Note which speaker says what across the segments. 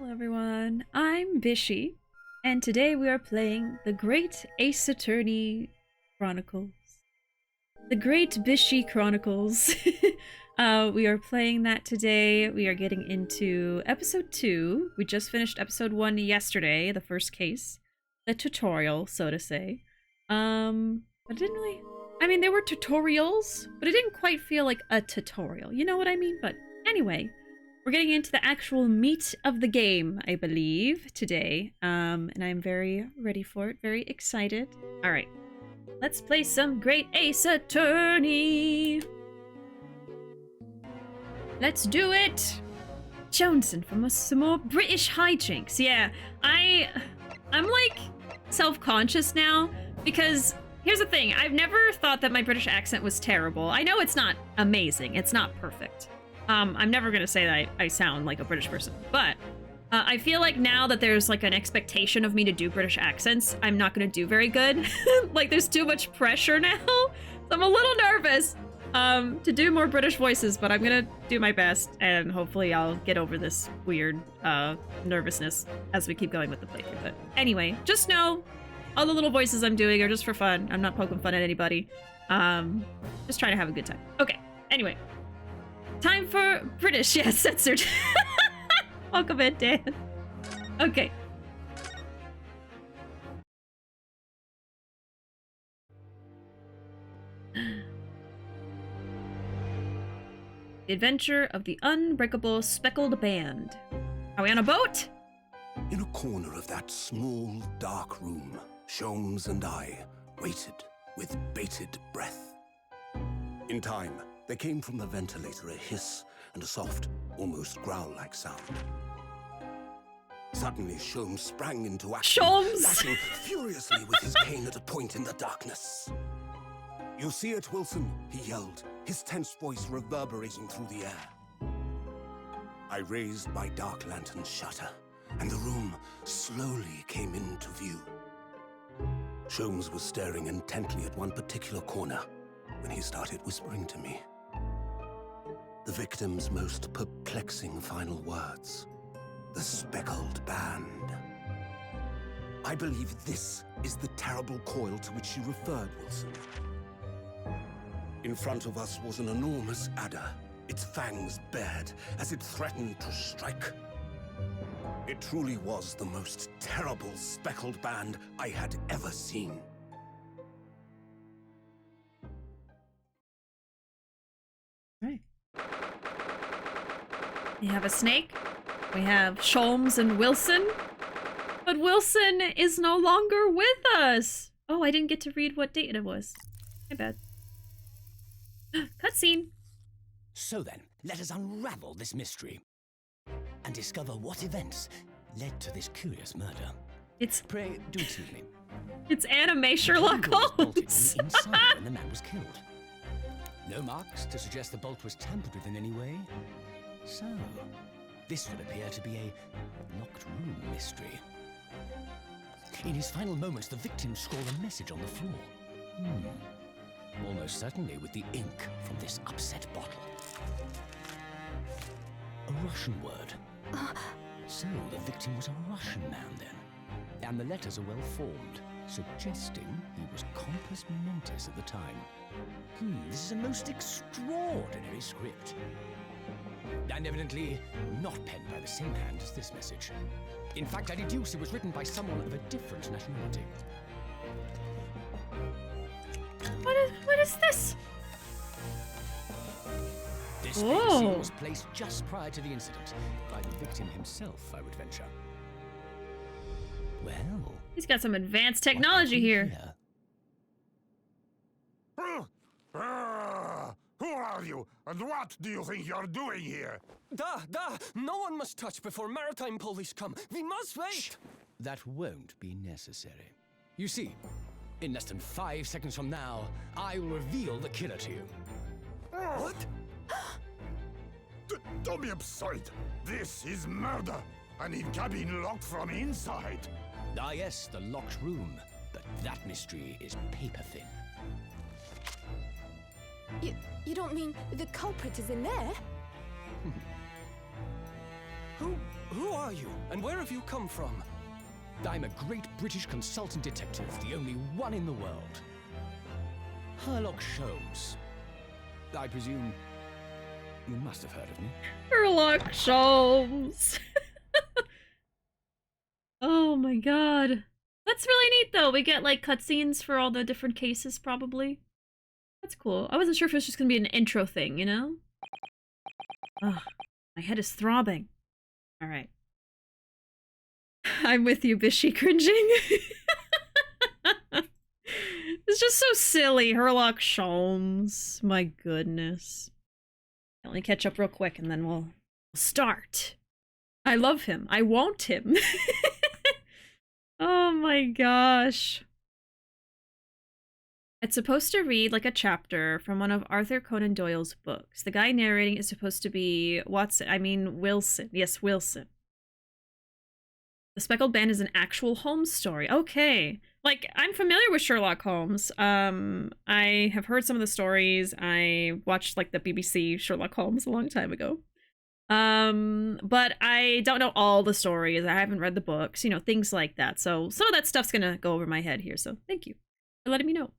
Speaker 1: Hello everyone, I'm Bishi, and today we are playing the Great Ace Attorney Chronicles. The Great Bishi Chronicles. We are playing that today. We are getting into episode 2. We just finished episode 1 yesterday, the first case. The tutorial, so to say. But it didn't really... I mean, there were tutorials, but it didn't quite feel like a tutorial. You know what I mean? But anyway... We're getting into the actual meat of the game, I believe, today. And I'm very ready for it, very excited. All right, let's play some Great Ace Attorney. Let's do it. Jonesing for some more British hijinks. Yeah, I'm like self-conscious now because here's the thing. I've never thought that my British accent was terrible. I know it's not amazing. It's not perfect. I'm never gonna say that I sound like a British person, but I feel like now that there's like an expectation of me to do British accents, I'm not gonna do very good. Like there's too much pressure now, so I'm a little nervous to do more British voices, but I'm gonna do my best, and hopefully I'll get over this weird nervousness as we keep going with the playthrough. But anyway, just know all the little voices I'm doing are just for fun. I'm not poking fun at anybody. Just trying to have a good time. Okay, anyway. Time for British, yes, censored. Welcome in, Dan. Okay. The Adventure of the Unbreakable Speckled Band. Are we on a boat?
Speaker 2: In a corner of that small, dark room, Sholmes and I waited with bated breath. In time, there came from the ventilator a hiss and a soft, almost growl-like sound. Suddenly, Sholmes sprang into action, lashing furiously with his cane at a point in the darkness. "You see it, Wilson?" he yelled, his tense voice reverberating through the air. I raised my dark lantern's shutter, and the room slowly came into view. Sholmes was staring intently at one particular corner when he started whispering to me. The victim's most perplexing final words. The Speckled Band. I believe this is the terrible coil to which you referred, Wilson. In front of us was an enormous adder, its fangs bared as it threatened to strike. It truly was the most terrible Speckled Band I had ever seen.
Speaker 1: Right. We have a snake, we have Sholmes and Wilson, but Wilson is no longer with us! Oh, I didn't get to read what date it was. My bad. Cutscene.
Speaker 3: So then, let us unravel this mystery and discover what events led to this curious murder. Pray, do excuse me.
Speaker 1: It's anime Sherlock Holmes!
Speaker 3: Inside when the man was killed. No marks to suggest the bolt was tampered with in any way. So, this would appear to be a locked room mystery. In his final moments, the victim scrawled a message on the floor. Almost certainly with the ink from this upset bottle. A Russian word. So, the victim was a Russian man then. And the letters are well formed, suggesting he was compos mentis at the time. This is a most extraordinary script. And evidently not penned by the same hand as this message. In fact, I deduce it was written by someone of a different nationality.
Speaker 1: What is this?
Speaker 3: This seal was placed just prior to the incident by the victim himself, I would venture. Well,
Speaker 1: He's got some advanced technology here.
Speaker 4: Who are you, and what do you think you're doing here?
Speaker 5: No one must touch before maritime police come. We must wait.
Speaker 3: Shh. That won't be necessary. You see, in less than 5 seconds from now, I will reveal the killer to you.
Speaker 4: What? Don't be absurd. This is murder. An in-cabin locked from inside.
Speaker 3: Ah yes, the locked room. But that mystery is paper thin.
Speaker 6: You don't mean the culprit is in there?
Speaker 5: Who are you, and where have you come from?
Speaker 3: I'm a great British consultant detective, the only one in the world. Sherlock Holmes. I presume you must have heard of me.
Speaker 1: Sherlock Holmes. Oh my god. That's really neat though. We get like cutscenes for all the different cases probably. That's cool. I wasn't sure if it was just gonna be an intro thing, you know? Ugh, my head is throbbing. Alright. I'm with you, Bishi, cringing. It's just so silly. Sherlock Holmes. My goodness. Let me catch up real quick and then we'll start. I love him. I want him. Oh my gosh. It's supposed to read like a chapter from one of Arthur Conan Doyle's books. The guy narrating is supposed to be Wilson. Yes, Wilson. The Speckled Band is an actual Holmes story. Okay. Like, I'm familiar with Sherlock Holmes. I have heard some of the stories. I watched like the BBC Sherlock Holmes a long time ago. But I don't know all the stories. I haven't read the books, you know, things like that. So some of that stuff's gonna go over my head here. So thank you for letting me know.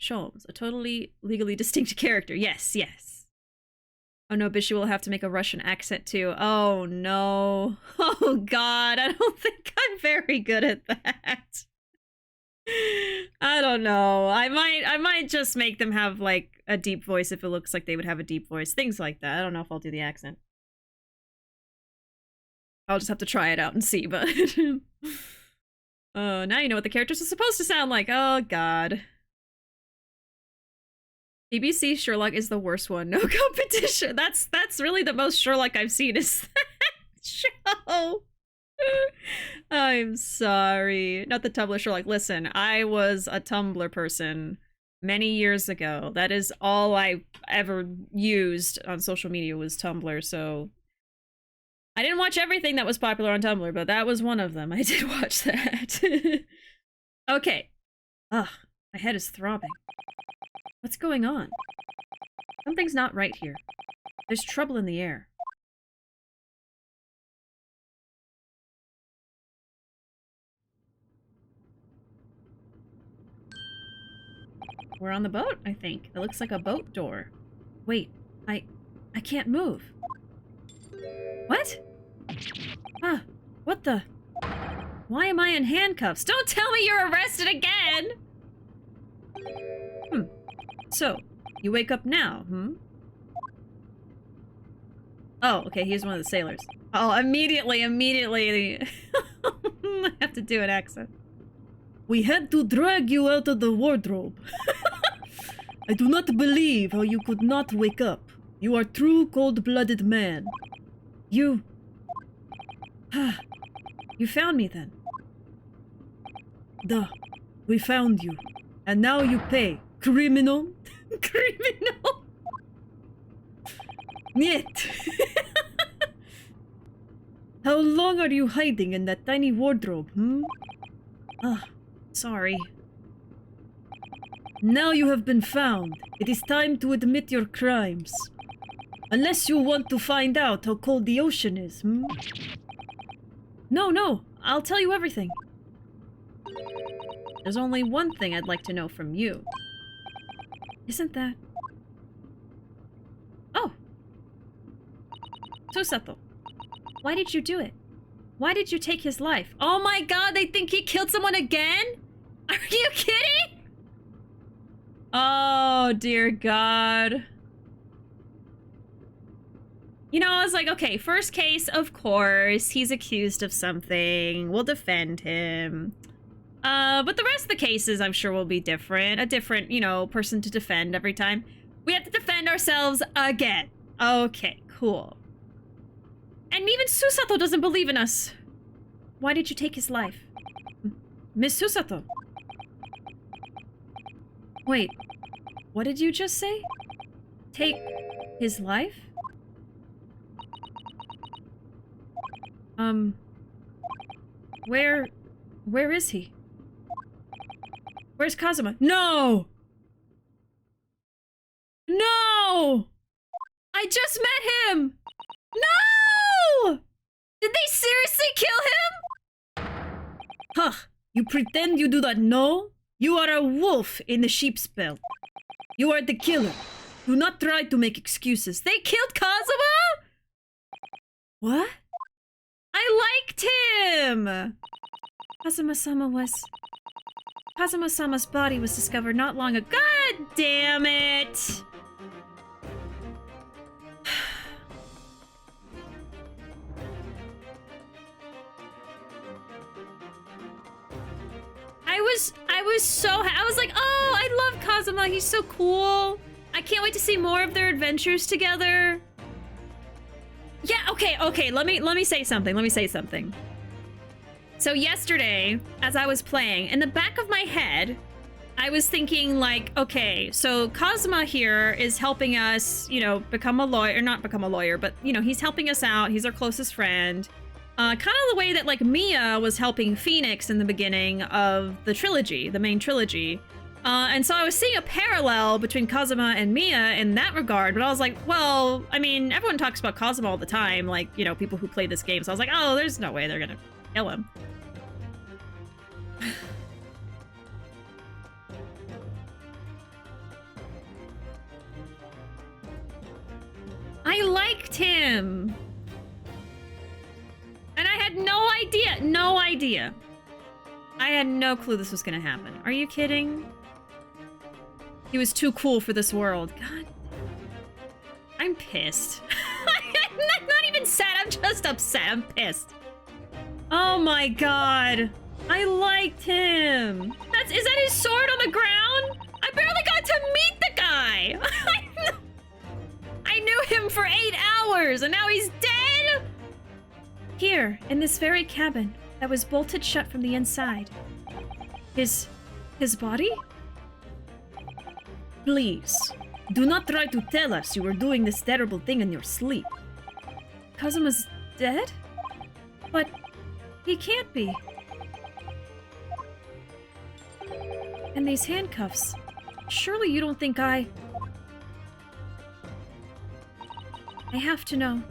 Speaker 1: Holmes, a totally legally distinct character. Yes, yes. Oh no, Bishi will have to make a Russian accent too. Oh no. Oh god, I don't think I'm very good at that. I don't know. I might just make them have like a deep voice if it looks like they would have a deep voice. Things like that. I don't know if I'll do the accent. I'll just have to try it out and see, but now you know what the characters are supposed to sound like. Oh god. BBC Sherlock is the worst one. No competition. That's really the most Sherlock I've seen is that show. I'm sorry. Not the Tumblr Sherlock. Listen, I was a Tumblr person many years ago. That is all I ever used on social media was Tumblr, so I didn't watch everything that was popular on Tumblr, but that was one of them. I did watch that. Okay. Ugh, my head is throbbing. What's going on? Something's not right here. There's trouble in the air. We're on the boat, I think. It looks like a boat door. Wait, I can't move. What? Ah, what the? Why am I in handcuffs? Don't tell me you're arrested again! So, you wake up now, Oh, okay, he's one of the sailors. Oh, immediately. I have to do an accent. We had to drag you out of the wardrobe. I do not believe how you could not wake up. You are true cold-blooded man. You found me then. Duh. We found you. And now you pay. Criminal. Criminal. Niet. How long are you hiding in that tiny wardrobe, Ah, sorry. Now you have been found. It is time to admit your crimes. Unless you want to find out how cold the ocean is, No, I'll tell you everything. There's only one thing I'd like to know from you. Isn't that... Oh! Susato, why did you do it? Why did you take his life? Oh my god, they think he killed someone again? Are you kidding? Oh, dear god. You know, I was like, okay, first case, of course. He's accused of something. We'll defend him. But the rest of the cases, I'm sure, will be different. A different, you know, person to defend every time. We have to defend ourselves again. Okay, cool. And even Susato doesn't believe in us. Why did you take his life? Miss Susato. Wait, what did you just say? Take his life? Where is he? Where's Kazuma? No! No! I just met him! No! Did they seriously kill him? Huh. You pretend you do not know? You are a wolf in the sheep's belt. You are the killer. Do not try to make excuses. They killed Kazuma? What? I liked him! Kazuma-sama's body was discovered not long ago. God damn it! I was like, oh, I love Kazuma. He's so cool. I can't wait to see more of their adventures together. Yeah, okay. Let me say something. So yesterday, as I was playing, in the back of my head, I was thinking like, okay, so Kazuma here is helping us, you know, become a lawyer, not become a lawyer, but, you know, he's helping us out. He's our closest friend. Kind of the way that, like, Mia was helping Phoenix in the beginning of the trilogy, the main trilogy. And so I was seeing a parallel between Kazuma and Mia in that regard, but I was like, well, I mean, everyone talks about Kazuma all the time, like, you know, people who play this game, so I was like, oh, there's no way they're gonna kill him. I liked him! And I had no idea. I had no clue this was gonna happen. Are you kidding? He was too cool for this world. God. I'm pissed. I'm not even sad, I'm just upset. I'm pissed. Oh my god. I liked him. Is that his sword on the ground? I barely got to meet the guy. I knew him for 8 hours and now he's dead? Here, in this very cabin that was bolted shut from the inside. His body? Please, do not try to tell us you were doing this terrible thing in your sleep. Kazuma's dead? But he can't be. And these handcuffs. Surely you don't think I have to know.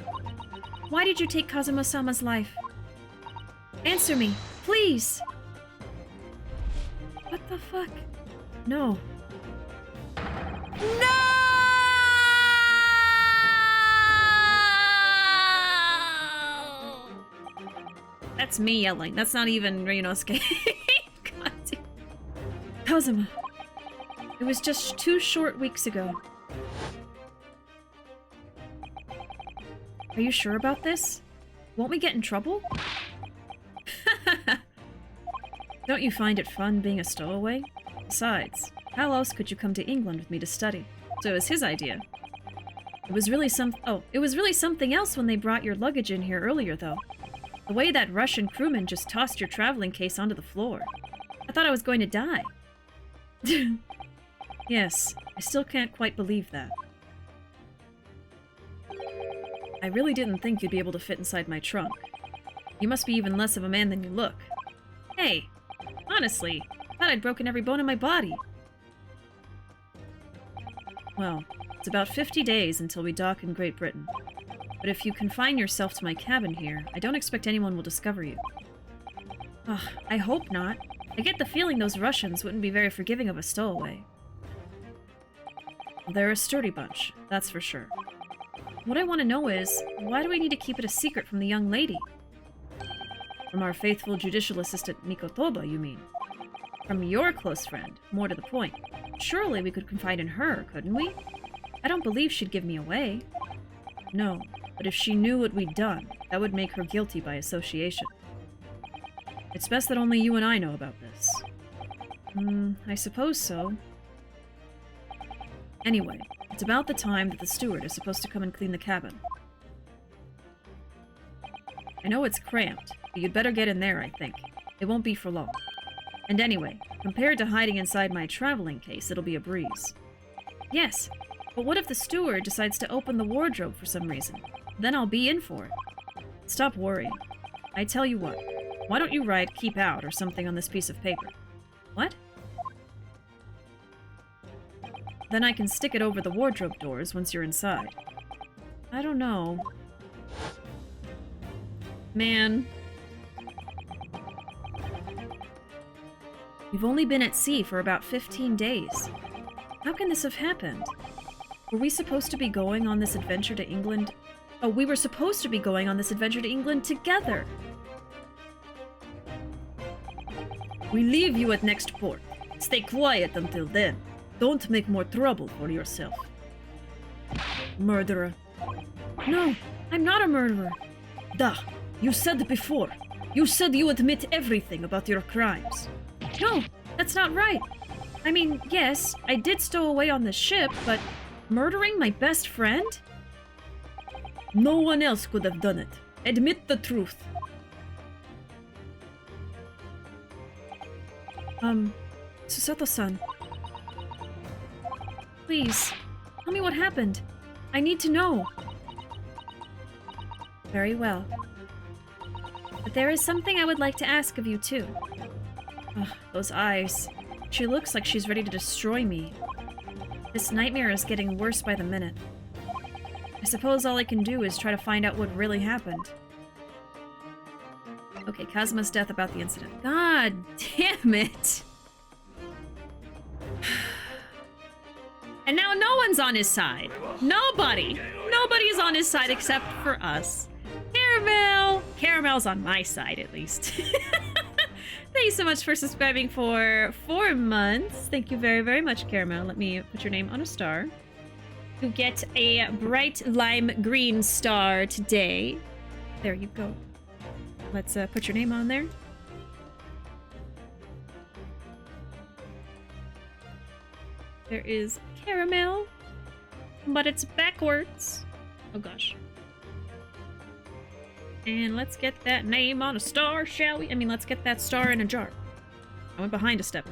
Speaker 1: Why did you take Kazuma-sama's life? Answer me, please! What the fuck? No. No! That's me yelling. That's not even Ryunosuke. God damn. Kazuma. It was just 2 short weeks ago. Are you sure about this? Won't we get in trouble? Don't you find it fun being a stowaway? Besides, how else could you come to England with me to study? So it was his idea. It was really something else when they brought your luggage in here earlier, though. The way that Russian crewman just tossed your traveling case onto the floor. I thought I was going to die. Yes, I still can't quite believe that. I really didn't think you'd be able to fit inside my trunk. You must be even less of a man than you look. Hey, honestly, I thought I'd broken every bone in my body. Well, it's about 50 days until we dock in Great Britain. But if you confine yourself to my cabin here, I don't expect anyone will discover you. Ugh, I hope not. I get the feeling those Russians wouldn't be very forgiving of a stowaway. Well, they're a sturdy bunch, that's for sure. What I want to know is, why do we need to keep it a secret from the young lady? From our faithful judicial assistant Mikotoba, you mean? From your close friend, more to the point. Surely we could confide in her, couldn't we? I don't believe she'd give me away. No, but if she knew what we'd done, that would make her guilty by association. It's best that only you and I know about this. I suppose so. Anyway, it's about the time that the steward is supposed to come and clean the cabin. I know it's cramped, but you'd better get in there, I think. It won't be for long. And anyway, compared to hiding inside my traveling case, it'll be a breeze. Yes, but what if the steward decides to open the wardrobe for some reason? Then I'll be in for it. Stop worrying. I tell you what, why don't you write "keep out" or something on this piece of paper? What? Then I can stick it over the wardrobe doors once you're inside. I don't know. Man. We've only been at sea for about 15 days. How can this have happened? Were we supposed to be going on this adventure to England? Oh, we were supposed to be going on this adventure to England together. We leave you at next port. Stay quiet until then. Don't make more trouble for yourself. Murderer. No, I'm not a murderer. Duh, you said before. You said you admit everything about your crimes. No, that's not right. I mean, yes, I did stow away on the ship, but murdering my best friend? No one else could have done it. Admit the truth. Susato-san. Please, tell me what happened. I need to know. Very well. But there is something I would like to ask of you, too. Ugh, those eyes. She looks like she's ready to destroy me. This nightmare is getting worse by the minute. I suppose all I can do is try to find out what really happened. Okay, Kazuma's death about the incident. God damn it! And now no one's on his side. Nobody! Nobody's on his side except for us. Caramel! Caramel's on my side, at least. Thank you so much for subscribing for 4 months. Thank you very, very much, Caramel. Let me put your name on a star. You get a bright lime green star today. There you go. Let's put your name on there. There is Caramel, but it's backwards. Oh gosh. And let's get that name on a star, shall we? I mean, let's get that star in a jar. I went behind a step.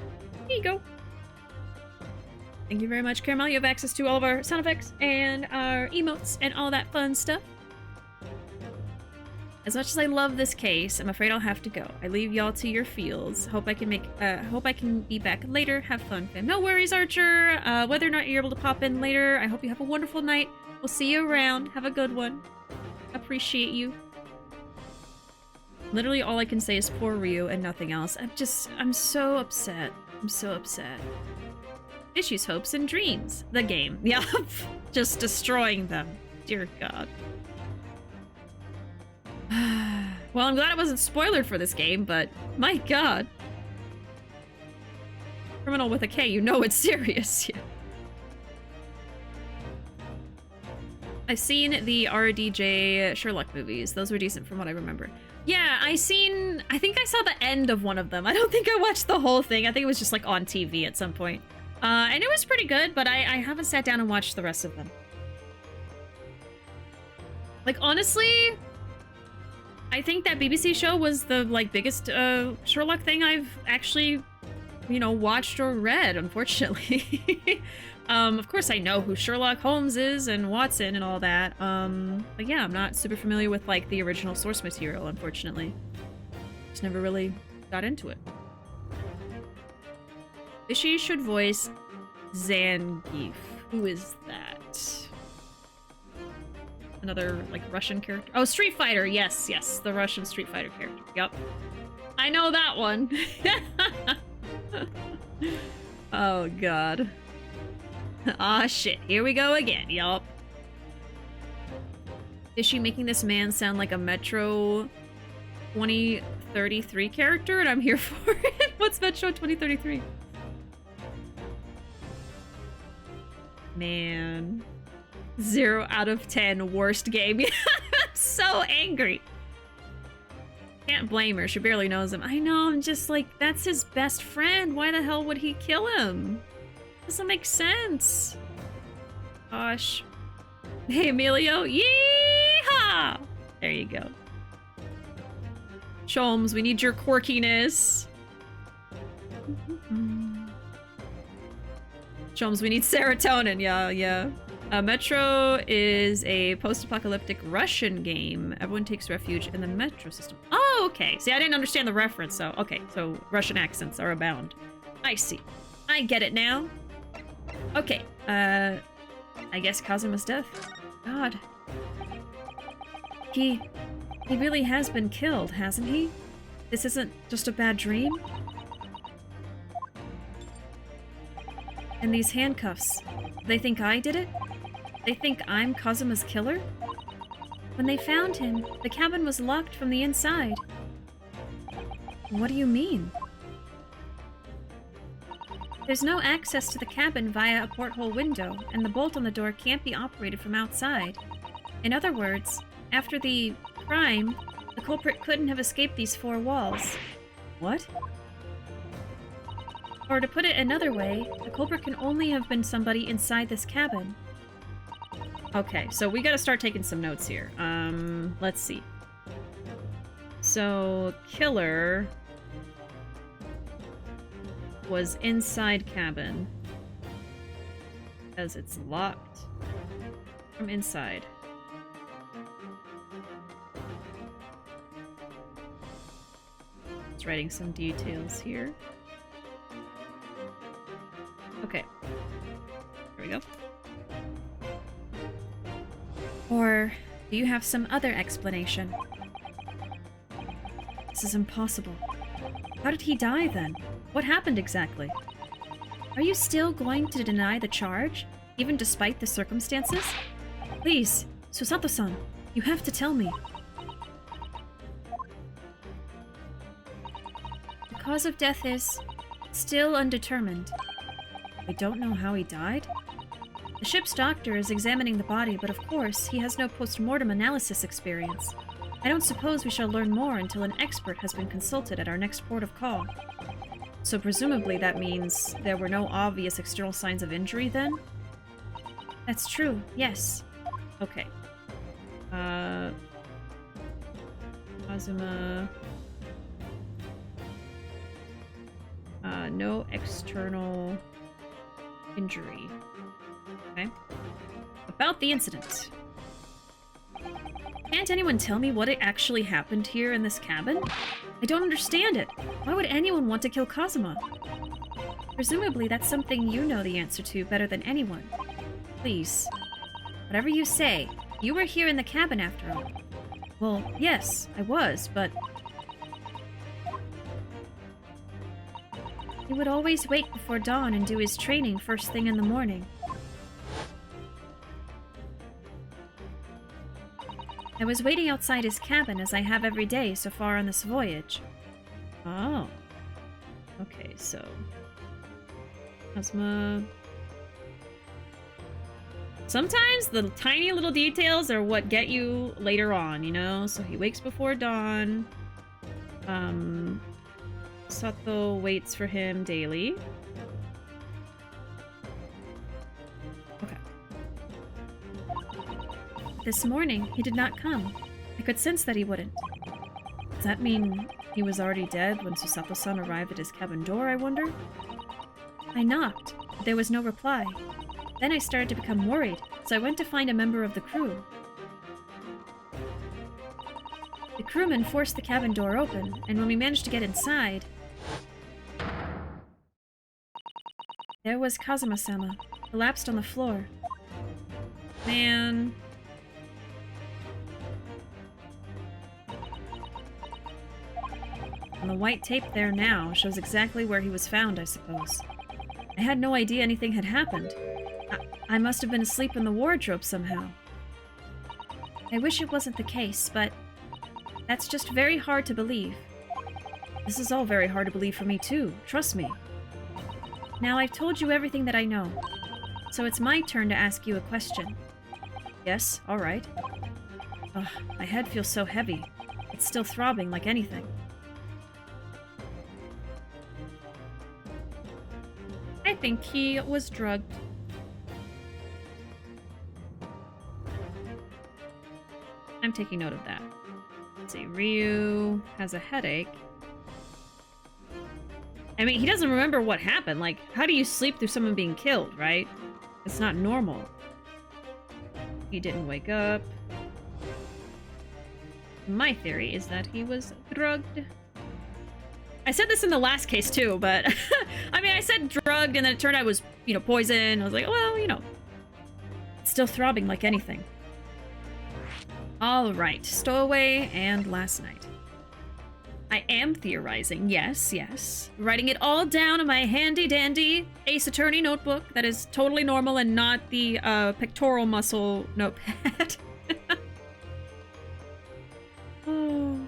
Speaker 1: Here you go. Thank you very much, Caramel. You have access to all of our sound effects and our emotes and all that fun stuff. As much as I love this case, I'm afraid I'll have to go. I leave y'all to your fields. Hope I can be back later. Have fun, fam. No worries, Archer. Whether or not you're able to pop in later, I hope you have a wonderful night. We'll see you around. Have a good one. Appreciate you. Literally all I can say is poor Ryu and nothing else. I'm so upset. I'm so upset. Issues, hopes, and dreams. The game. Yup. Just destroying them. Dear God. Well, I'm glad it wasn't spoilered for this game, but my God. Criminal with a K, you know it's serious. Yeah. I've seen the RDJ Sherlock movies. Those were decent from what I remember. Yeah, I think I saw the end of one of them. I don't think I watched the whole thing. I think it was just like on TV at some point. And it was pretty good, but I haven't sat down and watched the rest of them. Like, honestly, I think that BBC show was the, like, biggest Sherlock thing I've actually, you know, watched or read, unfortunately. Of course I know who Sherlock Holmes is and Watson and all that. But yeah, I'm not super familiar with, like, the original source material, unfortunately. Just never really got into it. Bishi should voice Zangief. Who is that? Another, like, Russian character? Oh, Street Fighter! Yes, yes. The Russian Street Fighter character. Yup. I know that one. Oh, God. Aw, shit. Here we go again. Yup. Is she making this man sound like a Metro 2033 character? And I'm here for it. What's Metro 2033? Man. 0 out of 10 worst game. I'm so angry. Can't blame her. She barely knows him. I know. I'm just like, that's his best friend. Why the hell would he kill him? Doesn't make sense. Gosh. Hey, Emilio. Yeehaw! There you go. Sholmes, we need your quirkiness. Sholmes, we need serotonin. Yeah. Metro is a post-apocalyptic Russian game. Everyone takes refuge in the Metro system. Oh, okay. See, I didn't understand the reference, so... Okay, so Russian accents are abound. I see. I get it now. Okay, I guess Kazuma's death. God. He He really has been killed, hasn't he? This isn't just a bad dream? And these handcuffs, they think I did it? They think I'm Kazuma's killer? When they found him, the cabin was locked from the inside. What do you mean? There's no access to the cabin via a porthole window, and the bolt on the door can't be operated from outside. In other words, after the crime, the culprit couldn't have escaped these four walls. What? Or to put it another way, the culprit can only have been somebody inside this cabin. Okay, so we gotta start taking some notes here. Let's see. So, killer was inside cabin because it's locked from inside. Just writing some details here. Okay. Here we go. Or do you have some other explanation? This is impossible. How did he die then? What happened exactly? Are you still going to deny the charge, even despite the circumstances? Please, Susato-san, you have to tell me. The cause of death is still undetermined. I don't know how he died. The ship's doctor is examining the body, but of course, he has no post-mortem analysis experience. I don't suppose we shall learn more until an expert has been consulted at our next port of call. So presumably that means there were no obvious external signs of injury then? That's true, yes. Okay. Kazuma... no external injury. Okay. About the incident. Can't anyone tell me what actually happened here in this cabin? I don't understand it. Why would anyone want to kill Kazuma? Presumably that's something you know the answer to better than anyone. Please. Whatever you say, you were here in the cabin after all. Well, yes, I was, but... He would always wake before dawn and do his training first thing in the morning. I was waiting outside his cabin as I have every day so far on this voyage. Oh. Okay, so... Kazuma... Sometimes the tiny little details are what get you later on, you know? So he wakes before dawn. Sato waits for him daily. Okay. This morning, he did not come. I could sense that he wouldn't. Does that mean he was already dead when Susato-san arrived at his cabin door, I wonder? I knocked, but there was no reply. Then I started to become worried, so I went to find a member of the crew. The crewman forced the cabin door open, and when we managed to get inside... There was Kazuma-sama, collapsed on the floor. Man... And the white tape there now shows exactly where he was found, I suppose. I had no idea anything had happened. I must have been asleep in the wardrobe somehow. I wish it wasn't the case, but that's just very hard to believe. This is all very hard to believe for me too, trust me. Now I've told you everything that I know, so it's my turn to ask you a question. Yes, alright. Ugh, my head feels so heavy. It's still throbbing like anything. I think he was drugged. I'm taking note of that. Let's see, Ryu has a headache. I mean, he doesn't remember what happened. Like, how do you sleep through someone being killed, right? It's not normal. He didn't wake up. My theory is that he was drugged. I said this in the last case too, but I mean, I said drugged and then it turned out it was, you know, poison. I was like, well, you know, it's still throbbing like anything. Alright, stowaway and last night. I am theorizing, yes, yes. Writing it all down in my handy-dandy Ace Attorney notebook that is totally normal and not the pectoral muscle notepad. Oh.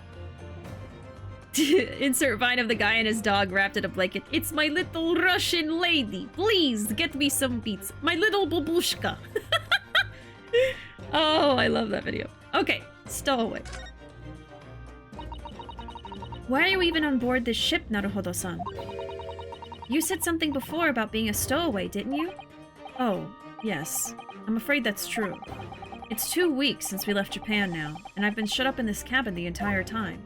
Speaker 1: Insert vine of the guy and his dog wrapped in a blanket. It's my little Russian lady. Please get me some beets. My little babushka. Oh, I love that video. Okay, stowaway. Why are you even on board this ship, Naruhodo-san? You said something before about being a stowaway, didn't you? Oh, yes. I'm afraid that's true. It's 2 weeks since we left Japan now, and I've been shut up in this cabin the entire time.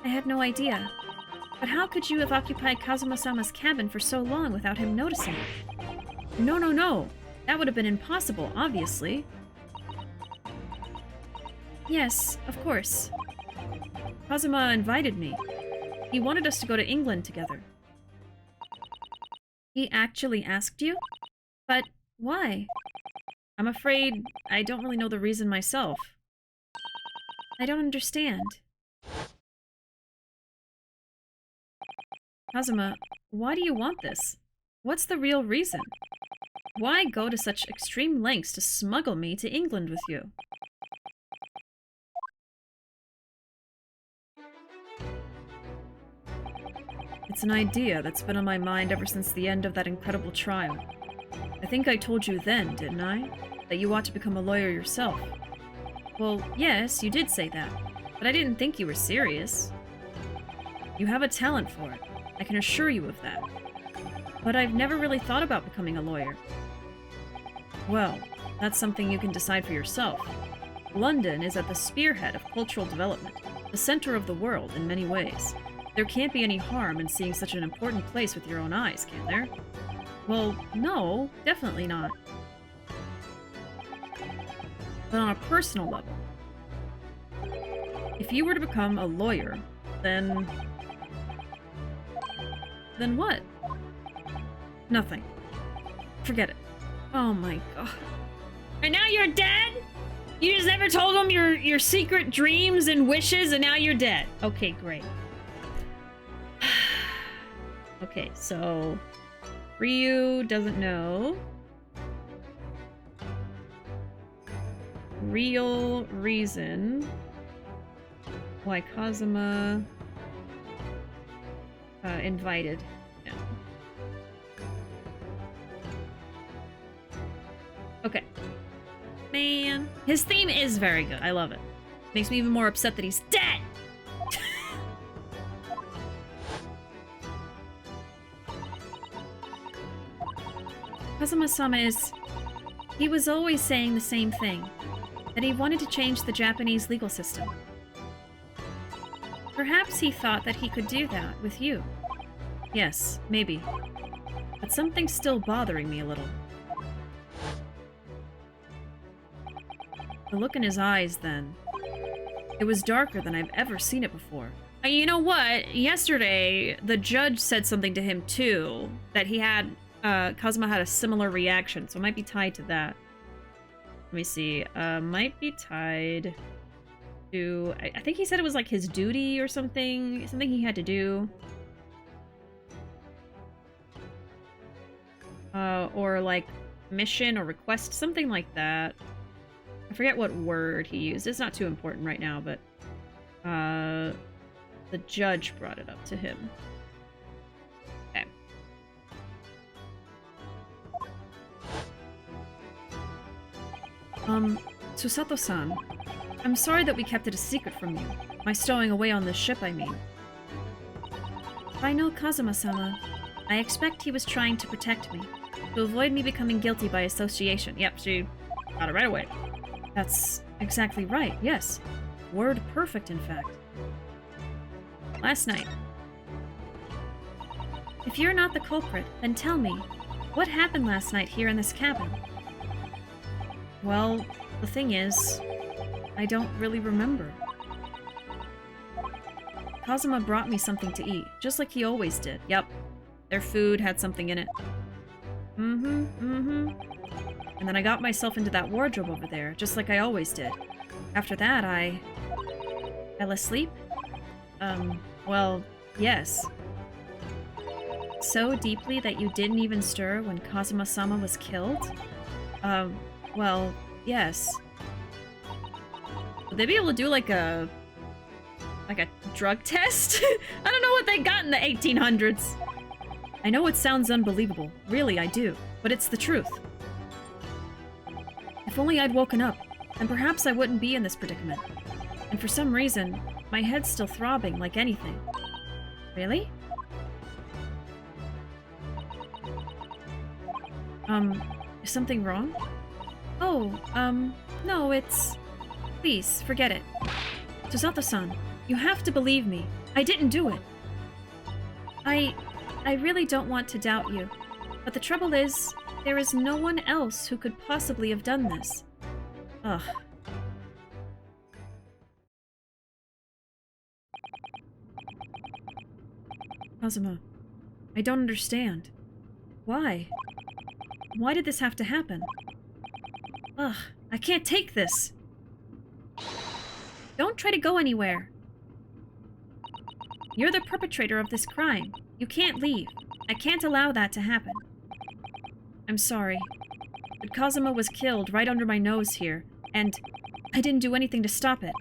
Speaker 1: I had no idea. But how could you have occupied Kazuma-sama's cabin for so long without him noticing? No, no, no. That would have been impossible, obviously. Yes, of course. Kazuma invited me. He wanted us to go to England together. He actually asked you? But why? I'm afraid I don't really know the reason myself. I don't understand. Kazuma, why do you want this? What's the real reason? Why go to such extreme lengths to smuggle me to England with you? It's an idea that's been on my mind ever since the end of that incredible trial. I think I told you then, didn't I? That you ought to become a lawyer yourself. Well, yes, you did say that, but I didn't think you were serious. You have a talent for it. I can assure you of that. But I've never really thought about becoming a lawyer. Well, that's something you can decide for yourself. London is at the spearhead of cultural development, the center of the world in many ways. There can't be any harm in seeing such an important place with your own eyes, can there? Well, no, definitely not. But on a personal level, if you were to become a lawyer, then... Then what? Nothing. Forget it. Oh my god. And now you're dead? You just never told them your secret dreams and wishes, and now you're dead. Okay, great. Okay, so Ryu doesn't know. Real reason why Kazuma invited him. Okay. Man, his theme is very good. I love it. Makes me even more upset that he's dead. Kazuma-sama is... He was always saying the same thing, that he wanted to change the Japanese legal system. Perhaps he thought that he could do that with you. Yes, maybe. But something's still bothering me a little. The look in his eyes, then. It was darker than I've ever seen it before. You know what? Yesterday, the judge said something to him, too, that he had... Kazuma had a similar reaction, so it might be tied to that. Let me see. Might be tied to... I think he said it was like his duty or something. Something he had to do. Or like mission or request, something like that. I forget what word he used. It's not too important right now, but... the judge brought it up to him. Okay. Susato-san, I'm sorry that we kept it a secret from you. My stowing away on this ship, I mean. I know Kazuma-sama. I expect he was trying to protect me, to avoid me becoming guilty by association. Yep, she got it right away. That's exactly right, yes. Word perfect, in fact. Last night. If you're not the culprit, then tell me, what happened last night here in this cabin? Well, the thing is, I don't really remember. Kazuma brought me something to eat, just like he always did. Yep, their food had something in it. And then I got myself into that wardrobe over there, just like I always did. After that, I fell asleep? Well, yes. So deeply that you didn't even stir when Kazuma-sama was killed? Well, yes. Would they be able to do like a drug test? I don't know what they got in the 1800s. I know it sounds unbelievable. Really, I do. But it's the truth. If only I'd woken up, then perhaps I wouldn't be in this predicament. And for some reason, my head's still throbbing like anything. Really? Is something wrong? Oh, no, it's... Please, forget it. Susato-san, you have to believe me. I didn't do it. I really don't want to doubt you. But the trouble is, there is no one else who could possibly have done this. Ugh. Kazuma, I don't understand. Why? Why did this have to happen? Ugh, I can't take this. Don't try to go anywhere. You're the perpetrator of this crime. You can't leave. I can't allow that to happen. I'm sorry, but Kazuma was killed right under my nose here, and I didn't do anything to stop it.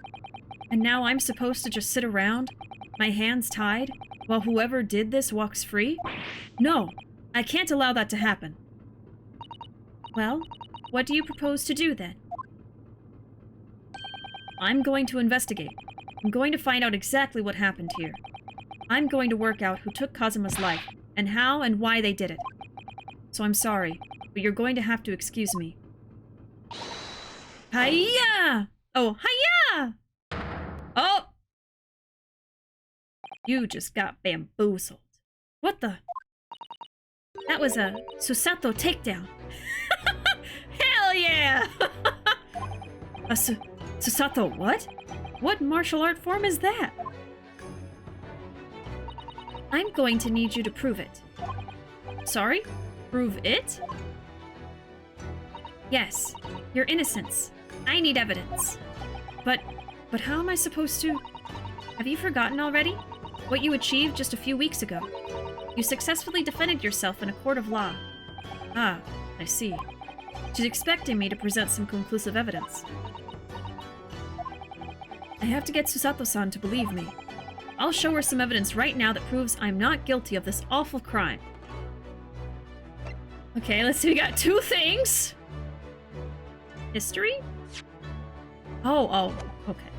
Speaker 1: And now I'm supposed to just sit around, my hands tied, while whoever did this walks free? No, I can't allow that to happen. Well, what do you propose to do then? I'm going to investigate. I'm going to find out exactly what happened here. I'm going to work out who took Kazuma's life, and how and why they did it. So I'm sorry, but you're going to have to excuse me. Hiya! Oh, hiya! Oh! You just got bamboozled. What the? That was a Susato takedown. Hell yeah! A Susato what? What martial art form is that? I'm going to need you to prove it. Sorry? Prove it? Yes, your innocence. I need evidence. But how am I supposed to... Have you forgotten already? What you achieved just a few weeks ago. You successfully defended yourself in a court of law. Ah, I see. She's expecting me to present some conclusive evidence. I have to get Susato-san to believe me. I'll show her some evidence right now that proves I'm not guilty of this awful crime. Okay, let's see, we got two things. History? Oh, okay.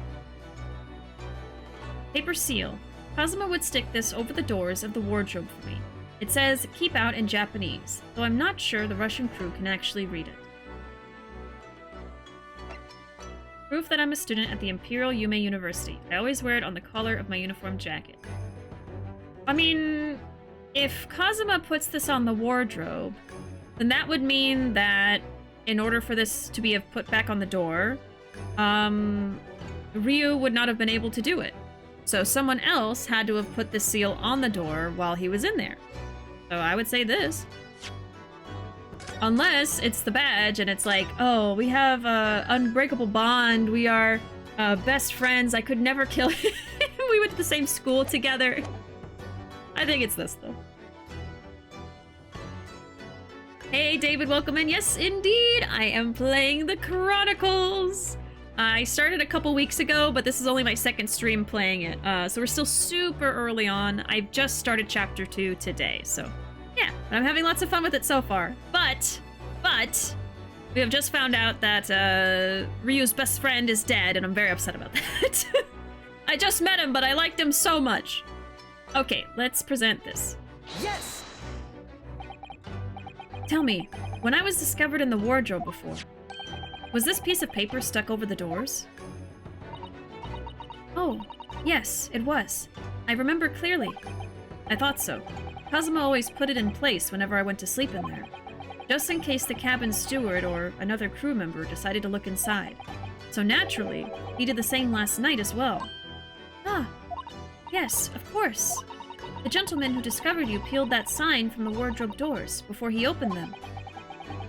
Speaker 1: Paper seal. Kazuma would stick this over the doors of the wardrobe for me. It says, keep out in Japanese, though I'm not sure the Russian crew can actually read it. Proof that I'm a student at the Imperial Yume University. I always wear it on the collar of my uniform jacket. I mean, if Kazuma puts this on the wardrobe, then that would mean that in order for this to be put back on the door, Ryu would not have been able to do it. So someone else had to have put the seal on the door while he was in there. So I would say this. Unless it's the badge and it's like, oh, we have an unbreakable bond. We are best friends. I could never kill him. We went to the same school together. I think it's this, though. Hey, David, welcome in. Yes, indeed. I am playing the Chronicles. I started a couple weeks ago, but this is only my second stream playing it. So we're still super early on. I've just started chapter 2 today, so yeah, I'm having lots of fun with it so far. But we have just found out that Ryu's best friend is dead, and I'm very upset about that. I just met him, but I liked him so much. Okay, let's present this.
Speaker 5: Yes!
Speaker 1: Tell me, when I was discovered in the wardrobe before, was this piece of paper stuck over the doors? Oh, yes, it was. I remember clearly. I thought so. Kazuma always put it in place whenever I went to sleep in there, just in case the cabin steward or another crew member decided to look inside. So naturally, he did the same last night as well. Ah, yes, of course. The gentleman who discovered you peeled that sign from the wardrobe doors before he opened them.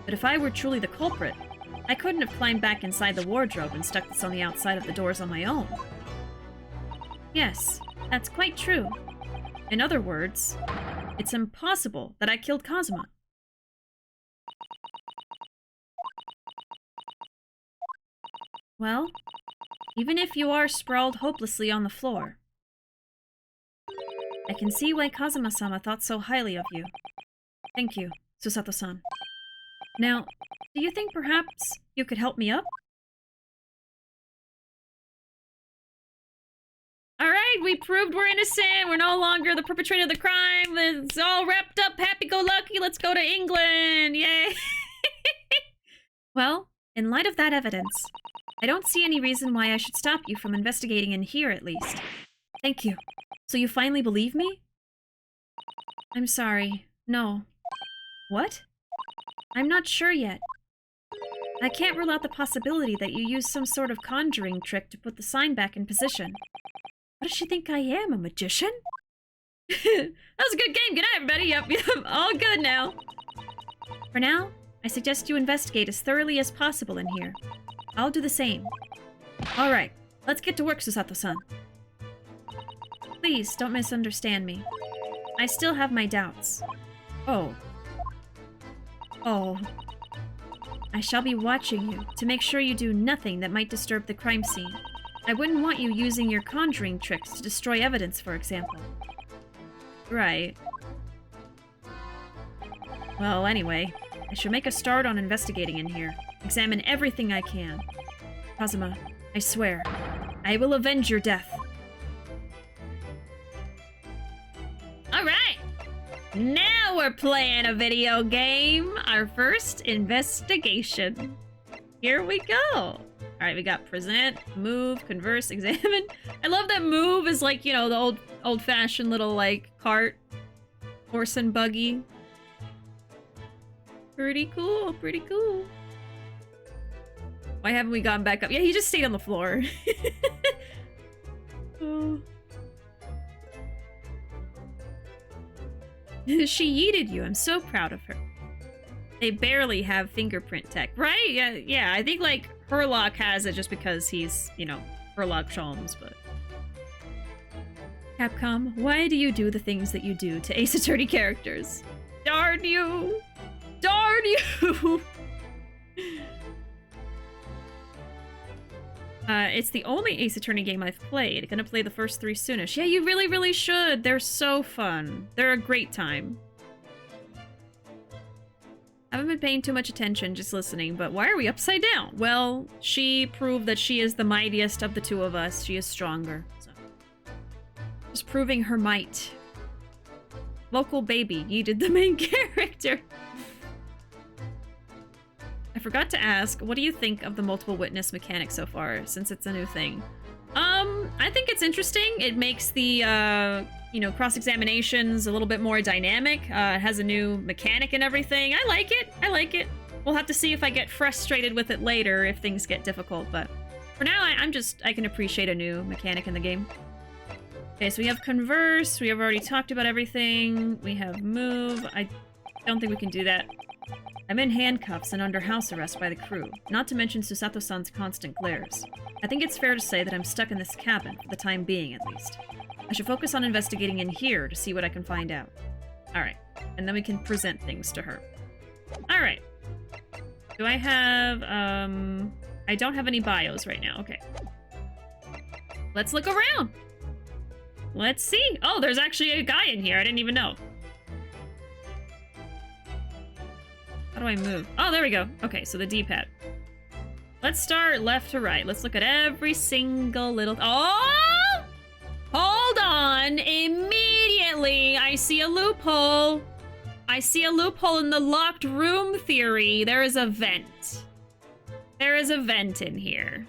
Speaker 1: But if I were truly the culprit, I couldn't have climbed back inside the wardrobe and stuck this on the outside of the doors on my own. Yes, that's quite true. In other words, it's impossible that I killed Kazuma. Well, even if you are sprawled hopelessly on the floor, I can see why Kazuma-sama thought so highly of you. Thank you, Susato-san. Now, do you think perhaps you could help me up? Alright, we proved we're innocent. We're no longer the perpetrator of the crime. It's all wrapped up. Happy-go-lucky. Let's go to England. Yay. Well, in light of that evidence, I don't see any reason why I should stop you from investigating in here, at least. Thank you. So you finally believe me? I'm sorry. No. What? I'm not sure yet. I can't rule out the possibility that you used some sort of conjuring trick to put the sign back in position. What does she think I am, a magician? That was a good game. Good night, everybody. Yep, all good now. For now, I suggest you investigate as thoroughly as possible in here. I'll do the same. Alright, let's get to work, Susato-san. Please, don't misunderstand me. I still have my doubts. Oh. Oh. I shall be watching you to make sure you do nothing that might disturb the crime scene. I wouldn't want you using your conjuring tricks to destroy evidence, for example. Right. Well, anyway, I should make a start on investigating in here. Examine everything I can. Kazuma, I swear, I will avenge your death. Alright! Now we're playing a video game! Our first investigation. Here we go! Alright, we got present, move, converse, examine. I love that move is like, you know, the old-fashioned little, like, cart. Horse and buggy. Pretty cool, pretty cool. Why haven't we gone back up? Yeah, he just stayed on the floor. Oh. She yeeted you. I'm so proud of her. They barely have fingerprint tech, right? Yeah, I think, like, Herlock has it just because he's, you know, Herlock Sholmes, but... Capcom, why do you do the things that you do to Ace Attorney characters? Darn you! Darn you! It's the only Ace Attorney game I've played. Gonna play the first 3 soonish. Yeah, you really, really should. They're so fun. They're a great time. Haven't been paying too much attention, just listening, but why are we upside down? Well, she proved that she is the mightiest of the two of us. She is stronger, so. Just proving her might. Local baby yeeted the main character. I forgot to ask, what do you think of the multiple witness mechanic so far, since it's a new thing? I think it's interesting. It makes the, you know, cross-examinations a little bit more dynamic. It has a new mechanic and everything. I like it. I like it. We'll have to see if I get frustrated with it later if things get difficult, but for now, I can appreciate a new mechanic in the game. Okay, so we have converse. We have already talked about everything. We have move. I don't think we can do that. I'm in handcuffs and under house arrest by the crew, not to mention Susato-san's constant glares. I think it's fair to say that I'm stuck in this cabin, for the time being at least. I should focus on investigating in here to see what I can find out. Alright, and then we can present things to her. Alright. Do I have, I don't have any bios right now, okay. Let's look around! Let's see! Oh, there's actually a guy in here, I didn't even know. How do I move? Oh, there we go. Okay, so the D-pad. Let's start left to right. Let's look at every single little... Oh! Hold on! Immediately, I see a loophole. I see a loophole in the locked room theory. There is a vent. There is a vent in here.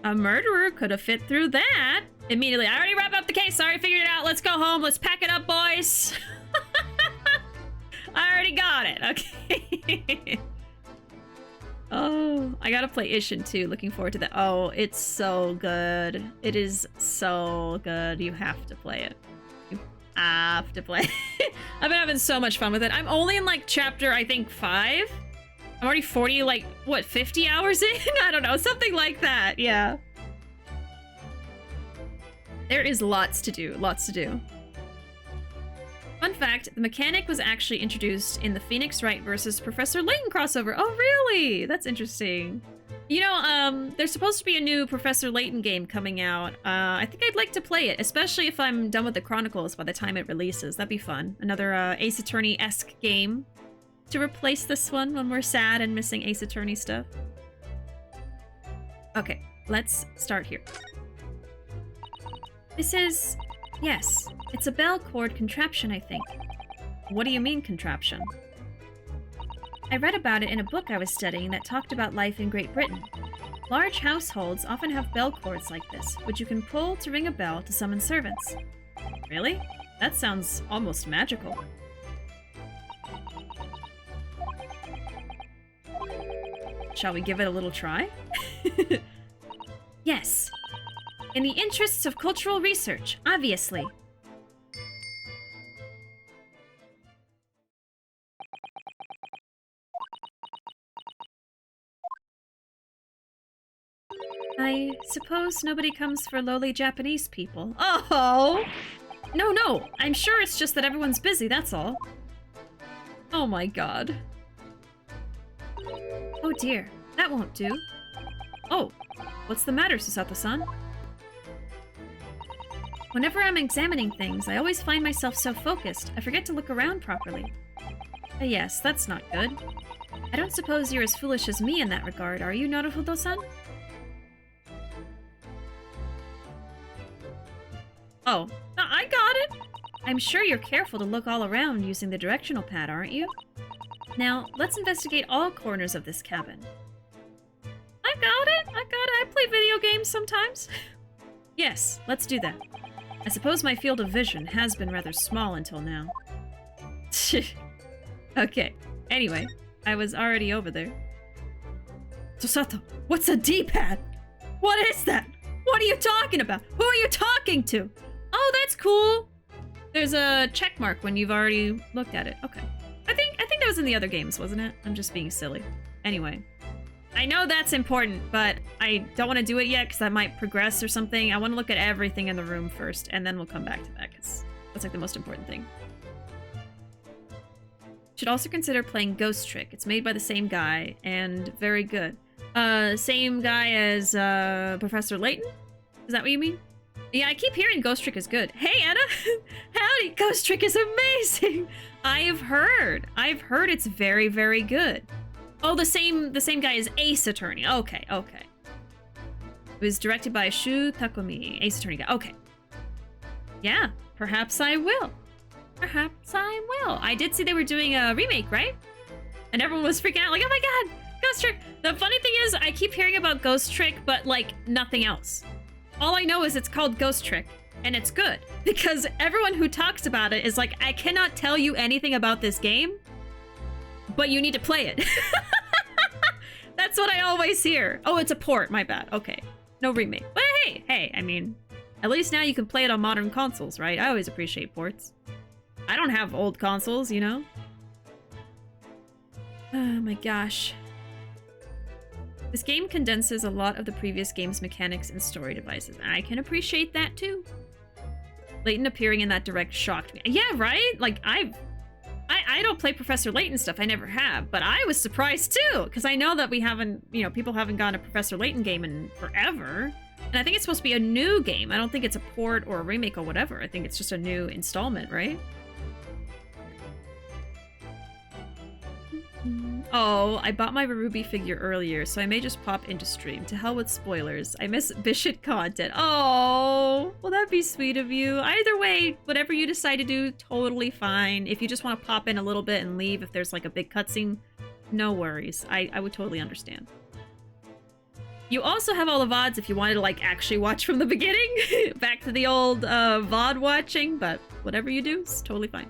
Speaker 1: A murderer could have fit through that. Immediately. I already wrapped up the case. Sorry, figured it out. Let's go home. Let's pack it up, boys. I already got it. Okay. Oh, I gotta play Ishin too. Looking forward to that. Oh, it's so good. It is so good. You have to play it. You have to play it. I've been having so much fun with it. I'm only in like chapter, I think, 5. I'm already 40, like, what, 50 hours in? I don't know, something like that, yeah. There is lots to do, lots to do. Fun fact, the mechanic was actually introduced in the Phoenix Wright versus Professor Layton crossover. Oh, really? That's interesting. You know, there's supposed to be a new Professor Layton game coming out. I think I'd like to play it, especially if I'm done with the Chronicles by the time it releases. That'd be fun. Another Ace Attorney-esque game to replace this one when we're sad and missing Ace Attorney stuff. Okay, let's start here. This is... yes, it's a bell cord contraption, I think. What do you mean, contraption? I read about it in a book I was studying that talked about life in Great Britain. Large households often have bell cords like this, which you can pull to ring a bell to summon servants. Really? That sounds almost magical. Shall we give it a little try? Yes. In the interests of cultural research, obviously. I suppose nobody comes for lowly Japanese people. Oh! No, I'm sure it's just that everyone's busy, that's all. Oh my god. Oh dear, that won't do. Oh, what's the matter, Susato-san? Whenever I'm examining things, I always find myself so focused, I forget to look around properly. Yes, that's not good. I don't suppose you're as foolish as me in that regard, are you, Naruhodo-san? Oh, I got it! I'm sure you're careful to look all around using the directional pad, aren't you? Now, let's investigate all corners of this cabin. I got it! I play video games sometimes. Yes, let's do that. I suppose my field of vision has been rather small until now. Okay, anyway, I was already over there. Susato, what's a D-pad? What is that? What are you talking about? Who are you talking to? Oh, that's cool. There's a check mark when you've already looked at it. Okay. I think that was in the other games, wasn't it? I'm just being silly. Anyway. I know that's important, but I don't want to do it yet because I might progress or something. I want to look at everything in the room first, and then we'll come back to that because that's like the most important thing. Should also consider playing Ghost Trick. It's made by the same guy, and very good. Same guy as Professor Layton? Is that what you mean? Yeah, I keep hearing Ghost Trick is good. Hey, Anna! Howdy! Ghost Trick is amazing! I've heard it's very, very good. Oh, the same guy as Ace Attorney. Okay. It was directed by Shu Takumi, Ace Attorney guy. Okay. Yeah, perhaps I will. I did see they were doing a remake, right? And everyone was freaking out like, oh my god, Ghost Trick! The funny thing is, I keep hearing about Ghost Trick, but like, nothing else. All I know is it's called Ghost Trick, and it's good. Because everyone who talks about it is like, I cannot tell you anything about this game, but you need to play it. That's what I always hear. Oh, it's a port, my bad. Okay, no remake. But hey, I mean, at least now you can play it on modern consoles, right? I always appreciate ports. I don't have old consoles, you know? Oh my gosh. This game condenses a lot of the previous game's mechanics and story devices, and I can appreciate that too. Layton appearing in that direct shocked me. Yeah, right? Like, I don't play Professor Layton stuff, I never have, but I was surprised too, because I know that we haven't, you know, people haven't gotten a Professor Layton game in forever. And I think it's supposed to be a new game. I don't think it's a port or a remake or whatever. I think it's just a new installment, right? Oh, I bought my Ruby figure earlier, so I may just pop into stream. To hell with spoilers. I miss BishiDove content. Oh, well, that'd be sweet of you. Either way, whatever you decide to do, totally fine. If you just want to pop in a little bit and leave if there's like a big cutscene, no worries. I would totally understand. You also have all the VODs if you wanted to like actually watch from the beginning. Back to the old VOD watching, but whatever you do, it's totally fine.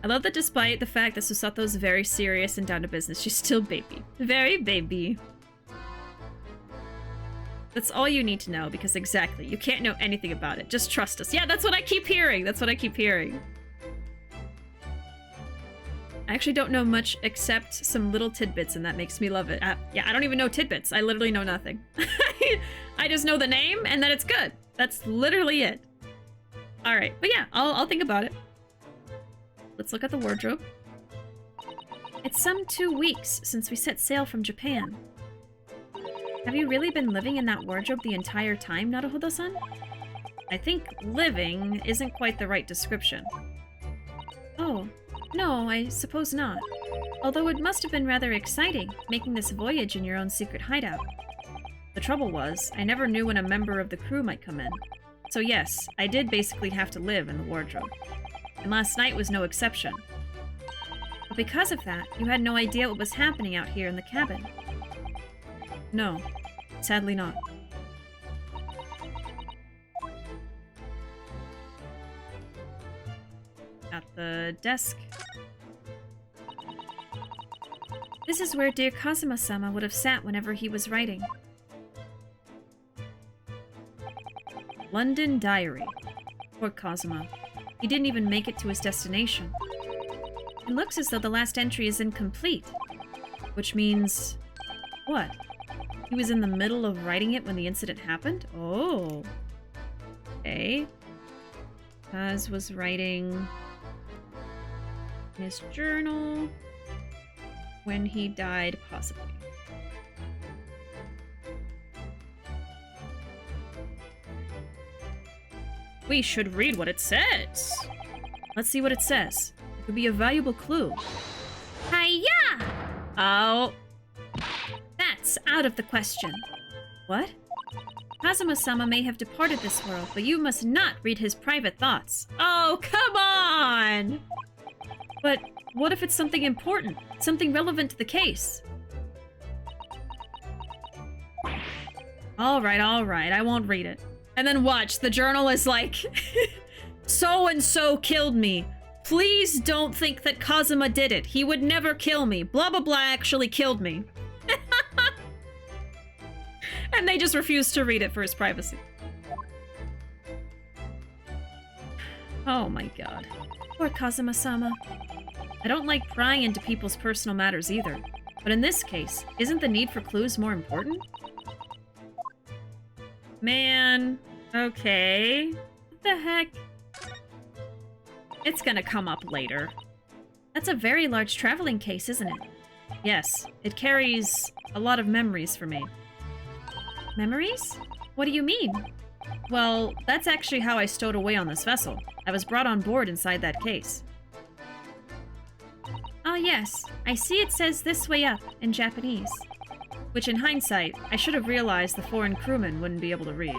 Speaker 1: I love that despite the fact that Susato's very serious and down to business, she's still baby. Very baby. That's all you need to know, because exactly, you can't know anything about it. Just trust us. Yeah, that's what I keep hearing. That's what I keep hearing. I actually don't know much except some little tidbits, and that makes me love it. Yeah, I don't even know tidbits. I literally know nothing. I just know the name and that it's good. That's literally it. All right, but yeah, I'll think about it. Let's look at the wardrobe. It's some 2 weeks since we set sail from Japan. Have you really been living in that wardrobe the entire time, Naruhodo-san? I think living isn't quite the right description. Oh, no, I suppose not. Although it must have been rather exciting, making this voyage in your own secret hideout. The trouble was, I never knew when a member of the crew might come in. So yes, I did basically have to live in the wardrobe. And last night was no exception. But because of that, you had no idea what was happening out here in the cabin. No, sadly not. At the desk. This is where dear Kazuma-sama would have sat whenever he was writing. London Diary. Poor Kazuma. He didn't even make it to his destination. It looks as though the last entry is incomplete. Which means... what? He was in the middle of writing it when the incident happened? Oh. Okay. Kaz was writing... in his journal... when he died, possibly. We should read what it says. Let's see what it says. It could be a valuable clue. Hiya! Oh. That's out of the question. What? Kazuma-sama may have departed this world, but you must not read his private thoughts. Oh, come on! But what if it's something important? Something relevant to the case? Alright, I won't read it. And then watch, the journal is like, so-and-so killed me. Please don't think that Kazuma did it. He would never kill me. Blah, blah, blah actually killed me. And they just refuse to read it for his privacy. Oh my god. Poor Kazuma-sama. I don't like prying into people's personal matters either. But in this case, isn't the need for clues more important? Man, okay. What the heck? It's gonna come up later. That's a very large traveling case, isn't it? Yes, it carries a lot of memories for me. Memories? What do you mean? Well, that's actually how I stowed away on this vessel. I was brought on board inside that case. Oh yes, I see it says "this way up" in Japanese. Which in hindsight, I should have realized the foreign crewmen wouldn't be able to read.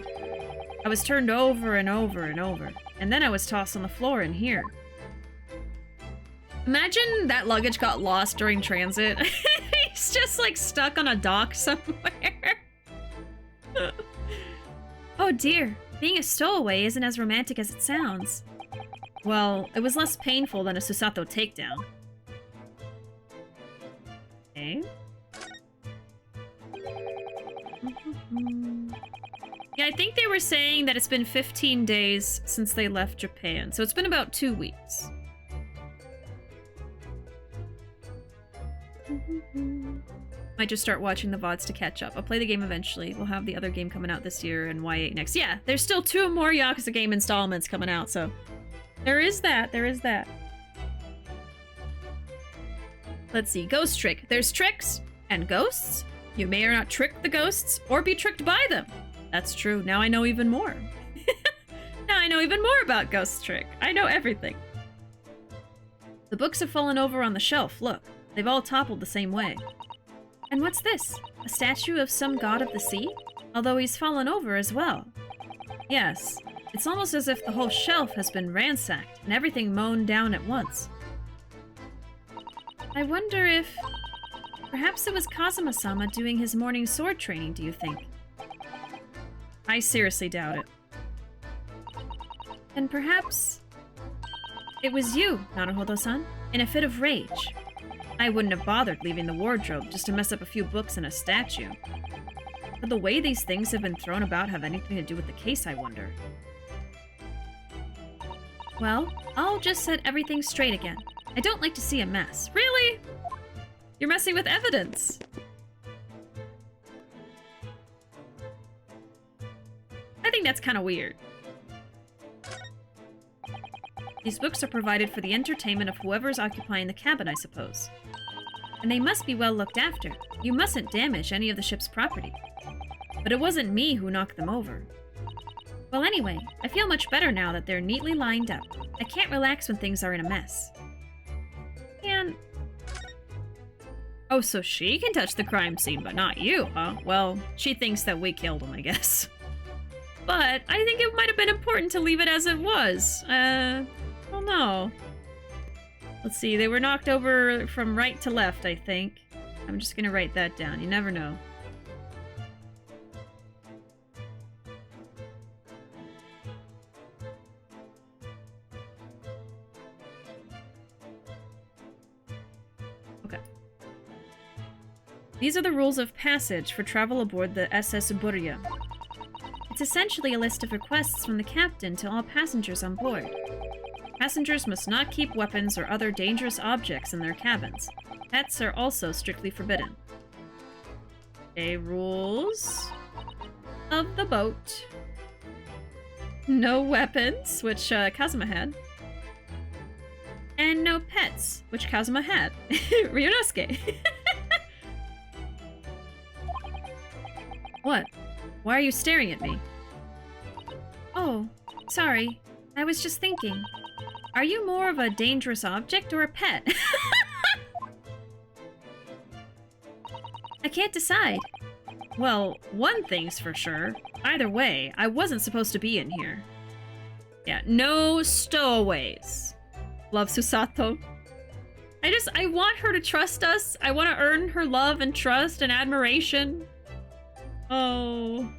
Speaker 1: I was turned over and over and over, and then I was tossed on the floor in here. Imagine that luggage got lost during transit. He's just like stuck on a dock somewhere. Oh dear, being a stowaway isn't as romantic as it sounds. Well, it was less painful than a Susato takedown. Okay. Yeah, I think they were saying that it's been 15 days since they left Japan, so it's been about 2 weeks. Might just start watching the VODs to catch up. I'll play the game eventually. We'll have the other game coming out this year and Y8 next. Yeah, there's still 2 more Yakuza game installments coming out, so there is that. There is that. Let's see. Ghost trick. There's tricks and ghosts. You may or not trick the ghosts or be tricked by them. That's true. Now I know even more. Now I know even more about Ghost Trick. I know everything. The books have fallen over on the shelf. Look, they've all toppled the same way. And what's this? A statue of some god of the sea? Although he's fallen over as well. Yes, it's almost as if the whole shelf has been ransacked and everything mown down at once. I wonder if... perhaps it was Kazuma-sama doing his morning sword training, do you think? I seriously doubt it. And perhaps... it was you, Naruhodo-san, in a fit of rage. I wouldn't have bothered leaving the wardrobe just to mess up a few books and a statue. But the way these things have been thrown about have anything to do with the case, I wonder. Well, I'll just set everything straight again. I don't like to see a mess. Really? You're messing with evidence. I think that's kind of weird. These books are provided for the entertainment of whoever's occupying the cabin, I suppose. And they must be well looked after. You mustn't damage any of the ship's property. But it wasn't me who knocked them over. Well, anyway, I feel much better now that they're neatly lined up. I can't relax when things are in a mess. And... oh, so she can touch the crime scene, but not you, huh? Well, she thinks that we killed him, I guess. But I think it might have been important to leave it as it was. I don't know. Let's see, they were knocked over from right to left, I think. I'm just gonna write that down, you never know. Okay. These are the rules of passage for travel aboard the SS Burya. It's essentially a list of requests from the captain to all passengers on board. Passengers must not keep weapons or other dangerous objects in their cabins. Pets are also strictly forbidden. Okay, rules of the boat. No weapons, which Kazuma had. And no pets, which Kazuma had. Ryunosuke. What? Why are you staring at me? Oh, sorry. I was just thinking. Are you more of a dangerous object or a pet? I can't decide. Well, one thing's for sure. Either way, I wasn't supposed to be in here. Yeah, no stowaways. Love, Susato. I want her to trust us. I want to earn her love and trust and admiration. Oh.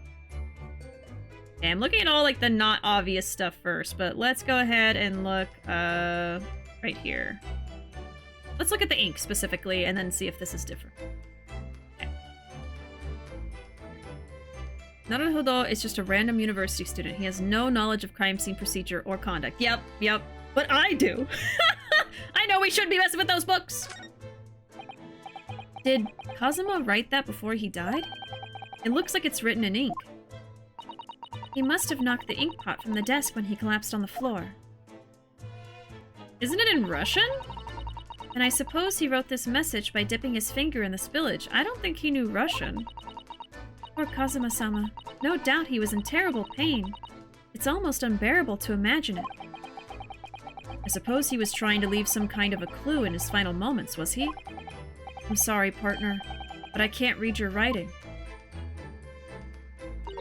Speaker 1: Okay, I'm looking at all, like, the not obvious stuff first, but let's go ahead and look, right here. Let's look at the ink specifically, and then see if this is different. Okay. Naruhodo is just a random university student. He has no knowledge of crime scene procedure or conduct. Yep. But I do. I know we shouldn't be messing with those books. Did Kazuma write that before he died? It looks like it's written in ink. He must have knocked the ink pot from the desk when he collapsed on the floor. Isn't it in Russian? And I suppose he wrote this message by dipping his finger in the spillage. I don't think he knew Russian. Poor Kazuma-sama. No doubt he was in terrible pain. It's almost unbearable to imagine it. I suppose he was trying to leave some kind of a clue in his final moments, was he? I'm sorry, partner, but I can't read your writing.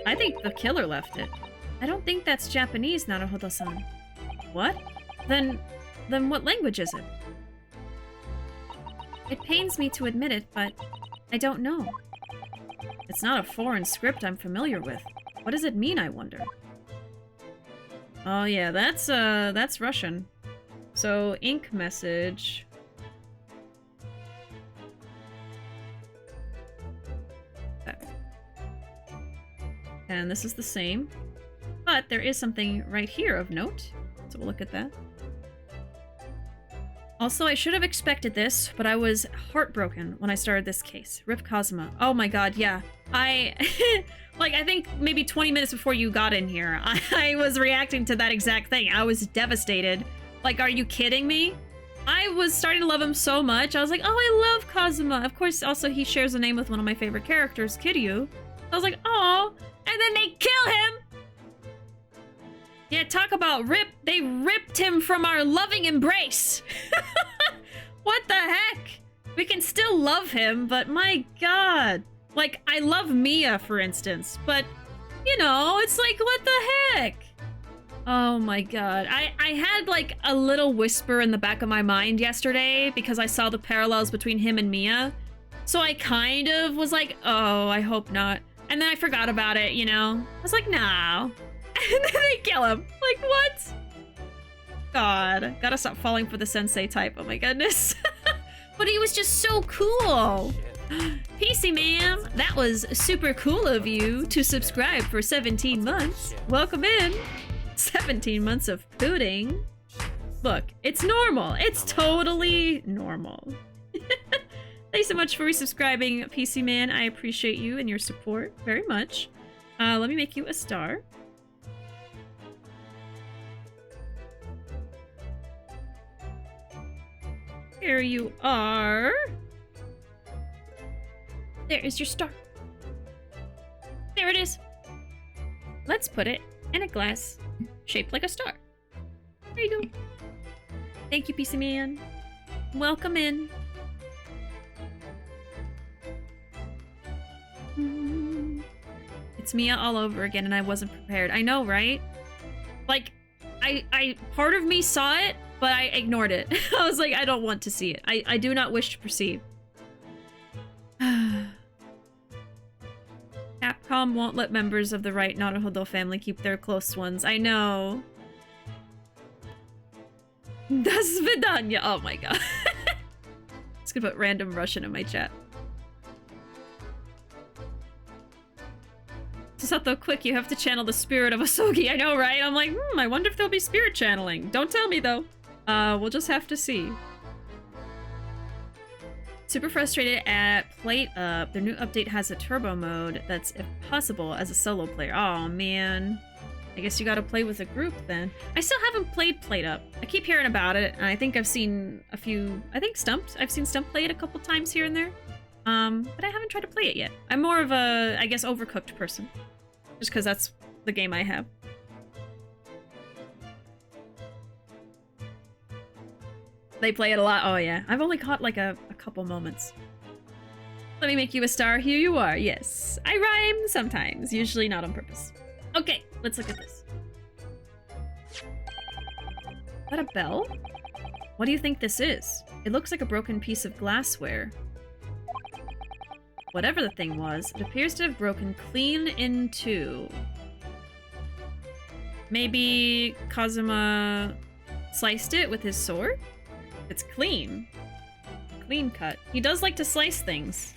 Speaker 1: I think the killer left it. I don't think that's Japanese, Naruhodo-san. What? Then what language is it? It pains me to admit it, but I don't know. It's not a foreign script I'm familiar with. What does it mean, I wonder? Oh yeah, that's Russian. So, ink message. And this is the same, but there is something right here of note, so we'll look at that. Also, I should have expected this, but I was heartbroken when I started this case. Rip Kazuma. Oh my god, yeah. I think maybe 20 minutes before you got in here, I was reacting to that exact thing. I was devastated. Like, are you kidding me? I was starting to love him so much. I was like, oh, I love Kazuma. Of course, also he shares a name with one of my favorite characters, Kiryu. I was like, oh. And then they kill him! Yeah, talk about rip. They ripped him from our loving embrace. What the heck? We can still love him, but my god. Like, I love Mia, for instance, but, you know, it's like, what the heck? Oh my god. I had, like, a little whisper in the back of my mind yesterday because I saw the parallels between him and Mia. So I kind of was like, oh, I hope not. And then I forgot about it, you know? I was like, no. And then they kill him. Like, what? God. Gotta stop falling for the sensei type. Oh my goodness. But he was just so cool. PC ma'am, that was super cool of you to subscribe for 17 months. Welcome in. 17 months of pudding. Look, it's normal. It's totally normal. Thanks so much for resubscribing, PC Man. I appreciate you and your support very much. Let me make you a star. Here you are. There is your star. There it is. Let's put it in a glass shaped like a star. There you go. Thank you, PC Man. Welcome in. It's Mia all over again, and I wasn't prepared. I know, right? Like, I part of me saw it, but I ignored it. I was like, I don't want to see it. I do not wish to perceive. Capcom won't let members of the right Naruhodo family keep their close ones. I know. Das vidanya. Oh my god. Just gonna put random Russian in my chat. Sato, quick, you have to channel the spirit of Asogi. I know, right? I'm like, I wonder if there'll be spirit channeling. Don't tell me, though. We'll just have to see. Super frustrated at Plate Up. Their new update has a turbo mode that's impossible as a solo player. Oh man. I guess you gotta play with a group then. I still haven't played Plate Up. I keep hearing about it, and I think I've seen a few... I think I've seen Stump play it a couple times here and there. But I haven't tried to play it yet. I'm more of a, I guess, Overcooked person. Just because that's the game I have. They play it a lot. Oh yeah. I've only caught like a couple moments. Let me make you a star. Here you are. Yes. I rhyme sometimes. Usually not on purpose. Okay. Let's look at this. Is that a bell? What do you think this is? It looks like a broken piece of glassware. Whatever the thing was, it appears to have broken clean in two. Maybe Kazuma sliced it with his sword? It's clean. Clean cut. He does like to slice things.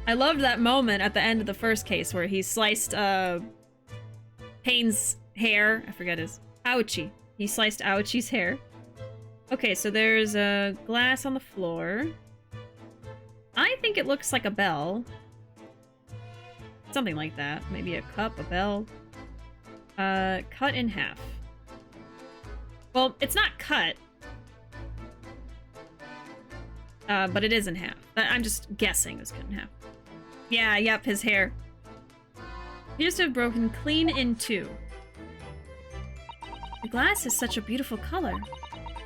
Speaker 1: I loved that moment at the end of the first case where he sliced Payne's hair. I forget his... Aochi. He sliced Aochi's hair. Okay, so there's a glass on the floor. I think it looks like a bell. Something like that. Maybe a cup, a bell. Cut in half. Well, it's not cut. But it is in half. I'm just guessing it was cut in half. Yeah, yep, his hair. He just have broken clean in two. The glass is such a beautiful color.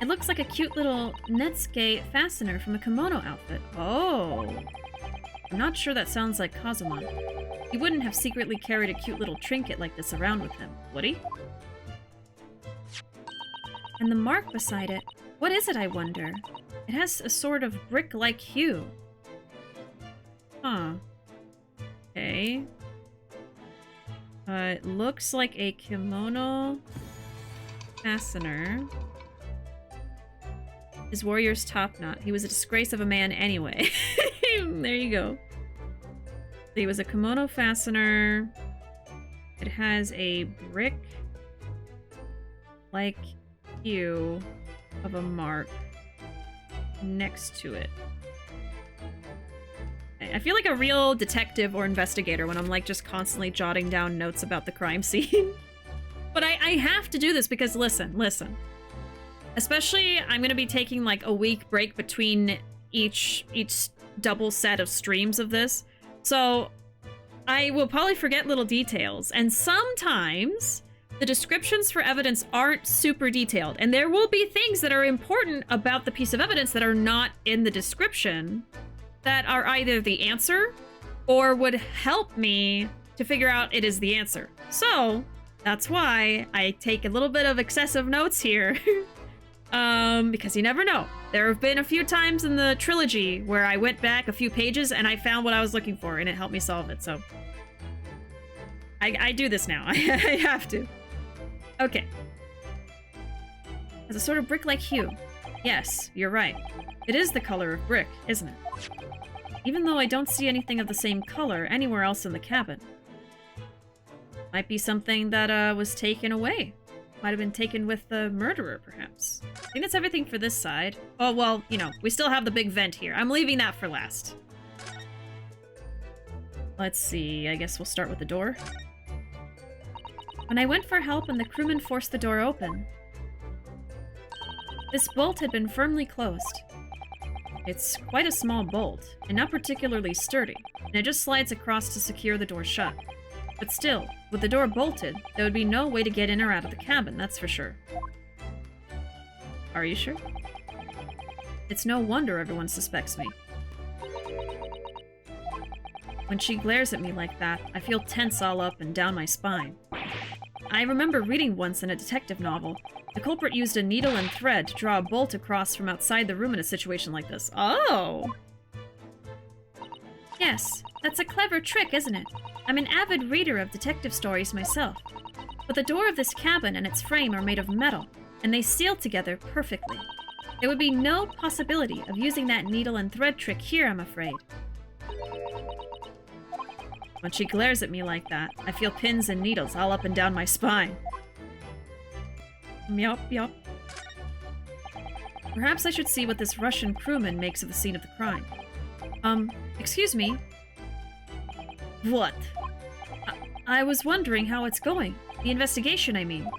Speaker 1: It looks like a cute little Netsuke fastener from a kimono outfit. Oh. I'm not sure that sounds like Kazuma. He wouldn't have secretly carried a cute little trinket like this around with him, would he? And the mark beside it. What is it, I wonder? It has a sort of brick-like hue. Huh. Okay. It looks like a kimono fastener. His warrior's top knot. He was a disgrace of a man anyway. There you go. He was a kimono fastener. It has a brick-like hue of a mark next to it. I feel like a real detective or investigator when I'm like just constantly jotting down notes about the crime scene. But I have to do this because listen. Especially, I'm gonna be taking like a week break between each double set of streams of this. So I will probably forget little details. And sometimes the descriptions for evidence aren't super detailed. And there will be things that are important about the piece of evidence that are not in the description that are either the answer or would help me to figure out it is the answer. So that's why I take a little bit of excessive notes here. Because you never know. There have been a few times in the trilogy where I went back a few pages and I found what I was looking for and it helped me solve it, so. I do this now. I have to. Okay. Has a sort of brick-like hue. Yes, you're right. It is the color of brick, isn't it? Even though I don't see anything of the same color anywhere else in the cabin. Might be something that, was taken away. Might have been taken with the murderer, perhaps. I think that's everything for this side. Oh, well, you know, we still have the big vent here. I'm leaving that for last. Let's see, I guess we'll start with the door. When I went for help and the crewman forced the door open, this bolt had been firmly closed. It's quite a small bolt, and not particularly sturdy, and it just slides across to secure the door shut. But still, with the door bolted, there would be no way to get in or out of the cabin, that's for sure. Are you sure? It's no wonder everyone suspects me. When she glares at me like that, I feel tense all up and down my spine. I remember reading once in a detective novel, the culprit used a needle and thread to draw a bolt across from outside the room in a situation like this. Oh! Yes, that's a clever trick, isn't it? I'm an avid reader of detective stories myself. But the door of this cabin and its frame are made of metal, and they seal together perfectly. There would be no possibility of using that needle and thread trick here, I'm afraid. When she glares at me like that, I feel pins and needles all up and down my spine. Yup, yup. Perhaps I should see what this Russian crewman makes of the scene of the crime. Excuse me? What? I was wondering how it's going. The investigation, I mean.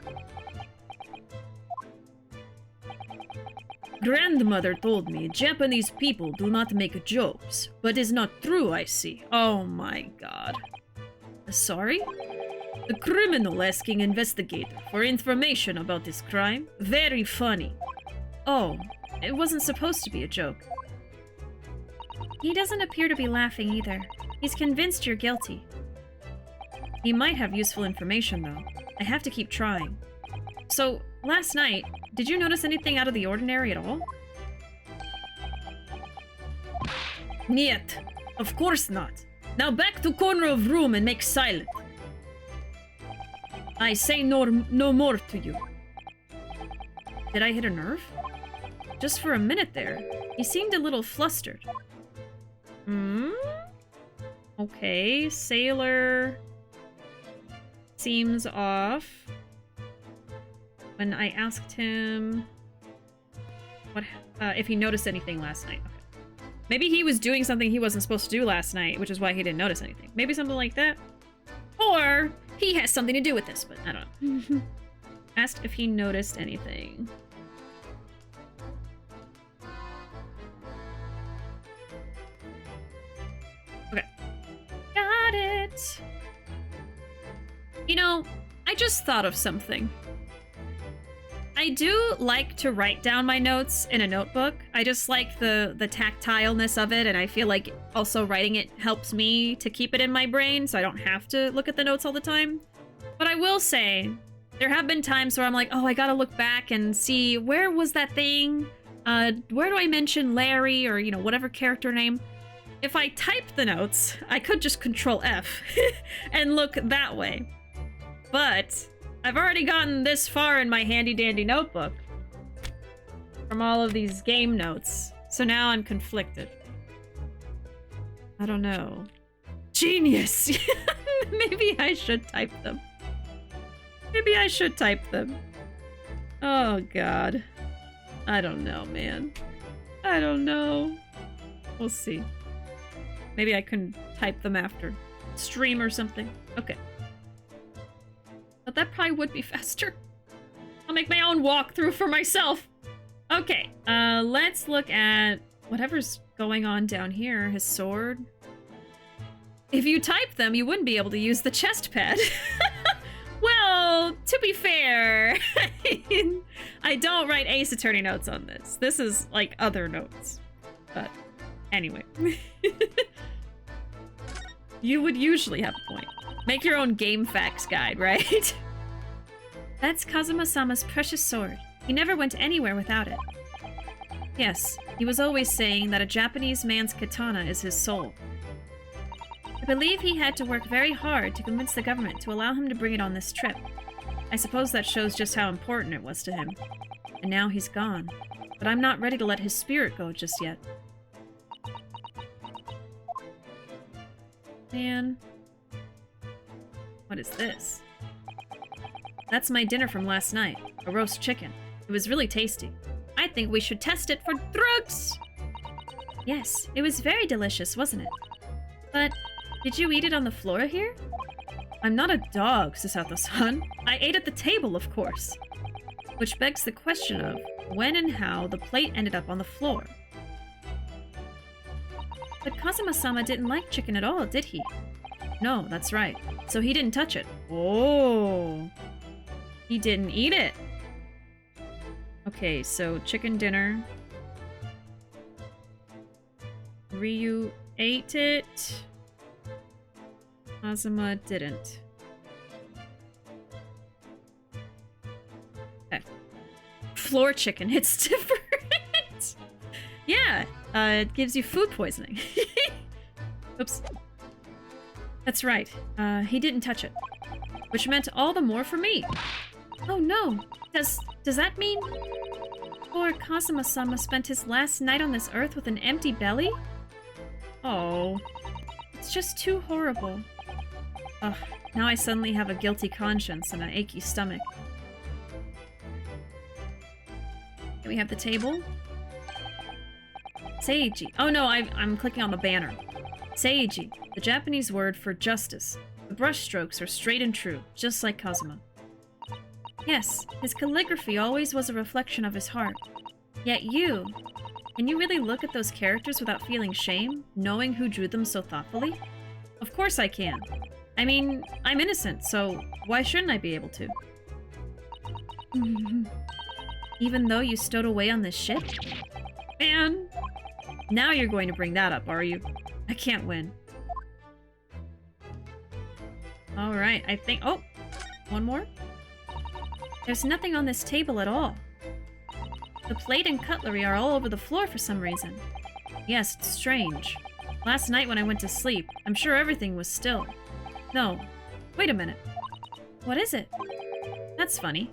Speaker 1: Grandmother told me Japanese people do not make jokes, but it's not true, I see. Oh my god. Sorry? The criminal asking investigator for information about this crime? Very funny. Oh, it wasn't supposed to be a joke. He doesn't appear to be laughing either. He's convinced you're guilty. He might have useful information, though. I have to keep trying. So, last night, did you notice anything out of the ordinary at all? Niet. Of course not. Now back to corner of room and make silent. I say no more to you. Did I hit a nerve? Just for a minute there, he seemed a little flustered. Okay, sailor seems off. When I asked him what if he noticed anything last night. Okay. Maybe he was doing something he wasn't supposed to do last night, which is why he didn't notice anything. Maybe something like that. Or he has something to do with this, but I don't know. Asked if he noticed anything. Okay. Got it. You know, I just thought of something. I do like to write down my notes in a notebook. I just like the tactileness of it, and I feel like also writing it helps me to keep it in my brain, so I don't have to look at the notes all the time. But I will say, there have been times where I'm like, oh, I gotta look back and see, where was that thing? Where do I mention Larry, or, you know, whatever character name? If I type the notes, I could just Control F and look that way. But I've already gotten this far in my handy-dandy notebook from all of these game notes, so now I'm conflicted. I don't know. Genius! Maybe I should type them. Maybe I should type them. Oh, God. I don't know, man. I don't know. We'll see. Maybe I can type them after stream or something. Okay. But that probably would be faster. I'll make my own walkthrough for myself. Okay, let's look at whatever's going on down here. His sword. If you type them, you wouldn't be able to use the chest pad. Well, to be fair, I don't write Ace Attorney notes on this. This is like other notes. But anyway. You would usually have a point. Make your own game facts guide, right? That's Kazuma-sama's precious sword. He never went anywhere without it. Yes, he was always saying that a Japanese man's katana is his soul. I believe he had to work very hard to convince the government to allow him to bring it on this trip. I suppose that shows just how important it was to him. And now he's gone. But I'm not ready to let his spirit go just yet. Man. What is this? That's my dinner from last night. A roast chicken. It was really tasty. I think we should test it for drugs! Yes, it was very delicious, wasn't it? But, did you eat it on the floor here? I'm not a dog, Susato-san. I ate at the table, of course. Which begs the question of when and how the plate ended up on the floor. But Kazuma-sama didn't like chicken at all, did he? No, that's right. So he didn't touch it. Oh. He didn't eat it. Okay, so chicken dinner. Ryu ate it. Kazuma didn't. Okay. Floor chicken, it's different. Yeah, it gives you food poisoning. Oops. That's right. He didn't touch it. Which meant all the more for me. Oh no. Does that mean poor Kazuma-sama spent his last night on this earth with an empty belly? Oh. It's just too horrible. Ugh, now I suddenly have a guilty conscience and an achy stomach. Here we have the table. Seiji. Oh no, I'm clicking on the banner. Seiji, the Japanese word for justice. The brushstrokes are straight and true, just like Kazuma. Yes, his calligraphy always was a reflection of his heart. Yet you... Can you really look at those characters without feeling shame, knowing who drew them so thoughtfully? Of course I can. I mean, I'm innocent, so why shouldn't I be able to? Even though you stowed away on this ship? Man, now you're going to bring that up, are you? I can't win. Alright, I think... Oh! One more? There's nothing on this table at all. The plate and cutlery are all over the floor for some reason. Yes, it's strange. Last night when I went to sleep, I'm sure everything was still. No. Wait a minute. What is it? That's funny.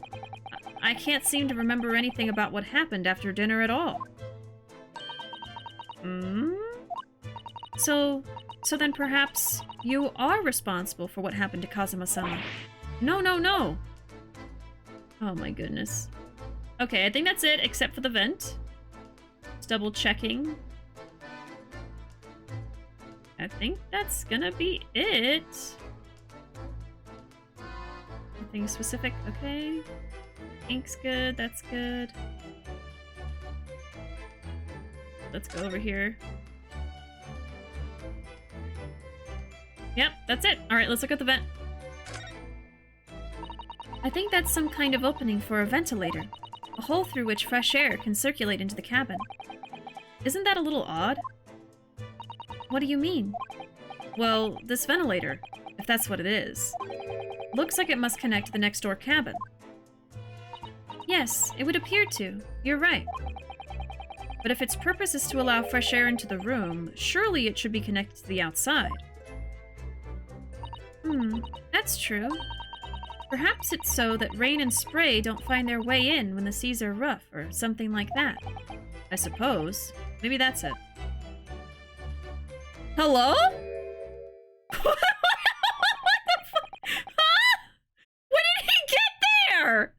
Speaker 1: I can't seem to remember anything about what happened after dinner at all. Hmm? So then perhaps you are responsible for what happened to Kazuma-sama. No, no, no! Oh my goodness. Okay, I think that's it, except for the vent. Just double checking. I think that's gonna be it. Nothing specific, okay. Ink's good, that's good. Let's go over here. Yep, that's it. Alright, let's look at the vent. I think that's some kind of opening for a ventilator. A hole through which fresh air can circulate into the cabin. Isn't that a little odd? What do you mean? Well, this ventilator, if that's what it is, looks like it must connect to the next door cabin. Yes, it would appear to. You're right. But if its purpose is to allow fresh air into the room, surely it should be connected to the outside. That's true. Perhaps it's so that rain and spray don't find their way in when the seas are rough, or something like that. I suppose. Maybe that's it. Hello? What the fuck? Huh? When did he get there?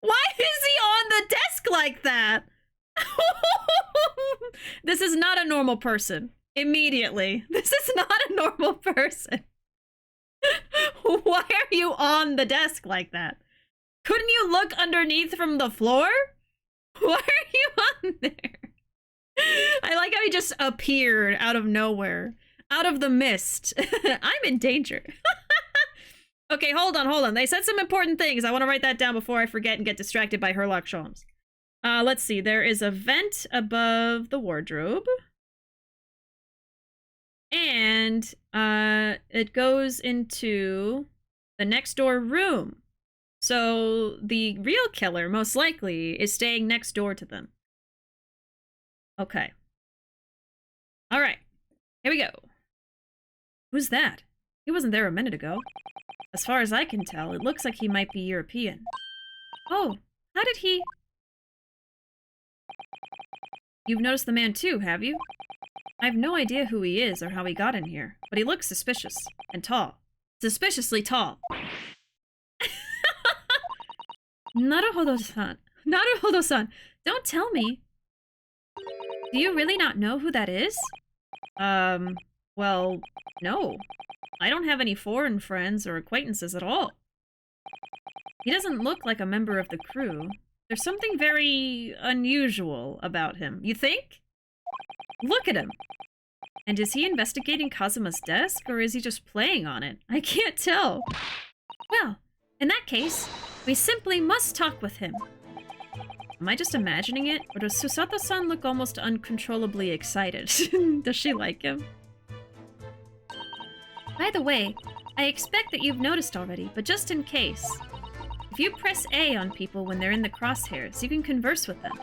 Speaker 1: Why is he on the desk like that? This is not a normal person. Immediately. This is not a normal person. Why are you on the desk like that? Couldn't you look underneath from the floor? Why are you on there? I like how he just appeared out of nowhere. Out of the mist. I'm in danger. Okay, hold on. They said some important things. I want to write that down before I forget and get distracted by Herlock Sholmes. Let's see. There is a vent above the wardrobe. And it goes into the next door room. So the real killer, most likely, is staying next door to them. Okay. Alright. Here we go. Who's that? He wasn't there a minute ago. As far as I can tell, it looks like he might be European. Oh, how did he... You've noticed the man too, have you? I have no idea who he is or how he got in here, but he looks suspicious and tall. Suspiciously tall. Naruhodo-san. Naruhodo-san, don't tell me. Do you really not know who that is? Well, no. I don't have any foreign friends or acquaintances at all. He doesn't look like a member of the crew. There's something very unusual about him. You think? Look at him. And is he investigating Kazuma's desk, or is he just playing on it? I can't tell. Well, in that case, we simply must talk with him. Am I just imagining it, or does Susato-san look almost uncontrollably excited? Does she like him? By the way, I expect that you've noticed already, but just in case. If you press A on people when they're in the crosshairs, you can converse with them.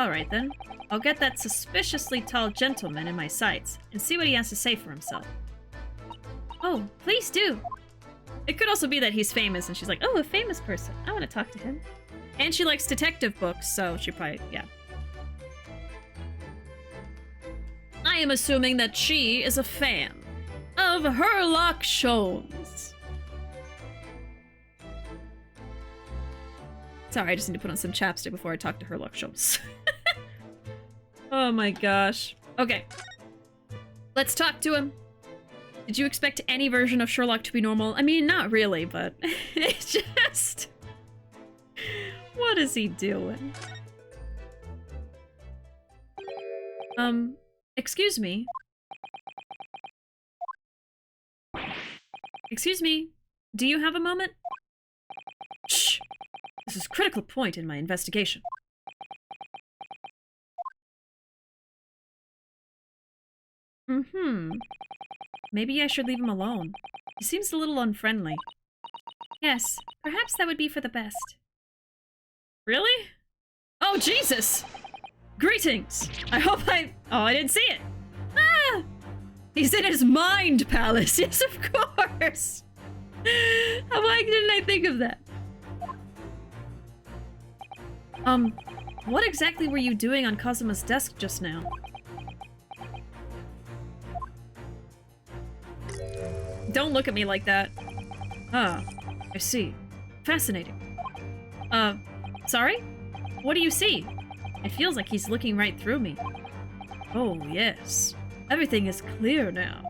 Speaker 1: Alright then, I'll get that suspiciously tall gentleman in my sights and see what he has to say for himself. Oh, please do. It could also be that he's famous and she's like, oh, a famous person. I want to talk to him. And she likes detective books, so she probably, yeah. I am assuming that she is a fan of Sherlock Holmes. Sorry, I just need to put on some chapstick before I talk to Sherlock Holmes. Oh my gosh. Okay. Let's talk to him. Did you expect any version of Sherlock to be normal? I mean, not really, but it's just... What is he doing? Excuse me. Excuse me. Do you have a moment? Shh. This is a critical point in my investigation. Maybe I should leave him alone. He seems a little unfriendly. Yes, perhaps that would be for the best. Really? Oh, Jesus! Greetings! I hope I... Oh, I didn't see it! Ah! He's in his mind palace! Yes, of course! Why didn't I think of that? What exactly were you doing on Kazuma's desk just now? Don't look at me like that. Ah, I see. Fascinating. Sorry? What do you see? It feels like he's looking right through me. Oh, yes. Everything is clear now.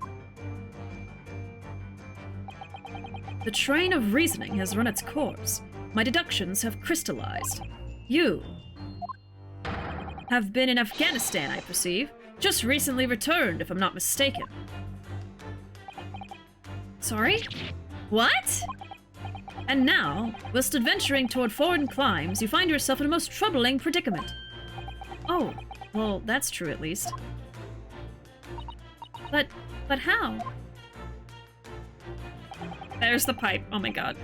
Speaker 1: The train of reasoning has run its course. My deductions have crystallized. You have been in Afghanistan, I perceive. Just recently returned, if I'm not mistaken. Sorry? What? And now, whilst adventuring toward foreign climes, you find yourself in a most troubling predicament. Oh, well, that's true at least. But how? There's the pipe. Oh my god.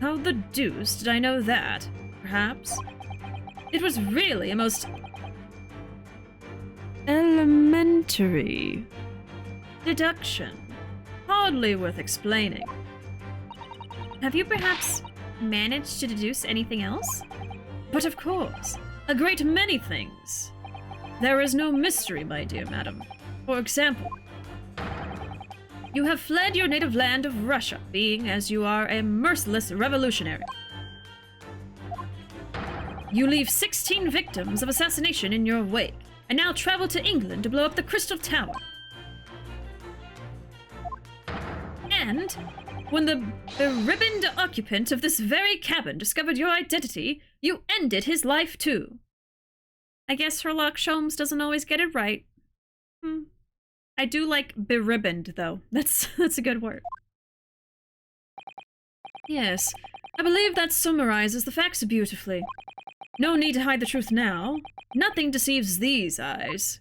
Speaker 1: How the deuce did I know that? Perhaps? It was really a most... elementary deduction. Hardly worth explaining. Have you perhaps managed to deduce anything else? But of course, a great many things. There is no mystery, my dear madam. For example, you have fled your native land of Russia, being as you are a merciless revolutionary. You leave 16 victims of assassination in your wake, and now travel to England to blow up the Crystal Tower. And when the beribboned occupant of this very cabin discovered your identity, you ended his life too. I guess Sherlock Holmes doesn't always get it right. I do like beribboned, though. That's a good word. Yes, I believe that summarizes the facts beautifully. No need to hide the truth now. Nothing deceives these eyes.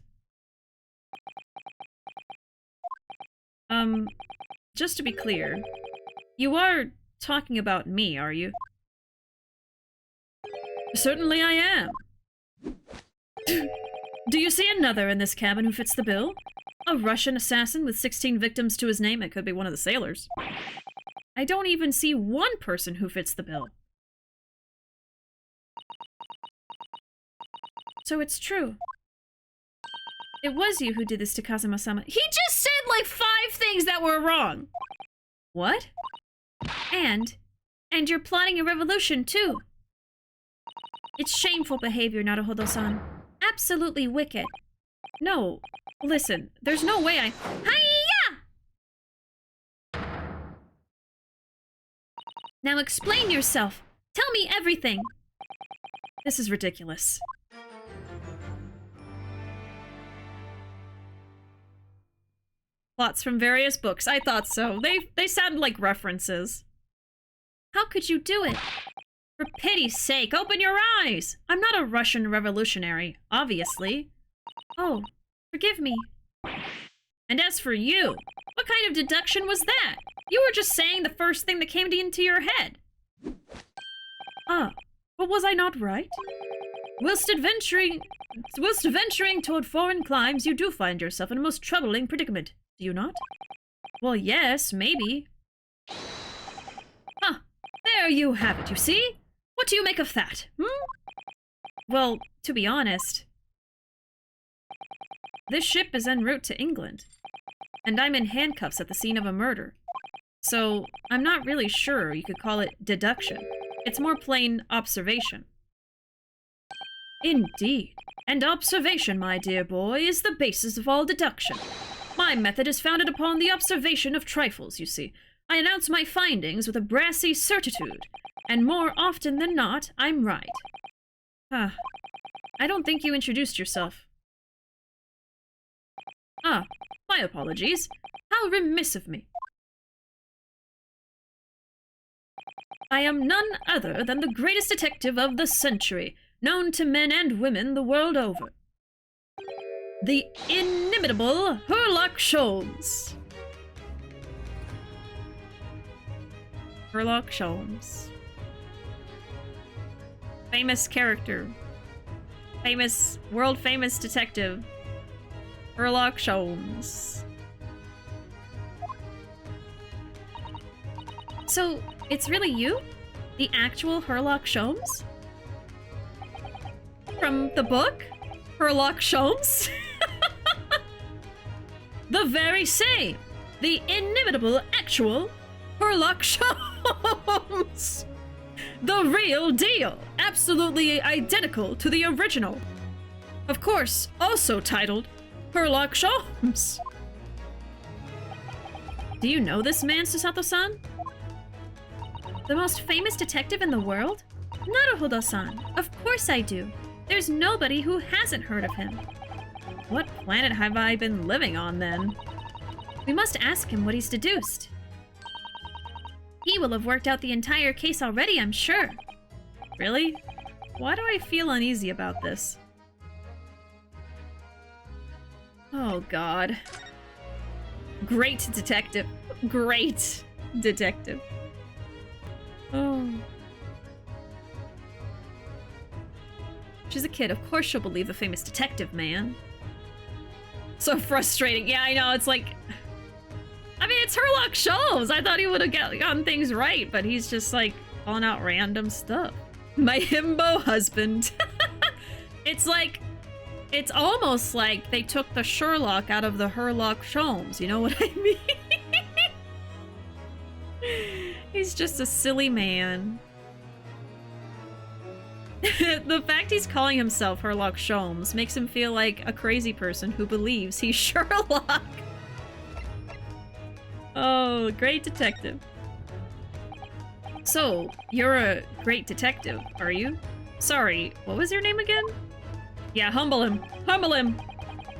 Speaker 1: Just to be clear, you are talking about me, are you? Certainly I am. Do you see another in this cabin who fits the bill? A Russian assassin with 16 victims to his name. It could be one of the sailors. I don't even see one person who fits the bill. So it's true. It was you who did this to Kazuma-sama. He just said like 5 things that were wrong. What? And And you're plotting a revolution, too. It's shameful behavior, Naruhodo-san. Absolutely wicked. No, listen, there's no way I— Hiya! Now explain yourself. Tell me everything. This is ridiculous. Plots from various books. I thought so. They sound like references. How could you do it? For pity's sake, open your eyes! I'm not a Russian revolutionary, obviously. Oh, forgive me. And as for you, what kind of deduction was that? You were just saying the first thing that came into your head. Ah, but was I not right? Whilst adventuring toward foreign climes, you do find yourself in a most troubling predicament, do you not? Well, yes, maybe. Huh, there you have it, you see? What do you make of that, Well, to be honest, this ship is en route to England, and I'm in handcuffs at the scene of a murder. So, I'm not really sure you could call it deduction. It's more plain observation. Indeed. And observation, my dear boy, is the basis of all deduction. My method is founded upon the observation of trifles, you see. I announce my findings with a brassy certitude, and more often than not, I'm right. Ah, I don't think you introduced yourself. Ah, my apologies. How remiss of me. I am none other than the greatest detective of the century, known to men and women the world over. The inimitable Sherlock Holmes. Sherlock Holmes. Famous character. Famous, world-famous detective. Sherlock Holmes. So, it's really you? The actual Sherlock Holmes? From the book? Sherlock Holmes? The very same! The inimitable, actual Sherlock Holmes! The real deal! Absolutely identical to the original. Of course, also titled Sherlock Holmes. Do you know this man, Susato-san? The most famous detective in the world? Naruhodo-san. Of course I do. There's nobody who hasn't heard of him. What planet have I been living on, then? We must ask him what he's deduced. He will have worked out the entire case already, I'm sure. Really? Why do I feel uneasy about this? Oh, God. Great detective. Great detective. Oh. She's a kid. Of course she'll believe the famous detective man. So frustrating. Yeah, I know. It's like... I mean, it's Sherlock Holmes. I thought he would have gotten things right, but he's just like calling out random stuff. My himbo husband. It's like... It's almost like they took the Sherlock out of the Sherlock Holmes. You know what I mean? He's just a silly man. The fact he's calling himself Sherlock Holmes makes him feel like a crazy person who believes he's Sherlock. Oh, great detective. So, you're a great detective, are you? Sorry, what was your name again? Yeah, humble him. Humble him!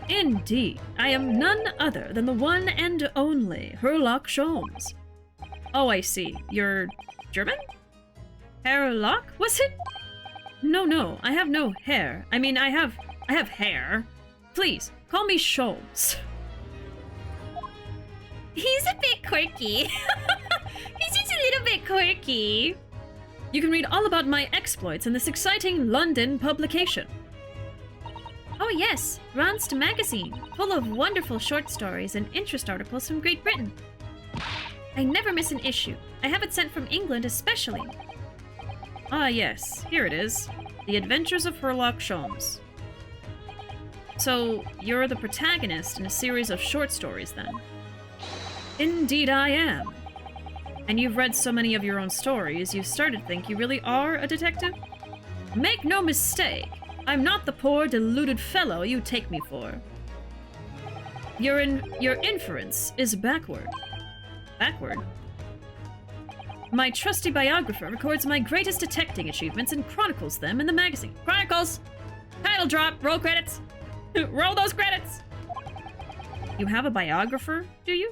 Speaker 1: Indeed, I am none other than the one and only Sherlock Holmes. Oh, I see. You're German? Sherlock, was it? No, I have no hair. I mean, I have hair. Please, call me Holmes. He's a bit quirky. He's just a little bit quirky. You can read all about my exploits in this exciting London publication. Oh yes, Ronst magazine, full of wonderful short stories and interest articles from Great Britain. I never miss an issue. I have it sent from England especially. Ah yes, here it is. The Adventures of Sherlock Holmes. So, you're the protagonist in a series of short stories then? Indeed I am. And you've read so many of your own stories, you started to think you really are a detective? Make no mistake, I'm not the poor, deluded fellow you take me for. Your inference is backward. Backward? My trusty biographer records my greatest detecting achievements and chronicles them in the magazine. Chronicles! Title drop! Roll credits! Roll those credits! You have a biographer, do you?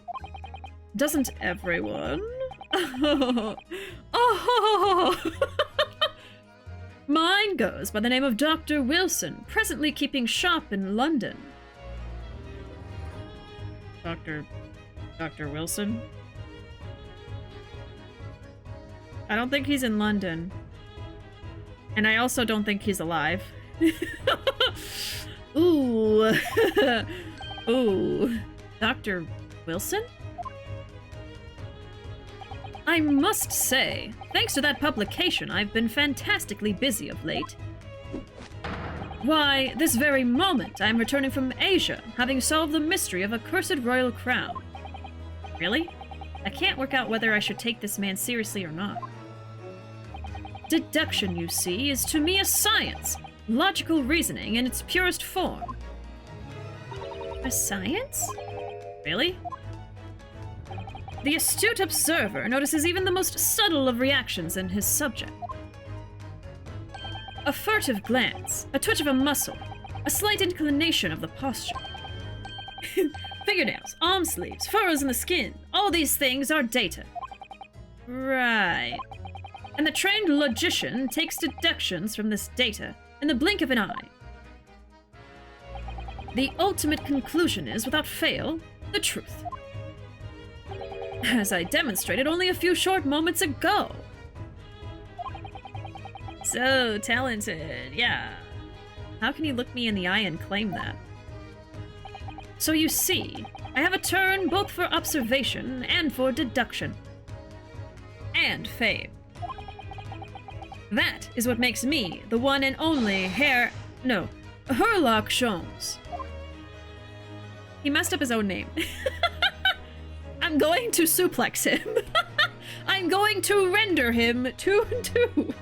Speaker 1: Doesn't everyone? Oh! Mine goes by the name of Dr. Wilson, presently keeping shop in London. Dr. Wilson? I don't think he's in London. And I also don't think he's alive. Ooh. Ooh. Dr. Wilson? I must say, thanks to that publication, I've been fantastically busy of late. Why, this very moment, I'm returning from Asia, having solved the mystery of a cursed royal crown. Really? I can't work out whether I should take this man seriously or not. Deduction, you see, is to me a science. Logical reasoning in its purest form. A science? Really? The astute observer notices even the most subtle of reactions in his subject. A furtive glance, a twitch of a muscle, a slight inclination of the posture. Fingernails, arm sleeves, furrows in the skin, all these things are data. Right. And the trained logician takes deductions from this data in the blink of an eye. The ultimate conclusion is, without fail, the truth. As I demonstrated only a few short moments ago. So talented, yeah. How can you look me in the eye and claim that? So you see, I have a turn both for observation and for deduction. And fame. That is what makes me the one and only Herlock Sholmes. He messed up his own name. I'm going to suplex him. I'm going to render him 2-2.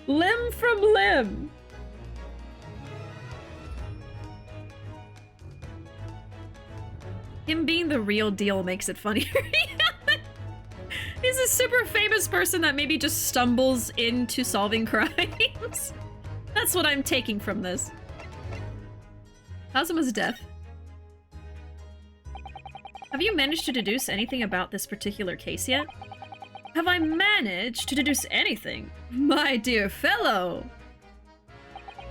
Speaker 1: Limb from limb. Him being the real deal makes it funnier. He's a super famous person that maybe just stumbles into solving crimes. That's what I'm taking from this. Kazuma's death. Have you managed to deduce anything about this particular case yet? Have I managed to deduce anything? My dear fellow!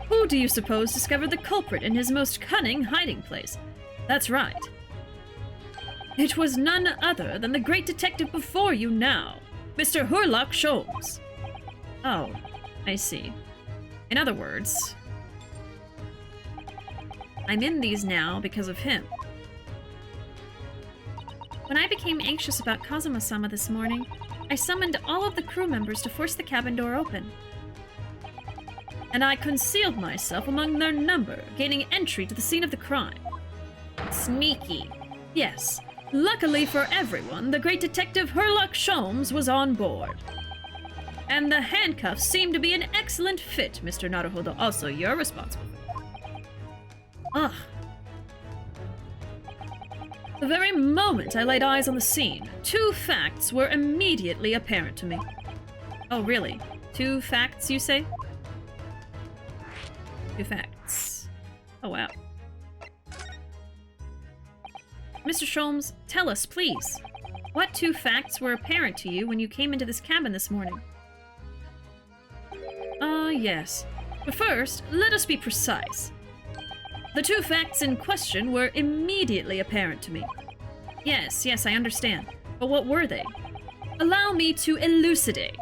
Speaker 1: Who do you suppose discovered the culprit in his most cunning hiding place? That's right. It was none other than the great detective before you now, Mr. Herlock Sholmes. Oh, I see. In other words, I'm in these now because of him. When I became anxious about Kazuma-sama this morning, I summoned all of the crew members to force the cabin door open. And I concealed myself among their number, gaining entry to the scene of the crime. Sneaky. Yes. Luckily for everyone, the great detective Herlock Sholmes was on board. And the handcuffs seem to be an excellent fit, Mr. Naruhodo. Also, you're responsible. Ugh. The very moment I laid eyes on the scene, 2 facts were immediately apparent to me. Oh, really? 2 facts, you say? 2 facts. Oh, wow. Mr. Sholmes, tell us, please. What 2 facts were apparent to you when you came into this cabin this morning? Yes. But first, let us be precise. The 2 facts in question were immediately apparent to me. Yes, I understand. But what were they? Allow me to elucidate.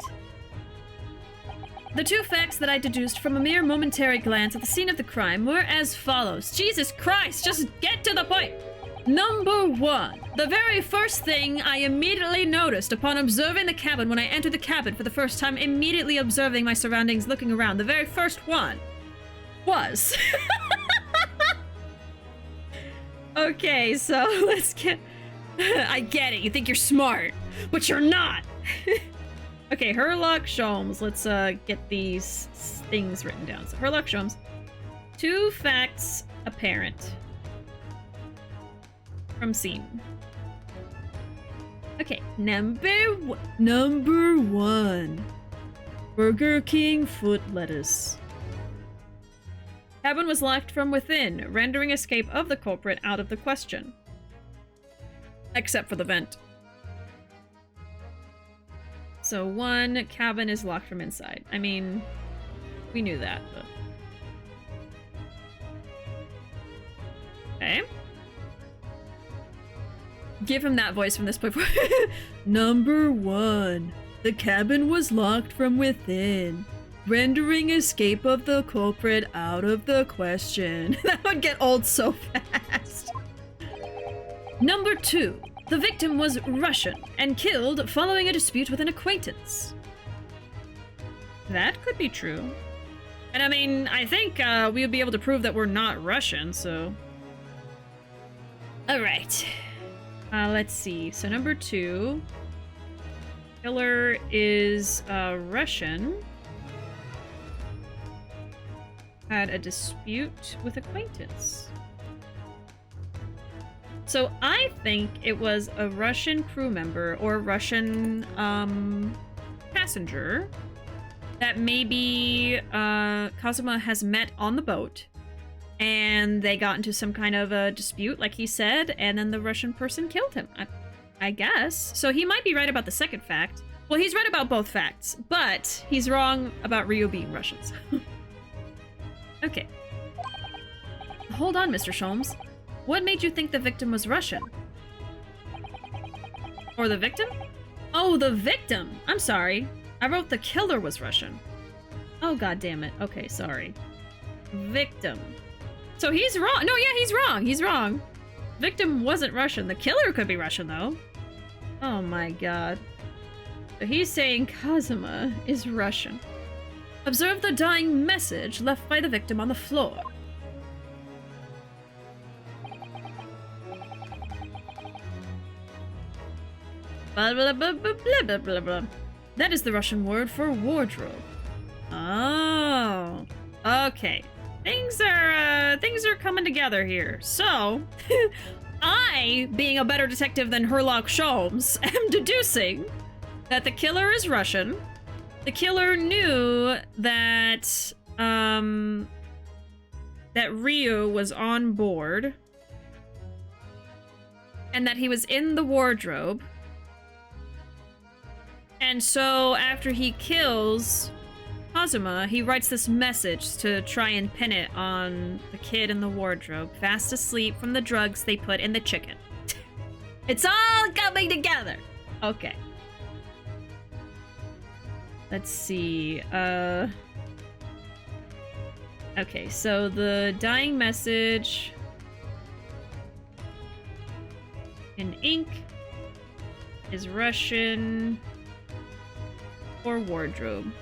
Speaker 1: The 2 facts that I deduced from a mere momentary glance at the scene of the crime were as follows. Jesus Christ, just get to the point! Number 1. The very first thing I immediately noticed upon observing the cabin when I entered the cabin for the first time, immediately observing my surroundings, looking around, the very first one was... Okay, so let's get... I get it. You think you're smart, but you're not. Okay, Herlock Sholmes. Let's get these things written down. So Herlock Sholmes. 2 facts apparent from scene. Okay, number 1. Burger King foot lettuce. Cabin was locked from within, rendering escape of the culprit out of the question. Except for the vent. So 1, cabin is locked from inside. I mean, we knew that, but... Okay. Give him that voice from this point forward. Number 1. The cabin was locked from within, rendering escape of the culprit out of the question. That would get old so fast. Number 2. The victim was Russian and killed following a dispute with an acquaintance. That could be true. And I mean, I think we would be able to prove that we're not Russian, so... Alright. Let's see. So number 2. Killer is Russian. Had a dispute with acquaintance. So I think it was a Russian crew member or Russian passenger that maybe Kazuma has met on the boat, and they got into some kind of a dispute, like he said, and then the Russian person killed him. I guess. So he might be right about the second fact. Well, he's right about both facts, but he's wrong about Ryu being Russians. Okay. Hold on, Mr. Sholmes. What made you think the victim was Russian? Or the victim? Oh, the victim! I'm sorry. I wrote the killer was Russian. Oh, god damn it. Okay, sorry. Victim. So he's wrong. No, yeah, he's wrong. He's wrong. Victim wasn't Russian. The killer could be Russian, though. Oh my god. So he's saying Kazuma is Russian. Observe the dying message left by the victim on the floor. Blah, blah, blah, blah, blah, blah, blah. That is the Russian word for wardrobe. Oh. Okay. Things are coming together here. So, I, being a better detective than Herlock Sholmes, am deducing that the killer is Russian. The killer knew that, that Ryu was on board. And that he was in the wardrobe. And so, after he kills Kazuma, he writes this message to try and pin it on the kid in the wardrobe, fast asleep from the drugs they put in the chicken. It's all coming together! Okay. Let's see, okay, so the dying message in ink is Russian or wardrobe.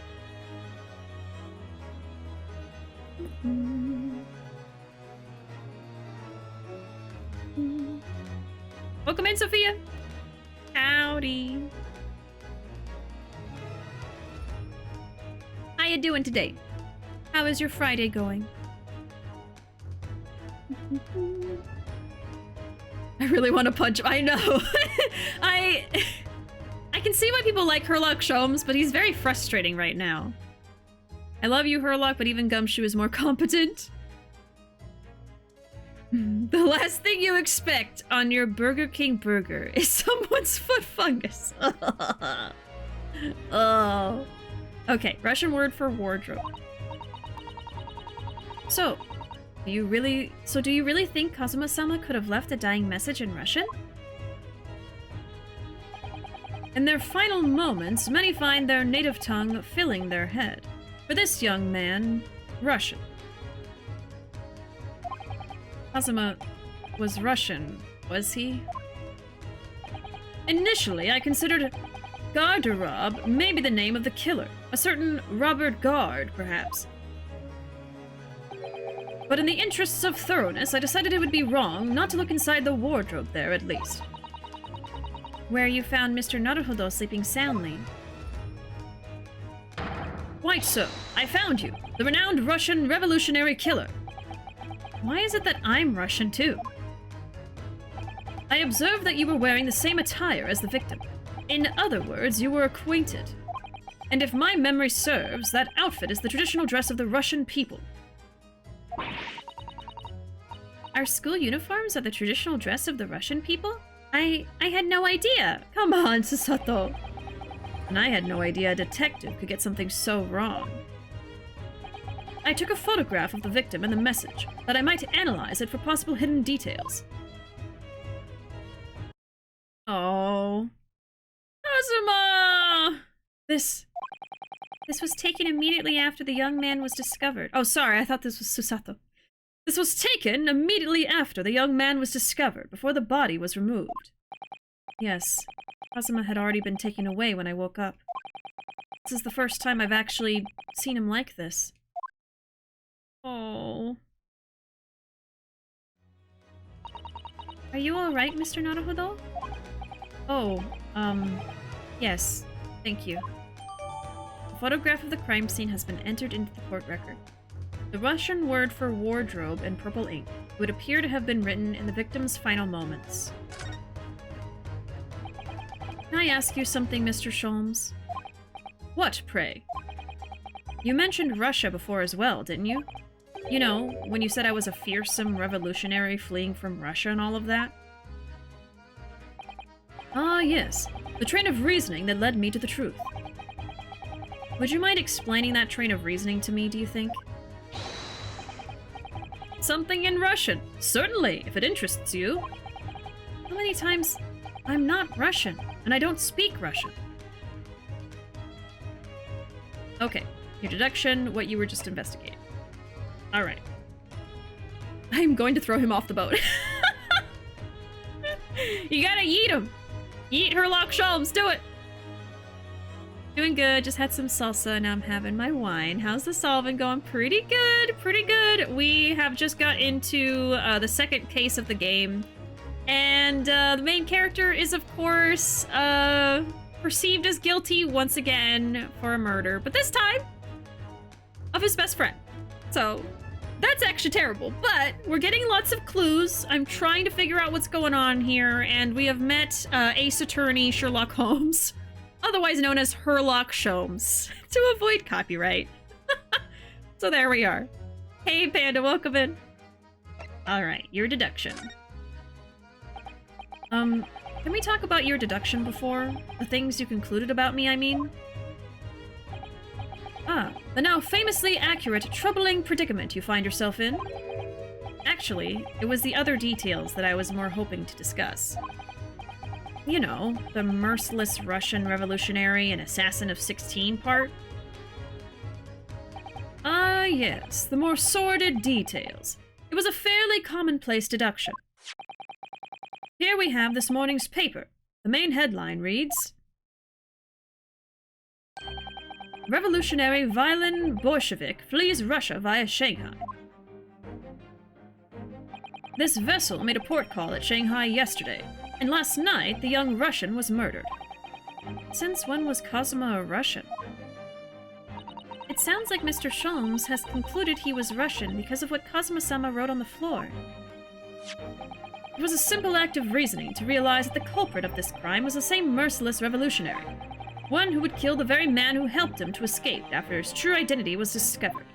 Speaker 1: Welcome in, Sophia. Howdy. How you doing today? How is your Friday going? I really want to punch him. I know. I can see why people like Herlock Sholmes, but he's very frustrating right now. I love you, Herlock, but even Gumshoe is more competent. The last thing you expect on your Burger King burger is someone's foot fungus. Oh. Okay, Russian word for wardrobe. So, do you really think Kazuma-sama could have left a dying message in Russian? In their final moments, many find their native tongue filling their head. For this young man, Russian. Kazuma was Russian, was he? Initially, I considered Garderob may be the name of the killer. A certain Robert Gard, perhaps. But in the interests of thoroughness, I decided it would be wrong not to look inside the wardrobe there, at least. where you found Mr. Naruhodo sleeping soundly. Quite so. I found you, the renowned Russian revolutionary killer. Why is it that I'm Russian too? I observed that you were wearing the same attire as the victim. In other words, you were acquainted. And if my memory serves, that outfit is the traditional dress of the Russian people. Our school uniforms are the traditional dress of the Russian people? I had no idea. Come on, Susato. And I had no idea a detective could get something so wrong. I took a photograph of the victim and the message, that I might analyze it for possible hidden details. Oh. Kazuma! This was taken immediately after the young man was discovered. Oh, sorry, I thought this was Susato. This was taken immediately after the young man was discovered, before the body was removed. Yes, Kazuma had already been taken away when I woke up. This is the first time I've actually seen him like this. Oh. Are you alright, Mr. Naruhodo? Oh, yes. Thank you. A photograph of the crime scene has been entered into the court record. The Russian word for wardrobe in purple ink would appear to have been written in the victim's final moments. Can I ask you something, Mr. Sholmes? What, pray? You mentioned Russia before as well, didn't you? You know, when you said I was a fearsome revolutionary fleeing from Russia and all of that? Ah, yes. The train of reasoning that led me to the truth. Would you mind explaining that train of reasoning to me, do you think? Something in Russian. Certainly, if it interests you. How many times? I'm not Russian, and I don't speak Russian. Okay, your deduction, what you were just investigating. Alright. I'm going to throw him off the boat. You gotta yeet him! Yeet Herlock Sholmes, do it! Doing good, just had some salsa, now I'm having my wine. How's the solving going? Pretty good, pretty good. We have just got into the second case of the game. And the main character is, of course, perceived as guilty once again for a murder. But this time, of his best friend. So, that's actually terrible. But we're getting lots of clues. I'm trying to figure out what's going on here. And we have met Ace Attorney Sherlock Holmes, otherwise known as Herlock Sholmes, to avoid copyright. So there we are. Hey, Panda, welcome in. Alright, your deduction. Can we talk about your deduction before? The things you concluded about me, I mean? Ah, the now famously accurate, troubling predicament you find yourself in. Actually, it was the other details that I was more hoping to discuss. You know, the merciless Russian revolutionary and assassin of 16 part? Ah, yes, the more sordid details. It was a fairly commonplace deduction. Here we have this morning's paper. The main headline reads, Revolutionary Violin Bolshevik flees Russia via Shanghai. This vessel made a port call at Shanghai yesterday, and last night the young Russian was murdered. Since when was Kazuma a Russian? It sounds like Mr. Sholmes has concluded he was Russian because of what Kazuma-sama wrote on the floor. It was a simple act of reasoning to realize that the culprit of this crime was the same merciless revolutionary, one who would kill the very man who helped him to escape after his true identity was discovered.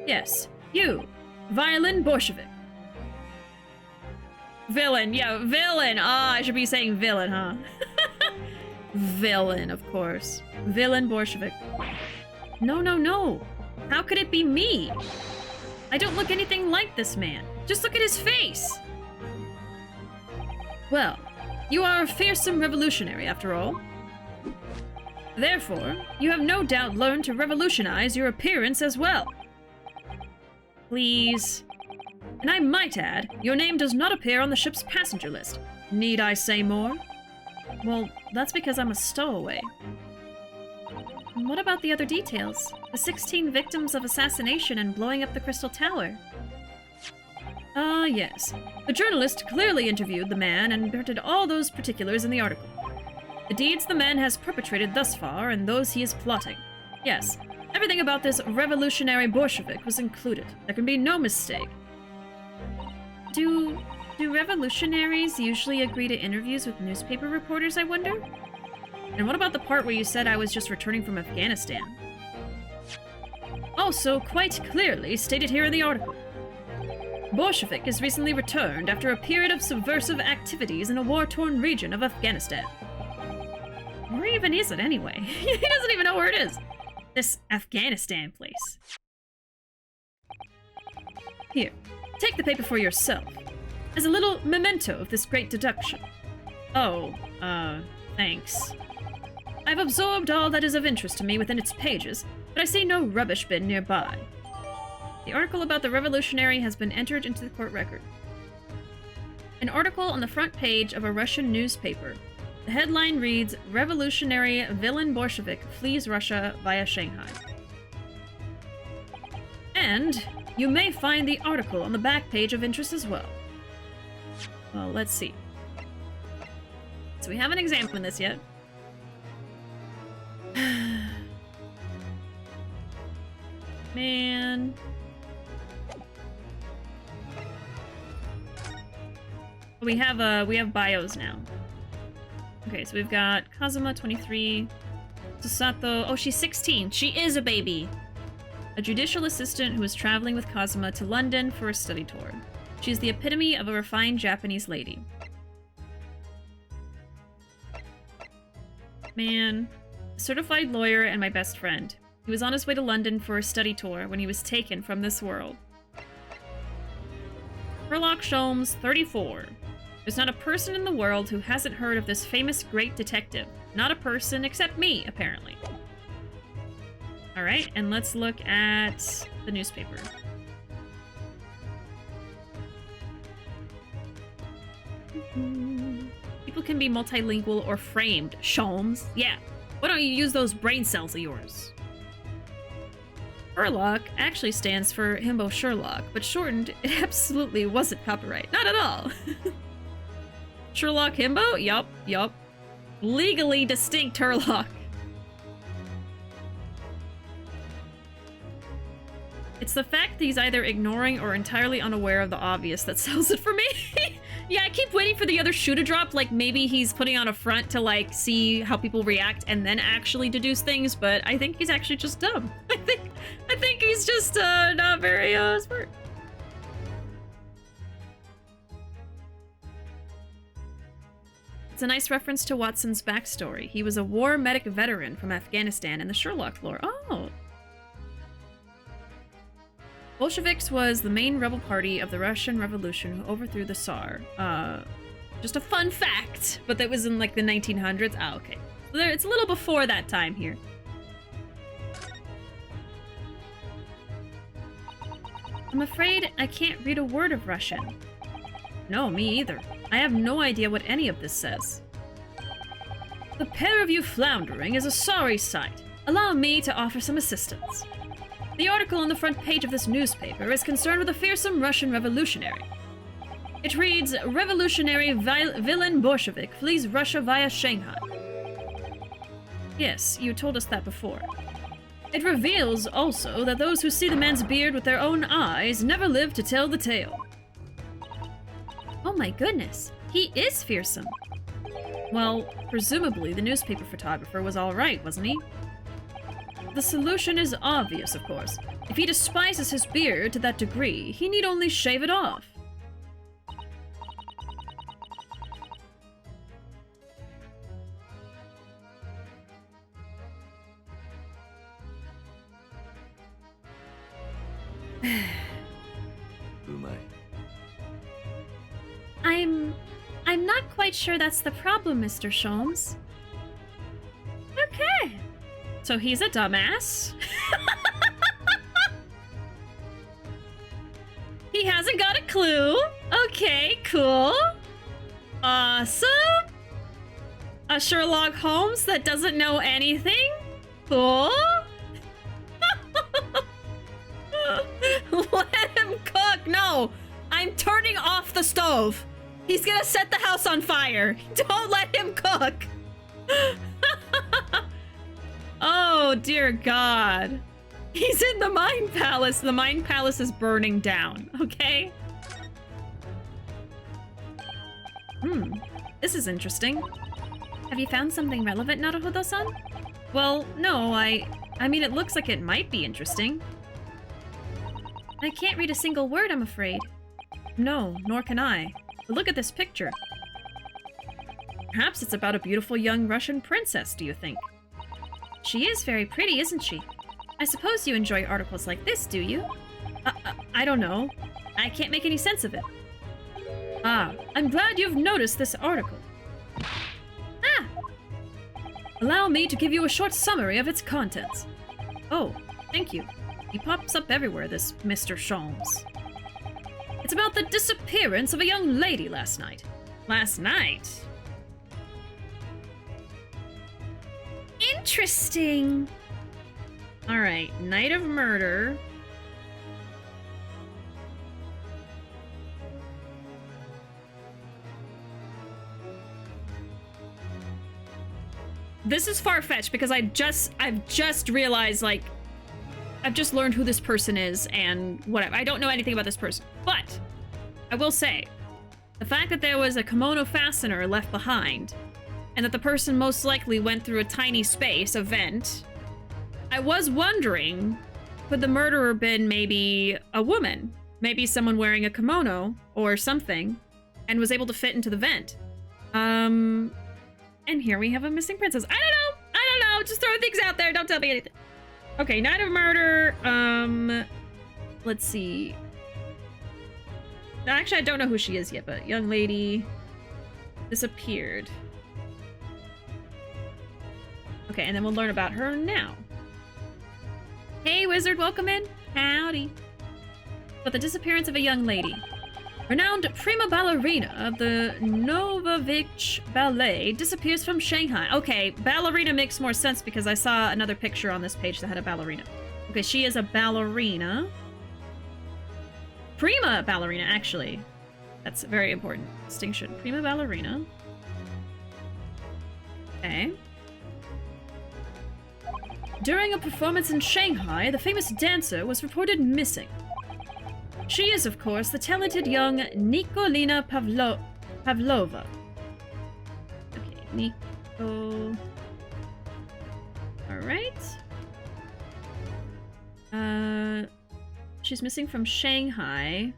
Speaker 1: Yes, you, Violin Bolshevik. Villain, yeah, villain! Ah, I should be saying villain, huh? Villain, of course. Villain Bolshevik. No, no, no! How could it be me? I don't look anything like this man. Just look at his face! Well, you are a fearsome revolutionary, after all. Therefore, you have no doubt learned to revolutionize your appearance as well. Please. And I might add, your name does not appear on the ship's passenger list. Need I say more? Well, that's because I'm a stowaway. And what about the other details? The 16 victims of assassination and blowing up the Crystal Tower? Ah, yes. The journalist clearly interviewed the man and printed all those particulars in the article. The deeds the man has perpetrated thus far and those he is plotting. Yes, everything about this revolutionary Bolshevik was included. There can be no mistake. Do revolutionaries usually agree to interviews with newspaper reporters, I wonder? And what about the part where you said I was just returning from Afghanistan? Also, quite clearly stated here in the article. Bolshevik has recently returned after a period of subversive activities in a war-torn region of Afghanistan. Where even is it anyway? He doesn't even know where it is. This Afghanistan place. Here, take the paper for yourself, as a little memento of this great deduction. Oh, thanks. I've absorbed all that is of interest to me within its pages, but I see no rubbish bin nearby. The article about the revolutionary has been entered into the court record. An article on the front page of a Russian newspaper. The headline reads, Revolutionary Villain Bolshevik Flees Russia via Shanghai. And you may find the article on the back page of interest as well. Well, let's see. So we haven't examined this yet. Man. We have bios now. Okay, so we've got Kazuma, 23. Susato, oh, she's 16. She is a baby. A judicial assistant who is traveling with Kazuma to London for a study tour. She's the epitome of a refined Japanese lady. Man. A certified lawyer and my best friend. He was on his way to London for a study tour when he was taken from this world. Sherlock Sholmes, 34. There's not a person in the world who hasn't heard of this famous great detective. Not a person except me, apparently. Alright, and let's look at the newspaper. People can be multilingual or framed. Sholmes. Yeah. Why don't you use those brain cells of yours? Sherlock actually stands for Himbo Sherlock, but shortened, it absolutely wasn't copyright. Not at all. Sherlock Himbo? Yup. Legally distinct Herlock. It's the fact that he's either ignoring or entirely unaware of the obvious that sells it for me. Yeah, I keep waiting for the other shoe to drop, like maybe he's putting on a front to like see how people react and then actually deduce things, but I think he's actually just dumb. I think he's just not very smart. It's a nice reference to Watson's backstory. He was a war medic veteran from Afghanistan in the Sherlock lore. Oh! Bolsheviks was the main rebel party of the Russian Revolution who overthrew the Tsar. Just a fun fact, but that was in like the 1900s. Ah, okay. So it's a little before that time here. I'm afraid I can't read a word of Russian. No, me either. I have no idea what any of this says. The pair of you floundering is a sorry sight. Allow me to offer some assistance. The article on the front page of this newspaper is concerned with a fearsome Russian revolutionary. It reads, Revolutionary Villain Bolshevik flees Russia via Shanghai. Yes, you told us that before. It reveals also that those who see the man's beard with their own eyes never live to tell the tale. Oh my goodness, he is fearsome. Well, presumably the newspaper photographer was alright, wasn't he? The solution is obvious, of course. If he despises his beard to that degree, he need only shave it off. I'm not quite sure that's the problem, Mr. Sholmes. Okay. So he's a dumbass. He hasn't got a clue. Okay, cool. Awesome. A Sherlock Holmes that doesn't know anything. Cool. Let him cook. No, I'm turning off the stove. He's gonna set the house on fire. Don't let him cook. Oh, dear God. He's in the Mine Palace. The Mine Palace is burning down, okay? This is interesting. Have you found something relevant, Naruhodo-san? Well, no, I mean, it looks like it might be interesting. I can't read a single word, I'm afraid. No, nor can I. But look at this picture. Perhaps it's about a beautiful young Russian princess, do you think? She is very pretty, isn't she? I suppose you enjoy articles like this, do you? I don't know. I can't make any sense of it. Ah, I'm glad you've noticed this article. Ah! Allow me to give you a short summary of its contents. Oh, thank you. He pops up everywhere, this Mr. Sholmes. It's about the disappearance of a young lady last night. Last night? Interesting. Alright, night of murder. This is far-fetched because I've just realized, like, I've just learned who this person is and whatever. I don't know anything about this person. But I will say, the fact that there was a kimono fastener left behind and that the person most likely went through a tiny space, a vent, I was wondering, could the murderer been maybe a woman? Maybe someone wearing a kimono or something and was able to fit into the vent. And here we have a missing princess. I don't know. Just throwing things out there. Don't tell me anything. Okay, night of murder. Let's see. Actually, I don't know who she is yet, but young lady disappeared. Okay, and then we'll learn about her now. Hey, wizard, welcome in. Howdy. But the disappearance of a young lady. Renowned prima ballerina of the Novovich Ballet disappears from Shanghai. Okay, ballerina makes more sense because I saw another picture on this page that had a ballerina. Okay, she is a ballerina. Prima ballerina, actually. That's a very important distinction. Prima ballerina. Okay. During a performance in Shanghai, the famous dancer was reported missing. She is, of course, the talented young Nikolina Pavlova. Okay, Nico... Alright. She's missing from Shanghai.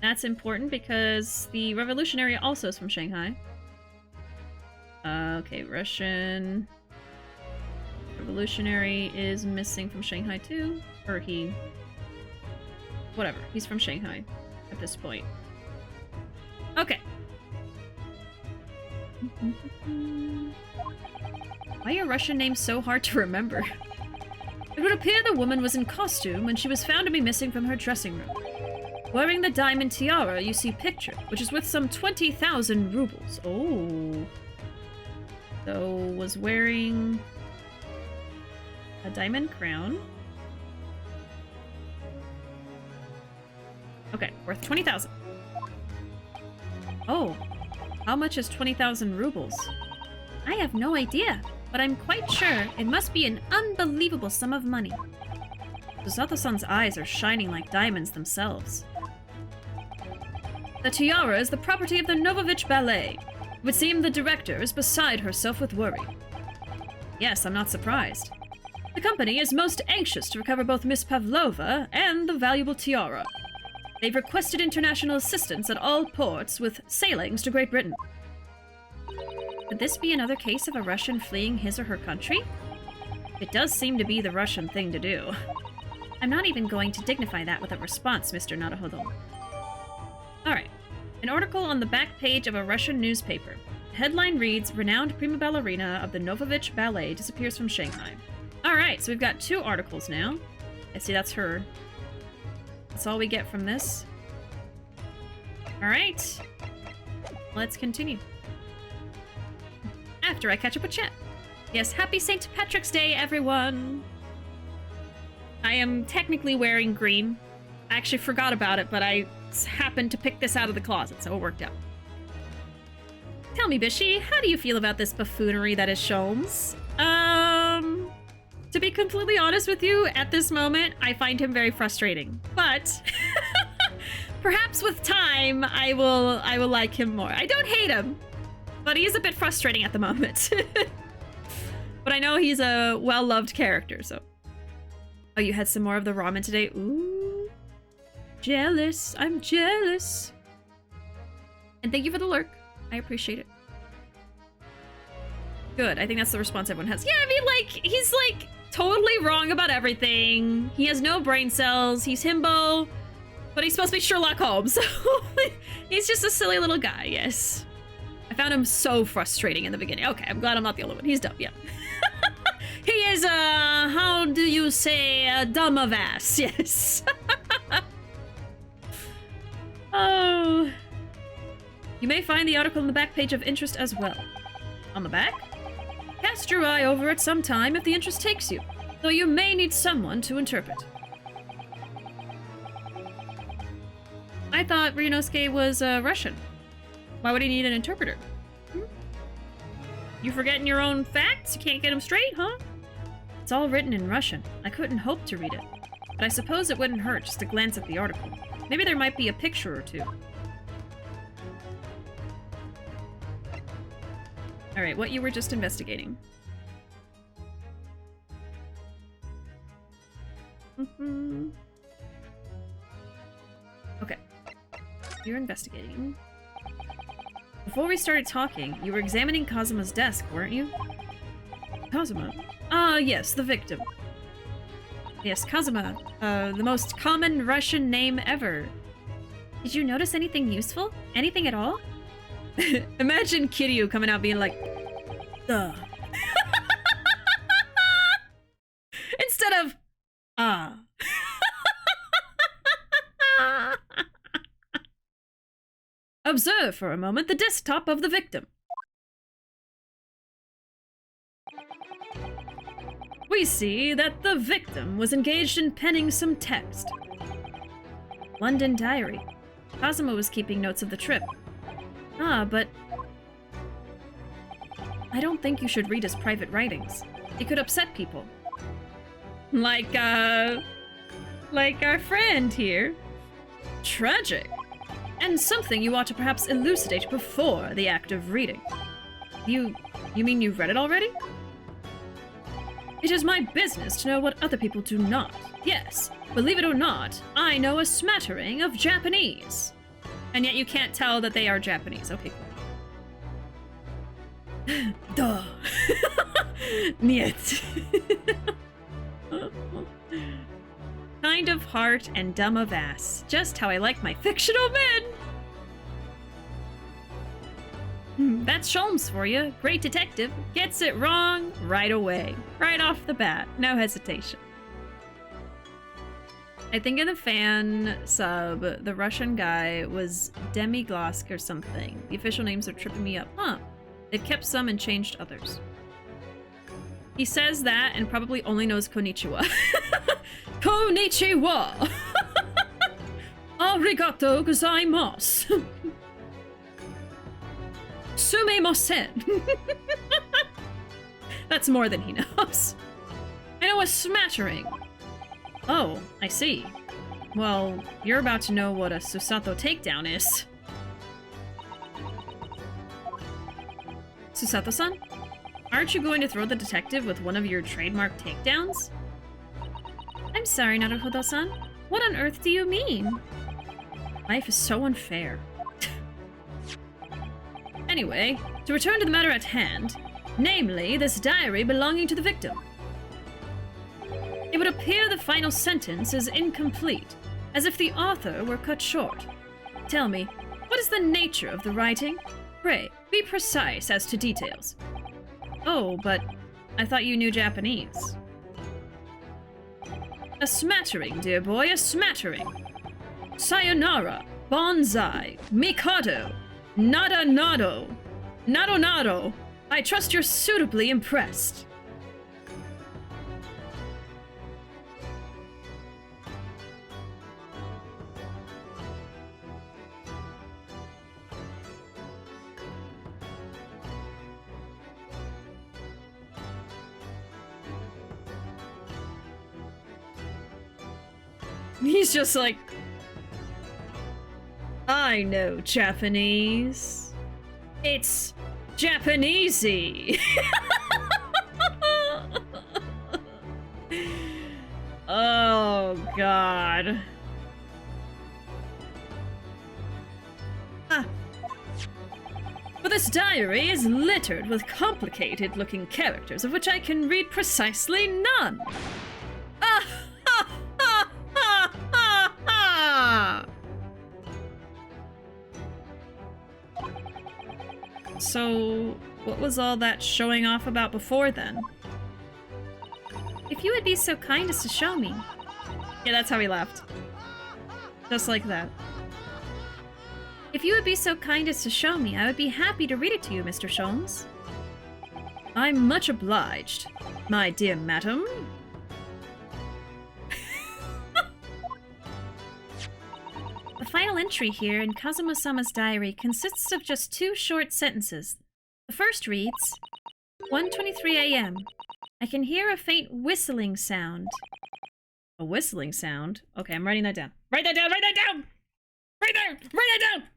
Speaker 1: That's important because the revolutionary also is from Shanghai. Okay, Russian... Revolutionary is missing from Shanghai too. Or he... Whatever, he's from Shanghai at this point. Okay. Why are Russian names so hard to remember? It would appear the woman was in costume when she was found to be missing from her dressing room. Wearing the diamond tiara you see pictured, which is worth some 20,000 rubles. Oh. So, was wearing a diamond crown. Okay, worth 20,000. Oh, how much is 20,000 rubles? I have no idea, but I'm quite sure it must be an unbelievable sum of money. Susato-san's eyes are shining like diamonds themselves. The tiara is the property of the Novovich Ballet. It would seem the director is beside herself with worry. Yes, I'm not surprised. The company is most anxious to recover both Miss Pavlova and the valuable tiara. They've requested international assistance at all ports with sailings to Great Britain. Could this be another case of a Russian fleeing his or her country? It does seem to be the Russian thing to do. I'm not even going to dignify that with a response, Mr. Naruhodo. Alright. An article on the back page of a Russian newspaper. The headline reads, Renowned prima ballerina of the Novovich Ballet disappears from Shanghai. Alright, so we've got 2 articles now. I see that's her. That's all we get from this. Alright. Let's continue. After I catch up with chat. Yes, happy St. Patrick's Day, everyone! I am technically wearing green. I actually forgot about it, but I happened to pick this out of the closet, so it worked out. Tell me, Bishi, how do you feel about this buffoonery that is Sholmes? To be completely honest with you, at this moment, I find him very frustrating. But perhaps with time, I will like him more. I don't hate him, but he is a bit frustrating at the moment. But I know he's a well-loved character, so. Oh, you had some more of the ramen today? Ooh. Jealous. I'm jealous. And thank you for the lurk. I appreciate it. Good. I think that's the response everyone has. Yeah, I mean, like, he's, like, totally wrong about everything. He has no brain cells. He's himbo. But he's supposed to be Sherlock Holmes. So he's just a silly little guy, yes. I found him so frustrating in the beginning. Okay, I'm glad I'm not the only one. He's dumb, yeah. He is, how do you say, dumb of ass, yes. Oh. You may find the article on the back page of interest as well. On the back? Cast your eye over it sometime if the interest takes you, though you may need someone to interpret. I thought Ryunosuke was, Russian. Why would he need an interpreter? You forgetting your own facts? You can't get them straight, huh? It's all written in Russian. I couldn't hope to read it. But I suppose it wouldn't hurt just to glance at the article. Maybe there might be a picture or two. Alright, what you were just investigating. Okay. You're investigating. Before we started talking, you were examining Kazuma's desk, weren't you? Kazuma? Ah, yes, the victim. Yes, Kazuma. The most common Russian name ever. Did you notice anything useful? Anything at all? Imagine Kiryu coming out being like, duh. Instead of, ah. Observe for a moment the desktop of the victim. We see that the victim was engaged in penning some text. London diary. Kazuma was keeping notes of the trip. Ah, but I don't think you should read his private writings. It could upset people. Like our friend here. Tragic. And something you ought to perhaps elucidate before the act of reading. You mean you've read it already? It is my business to know what other people do not. Yes, believe it or not, I know a smattering of Japanese. And yet you can't tell that they are Japanese. Okay, cool. Duh. Niet. Kind of heart and dumb of ass. Just how I like my fictional men. That's Sholmes for you. Great detective. Gets it wrong right away. Right off the bat. No hesitation. I think in the fan sub, the Russian guy was Demiglosk or something. The official names are tripping me up. Huh. They've kept some and changed others. He says that and probably only knows Konnichiwa. Konnichiwa! Arigato gozaimasu. Sumimasen. That's more than he knows. I know a smattering. Oh, I see. Well, you're about to know what a Susato takedown is. Susato-san? Aren't you going to throw the detective with one of your trademark takedowns? I'm sorry, Naruhodo-san. What on earth do you mean? Life is so unfair. Anyway, to return to the matter at hand, namely this diary belonging to the victim. It would appear the final sentence is incomplete, as if the author were cut short. Tell me, what is the nature of the writing? Pray, be precise as to details. Oh, but I thought you knew Japanese. A smattering, dear boy, a smattering. Sayonara, bonsai, mikado, nada nado, nado nado. I trust you're suitably impressed. He's just like, I know Japanese. It's Japanesey. Oh, God. Ah. But this diary is littered with complicated-looking characters, of which I can read precisely none. Ah, ha, ha, ha, ha, ha. So, what was all that showing off about before, then? If you would be so kind as to show me. Yeah, that's how he left. Just like that. If you would be so kind as to show me, I would be happy to read it to you, Mr. Sholmes. I'm much obliged, my dear madam. The final entry here in Kazuma-sama's diary consists of just 2 short sentences. The first reads, 1:23 a.m. I can hear a faint whistling sound. A whistling sound? Okay, I'm writing that down. Write that down! Write that down! Right there! Write that down!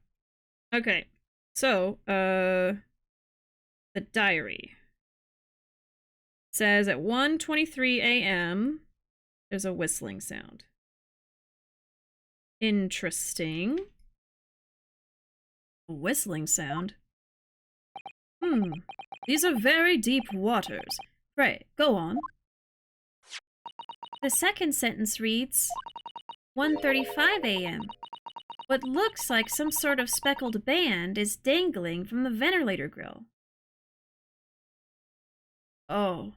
Speaker 1: Okay, so, the diary says at 1:23 a.m. there's a whistling sound. Interesting. A whistling sound? These are very deep waters. Pray, go on. The second sentence reads, 1:35 a.m. What looks like some sort of speckled band is dangling from the ventilator grill. Oh.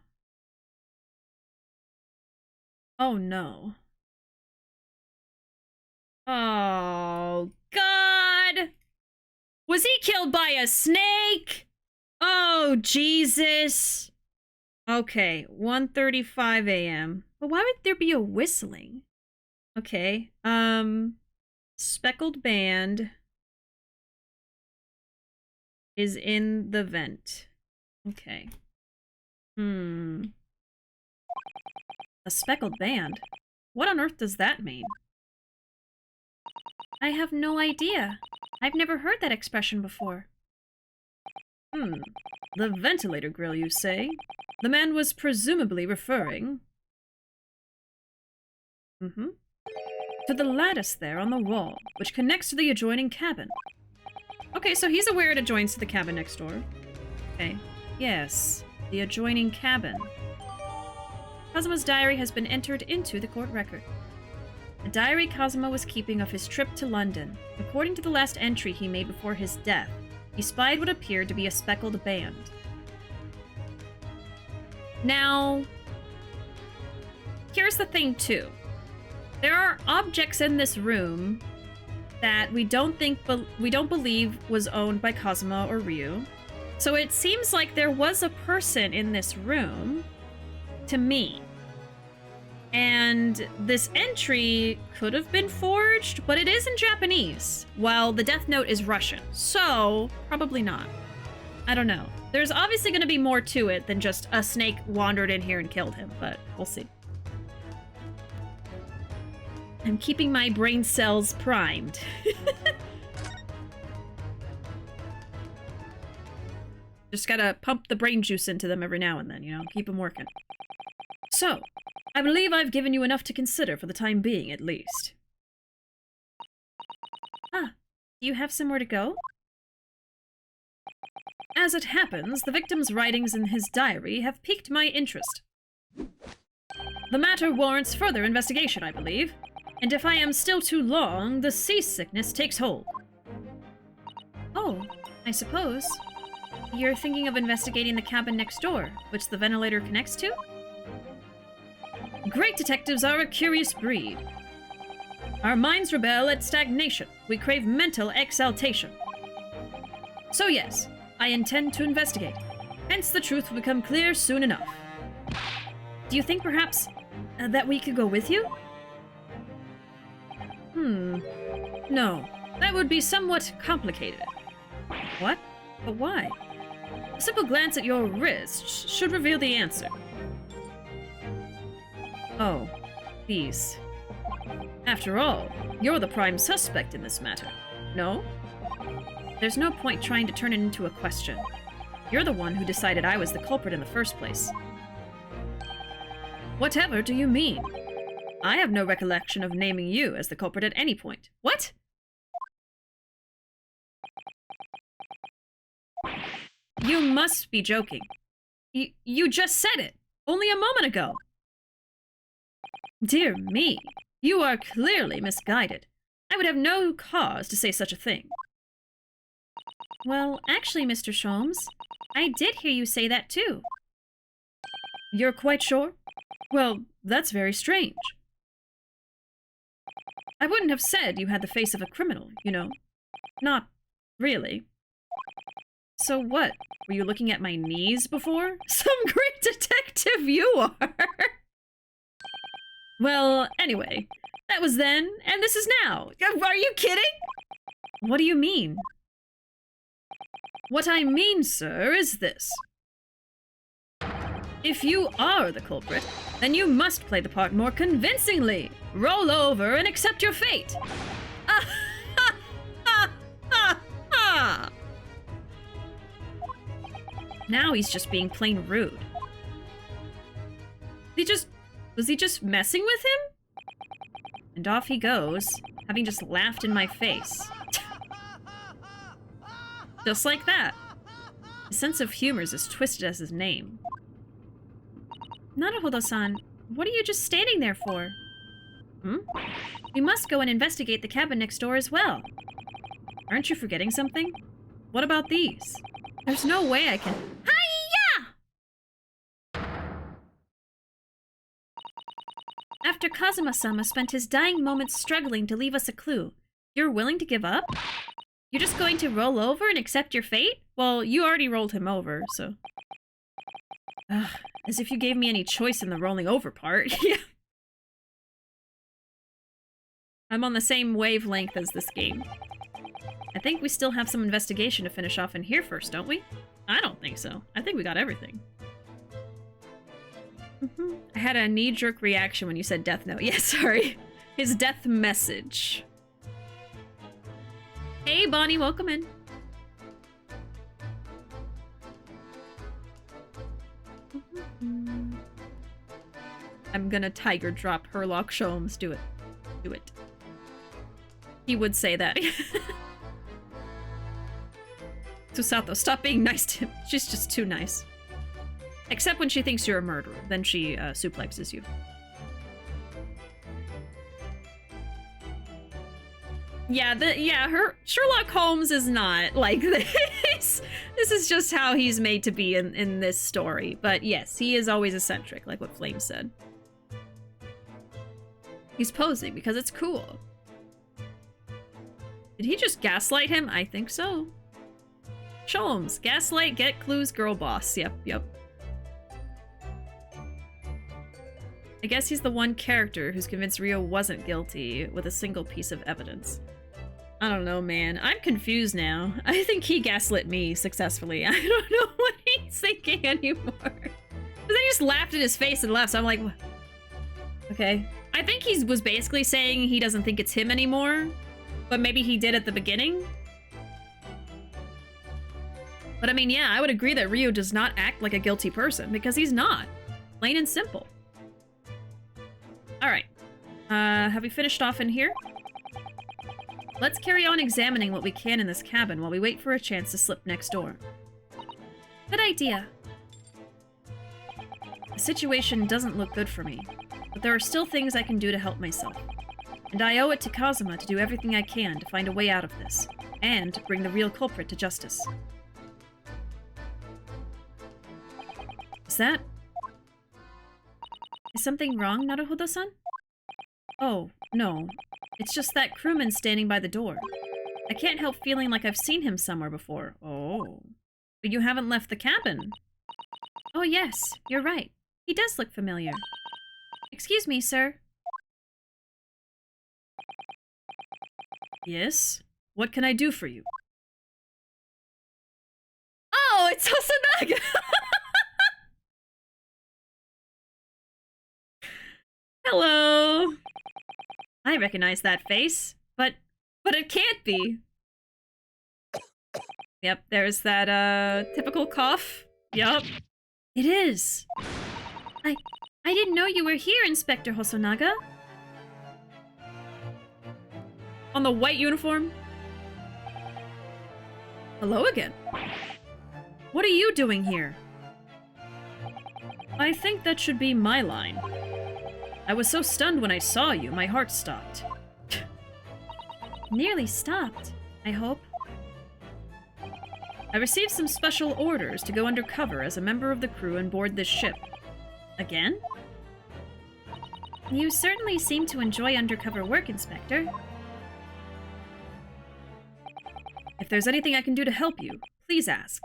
Speaker 1: Oh no. Oh, God! Was he killed by a snake? Oh, Jesus. Okay, 1:35 a.m. But why would there be a whistling? Okay, speckled band is in the vent. Okay. A speckled band? What on earth does that mean? I have no idea. I've never heard that expression before. The ventilator grill, you say? The man was presumably referring... to the lattice there on the wall, which connects to the adjoining cabin. Okay, so he's aware it adjoins to the cabin next door. Okay. Yes, the adjoining cabin. Kazuma's diary has been entered into the court record. A diary Kazuma was keeping of his trip to London. According to the last entry he made before his death, he spied what appeared to be a speckled band. Now, here's the thing too. There are objects in this room that we don't believe was owned by Kazuma or Ryu. So it seems like there was a person in this room, to me. And this entry could have been forged, but it is in Japanese, while the Death Note is Russian. So, probably not. I don't know. There's obviously going to be more to it than just a snake wandered in here and killed him, but we'll see. I'm keeping my brain cells primed. Just gotta pump the brain juice into them every now and then, you know, keep them working. So, I believe I've given you enough to consider for the time being, at least. Ah, do you have somewhere to go? As it happens, the victim's writings in his diary have piqued my interest. The matter warrants further investigation, I believe. And if I am still too long, the seasickness takes hold. Oh, I suppose. You're thinking of investigating the cabin next door, which the ventilator connects to? Great detectives are a curious breed. Our minds rebel at stagnation. We crave mental exaltation. So yes, I intend to investigate. Hence the truth will become clear soon enough. Do you think perhaps that we could go with you? No, that would be somewhat complicated. What? But why? A simple glance at your wrist should reveal the answer. Oh, these. After all, you're the prime suspect in this matter, no? There's no point trying to turn it into a question. You're the one who decided I was the culprit in the first place. Whatever do you mean? I have no recollection of naming you as the culprit at any point. What? You must be joking. You just said it, only a moment ago. Dear me, you are clearly misguided. I would have no cause to say such a thing. Well, actually, Mr. Sholmes, I did hear you say that too. You're quite sure? Well, that's very strange. I wouldn't have said you had the face of a criminal, you know. Not really. So what? Were you looking at my knees before? Some great detective you are! Well, anyway, that was then, and this is now. Are you kidding? What do you mean? What I mean, sir, is this. If you are the culprit, then you must play the part more convincingly. Roll over and accept your fate. Ah, ha, ha, ha, ha. Now he's just being plain rude. Was he just messing with him? And off he goes, having just laughed in my face. Just like that. His sense of humor is as twisted as his name. Naruhodo-san, what are you just standing there for? We must go and investigate the cabin next door as well. Aren't you forgetting something? What about these? There's no way I can— Hi-ya! After Kazuma-sama spent his dying moments struggling to leave us a clue, you're willing to give up? You're just going to roll over and accept your fate? Well, you already rolled him over, so... Ugh, as if you gave me any choice in the rolling over part. Yeah. I'm on the same wavelength as this game. I think we still have some investigation to finish off in here first, don't we? I don't think so. I think we got everything. I had a knee-jerk reaction when you said Death Note. Yeah, sorry. His death message. Hey, Bonnie, welcome in. I'm gonna tiger drop Herlock Sholmes. Do it. Do it. He would say that. Susato, stop being nice to him. She's just too nice. Except when she thinks you're a murderer. Then she suplexes you. Yeah, her Sherlock Holmes is not like this. This is just how he's made to be in this story. But yes, he is always eccentric, like what Flame said. He's posing because it's cool. Did he just gaslight him? I think so. Sholmes, gaslight, get clues, girl boss. Yep. I guess he's the one character who's convinced Rio wasn't guilty with a single piece of evidence. I don't know, man. I'm confused now. I think he gaslit me successfully. I don't know what he's thinking anymore. But then he just laughed in his face and left, so I'm like, what? Okay. I think he was basically saying he doesn't think it's him anymore, but maybe he did at the beginning. But I mean, yeah, I would agree that Rio does not act like a guilty person, because he's not. Plain and simple. Alright. Have we finished off in here? Let's carry on examining what we can in this cabin while we wait for a chance to slip next door. Good idea. The situation doesn't look good for me, but there are still things I can do to help myself. And I owe it to Kazuma to do everything I can to find a way out of this, and bring the real culprit to justice. Is something wrong, Naruhodo-san? Oh, no. It's just that crewman standing by the door. I can't help feeling like I've seen him somewhere before. Oh. But you haven't left the cabin. Oh yes, you're right. He does look familiar. Excuse me, sir. Yes? What can I do for you? Oh, it's Hosonaga! Hello! I recognize that face, but it can't be. Yep, there's that, typical cough. Yup. It is. I didn't know you were here, Inspector Hosonaga. On the white uniform? Hello again. What are you doing here? I think that should be my line. I was so stunned when I saw you, my heart stopped. Nearly stopped, I hope. I received some special orders to go undercover as a member of the crew and board this ship. Again? You certainly seem to enjoy undercover work, Inspector. If there's anything I can do to help you, please ask.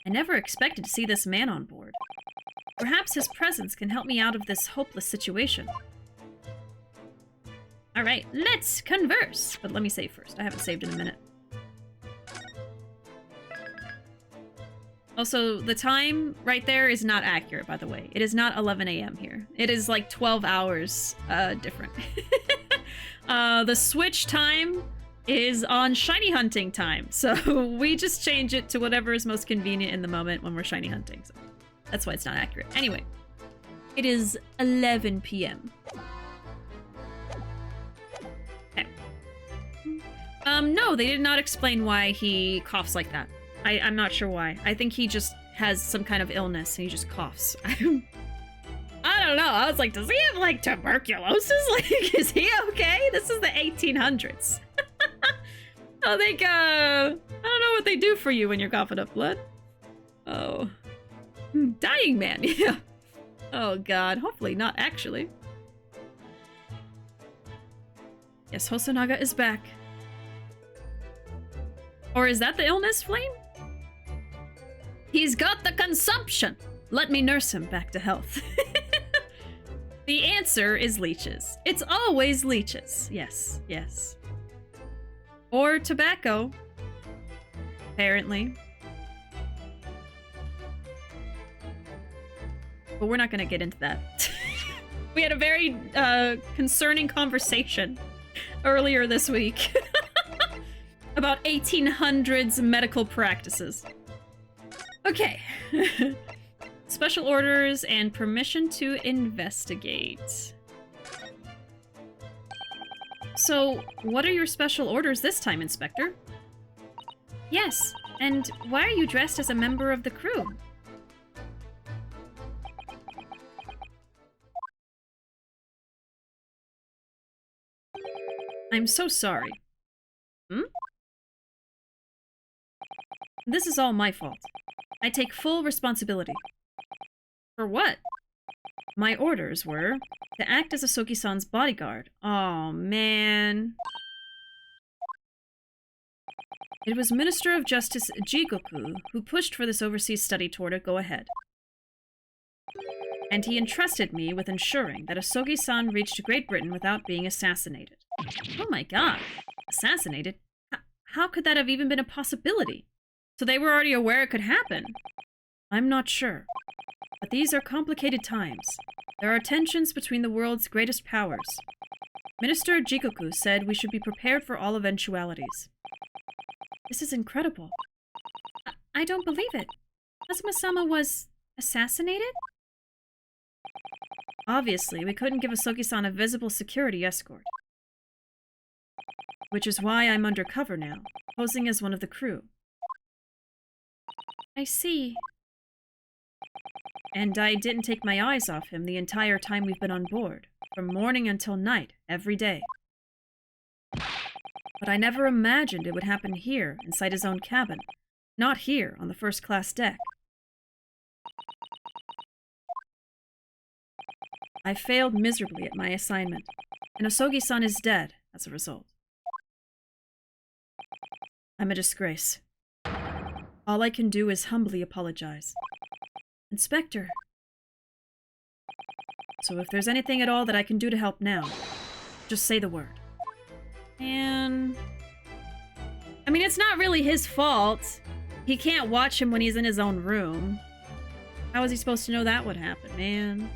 Speaker 1: I never expected to see this man on board. Perhaps his presence can help me out of this hopeless situation. Alright, let's converse! But let me save first. I haven't saved in a minute. Also, the time right there is not accurate, by the way. It is not 11 a.m. here. It is like 12 hours different. The Switch time is on shiny hunting time, so we just change it to whatever is most convenient in the moment when we're shiny hunting. So that's why it's not accurate. Anyway, it is 11 p.m. Okay. No, they did not explain why he coughs like that. I'm not sure why. I think he just has some kind of illness and he just coughs. I don't know. I was like, does he have like tuberculosis? Like, is he okay? This is the 1800s. I think, I don't know what they do for you when you're coughing up blood. Oh. Dying man, yeah. Oh god, hopefully not actually. Yes, Hosonaga is back. Or is that the illness, Flame? He's got the consumption! Let me nurse him back to health. The answer is leeches. It's always leeches. Yes, yes. Or tobacco. Apparently. But we're not gonna get into that. We had a very concerning conversation earlier this week about 1800s medical practices. Okay. Special orders and permission to investigate. So, what are your special orders this time, Inspector? Yes, and why are you dressed as a member of the crew? I'm so sorry. This is all my fault. I take full responsibility. For what? My orders were to act as Asogi-san's bodyguard. Oh man. It was Minister of Justice Jigoku who pushed for this overseas study tour to go ahead. And he entrusted me with ensuring that Asogi-san reached Great Britain without being assassinated. Oh my god. Assassinated? How could that have even been a possibility? So they were already aware it could happen? I'm not sure. But these are complicated times. There are tensions between the world's greatest powers. Minister Jigoku said we should be prepared for all eventualities. This is incredible. I don't believe it. Kazuma-sama was assassinated? Obviously, we couldn't give Asogi-san a visible security escort. Which is why I'm undercover now, posing as one of the crew. I see. And I didn't take my eyes off him the entire time we've been on board, from morning until night, every day. But I never imagined it would happen here, inside his own cabin, not here, on the first-class deck. I failed miserably at my assignment, and Asogi-san is dead as a result. I'm a disgrace. All I can do is humbly apologize. Inspector. So if there's anything at all that I can do to help now, just say the word. And... I mean, it's not really his fault. He can't watch him when he's in his own room. How is he supposed to know that would happen, man?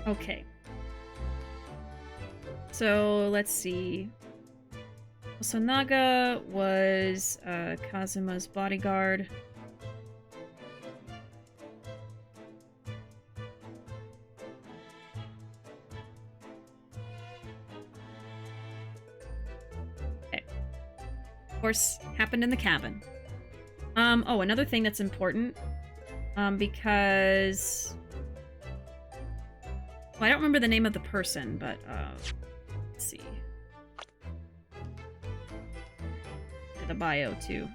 Speaker 1: Okay. So let's see. Hosonaga was Kazuma's bodyguard. Okay. Of course, happened in the cabin. Oh, another thing that's important. Because... Well, I don't remember the name of the person, but, let's see. The bio, too.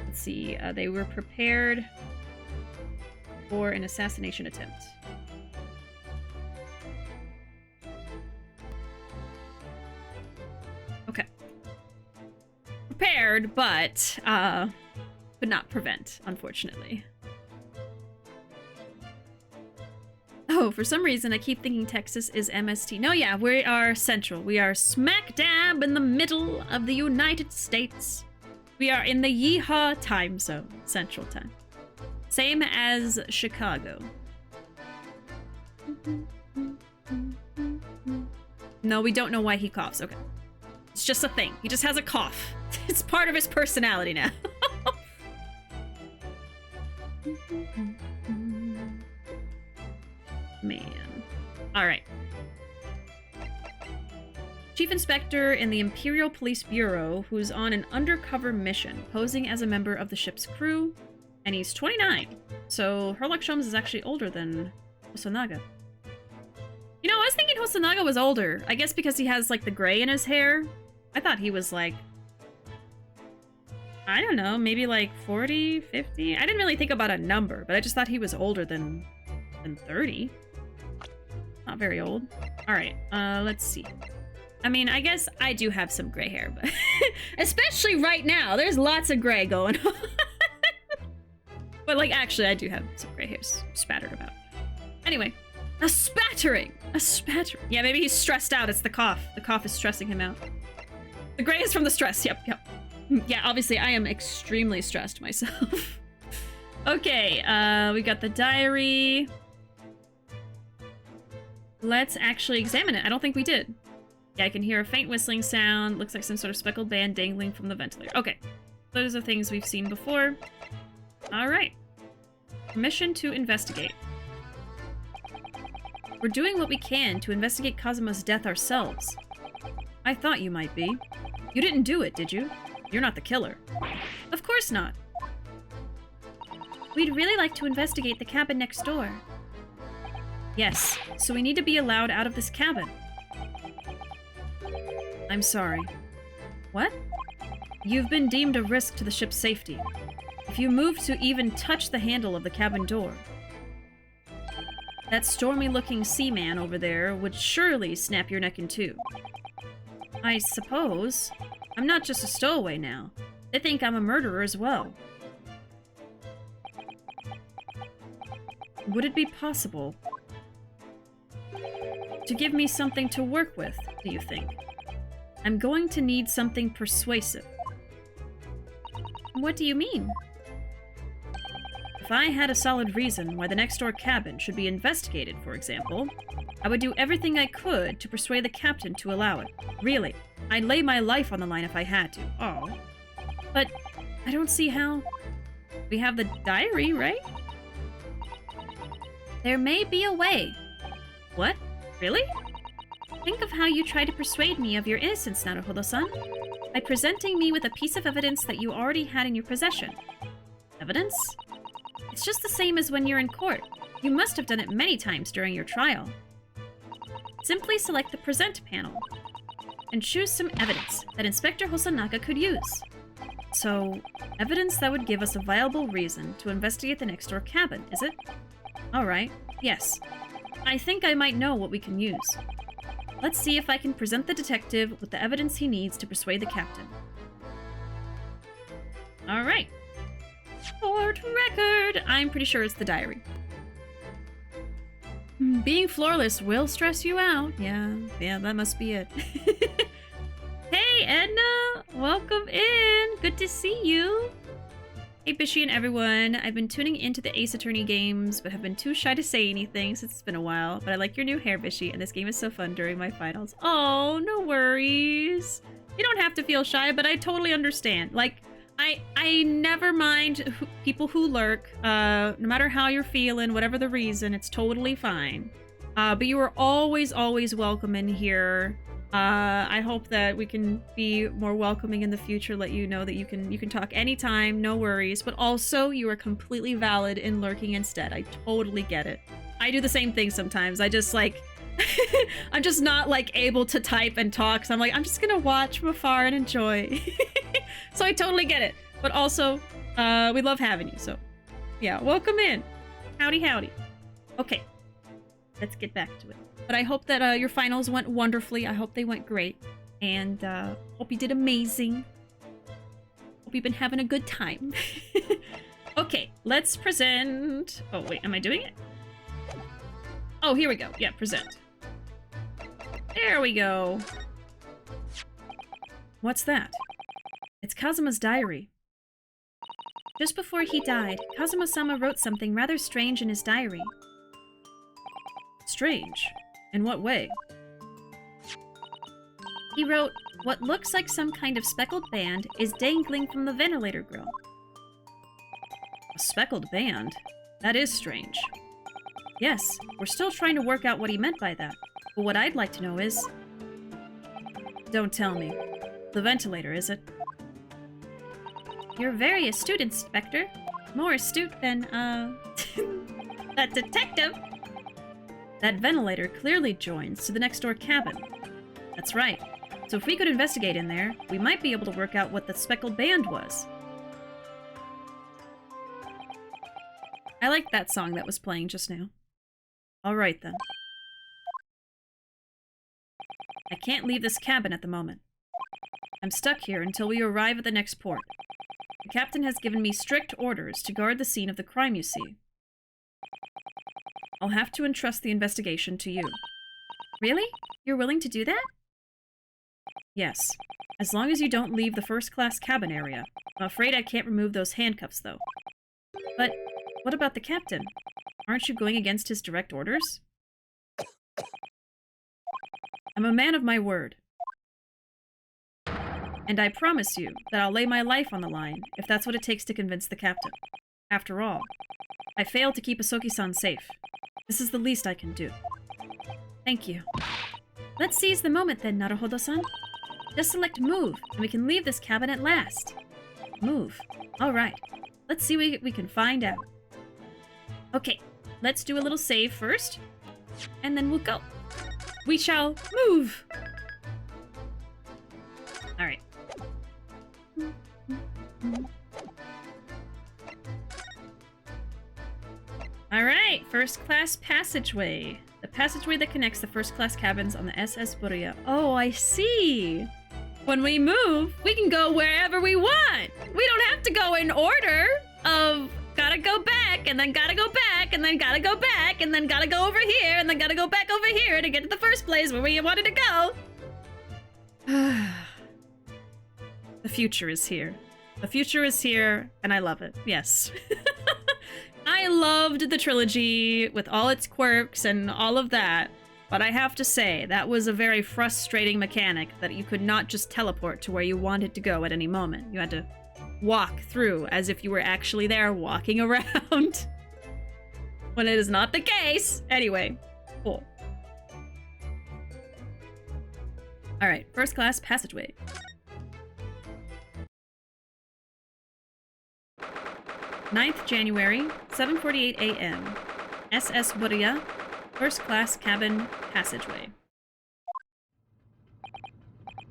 Speaker 1: Let's see. They were prepared for an assassination attempt. Okay. Prepared, but, could not prevent, unfortunately. Oh, for some reason, I keep thinking Texas is MST. No, yeah, we are central. We are smack dab in the middle of the United States. We are in the Yeehaw time zone, Central Time. Same as Chicago. No, we don't know why he coughs. Okay. It's just a thing. He just has a cough. It's part of his personality now. Man. Alright. Chief Inspector in the Imperial Police Bureau, who's on an undercover mission, posing as a member of the ship's crew, and he's 29. So Herlock Sholmes is actually older than Hosonaga. You know, I was thinking Hosonaga was older. I guess because he has, like, the gray in his hair. I thought he was, like... I don't know, maybe, like, 40, 50? I didn't really think about a number, but I just thought he was older than 30. Not very old. Alright, let's see. I mean, I guess I do have some gray hair, but... especially right now, there's lots of gray going on. But, like, actually, I do have some gray hairs spattered about. Anyway, a spattering! A spattering. Yeah, maybe he's stressed out. It's the cough. The cough is stressing him out. The gray is from the stress. Yep. Yeah, obviously, I am extremely stressed myself. Okay, we got the diary. Let's actually examine it. I don't think we did. Yeah, I can hear a faint whistling sound. Looks like some sort of speckled band dangling from the ventilator. Okay. Those are things we've seen before. Alright. Permission to investigate. We're doing what we can to investigate Kazuma's death ourselves. I thought you might be. You didn't do it, did you? You're not the killer. Of course not. We'd really like to investigate the cabin next door. Yes, so we need to be allowed out of this cabin. I'm sorry. What? You've been deemed a risk to the ship's safety. If you move to even touch the handle of the cabin door, that stormy-looking seaman over there would surely snap your neck in two. I suppose. I'm not just a stowaway now. They think I'm a murderer as well. Would it be possible to give me something to work with, do you think? I'm going to need something persuasive. What do you mean? If I had a solid reason why the next-door cabin should be investigated, for example, I would do everything I could to persuade the captain to allow it. Really, I'd lay my life on the line if I had to. Oh. But I don't see how... We have the diary, right? There may be a way. What? Really? Think of how you tried to persuade me of your innocence, Naruhodo-san, by presenting me with a piece of evidence that you already had in your possession. Evidence? It's just the same as when you're in court. You must have done it many times during your trial. Simply select the present panel and choose some evidence that Inspector Hosonaga could use. So, evidence that would give us a viable reason to investigate the next-door cabin, is it? Alright, yes. I think I might know what we can use. Let's see if I can present the detective with the evidence he needs to persuade the captain. Alright. Court record! I'm pretty sure it's the diary. Being floorless will stress you out. Yeah, that must be it. Hey, Edna! Welcome in! Good to see you! Hey Bishi and everyone, I've been tuning into the Ace Attorney games, but have been too shy to say anything since it's been a while. But I like your new hair, Bishi, and this game is so fun during my finals. Oh, no worries. You don't have to feel shy, but I totally understand. Like, I never mind people who lurk, no matter how you're feeling, whatever the reason, it's totally fine. But you are always, always welcome in here. I hope that we can be more welcoming in the future, let you know that you can talk anytime, no worries, but also you are completely valid in lurking instead. I totally get it. I do the same thing sometimes. I just like I'm just not like able to type and talk, so I'm like, I'm just gonna watch from afar and enjoy. So I totally get it. But also, we love having you, so yeah, welcome in. Howdy howdy. Okay, let's get back to it. But I hope that your finals went wonderfully. I hope they went great. And hope you did amazing. Hope you've been having a good time. Okay, let's present... Oh, wait, am I doing it? Oh, here we go. Yeah, present. There we go. What's that? It's Kazuma's diary. Just before he died, Kazuma-sama wrote something rather strange in his diary. Strange? In what way? He wrote, what looks like some kind of speckled band is dangling from the ventilator grill. A speckled band? That is strange. Yes, we're still trying to work out what he meant by that. But what I'd like to know is... Don't tell me. The ventilator, is it? You're very astute, Inspector. More astute than, that detective! That ventilator clearly joins to the next door cabin. That's right. So if we could investigate in there, we might be able to work out what the speckled band was. I like that song that was playing just now. Alright then. I can't leave this cabin at the moment. I'm stuck here until we arrive at the next port. The captain has given me strict orders to guard the scene of the crime you see. I'll have to entrust the investigation to you. Really? You're willing to do that? Yes. As long as you don't leave the first-class cabin area. I'm afraid I can't remove those handcuffs, though. But what about the captain? Aren't you going against his direct orders? I'm a man of my word. And I promise you that I'll lay my life on the line if that's what it takes to convince the captain. After all, I failed to keep Asoki-san safe. This is the least I can do. Thank you. Let's seize the moment then, Naruhodo-san. Just select move, and we can leave this cabin at last. Move. Alright. Let's see what we can find out. Okay, let's do a little save first, and then we'll go. We shall move! Alright. Alright, first-class passageway. The passageway that connects the first-class cabins on the SS Buria. Oh, I see! When we move, we can go wherever we want! We don't have to go in order of gotta go back, and then gotta go back, and then gotta go back, and then gotta go over here, and then gotta go back over here to get to the first place where we wanted to go! The future is here. The future is here, and I love it. Yes. I loved the trilogy with all its quirks and all of that, but I have to say, that was a very frustrating mechanic that you could not just teleport to where you wanted to go at any moment. You had to walk through as if you were actually there walking around. When it is not the case. Anyway, cool. Alright, first class passageway. 9th January, 7:48 a.m. SS Buria, first class cabin passageway.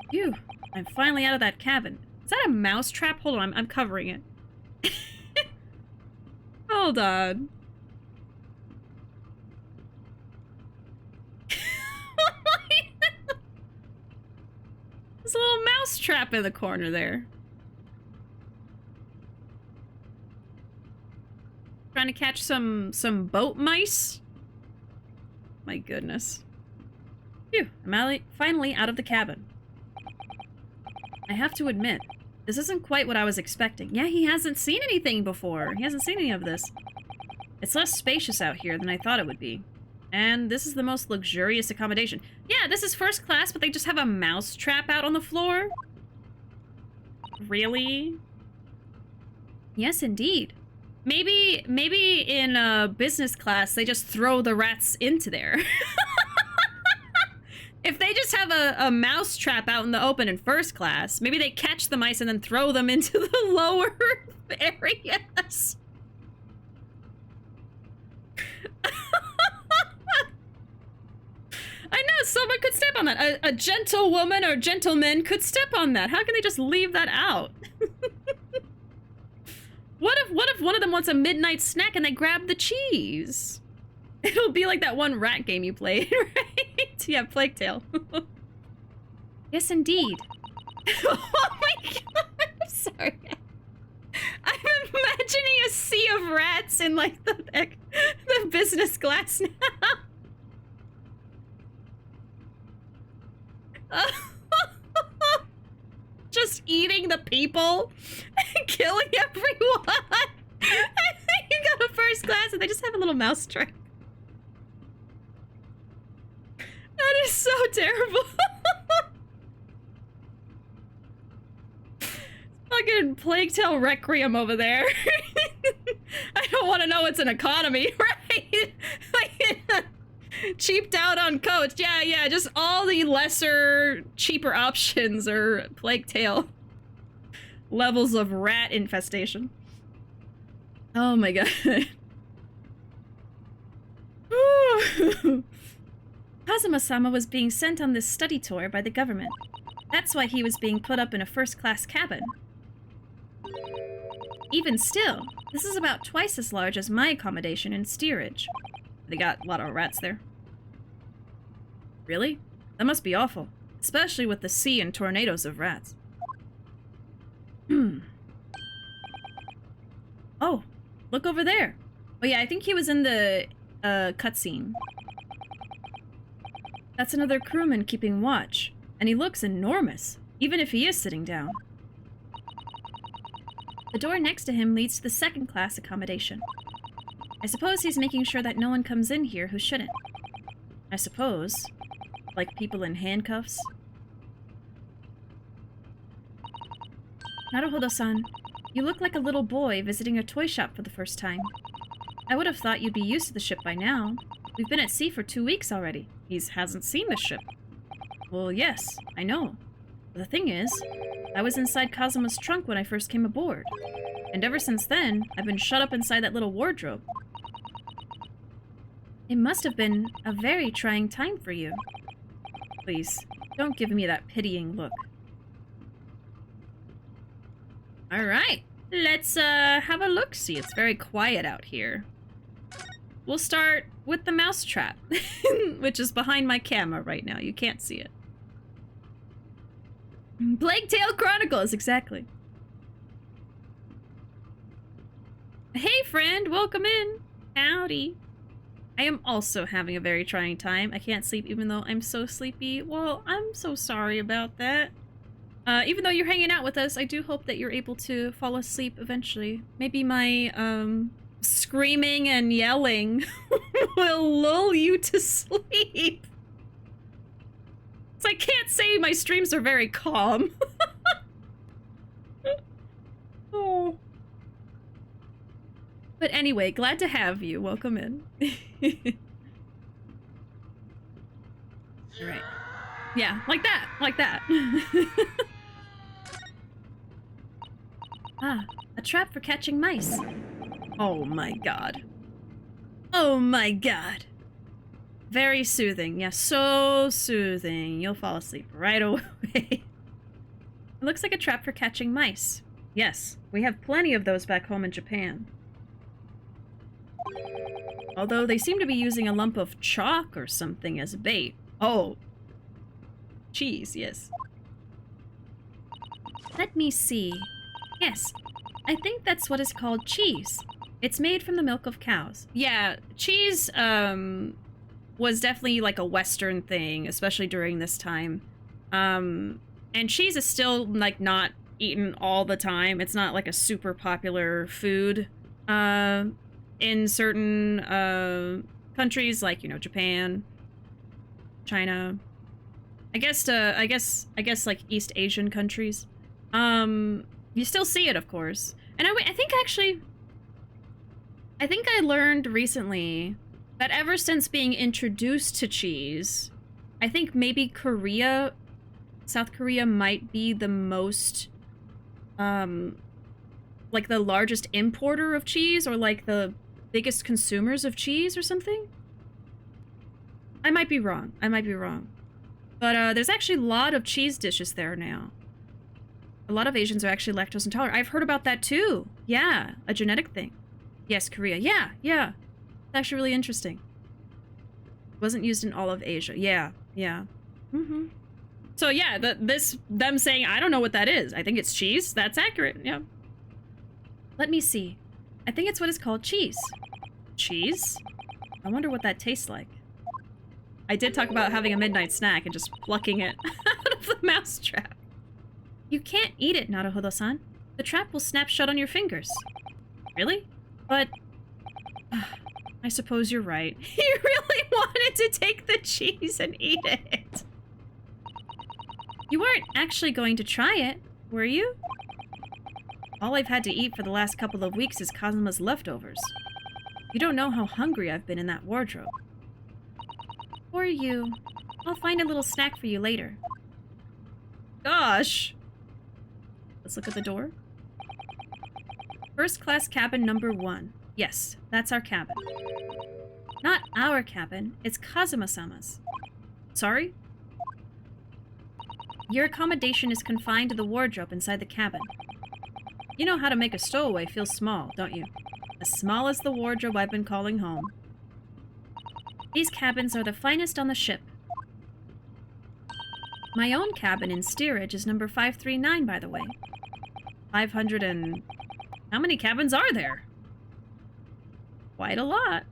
Speaker 1: Phew, I'm finally out of that cabin. Is that a mouse trap? Hold on, I'm covering it. Hold on. There's a little mouse trap in the corner there. Trying to catch some boat mice? My goodness. Phew, I'm finally out of the cabin. I have to admit, This isn't quite what I was expecting. Yeah, he hasn't seen anything before. He hasn't seen any of this. It's less spacious out here than I thought it would be. And this is the most luxurious accommodation. Yeah, this is first class, but they just have a mouse trap out on the floor? Really? Yes, indeed. Maybe in business class, they just throw the rats into there. If they just have a mouse trap out in the open in first class, maybe they catch the mice and then throw them into the lower areas. I know, someone could step on that. A gentlewoman or gentleman could step on that. How can they just leave that out? What if one of them wants a midnight snack and they grab the cheese? It'll be like that one rat game you played, right? Yeah, Plague Tale. Yes, indeed. Oh my god, I'm sorry. I'm imagining a sea of rats in like the business class now. Just eating the people and killing everyone. You go to first class and they just have a little mouse trap. That is so terrible. Fucking Plague Tale Requiem over there. I don't want to know it's an economy, right? Like, cheaped out on coach. Yeah, just all the lesser, cheaper options are Plague Tale levels of rat infestation. Oh my god. Kazuma-sama was being sent on this study tour by the government. That's why he was being put up in a first-class cabin. Even still, this is about twice as large as my accommodation in steerage. They got a lot of rats there. Really? That must be awful. Especially with the sea and tornadoes of rats. Oh, look over there. Oh yeah, I think he was in the cutscene. That's another crewman keeping watch. And he looks enormous, even if he is sitting down. The door next to him leads to the second-class accommodation. I suppose he's making sure that no one comes in here who shouldn't. I suppose. Like people in handcuffs. Naruhodo-san, you look like a little boy visiting a toy shop for the first time. I would have thought you'd be used to the ship by now. We've been at sea for 2 weeks already. He hasn't seen the ship. Well, yes, I know. But the thing is, I was inside Kazuma's trunk when I first came aboard. And ever since then, I've been shut up inside that little wardrobe. It must have been a very trying time for you. Please, don't give me that pitying look. Alright, let's have a look-see. It's very quiet out here. We'll start with the mousetrap, which is behind my camera right now. You can't see it. Plague Tale Chronicles, exactly. Hey friend, welcome in. Howdy. I am also having a very trying time. I can't sleep even though I'm so sleepy. Well, I'm so sorry about that. Even though you're hanging out with us, I do hope that you're able to fall asleep eventually. Maybe my, screaming and yelling will lull you to sleep. So I can't say my streams are very calm. Oh. But anyway, glad to have you. Welcome in. Alright. Yeah, like that. Like that. Ah, a trap for catching mice. Oh my god. Oh my god. Very soothing. Yeah, so soothing. You'll fall asleep right away. It looks like a trap for catching mice. Yes, we have plenty of those back home in Japan. Although they seem to be using a lump of chalk or something as bait. Oh. Cheese, yes. Let me see. Yes, I think that's what is called cheese. It's made from the milk of cows. Yeah, cheese, was definitely like a Western thing, especially during this time. And cheese is still like not eaten all the time. It's not like a super popular food in certain countries like, you know, Japan, China. I guess like East Asian countries. You still see it, of course. And I think actually, I think I learned recently that ever since being introduced to cheese, I think maybe Korea, South Korea might be the most, like the largest importer of cheese, or like the biggest consumers of cheese or something. I might be wrong. But there's actually a lot of cheese dishes there now. A lot of Asians are actually lactose intolerant. I've heard about that too. Yeah, a genetic thing. Yes, Korea. Yeah. It's actually really interesting. Wasn't used in all of Asia. Yeah. Mm-hmm. So yeah, them saying, I don't know what that is. I think it's cheese. That's accurate. Yeah. Let me see. I think it's what is called cheese. Cheese? I wonder what that tastes like. I did talk about having a midnight snack and just plucking it out of the mousetrap. You can't eat it, Naruhodo-san. The trap will snap shut on your fingers. Really? But... I suppose you're right. He really wanted to take the cheese and eat it. You weren't actually going to try it, were you? All I've had to eat for the last couple of weeks is Kazuma's leftovers. You don't know how hungry I've been in that wardrobe. Or you. I'll find a little snack for you later. Gosh. Let's look at the door. First class cabin number 1. Yes, that's our cabin. Not our cabin, it's Kazuma-sama's. Sorry? Your accommodation is confined to the wardrobe inside the cabin. You know how to make a stowaway feel small, don't you? As small as the wardrobe I've been calling home. These cabins are the finest on the ship. My own cabin in steerage is number 539, by the way. 500 and... How many cabins are there? Quite a lot.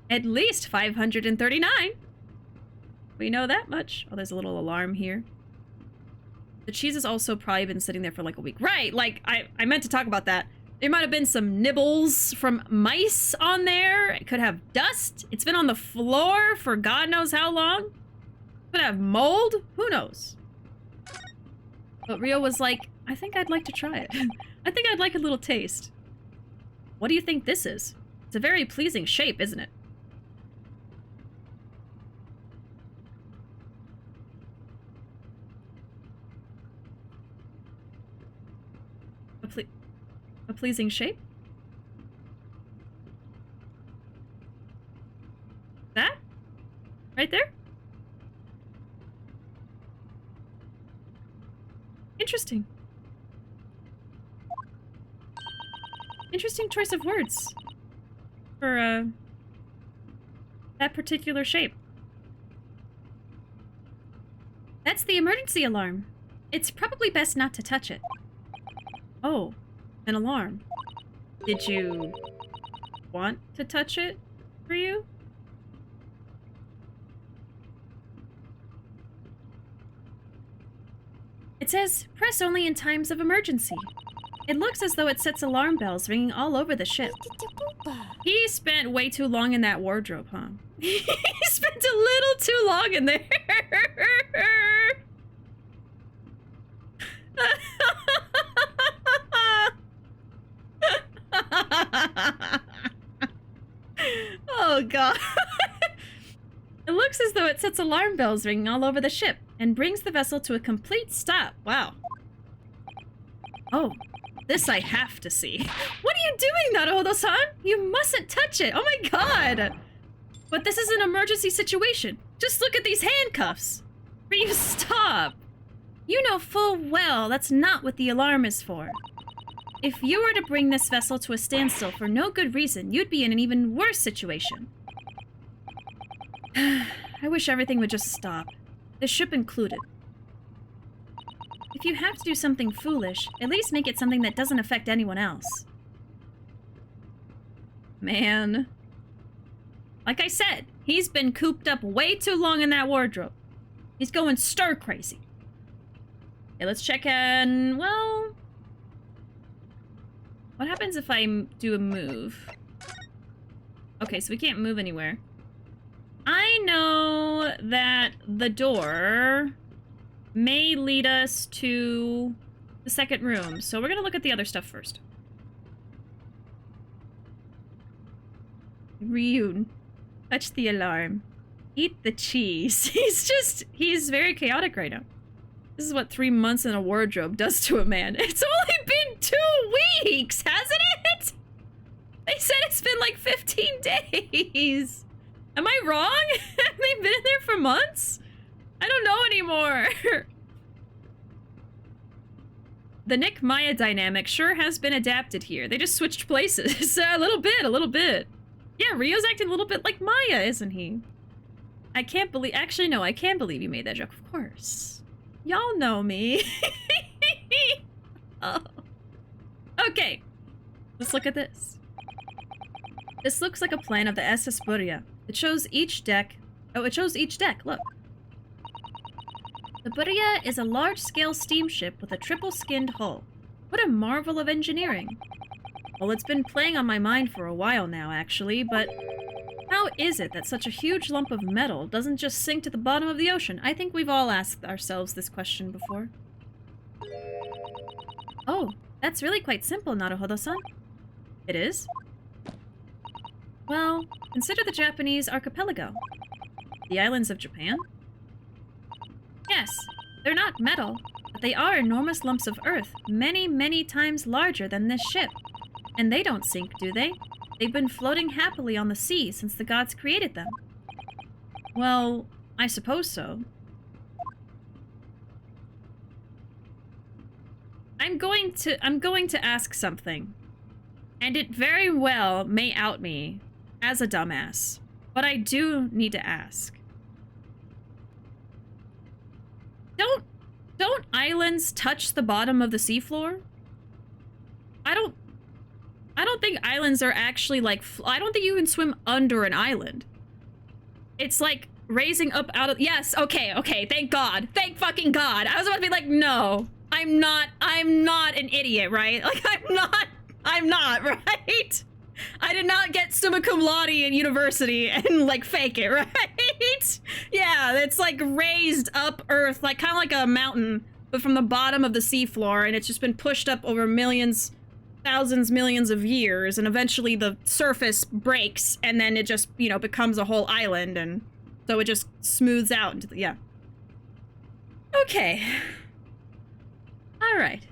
Speaker 1: At least 539. We know that much. Oh, there's a little alarm here. The cheese has also probably been sitting there for like a week. Right, like, I meant to talk about that. There might have been some nibbles from mice on there. It could have dust. It's been on the floor for God knows how long. Could have mold. Who knows? But Rio was like, I think I'd like to try it. I think I'd like a little taste. What do you think this is? It's a very pleasing shape, isn't it? A pleasing shape? That? Right there? Interesting. Interesting choice of words for that particular shape. That's the emergency alarm. It's probably best not to touch it. Oh, an alarm. Did you want to touch it, Ryu? It says, press only in times of emergency. It looks as though it sets alarm bells ringing all over the ship. He spent way too long in that wardrobe, huh? He spent a little too long in there. Oh god. It looks as though it sets alarm bells ringing all over the ship and brings the vessel to a complete stop. Wow. Oh, this I have to see. What are you doing, Naruhodo-san? You mustn't touch it. Oh my god. But this is an emergency situation. Just look at these handcuffs. Ryu, stop. You know full well that's not what the alarm is for. If you were to bring this vessel to a standstill for no good reason, you'd be in an even worse situation. I wish everything would just stop. The ship included. If you have to do something foolish, at least make it something that doesn't affect anyone else. Man. Like I said, he's been cooped up way too long in that wardrobe. He's going stir crazy. Okay, let's check in. Well, What happens if I do a move? Okay, so we can't move anywhere. I know that the door may lead us to the second room, so we're gonna look at the other stuff first. Ryun, touch the alarm. Eat the cheese. He's very chaotic right now. This is what 3 months in a wardrobe does to a man. It's only been 2 weeks, hasn't it? They said it's been like 15 days. Am I wrong? Have they been in there for months? I don't know anymore. The Nick Maya dynamic sure has been adapted here. They just switched places. A little bit. Yeah, Rio's acting a little bit like Maya, isn't he? I can't believe- actually, no, I can believe you made that joke, of course. Y'all know me. Oh. Okay, let's look at this. This looks like a plan of the SS Burya. It shows each deck. Oh, it shows each deck, look. The Burya is a large-scale steamship with a triple-skinned hull. What a marvel of engineering. Well, it's been playing on my mind for a while now, actually, but how is it that such a huge lump of metal doesn't just sink to the bottom of the ocean? I think we've all asked ourselves this question before. Oh, that's really quite simple, Naruhodo-san. It is? Well, consider the Japanese archipelago. The islands of Japan? Yes, they're not metal, but they are enormous lumps of earth, many, many times larger than this ship. And they don't sink, do they? They've been floating happily on the sea since the gods created them. Well, I suppose so. I'm going to ask something. And it very well may out me as a dumbass. But I do need to ask. Don't islands touch the bottom of the seafloor? I don't think islands are actually like, I don't think you can swim under an island. It's like raising up out of, yes, okay, thank God. Thank fucking God. I was about to be like, no, I'm not an idiot, right? Like, I'm not, right? I did not get summa cum laude in university and like fake it, right? Yeah, it's like raised up earth, like kind of like a mountain, but from the bottom of the seafloor, and it's just been pushed up over millions, thousands, millions of years, and eventually the surface breaks, and then it just, you know, becomes a whole island, and so it just smooths out into the, yeah. Okay. Alright.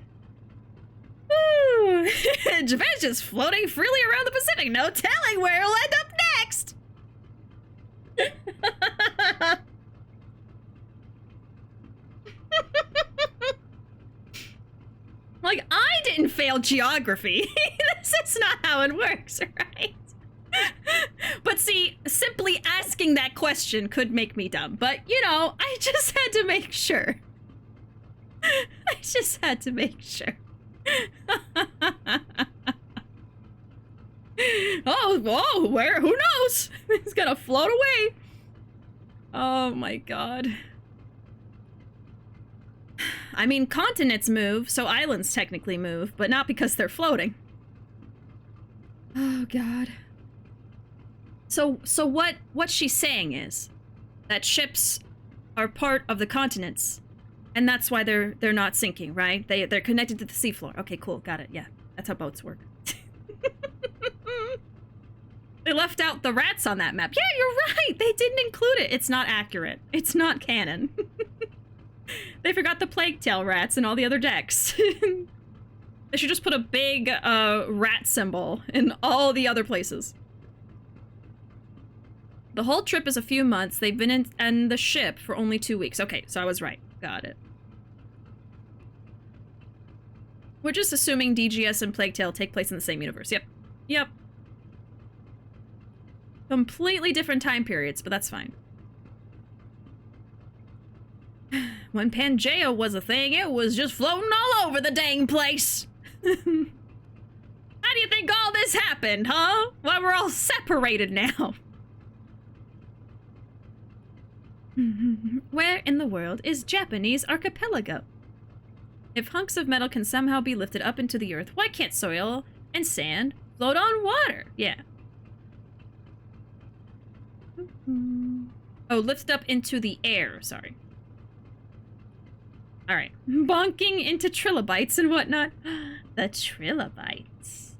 Speaker 1: Woo! Japan's just floating freely around the Pacific, no telling where it'll end up next! Like, I didn't fail geography. This is not how it works, right? But see, simply asking that question could make me dumb. But, you know, I just had to make sure. I just had to make sure. Oh, whoa, where? Who knows? It's gonna float away. Oh my God. I mean, continents move, so islands technically move, but not because they're floating. Oh God. So what she's saying is that ships are part of the continents, and that's why they're not sinking, right? They're connected to the seafloor. Okay, cool, got it. Yeah, that's how boats work. They left out the rats on that map. Yeah, you're right. They didn't include it. It's not accurate. It's not canon. They forgot the plague tail rats and all the other decks. They should just put a big rat symbol in all the other places. The whole trip is a few months. They've been in the ship for only 2 weeks. Okay, so I was right. Got it. We're just assuming DGS and Plague Tale take place in the same universe. Yep. Yep. Completely different time periods, but that's fine. When Pangea was a thing, it was just floating all over the dang place. How do you think all this happened, huh? Why, we're all separated now. Where in the world is Japanese archipelago? If hunks of metal can somehow be lifted up into the earth, why can't soil and sand float on water. Yeah. Oh, lift up into the air. Sorry. All right. Bonking into trilobites and whatnot. The trilobites.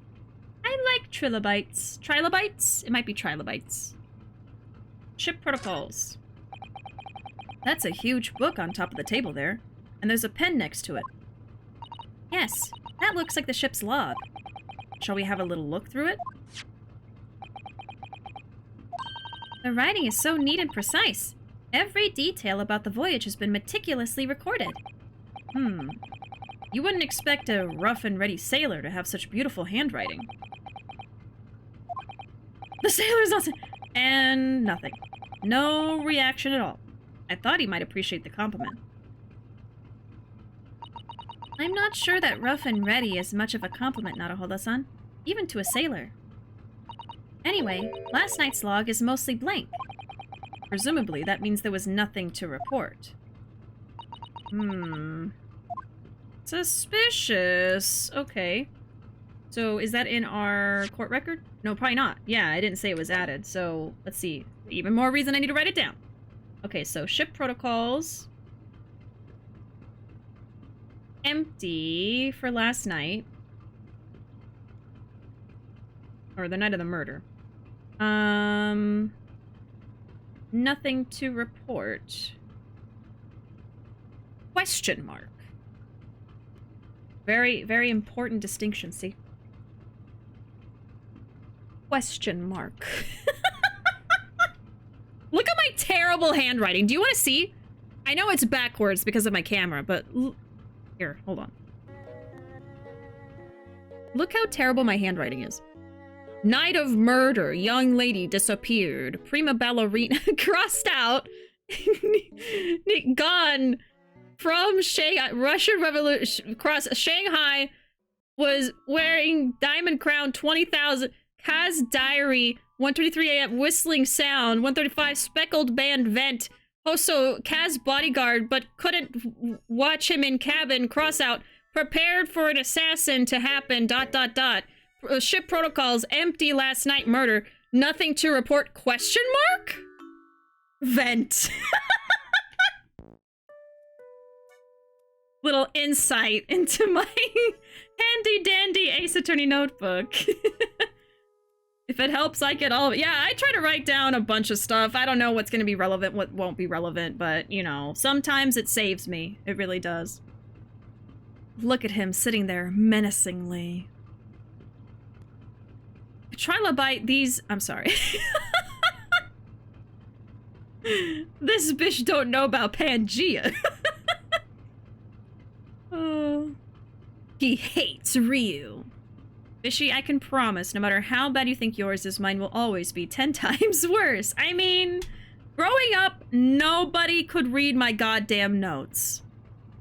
Speaker 1: I like trilobites. Trilobites? It might be trilobites. Ship protocols. That's a huge book on top of the table there. And there's a pen next to it. Yes, that looks like the ship's log. Shall we have a little look through it? The writing is so neat and precise. Every detail about the voyage has been meticulously recorded. You wouldn't expect a rough and ready sailor to have such beautiful handwriting. The sailor's not... And nothing. No reaction at all. I thought he might appreciate the compliment. I'm not sure that rough and ready is much of a compliment, Naruhodo-san. Even to a sailor. Anyway, last night's log is mostly blank. Presumably, that means there was nothing to report. Suspicious. Okay. So, is that in our court record? No, probably not. Yeah, I didn't say it was added, so let's see. Even more reason I need to write it down. Okay, so ship protocols. Empty for last night. Or the night of the murder. Nothing to report. Question mark. Very, very important distinction, see? Question mark. Look at my terrible handwriting. Do you want to see? I know it's backwards because of my camera, but... Here, hold on. Look how terrible my handwriting is. Night of murder. Young lady disappeared. Prima ballerina crossed out. Gone from Shanghai. Russian Revolution. Cross Shanghai was wearing diamond crown 20,000. Kaz diary 1:33 a.m. whistling sound 1:35 speckled band vent. Also Kaz bodyguard but couldn't watch him in cabin. Cross out. Prepared for an assassin to happen. ... Ship protocols empty last night murder. Nothing to report. Question mark? Vent. Little insight into my handy dandy Ace Attorney notebook. If it helps, I get all of it. Yeah, I try to write down a bunch of stuff. I don't know what's going to be relevant, what won't be relevant, but, you know, sometimes it saves me. It really does. Look at him sitting there menacingly. Trilobite, these... I'm sorry. This bitch don't know about Pangea. Oh. He hates Ryu. Bishi, I can promise, no matter how bad you think yours is, mine will always be 10 times worse. I mean, growing up, nobody could read my goddamn notes.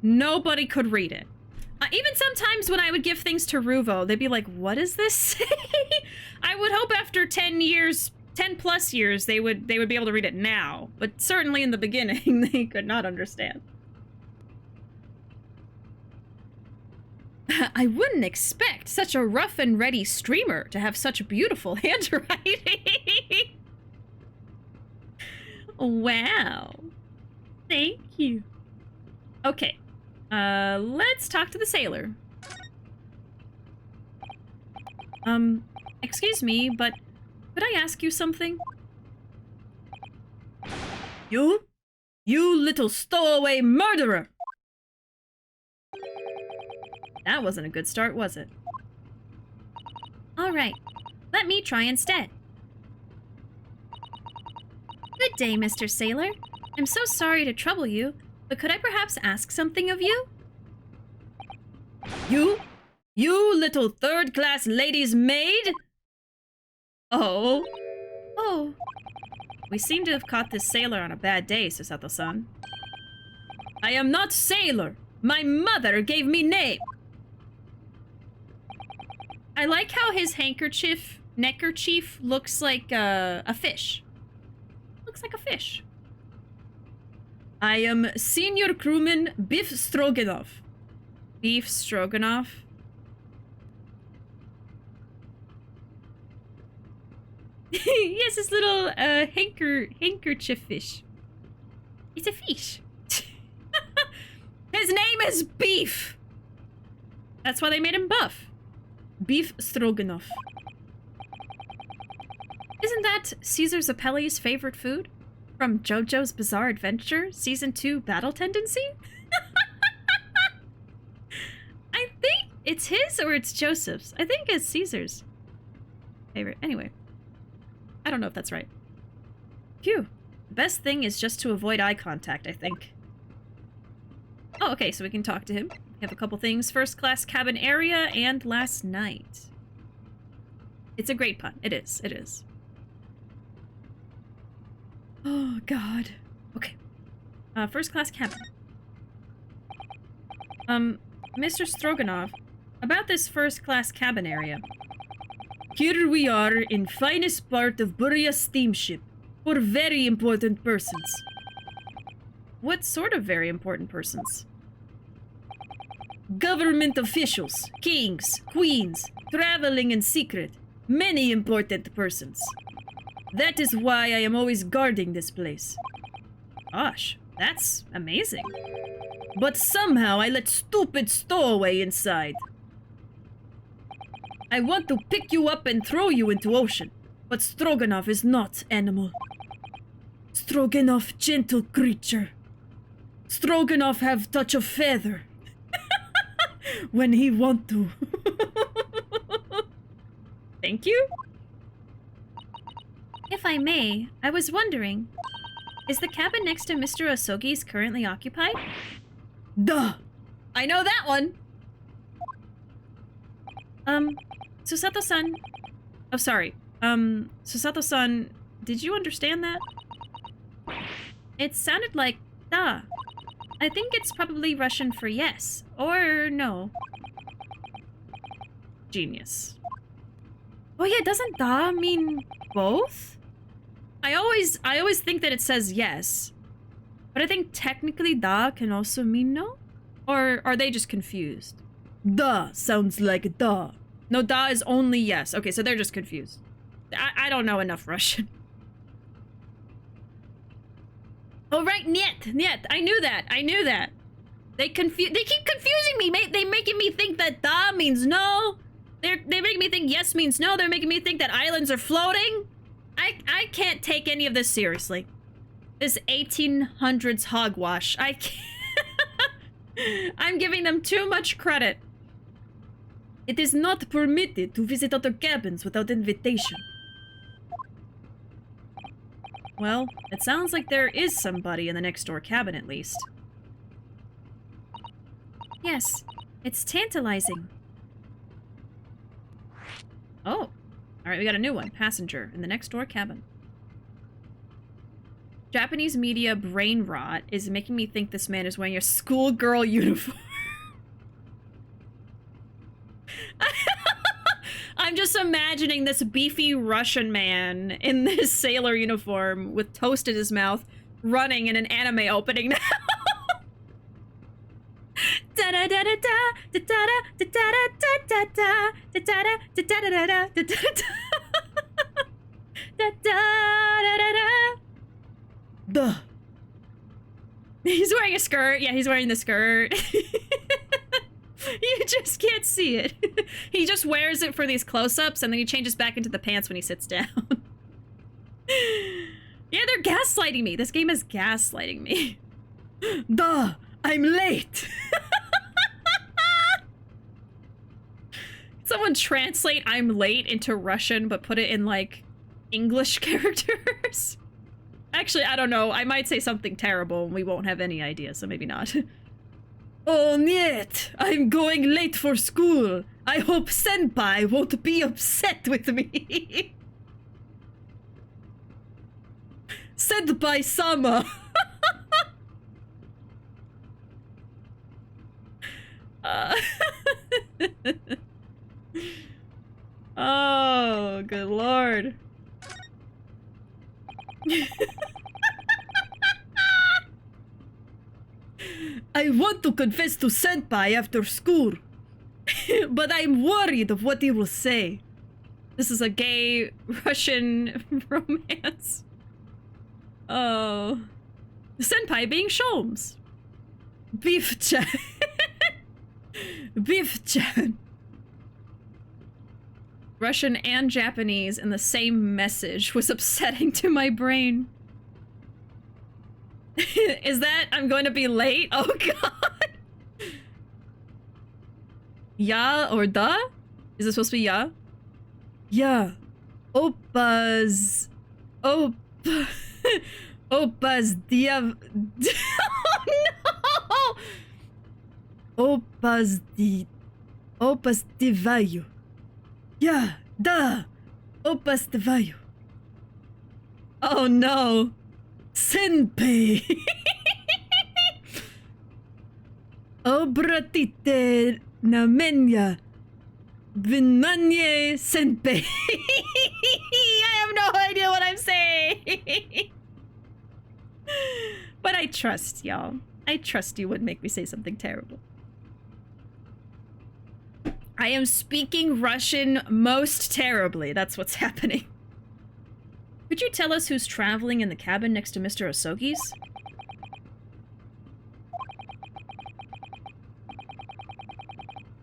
Speaker 1: Nobody could read it. Even sometimes when I would give things to Ruuuvo, they'd be like, what does this say? I would hope after 10 years, 10 plus years, they would be able to read it now. But certainly in the beginning, they could not understand. I wouldn't expect such a rough and ready streamer to have such beautiful handwriting. Wow. Thank you. Okay. Let's talk to the sailor. Excuse me, but could I ask you something? You little stowaway murderer! That wasn't a good start, was it? Alright, let me try instead. Good day, Mr. Sailor. I'm so sorry to trouble you, but could I perhaps ask something of you? You little third-class lady's maid? Oh. We seem to have caught this sailor on a bad day, Susato-san. I am not sailor. My mother gave me name. I like how his neckerchief looks like a fish. Looks like a fish. I am Senior Crewman Biff Stroganoff. Beef Stroganoff? Yes, this little handkerchief fish. It's a fish. His name is Beef. That's why they made him buff. Beef stroganoff. Isn't that Caesar Zappelli's favorite food? From JoJo's Bizarre Adventure, Season 2 Battle Tendency? I think it's his or it's Joseph's. I think it's Caesar's favorite. Anyway. I don't know if that's right. Phew. The best thing is just to avoid eye contact, I think. Oh, okay, so we can talk to him. We have a couple things. First class cabin area and last night. It's a great pun. It is. It is. Oh, God. Okay. First class cabin. Mr. Stroganoff, about this first class cabin area. Here we are in finest part of Buria steamship for very important persons. What sort of very important persons? Government officials, kings, queens, traveling in secret, many important persons. That is why I am always guarding this place. Gosh, that's amazing. But somehow I let stupid stowaway inside. I want to pick you up and throw you into ocean, but Stroganoff is not animal. Stroganoff gentle creature. Stroganoff have touch of feather. When he want to. Thank you. If I may, I was wondering, is the cabin next to Mr. Osogi's currently occupied? Duh! I know that one! Susato-san... Oh, sorry. Susato-san, did you understand that? It sounded like da. I think it's probably Russian for yes, or no. Genius. Oh yeah, doesn't da mean both? I always think that it says yes, but I think technically da can also mean no? Or are they just confused? Da sounds like da. No, da is only yes. Okay, so they're just confused. I don't know enough Russian. Oh right, niet. I knew that. They keep confusing me. They're making me think that da means no. They're making me think yes means no. They're making me think that islands are floating. I can't take any of this seriously. This 1800s hogwash. I can't. I'm giving them too much credit. It is not permitted to visit other cabins without invitation. Well, it sounds like there is somebody in the next door cabin at least. Yes, it's tantalizing. Oh. Alright, we got a new one. Passenger in the next door cabin. Japanese media brain rot is making me think this man is wearing a schoolgirl uniform. I'm just imagining this beefy Russian man in this sailor uniform with toast in his mouth running in an anime opening now. Duh. He's wearing a skirt. Yeah, he's wearing the skirt. You just can't see it. He just wears it for these close-ups and then he changes back into the pants when he sits down. Yeah, they're gaslighting me. This game is gaslighting me. Duh, I'm late. Someone translate I'm late into Russian but put it in like English characters. Actually, I don't know. I might say something terrible and we won't have any idea, so maybe not. Oh, niet! I'm going late for school. I hope Senpai won't be upset with me. Senpai-sama. Oh, good lord. I want to confess to Senpai after school, but I'm worried of what he will say. This is a gay Russian romance. Oh. Senpai being Sholmes. Beef-chan. Beef-chan. Russian and Japanese in the same message was upsetting to my brain. Is that I'm going to be late? Oh god. Ya or da? Is it supposed to be ya? Yeah. Oppas. Oppas diav. Oh no! Oppas divayu. Yeah, da. Oppas divayu. Oh no. Senpai. Obratite namenya. Vinmanye senpai. I have no idea what I'm saying. But I trust y'all. I trust you wouldn't make me say something terrible. I am speaking Russian most terribly. That's what's happening. Could you tell us who's traveling in the cabin next to Mr. Osogi's?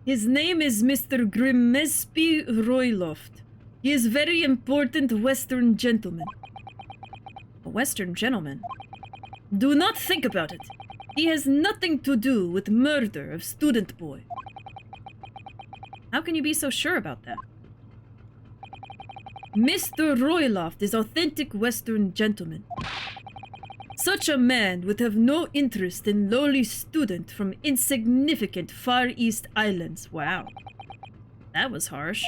Speaker 1: His name is Mr. Grimesby Royloft. He is very important Western gentleman. A Western gentleman? Do not think about it. He has nothing to do with murder of student boy. How can you be so sure about that? Mr. Royloft is authentic Western gentleman. Such a man would have no interest in lowly student from insignificant Far East islands. Wow. That was harsh.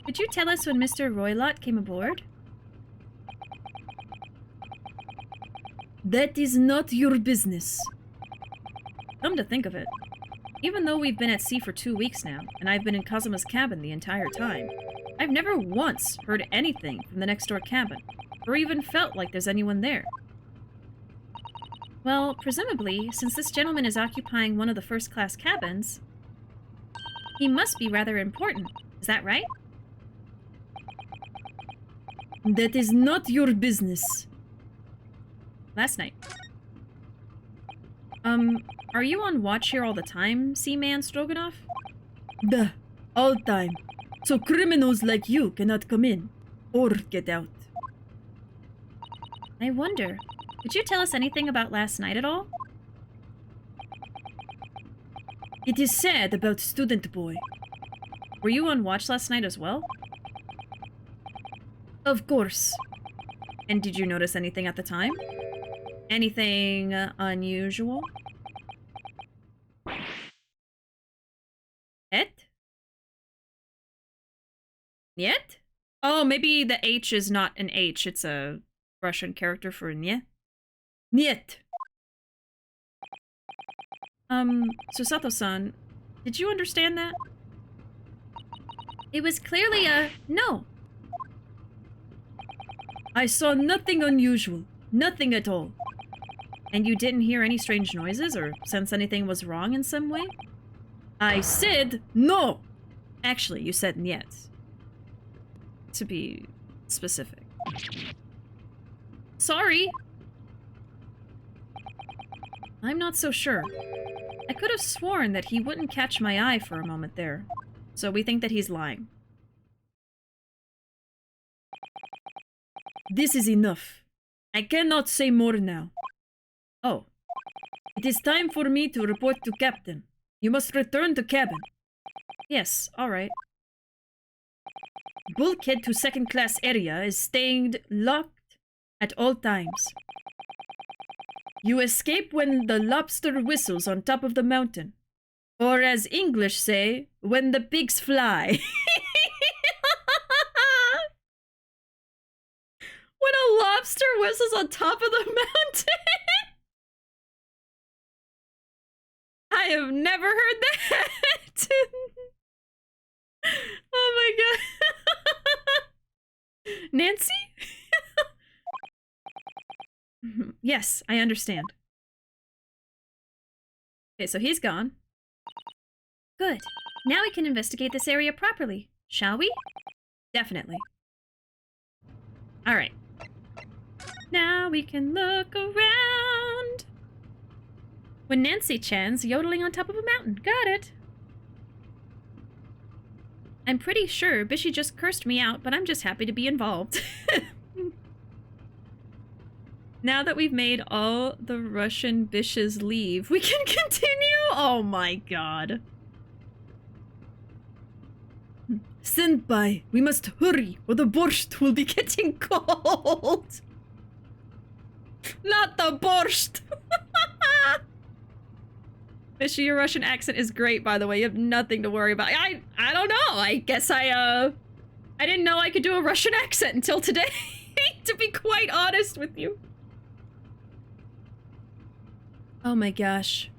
Speaker 1: Could you tell us when Mr. Roylott came aboard? That is not your business. Come to think of it, even though we've been at sea for 2 weeks now, and I've been in Kazuma's cabin the entire time, I've never once heard anything from the next door cabin, or even felt like there's anyone there. Well, presumably, since this gentleman is occupying one of the first-class cabins, he must be rather important. Is that right? That is not your business. Last night. Are you on watch here all the time, Seaman Stroganoff? Duh, all time. So criminals like you cannot come in, or get out. I wonder, could you tell us anything about last night at all? It is sad about student boy. Were you on watch last night as well? Of course. And did you notice anything at the time? Anything unusual? Et? Niet? Oh, maybe the H is not an H, it's a Russian character for niet. Niet. Susato-san, did you understand that? It was clearly a no. I saw nothing unusual. Nothing at all. And you didn't hear any strange noises or sense anything was wrong in some way? I said no! Actually, you said niet. To be specific. Sorry! I'm not so sure. I could have sworn that he wouldn't catch my eye for a moment there. So we think that he's lying. This is enough. I cannot say more now. Oh. It is time for me to report to Captain. You must return to cabin. Yes, alright. Bulkhead to second class area is staying locked at all times. You escape when the lobster whistles on top of the mountain. Or as English say, when the pigs fly. When a lobster whistles on top of the mountain? I have never heard that. Oh my god. Nancy? Yes, I understand. Okay, so he's gone. Good. Now we can investigate this area properly. Shall we? Definitely. Alright. Now we can look around. When Nancy Chan's yodeling on top of a mountain. Got it. I'm pretty sure Bishi just cursed me out, but I'm just happy to be involved. Now that we've made all the Russian bishes leave, we can continue? Oh my god. Senpai, we must hurry or the borscht will be getting cold. Not the borscht. Bishi, your Russian accent is great, by the way. You have nothing to worry about. I don't know. I guess I didn't know I could do a Russian accent until today, to be quite honest with you. Oh my gosh.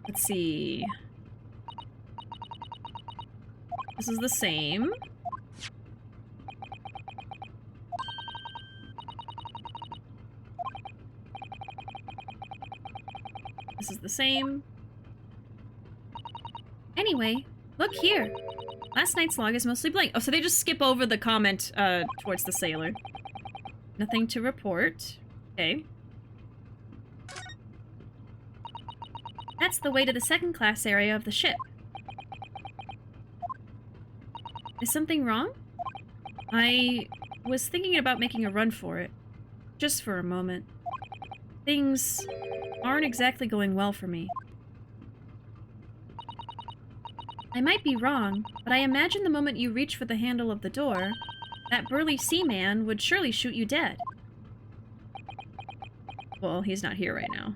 Speaker 1: Let's see. This is the same. This is the same. Anyway, look here. Last night's log is mostly blank. Oh, so they just skip over the comment towards the sailor. Nothing to report. Okay. That's the way to the second class area of the ship. Is something wrong? I was thinking about making a run for it. Just for a moment. Things aren't exactly going well for me. I might be wrong, but I imagine the moment you reach for the handle of the door, that burly seaman would surely shoot you dead. Well, he's not here right now.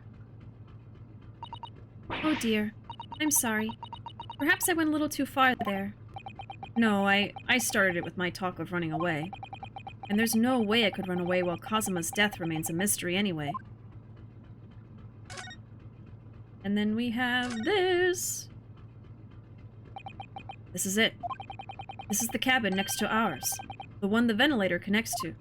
Speaker 1: Oh dear. I'm sorry. Perhaps I went a little too far there. No, I started it with my talk of running away. And there's no way I could run away while Kazuma's death remains a mystery anyway. And then we have this. This is it. This is the cabin next to ours. The one the ventilator connects to.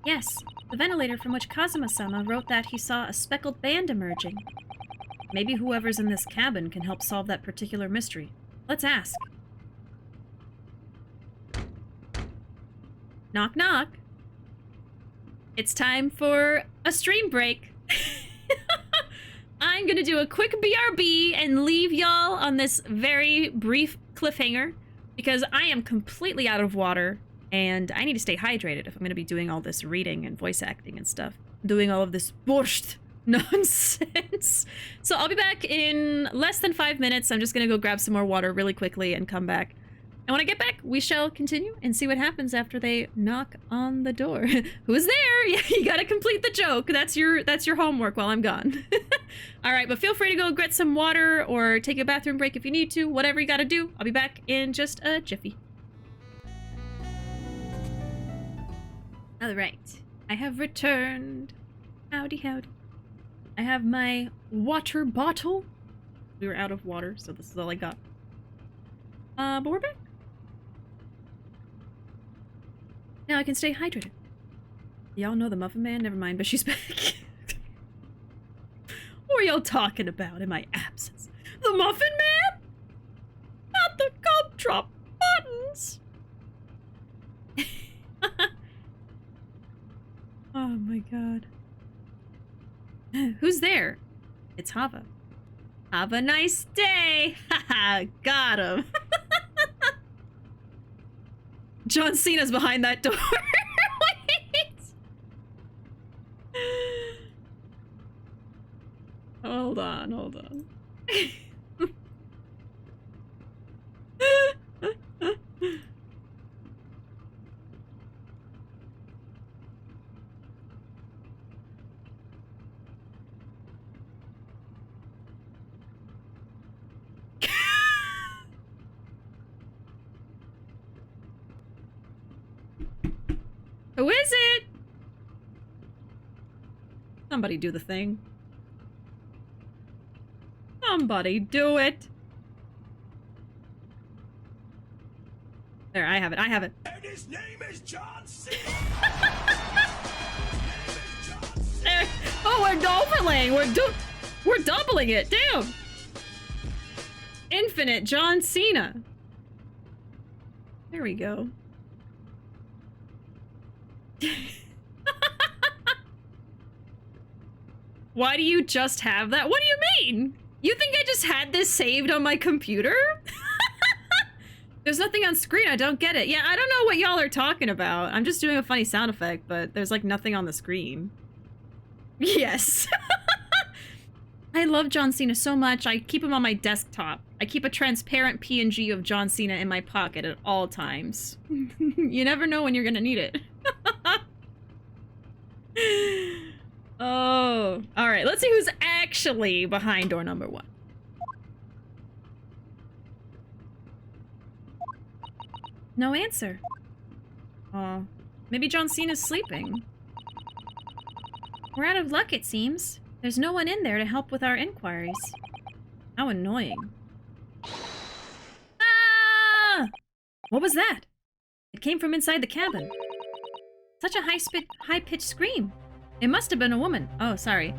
Speaker 1: Yes, the ventilator from which Kazuma-sama wrote that he saw a speckled band emerging. Maybe whoever's in this cabin can help solve that particular mystery. Let's ask. Knock knock. It's time for a stream break. I'm gonna do a quick BRB and leave y'all on this very brief cliffhanger because I am completely out of water and I need to stay hydrated if I'm gonna be doing all this reading and voice acting and stuff. Doing all of this borscht nonsense. So I'll be back in less than 5 minutes. I'm just gonna go grab some more water really quickly and come back. And when I get back, we shall continue and see what happens after they knock on the door. Who's there? Yeah, you gotta complete the joke. That's your homework while I'm gone. All right, but feel free to go get some water or take a bathroom break if you need to. Whatever you gotta do. I'll be back in just a jiffy. All right, I have returned. Howdy, howdy. I have my water bottle. We were out of water, so this is all I got. But we're back. Now I can stay hydrated. Y'all know the Muffin Man? Never mind, but she's back. What are y'all talking about in my absence? The Muffin Man? Not the gumdrop buttons! Oh my god. Who's there? It's Hava. Have a nice day! Haha, got him. John Cena's behind that door. Wait! Hold on, hold on. Who is it? Somebody do the thing. Somebody do it. There, I have it. I have it.
Speaker 4: And his name is John Cena.
Speaker 1: There. Oh, we're doubling. We're doubling it. Damn. Infinite John Cena. There we go. Why do you just have that? What do you mean? You think I just had this saved on my computer? There's nothing on screen. I don't get it. Yeah, I don't know what y'all are talking about. I'm just doing a funny sound effect, but there's like nothing on the screen. Yes. I love John Cena so much. I keep him on my desktop. I keep a transparent PNG of John Cena in my pocket at all times. You never know when you're gonna need it. Oh, all right. Let's see who's actually behind door number 1. No answer. Oh, maybe John Cena's sleeping. We're out of luck, it seems. There's no one in there to help with our inquiries. How annoying. Ah! What was that? It came from inside the cabin. Such a high-pitched scream. It must have been a woman. Oh, sorry.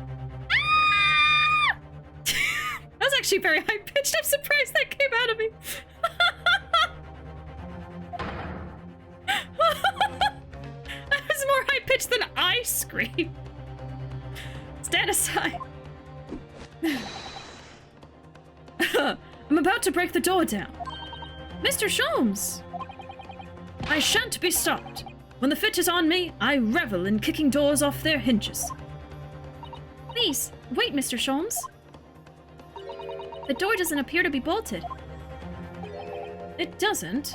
Speaker 1: Ah! That was actually very high-pitched. I'm surprised that came out of me. That was more high-pitched than I scream. Stand aside. I'm about to break the door down. Mr. Sholmes! I shan't be stopped. When the fit is on me, I revel in kicking doors off their hinges. Please, wait, Mr. Sholmes. The door doesn't appear to be bolted. It doesn't?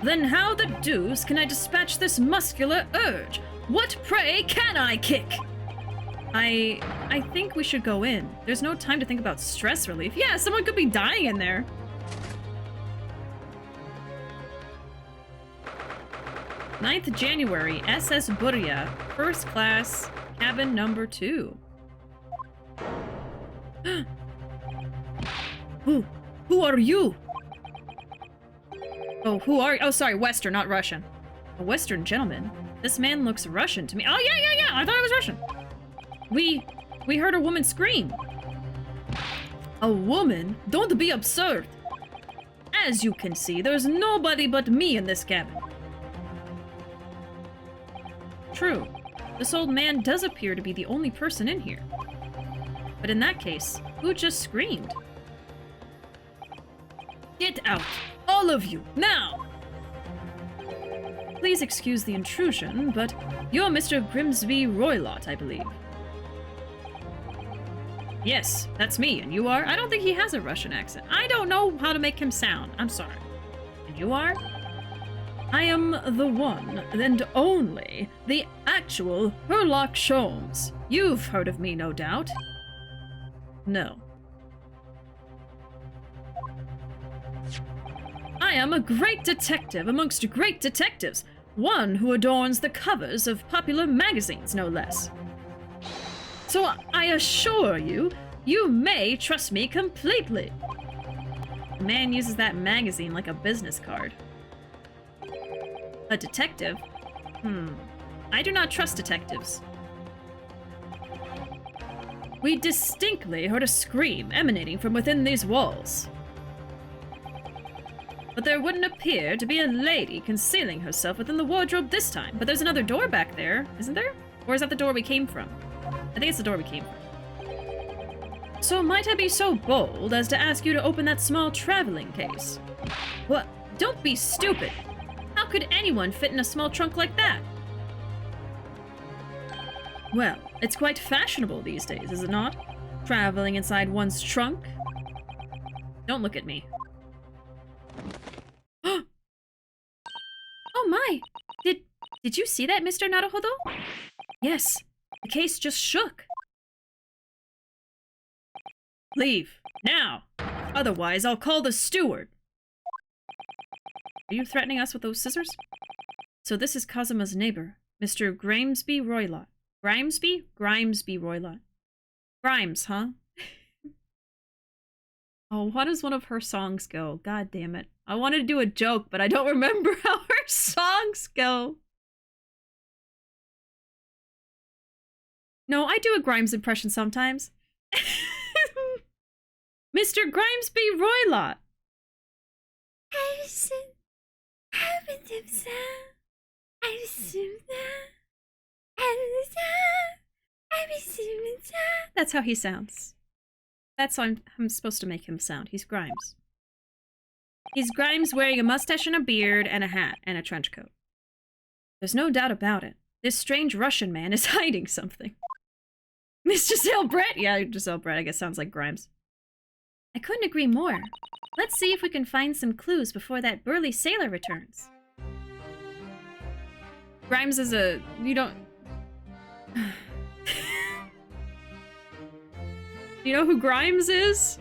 Speaker 1: Then how the deuce can I dispatch this muscular urge? What, pray, can I kick? I think we should go in. There's no time to think about stress relief. Yeah, someone could be dying in there. Ninth January, SS Buria, first class, cabin number 2. Who are you? Oh, who are you? Oh, sorry, Western, not Russian. A Western gentleman. This man looks Russian to me. Oh, yeah, I thought it was Russian. We heard a woman scream. A woman? Don't be absurd. As you can see, there's nobody but me in this cabin. True. This old man does appear to be the only person in here. But in that case, who just screamed? Get out! All of you, now! Please excuse the intrusion, but you're Mr. Grimsby Roylott, I believe. Yes, that's me, and you are? I don't think he has a Russian accent. I don't know how to make him sound. I'm sorry. And you are? I am the one and only, the actual Herlock Sholmes. You've heard of me, no doubt. No. I am a great detective amongst great detectives, one who adorns the covers of popular magazines, no less. So I assure you, you may trust me completely. The man uses that magazine like a business card. A detective? I do not trust detectives. We distinctly heard a scream emanating from within these walls. But there wouldn't appear to be a lady concealing herself within the wardrobe this time. But there's another door back there, isn't there? Or is that the door we came from? I think it's the door we came from. So might I be so bold as to ask you to open that small traveling case? What? Don't be stupid. How could anyone fit in a small trunk like that? Well, it's quite fashionable these days, is it not? Traveling inside one's trunk? Don't look at me. Oh my! Did you see that, Mr. Naruhodo? Yes, the case just shook. Leave, now! Otherwise, I'll call the steward. Are you threatening us with those scissors? So this is Kazuma's neighbor, Mr. Grimsby Roylott. Grimesby? Grimesby Roylott. Grimes, huh? Oh, how does one of her songs go? God damn it. I wanted to do a joke, but I don't remember how her songs go. No, I do a Grimes impression sometimes. Mr. Grimesby Roylott. That's how he sounds. That's how I'm supposed to make him sound. He's Grimes. He's Grimes wearing a mustache and a beard and a hat and a trench coat. There's no doubt about it. This strange Russian man is hiding something. Miss Giselle Brett? Yeah, Giselle Brett, I guess sounds like Grimes. I couldn't agree more. Let's see if we can find some clues before that burly sailor returns. Grimes is a... you don't... You know who Grimes is?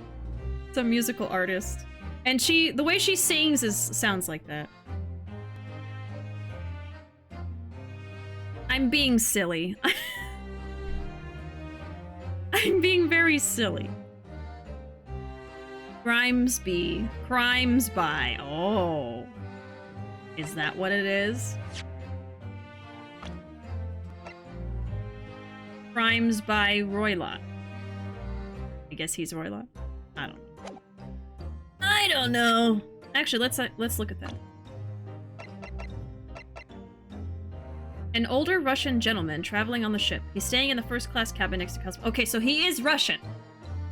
Speaker 1: It's a musical artist. And the way she sings sounds like that. I'm being silly. I'm being very silly. Grimesby. Crimes by. Oh. Is that what it is? Crimes by Roylott. I guess he's Roylott. I don't know. I don't know. Actually, let's look at that. An older Russian gentleman traveling on the ship. He's staying in the first-class cabin next to Kazuma. Okay, so he is Russian.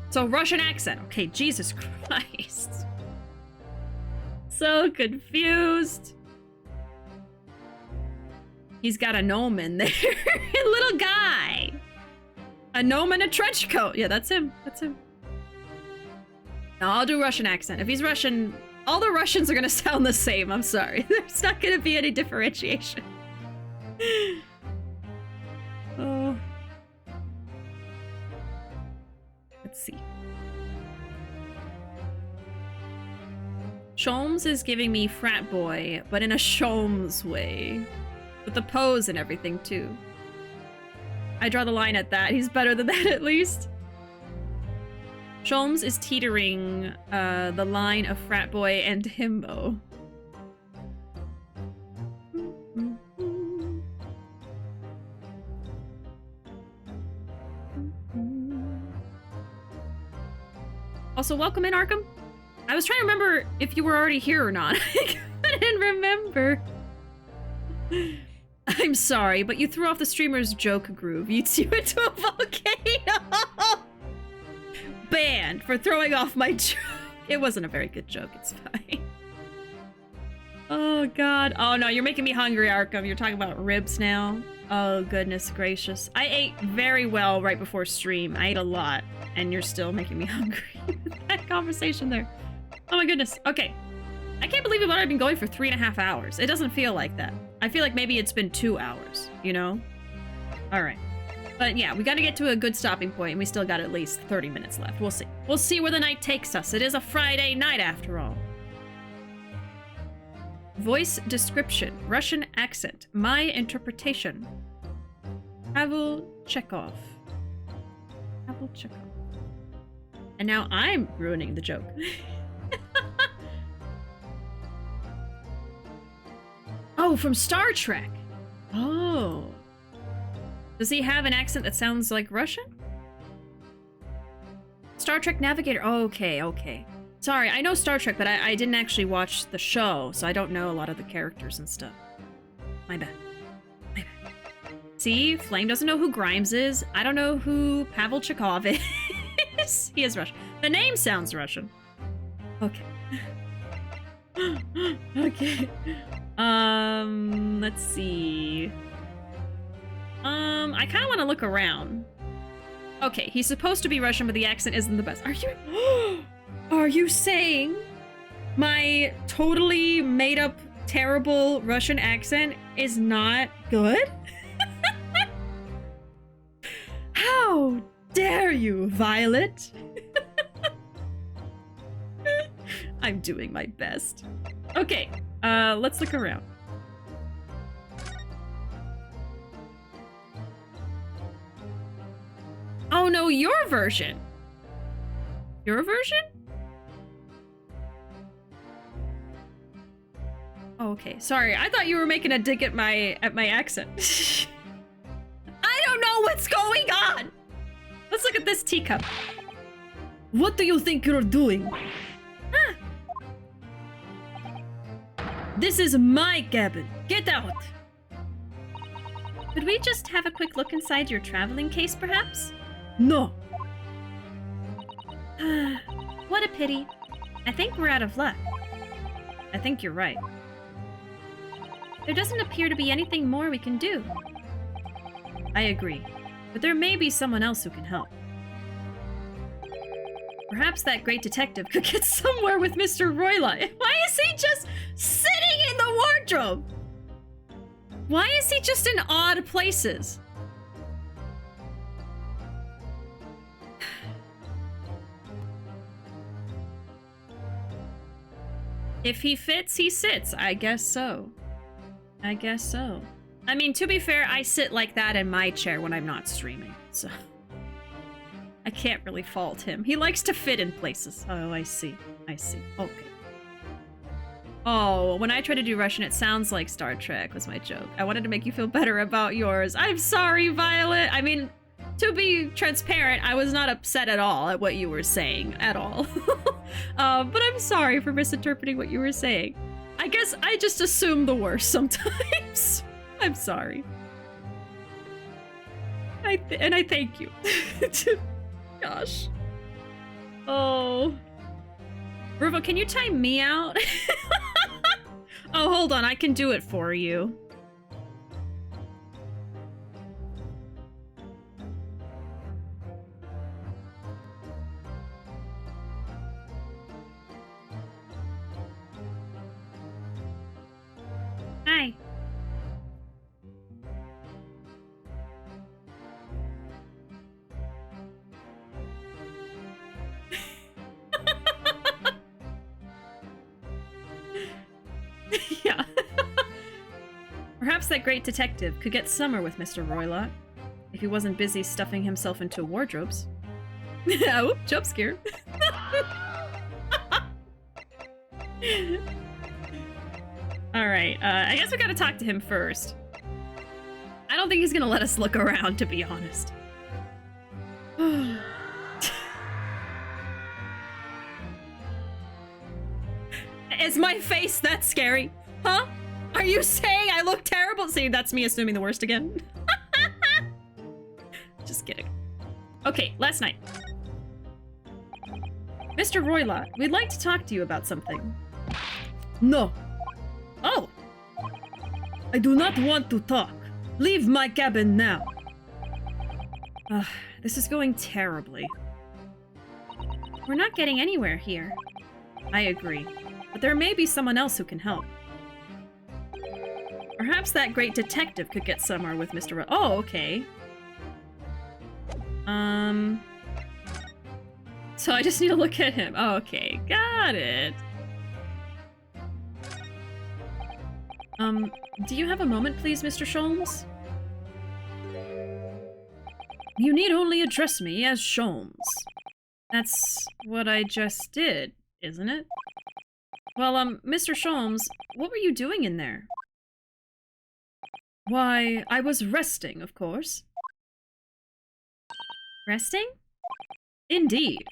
Speaker 1: So Russian accent. Okay, Jesus Christ. So confused. He's got a gnome in there. A little guy. A gnome in a trench coat. Yeah, that's him. That's him. No, I'll do Russian accent. If he's Russian, all the Russians are gonna sound the same. I'm sorry. There's not gonna be any differentiation. Oh. Let's see. Sholmes is giving me frat boy, but in a Sholmes way. With the pose and everything, too. I draw the line at that. He's better than that, at least. Sholmes is teetering the line of frat boy and himbo. Also, welcome in, Arkham. I was trying to remember if you were already here or not. I couldn't remember. I'm sorry, but you threw off the streamer's joke groove. You threw into a volcano! Banned for throwing off my joke. It wasn't a very good joke, it's fine. Oh, God. Oh, no, you're making me hungry, Arkham. You're talking about ribs now. Oh, goodness gracious. I ate very well right before stream. I ate a lot, and you're still making me hungry. That conversation there. Oh, my goodness. Okay. I can't believe I've been going for 3.5 hours. It doesn't feel like that. I feel like maybe it's been 2 hours, you know? Alright. But yeah, we gotta get to a good stopping point, and we still got at least 30 minutes left. We'll see. We'll see where the night takes us. It is a Friday night, after all. Voice description. Russian accent. My interpretation. Pavel Chekhov. Pavel Chekhov. And now I'm ruining the joke. Oh, from Star Trek. Oh. Does he have an accent that sounds like Russian? Star Trek Navigator. Oh, okay. Sorry, I know Star Trek, but I didn't actually watch the show, so I don't know a lot of the characters and stuff. My bad. See, Flame doesn't know who Grimes is. I don't know who Pavel Chekhov is. He is Russian. The name sounds Russian. Okay. Okay. Let's see. I kind of want to look around. Okay, he's supposed to be Russian, but the accent isn't the best. Are you saying my totally made up terrible Russian accent is not good? How dare you, Violet? I'm doing my best. Okay, let's look around. Oh no, your version. Your version? Oh, okay. Sorry, I thought you were making a dig at my accent. I don't know what's going on. Let's look at this teacup. What do you think you're doing? Huh. This is my cabin. Get out! Could we just have a quick look inside your traveling case, perhaps? No. What a pity. I think we're out of luck. I think you're right. There doesn't appear to be anything more we can do. I agree, but there may be someone else who can help. Perhaps that great detective could get somewhere with Mr. Roylott. Why is he just sitting in the wardrobe? Why is he just in odd places? If he fits, he sits. I guess so. I guess so. I mean, to be fair, I sit like that in my chair when I'm not streaming, so I can't really fault him. He likes to fit in places. Oh, I see. I see. Okay. Oh, when I try to do Russian, it sounds like Star Trek was my joke. I wanted to make you feel better about yours. I'm sorry, Violet. I mean, to be transparent, I was not upset at all at what you were saying, at all. But I'm sorry for misinterpreting what you were saying. I guess I just assume the worst sometimes. I'm sorry. And I thank you. Gosh. Oh. Ruuuvo, can you time me out? Oh, hold on. I can do it for you. Hi. Yeah. Perhaps that great detective could get summer with Mr. Roylott if he wasn't busy stuffing himself into wardrobes. Oh, jump scare. Alright, I guess we gotta talk to him first. I don't think he's gonna let us look around, to be honest. Is my face that scary? Huh? Are you saying I look terrible? See, that's me assuming the worst again. Just kidding. Okay, last night. Mr. Roylott, we'd like to talk to you about something. No. Oh. I do not want to talk. Leave my cabin now. This is going terribly. We're not getting anywhere here. I agree. But there may be someone else who can help. Perhaps that great detective could get somewhere with Mr. Oh, okay. So I just need to look at him. Oh, okay, got it. Do you have a moment, please, Mr. Sholmes? You need only address me as Sholmes. That's what I just did, isn't it? Well, Mr. Sholmes, what were you doing in there? Why, I was resting, of course. Resting? Indeed.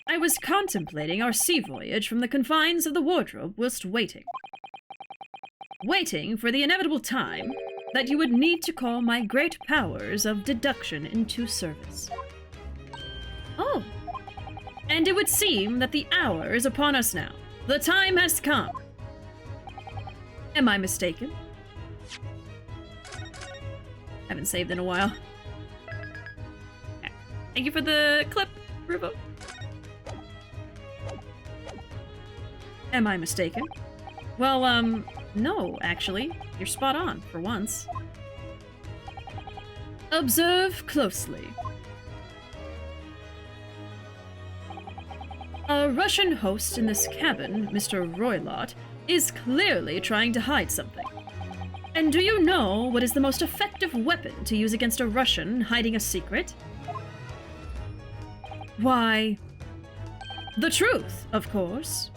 Speaker 1: I was contemplating our sea voyage from the confines of the wardrobe whilst waiting. Waiting for the inevitable time that you would need to call my great powers of deduction into service. Oh. And it would seem that the hour is upon us now. The time has come. Am I mistaken? Haven't saved in a while. Okay. Thank you for the clip, Ruuuvo. Am I mistaken? Well, no, actually. You're spot on, for once. Observe closely. Our Russian host in this cabin, Mr. Roylott, is clearly trying to hide something. And do you know what is the most effective weapon to use against a Russian hiding a secret? Why, the truth, of course.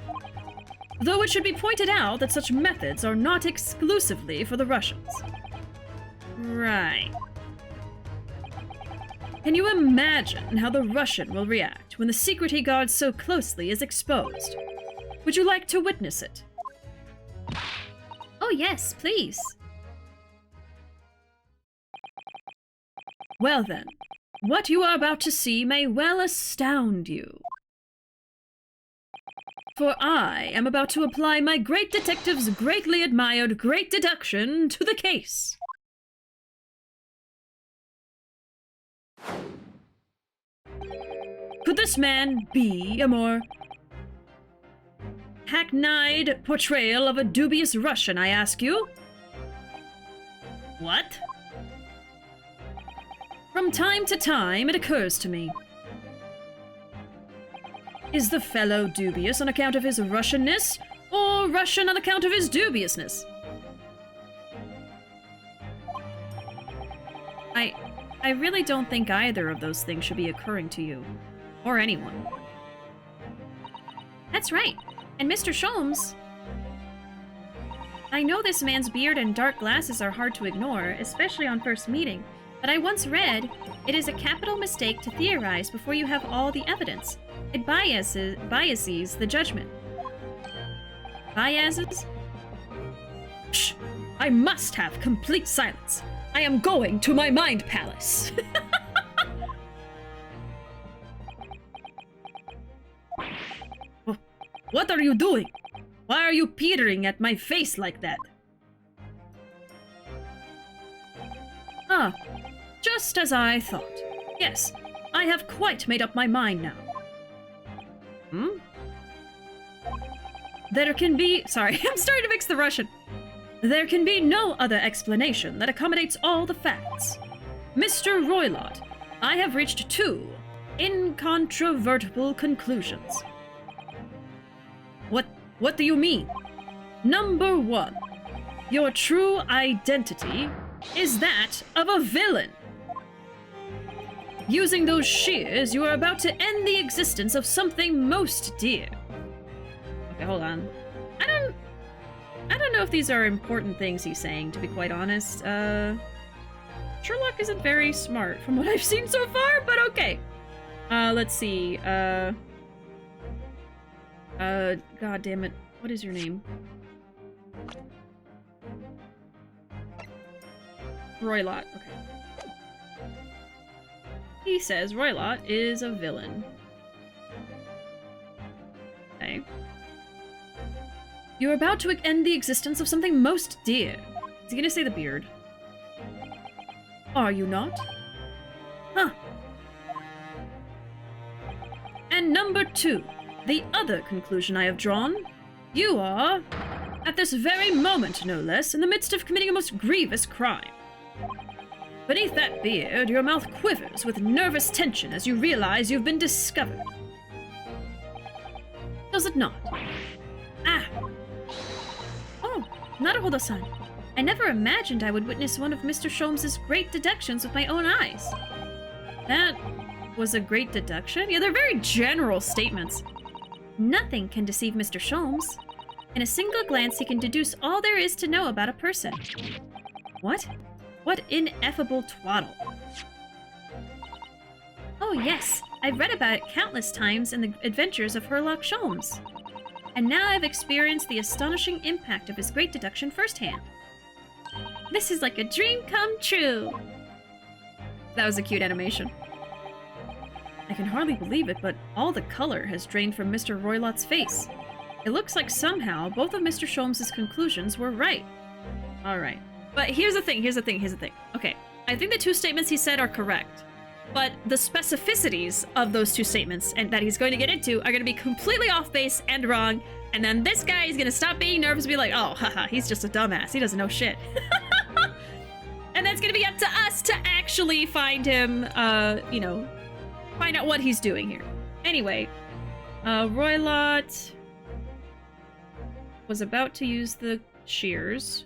Speaker 1: Though it should be pointed out that such methods are not exclusively for the Russians. Right. Can you imagine how the Russian will react when the secret he guards so closely is exposed? Would you like to witness it? yes, please. Well then, what you are about to see may well astound you. For I am about to apply my great detective's greatly admired great deduction to the case. Could this man be a more hackneyed portrayal of a dubious Russian, I ask you? What? From time to time, it occurs to me. Is the fellow dubious on account of his Russianness, or Russian on account of his dubiousness? I really don't think either of those things should be occurring to you. Or anyone. That's right. And Mr. Sholmes... I know this man's beard and dark glasses are hard to ignore, especially on first meeting, but I once read, it is a capital mistake to theorize before you have all the evidence. It biases the judgment. Biases? Shh! I must have complete silence. I am going to my mind palace. What are you doing? Why are you peering at my face like that? Ah, just as I thought. Yes, I have quite made up my mind now. Hmm? There can be... Sorry, I'm starting to mix the Russian. There can be no other explanation that accommodates all the facts. Mr. Roylott, I have reached two incontrovertible conclusions. What do you mean? Number one, your true identity is that of a villain. Using those shears, you are about to end the existence of something most dear. Okay, hold on. I don't know if these are important things he's saying, to be quite honest. Sherlock isn't very smart from what I've seen so far, but okay. Let's see. God damn it. What is your name? Roylott. Okay. He says Roylott is a villain. Okay. You're about to end the existence of something most dear. Is he gonna say the beard? Are you not? Huh. And number two, the other conclusion I have drawn. You are, at this very moment no less, in the midst of committing a most grievous crime. Beneath that beard, your mouth quivers with nervous tension as you realize you've been discovered. Does it not? Ah! Oh, Naruhodo-san. I never imagined I would witness one of Mr. Sholmes' great deductions with my own eyes. That was a great deduction? Yeah, they're very general statements. Nothing can deceive Mr. Sholmes. In a single glance, he can deduce all there is to know about a person. What? What ineffable twaddle. Oh yes, I've read about it countless times in the adventures of Sherlock Sholmes. And now I've experienced the astonishing impact of his great deduction firsthand. This is like a dream come true. That was a cute animation. I can hardly believe it, but all the color has drained from Mr. Roylott's face. It looks like somehow both of Mr. Sholmes' conclusions were right. Alright. But here's the thing. Okay, I think the two statements he said are correct. But the specificities of those two statements and that he's going to get into are going to be completely off base and wrong. And then this guy is going to stop being nervous and be like, oh, haha, he's just a dumbass. He doesn't know shit. And that's going to be up to us to actually find him, you know, find out what he's doing here. Anyway, Roylott was about to use the shears.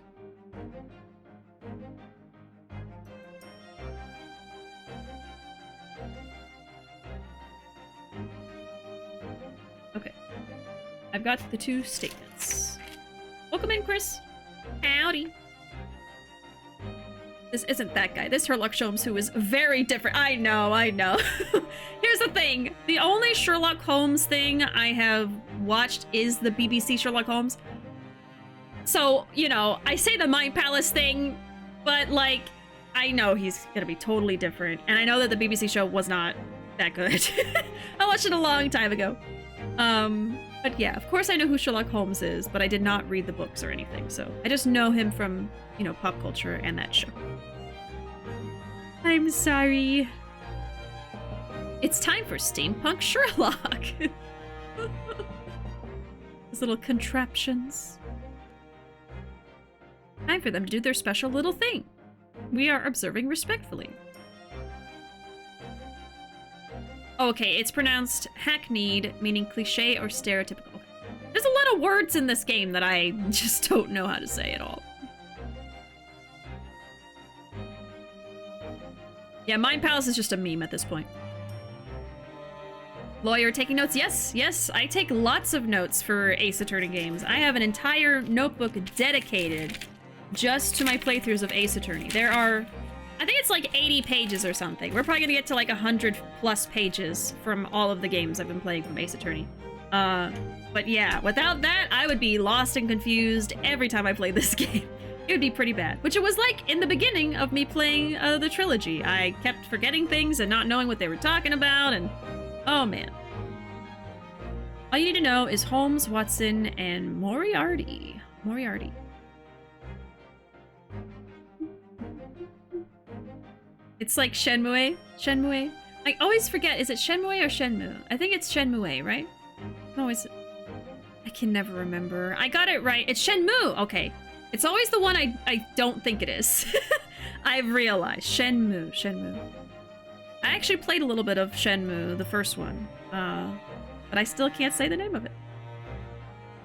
Speaker 1: Okay. I've got the two statements. Welcome in, Chris. Howdy. This isn't that guy. This Sherlock Sholmes, who is very different. I know. Here's the thing. The only Sherlock Holmes thing I have watched is the BBC Sherlock Holmes. So, you know, I say the Mind Palace thing, but like, I know he's gonna be totally different. And I know that the BBC show was not that good. I watched it a long time ago. But yeah, of course I know who Sherlock Holmes is, but I did not read the books or anything. So I just know him from, you know, pop culture and that show. I'm sorry. It's time for Steampunk Sherlock. Those little contraptions. Time for them to do their special little thing. We are observing respectfully. Okay, it's pronounced hackneyed, meaning cliche or stereotypical. Okay. There's a lot of words in this game that I just don't know how to say at all. Yeah, Mind Palace is just a meme at this point. Lawyer taking notes? Yes, yes, I take lots of notes for Ace Attorney games. I have an entire notebook dedicated just to my playthroughs of Ace Attorney. There are, I think it's like 80 pages or something. We're probably gonna get to like 100+ pages from all of the games I've been playing from Ace Attorney. But yeah, without that, I would be lost and confused every time I played this game. It would be pretty bad, which it was like in the beginning of me playing the trilogy. I kept forgetting things and not knowing what they were talking about, and oh man. All you need to know is Holmes, Watson, and Moriarty. Moriarty. It's like Shenmue. Shenmue. I always forget, is it Shenmue or Shenmue? I think it's Shenmue, right? No, is it? I can never remember. I got it right. It's Shenmue. Okay. It's always the one I don't think it is. I've realized. Shenmue. Shenmue. I actually played a little bit of Shenmue, the first one. But I still can't say the name of it.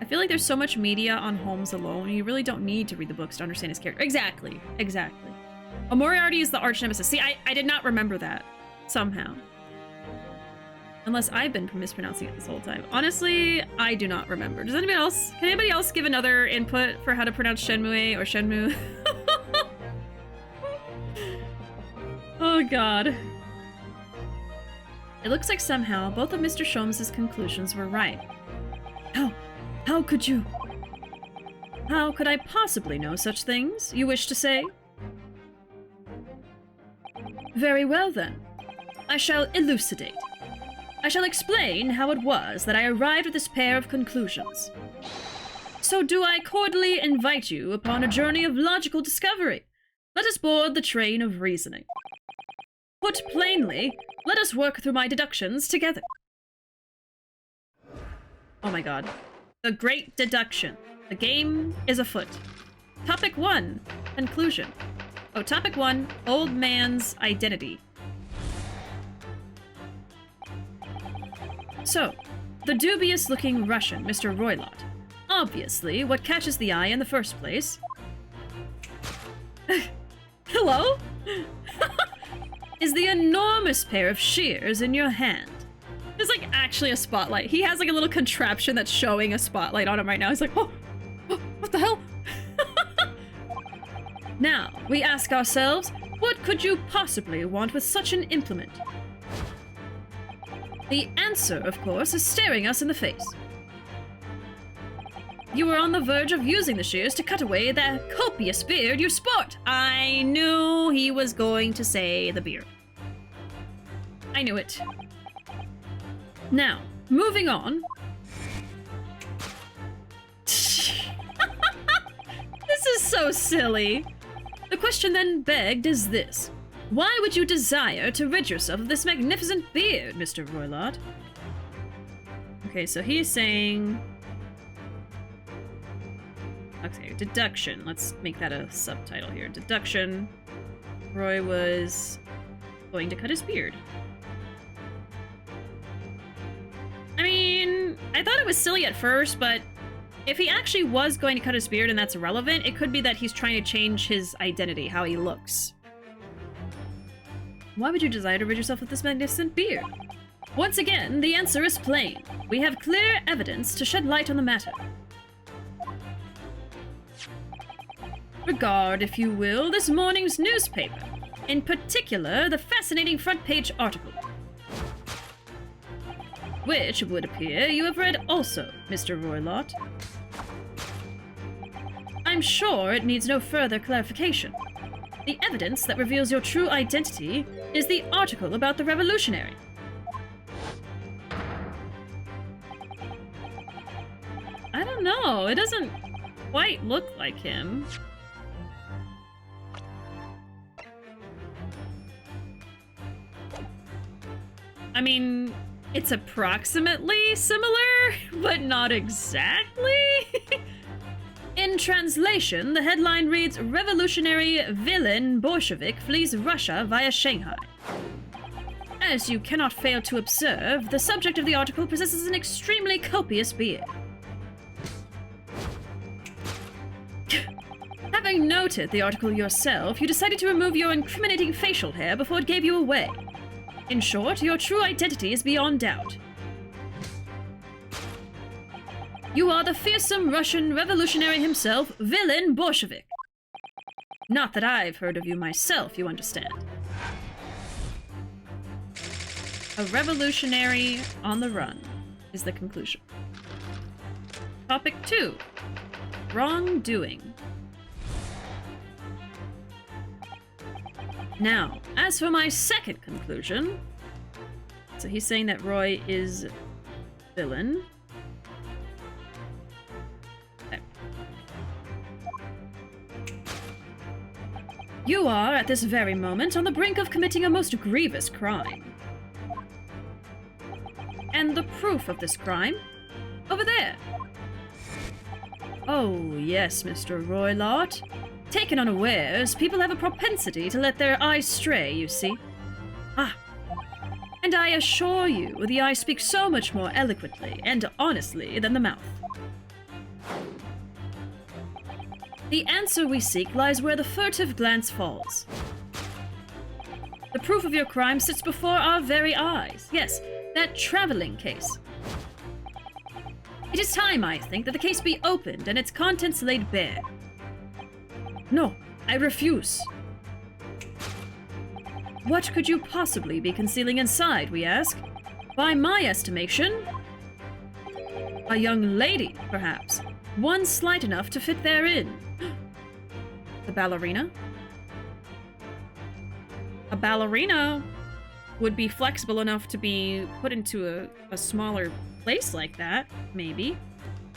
Speaker 1: I feel like there's so much media on Holmes alone, you really don't need to read the books to understand his character. Exactly. Exactly. Oh, Moriarty is the arch nemesis. See, I did not remember that. Somehow. Unless I've been mispronouncing it this whole time. Honestly, I do not remember. Does anybody else? Can anybody else give another input for how to pronounce Shenmue or Shenmue? Oh god. It looks like somehow both of Mr. Sholmes' conclusions were right. How could you? How could I possibly know such things, you wish to say? Very well then. I shall elucidate. I shall explain how it was that I arrived at this pair of conclusions. So do I cordially invite you upon a journey of logical discovery. Let us board the train of reasoning. Put plainly, let us work through my deductions together. Oh my god. The Great Deduction. The game is afoot. Topic 1. Conclusion. Oh, Topic 1. Old Man's Identity. So, the dubious-looking Russian, Mr. Roylott. Obviously, what catches the eye in the first place... Hello? Is the enormous pair of shears in your hand. There's like actually a spotlight. He has like a little contraption that's showing a spotlight on him right now. He's like, oh what the hell? Now, we ask ourselves, what could you possibly want with such an implement? The answer, of course, is staring us in the face. You were on the verge of using the shears to cut away that copious beard you sport. I knew he was going to say the beard. I knew it. Now, moving on. This is so silly. The question then begged is this. Why would you desire to rid yourself of this magnificent beard, Mr. Roylott? Okay, so he's saying... Okay, deduction. Let's make that a subtitle here. Deduction. Roy was going to cut his beard. I mean, I thought it was silly at first, but if he actually was going to cut his beard and that's relevant, it could be that he's trying to change his identity, how he looks. Why would you desire to rid yourself of this magnificent beard? Once again, the answer is plain. We have clear evidence to shed light on the matter. Regard, if you will, this morning's newspaper. In particular, the fascinating front page article. Which, it would appear, you have read also, Mr. Roylott. I'm sure it needs no further clarification. The evidence that reveals your true identity is the article about the revolutionary. I don't know, it doesn't quite look like him. I mean, it's approximately similar, but not exactly. In translation, the headline reads, Revolutionary Villain Bolshevik flees Russia via Shanghai. As you cannot fail to observe, the subject of the article possesses an extremely copious beard. Having noted the article yourself, you decided to remove your incriminating facial hair before it gave you away. In short, your true identity is beyond doubt. You are the fearsome Russian revolutionary himself, Villain Bolshevik. Not that I've heard of you myself, you understand. A revolutionary on the run is the conclusion. Topic 2. Wrongdoing. Now, as for my second conclusion, so he's saying that Roy is villain. Okay. You are, at this very moment, on the brink of committing a most grievous crime. And the proof of this crime? Over there. Oh, yes, Mr. Roylott. Taken unawares, people have a propensity to let their eyes stray, you see. Ah. And I assure you, the eye speaks so much more eloquently and honestly than the mouth. The answer we seek lies where the furtive glance falls. The proof of your crime sits before our very eyes. Yes, that traveling case. It is time, I think, that the case be opened and its contents laid bare. No, I refuse. What could you possibly be concealing inside, we ask? By my estimation, a young lady, perhaps. One slight enough to fit therein. The ballerina? A ballerina would be flexible enough to be put into a smaller place like that, maybe.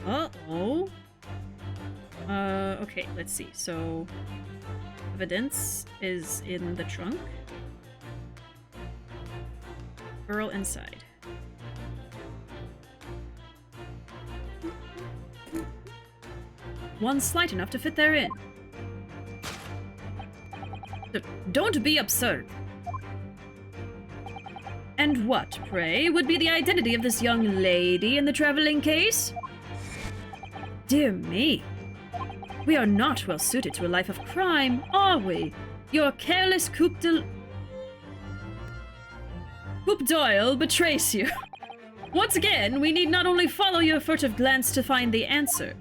Speaker 1: Uh-oh. Okay, let's see. So, evidence is in the trunk. Girl inside. One slight enough to fit therein. Don't be absurd. And what, pray, would be the identity of this young lady in the traveling case? Dear me. We are not well suited to a life of crime, are we? Your careless Coupe d'Oil betrays you. Once again, we need not only follow your furtive glance to find the answer.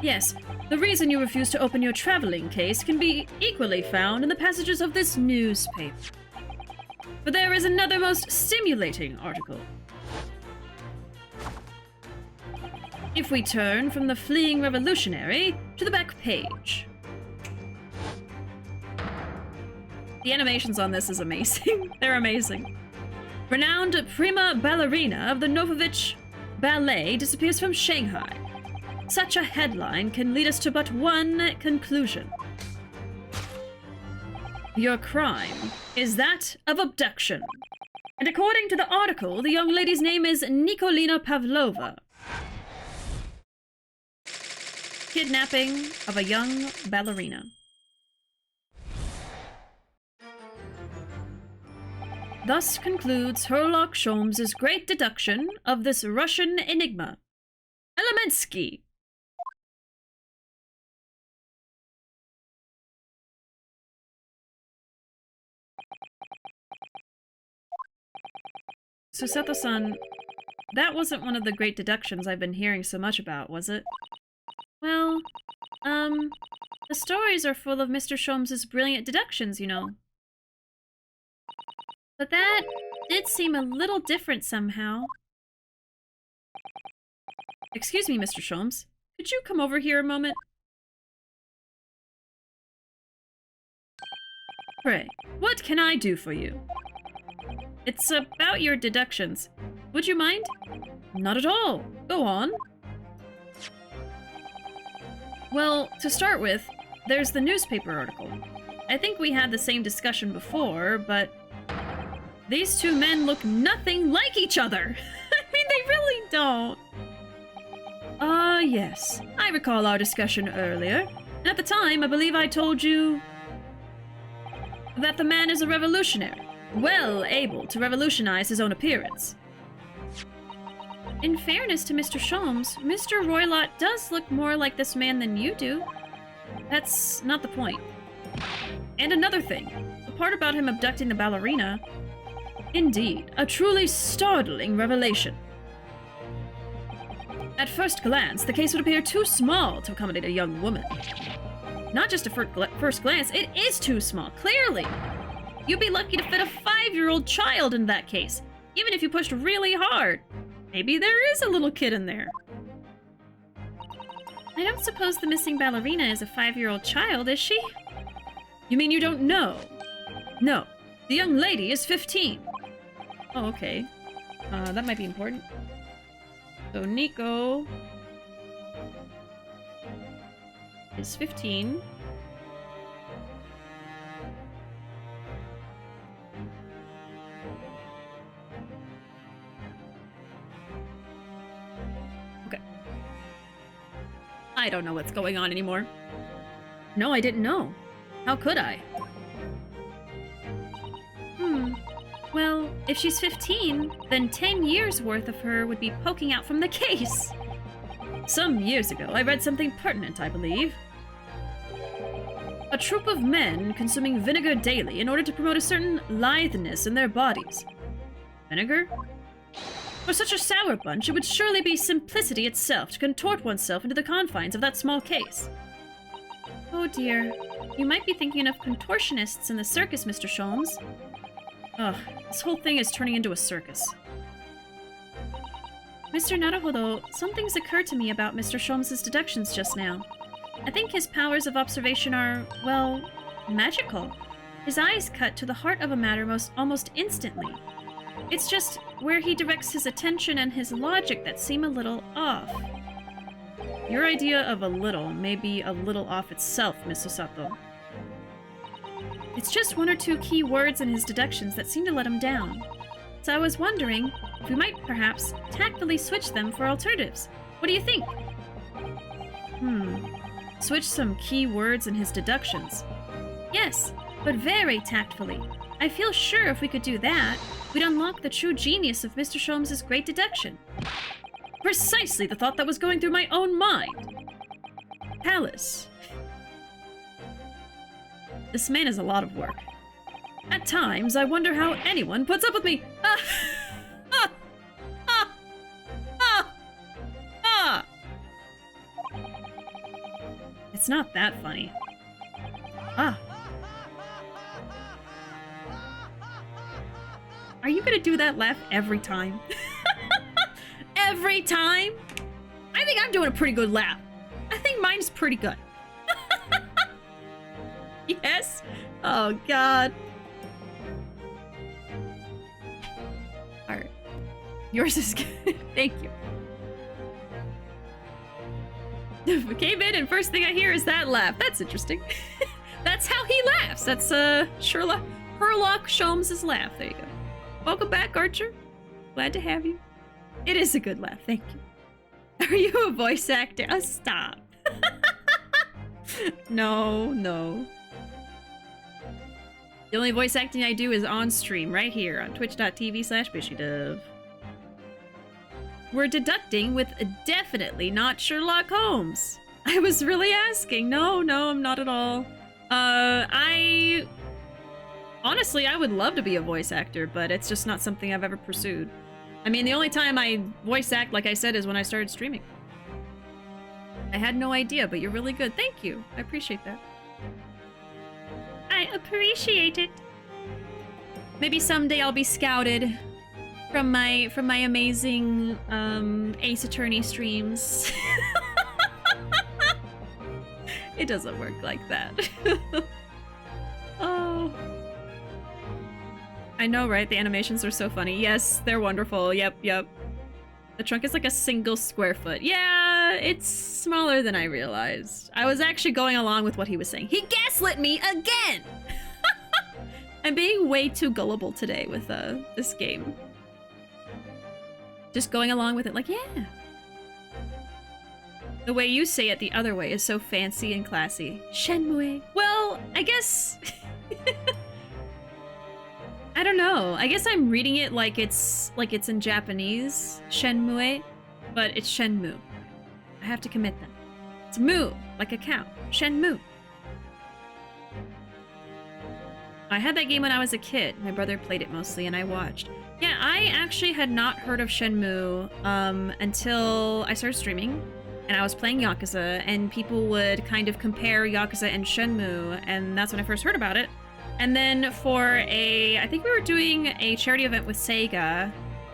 Speaker 1: Yes, the reason you refuse to open your traveling case can be equally found in the passages of this newspaper. But there is another most stimulating article. If we turn from the fleeing revolutionary to the back page. The animations on this is amazing. They're amazing. Renowned prima ballerina of the Novovich Ballet disappears from Shanghai. Such a headline can lead us to but one conclusion. Your crime is that of abduction. And according to the article, the young lady's name is Nikolina Pavlova. Kidnapping of a young ballerina. Thus concludes Herlock Sholmes' great deduction of this Russian enigma. Elemensky. Susato-san, that wasn't one of the great deductions I've been hearing so much about, was it? Well, the stories are full of Mr. Sholmes' brilliant deductions, you know. But that did seem a little different somehow. Excuse me, Mr. Sholmes. Could you come over here a moment? Pray, what can I do for you? It's about your deductions. Would you mind? Not at all. Go on. Well, to start with, there's the newspaper article. I think we had the same discussion before, but these two men look nothing like each other. I mean, they really don't. Yes. I recall our discussion earlier. And at the time, I believe I told you that the man is a revolutionary, well able to revolutionize his own appearance. In fairness to Mr. Sholmes, Mr. Roylott does look more like this man than you do. That's not the point. And another thing, the part about him abducting the ballerina, indeed, a truly startling revelation. At first glance, the case would appear too small to accommodate a young woman. Not just at first glance, it is too small, clearly. You'd be lucky to fit a 5-year-old child in that case, even if you pushed really hard. Maybe there is a little kid in there. I don't suppose the missing ballerina is a 5-year-old child, is she? You mean you don't know? No, the young lady is 15. Oh, okay. That might be important. So Nico is 15. Okay. I don't know what's going on anymore. No, I didn't know. How could I? Well, if she's 15, then 10 years worth of her would be poking out from the case. Some years ago, I read something pertinent, I believe. A troop of men consuming vinegar daily in order to promote a certain litheness in their bodies. Vinegar? For such a sour bunch, it would surely be simplicity itself to contort oneself into the confines of that small case. Oh dear. You might be thinking of contortionists in the circus, Mr. Sholmes. Ugh, this whole thing is turning into a circus. Mr. Naruhodo, something's occurred to me about Mr. Sholmes' deductions just now. I think his powers of observation are, well, magical. His eyes cut to the heart of a matter almost instantly. It's just where he directs his attention and his logic that seem a little off. Your idea of a little may be a little off itself, Mr. Sato. It's just one or two key words in his deductions that seem to let him down. So I was wondering if we might perhaps tactfully switch them for alternatives. What do you think? Switch some key words in his deductions. Yes, but very tactfully. I feel sure if we could do that, we'd unlock the true genius of Mr. Sholmes' great deduction. Precisely the thought that was going through my own mind. Palace. This man is a lot of work. At times, I wonder how anyone puts up with me. It's not that funny. Are you gonna do that laugh every time? Every time? I think I'm doing a pretty good laugh. I think mine's pretty good. Yes? Oh, God. Alright. Yours is good. Thank you. I came in and first thing I hear is that laugh. That's interesting. That's how he laughs. That's Herlock Sholmes' laugh. There you go. Welcome back, Archer. Glad to have you. It is a good laugh. Thank you. Are you a voice actor? Oh, stop. No. The only voice acting I do is on stream right here on twitch.tv/BishiDove. We're deducting with definitely not Sherlock Holmes. I was really asking. No, I'm not at all. Honestly, I would love to be a voice actor, but it's just not something I've ever pursued. I mean, the only time I voice act, like I said, is when I started streaming. I had no idea, but you're really good. Thank you. I appreciate that. I appreciate it. Maybe someday I'll be scouted from my amazing Ace Attorney streams. It doesn't work like that. Oh. I know, right? The animations are so funny. Yes, they're wonderful. Yep. The trunk is like a single square foot. Yeah, it's smaller than I realized. I was actually going along with what he was saying. He gaslit me again! I'm being way too gullible today with this game. Just going along with it like, yeah. The way you say it the other way is so fancy and classy. Shenmue. Well, I guess... I don't know. I guess I'm reading it like it's in Japanese, Shenmue, but it's Shenmue. I have to commit that. It's moo, like a cow. Shenmue. I had that game when I was a kid. My brother played it mostly, and I watched. Yeah, I actually had not heard of Shenmue until I started streaming, and I was playing Yakuza, and people would kind of compare Yakuza and Shenmue, and that's when I first heard about it. And then for I think we were doing a charity event with Sega,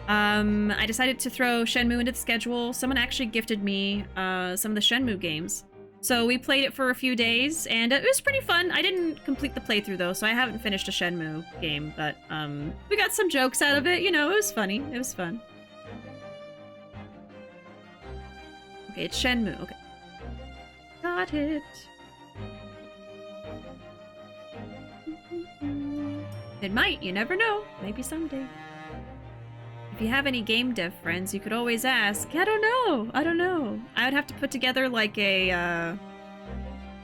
Speaker 1: I decided to throw Shenmue into the schedule. Someone actually gifted me some of the Shenmue games. So we played it for a few days, and it was pretty fun. I didn't complete the playthrough, though, so I haven't finished a Shenmue game, but we got some jokes out of it. You know, it was funny. It was fun. Okay, it's Shenmue. Okay. Got it. It might, you never know. Maybe someday. If you have any game dev friends, you could always ask. I don't know. I would have to put together like a,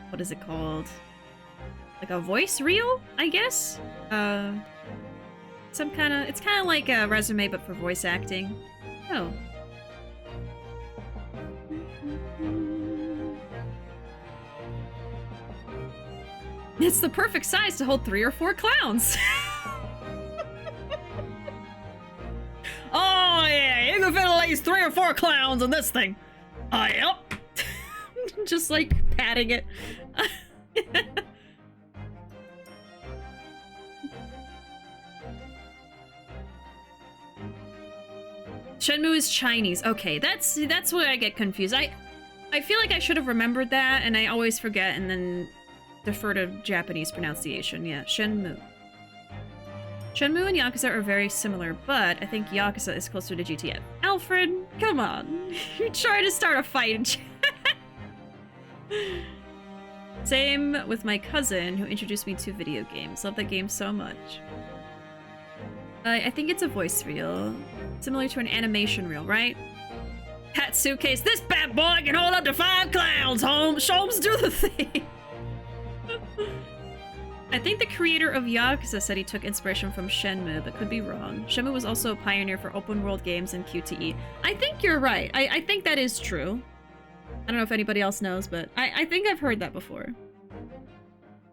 Speaker 1: what is it called? Like a voice reel, I guess? It's kind of like a resume, but for voice acting. Oh. It's the perfect size to hold 3 or 4 clowns. Oh yeah, you can fit at least 3 or 4 clowns in this thing. Oh yep. Just like patting it. Shenmue is Chinese. Okay, that's where I get confused. I feel like I should have remembered that, and I always forget and then defer to Japanese pronunciation. Yeah, Shenmue. Shenmue and Yakuza are very similar, but I think Yakuza is closer to GTA. Alfred, come on. You're trying to start a fight in chat. Same with my cousin, who introduced me to video games. Love that game so much. I think it's a voice reel. Similar to an animation reel, right? Hat suitcase. This bad boy can hold up to 5 clowns, Holmes. Sholmes, do the thing. I think the creator of Yakuza said he took inspiration from Shenmue, but could be wrong. Shenmue was also a pioneer for open world games and QTE. I think you're right. I think that is true. I don't know if anybody else knows, but I think I've heard that before.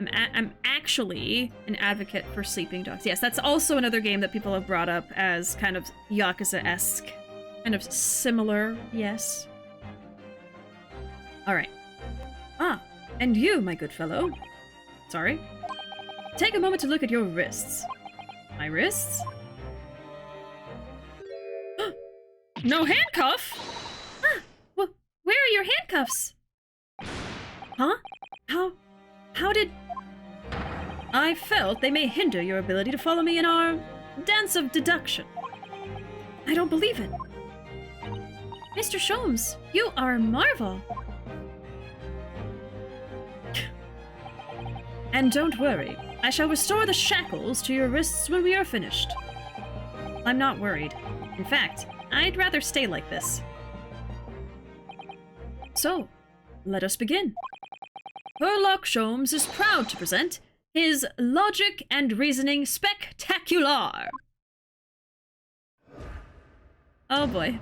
Speaker 1: I'm actually an advocate for sleeping dogs. Yes, that's also another game that people have brought up as kind of Yakuza-esque. Kind of similar, yes. Alright. Ah, and you, my good fellow. Sorry. Take a moment to look at your wrists. My wrists? No handcuff? Ah, well, where are your handcuffs? Huh? How did... I felt they may hinder your ability to follow me in our dance of deduction. I don't believe it. Mr. Sholmes, you are a marvel. And don't worry, I shall restore the shackles to your wrists when we are finished. I'm not worried. In fact, I'd rather stay like this. So, let us begin. Herlock Sholmes is proud to present his Logic and Reasoning Spectacular. Oh boy.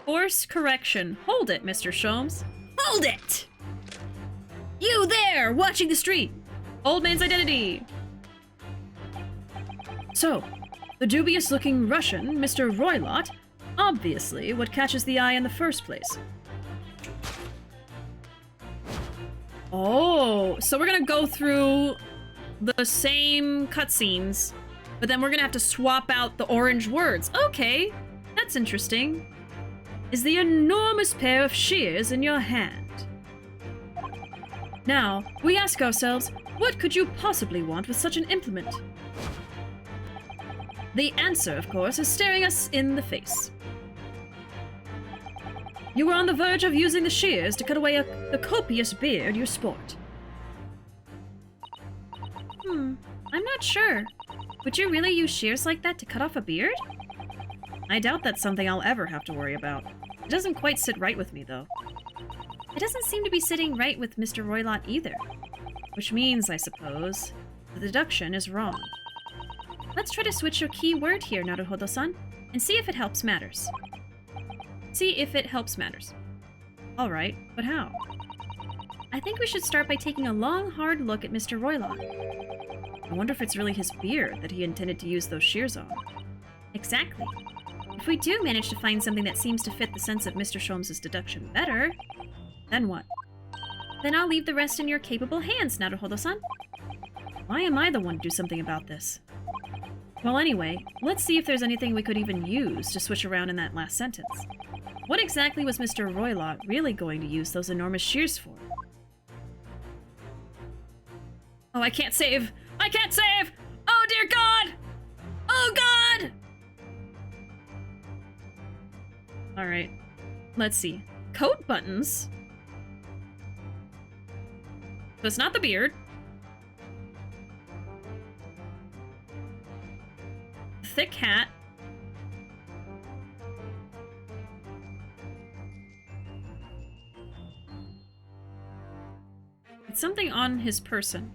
Speaker 1: Course correction. Hold it, Mr. Sholmes. Hold it! You there, watching the stream. Old man's identity. So, the dubious-looking Russian, Mr. Roylott, obviously what catches the eye in the first place. Oh, so we're gonna go through the same cutscenes But then we're gonna have to swap out the orange words. Okay, that's interesting. Is the enormous pair of shears in your hand. Now, we ask ourselves, what could you possibly want with such an implement? The answer, of course, is staring us in the face. You were on the verge of using the shears to cut away the copious beard you sport. I'm not sure. Would you really use shears like that to cut off a beard? I doubt that's something I'll ever have to worry about. It doesn't quite sit right with me, though. It doesn't seem to be sitting right with Mr. Roylott either. Which means, I suppose, the deduction is wrong. Let's try to switch your key word here, Naruhodo-san, and see if it helps matters. Alright, but how? I think we should start by taking a long, hard look at Mr. Roylott. I wonder if it's really his beard that he intended to use those shears on. Exactly. If we do manage to find something that seems to fit the sense of Mr. Sholmes' deduction better, then what? Then I'll leave the rest in your capable hands, Naruhodo-san. Why am I the one to do something about this? Well, anyway, let's see if there's anything we could even use to switch around in that last sentence. What exactly was Mr. Roylott really going to use those enormous shears for? Oh, I can't save! I can't save! Oh, dear God! Oh, God! Alright. Let's see. Coat buttons? So it's not the beard. Thick hat. It's something on his person.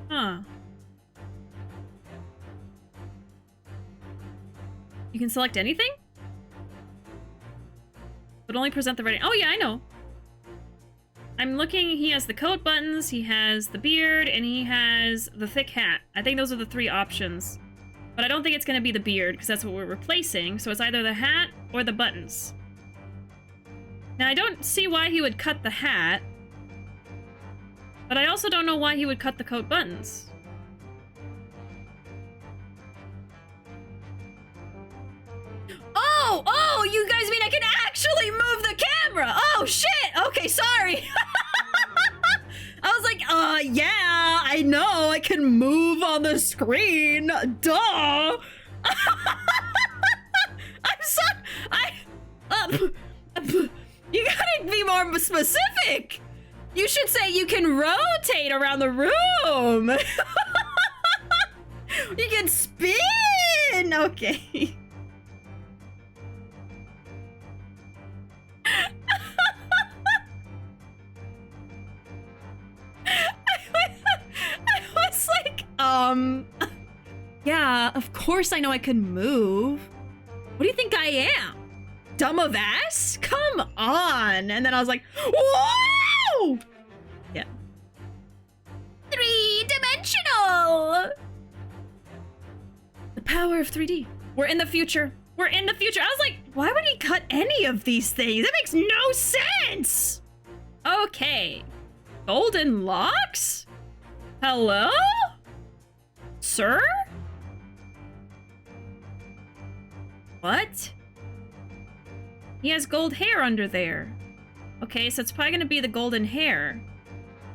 Speaker 1: Huh. You can select anything? But only present the writing. Oh yeah, I know. I'm looking, he has the coat buttons, he has the beard, and he has the thick hat. I think those are the three options. But I don't think it's gonna be the beard, because that's what we're replacing, so it's either the hat or the buttons. Now, I don't see why he would cut the hat, but I also don't know why he would cut the coat buttons. Oh, you guys mean I can actually move the camera? Oh, shit! Okay, sorry. I was like, yeah, I know, I can move on the screen. Duh! I'm sorry, you gotta be more specific! You should say you can rotate around the room! You can spin! Okay. I was like, yeah, of course I know I can move. What do you think I am? Dumb of ass? Come on. And then I was like, whoa! Yeah. 3-dimensional! The power of 3D. We're in the future. We're in the future. I was like, why would he cut any of these things? That makes no sense! Okay. Golden locks? Hello? Sir? What? He has gold hair under there. Okay, so it's probably gonna be the golden hair.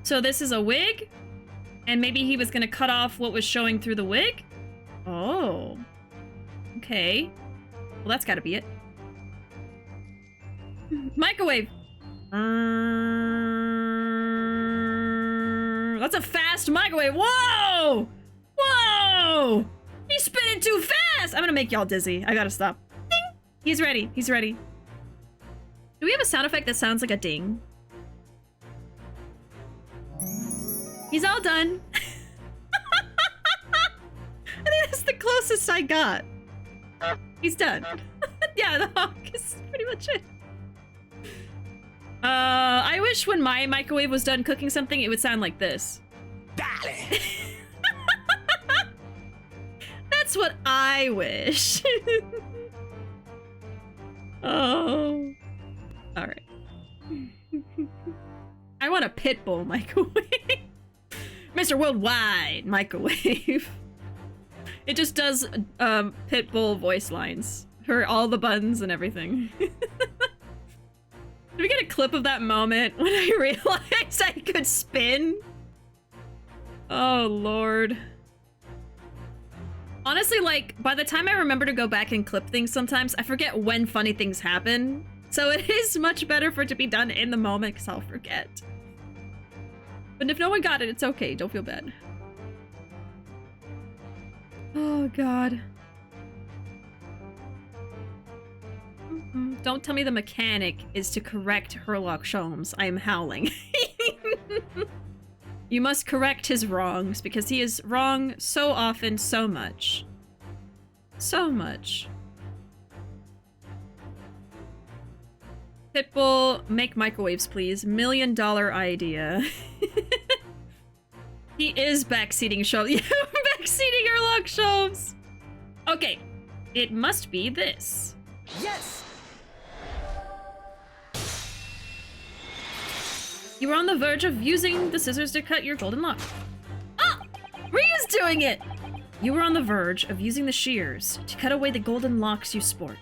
Speaker 1: So this is a wig? And maybe he was gonna cut off what was showing through the wig? Oh. Okay. Well, that's gotta be it. Microwave! That's a fast microwave. Whoa! Whoa! He's spinning too fast! I'm gonna make y'all dizzy. I gotta stop. Ding! He's ready. He's ready. Do we have a sound effect that sounds like a ding? He's all done. I think that's the closest I got. He's done. Yeah, the honk is pretty much it. I wish when my microwave was done cooking something, it would sound like this.
Speaker 2: Dale.
Speaker 1: That's what I wish. Oh. Alright. I want a pit bull microwave. Mr. Worldwide microwave. It just does Pitbull voice lines for all the buttons and everything. Did we get a clip of that moment when I realized I could spin? Oh, Lord. Honestly, like, by the time I remember to go back and clip things sometimes, I forget when funny things happen. So it is much better for it to be done in the moment, because I'll forget. But if no one got it, it's okay. Don't feel bad. Oh, God. Don't tell me the mechanic is to correct Herlock Sholmes. I am howling. You must correct his wrongs, because he is wrong so often, so much. So much. Pitbull, make microwaves, please. $1 million idea. He is backseating Sholmes. Yeah, backseating Herlock Sholmes. Okay, it must be this.
Speaker 5: Yes!
Speaker 1: You were on the verge of using the scissors to cut your golden lock. Ah! Ria's doing it! You were on the verge of using the shears to cut away the golden locks you sport.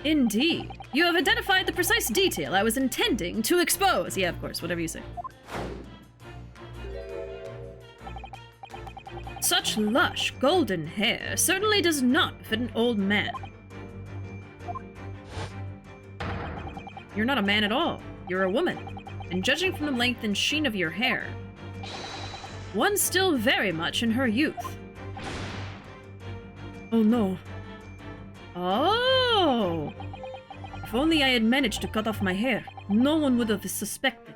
Speaker 1: Indeed. You have identified the precise detail I was intending to expose. Yeah, of course, whatever you say. Such lush golden hair certainly does not fit an old man. You're not a man at all. You're a woman. And judging from the length and sheen of your hair, one's still very much in her youth. Oh no. Oh! If only I had managed to cut off my hair, no one would have suspected.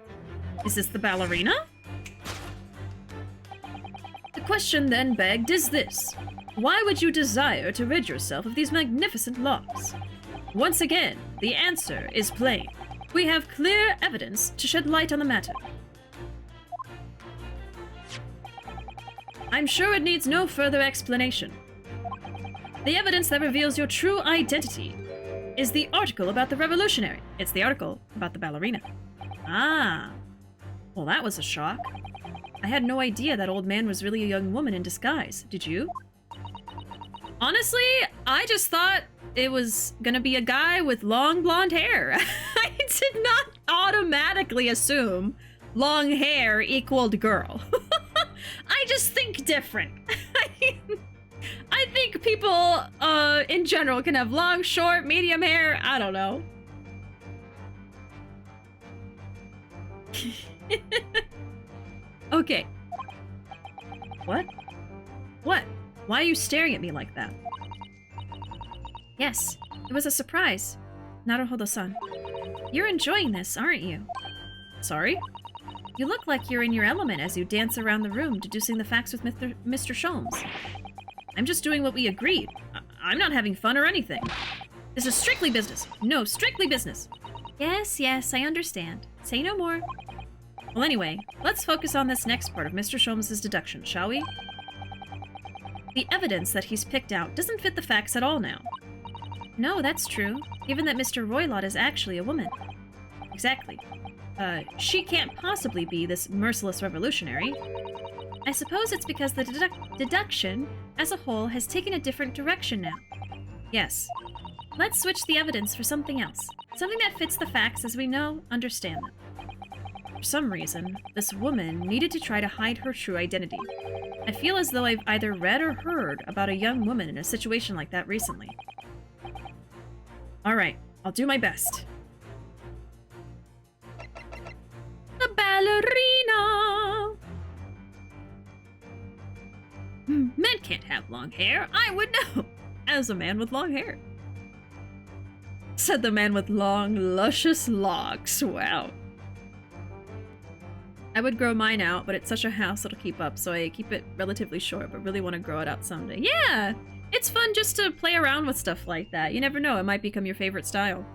Speaker 1: Is this the ballerina? The question then begged is this. Why would you desire to rid yourself of these magnificent locks? Once again, the answer is plain. We have clear evidence to shed light on the matter. I'm sure it needs no further explanation. The evidence that reveals your true identity is the article about the revolutionary. It's the article about the ballerina. Ah. Well, that was a shock. I had no idea that old man was really a young woman in disguise. Did you? Honestly, I just thought it was gonna be a guy with long blonde hair. I did not automatically assume long hair equaled girl. I just think different. I think people in general can have long, short, medium hair. I don't know. Okay. What? What? Why are you staring at me like that? Yes, it was a surprise. Naruhodo-san. You're enjoying this, aren't you? Sorry? You look like you're in your element as you dance around the room deducing the facts with Mr. Sholmes. I'm just doing what we agreed. I'm not having fun or anything. This is strictly business. No, strictly business. Yes, yes, I understand. Say no more. Well, anyway, let's focus on this next part of Mr. Sholmes' deduction, shall we? The evidence that he's picked out doesn't fit the facts at all now. No, that's true, given that Mr. Roylott is actually a woman. Exactly. She can't possibly be this merciless revolutionary. I suppose it's because the deduction as a whole has taken a different direction now. Yes. Let's switch the evidence for something else. Something that fits the facts as we know, understand them. For some reason, this woman needed to try to hide her true identity. I feel as though I've either read or heard about a young woman in a situation like that recently. Alright, I'll do my best. The ballerina! Men can't have long hair. I would know. As a man with long hair. Said the man with long, luscious locks. Wow. I would grow mine out, but it's such a house it'll keep up, so I keep it relatively short, but really want to grow it out someday. Yeah! It's fun just to play around with stuff like that. You never know, it might become your favorite style.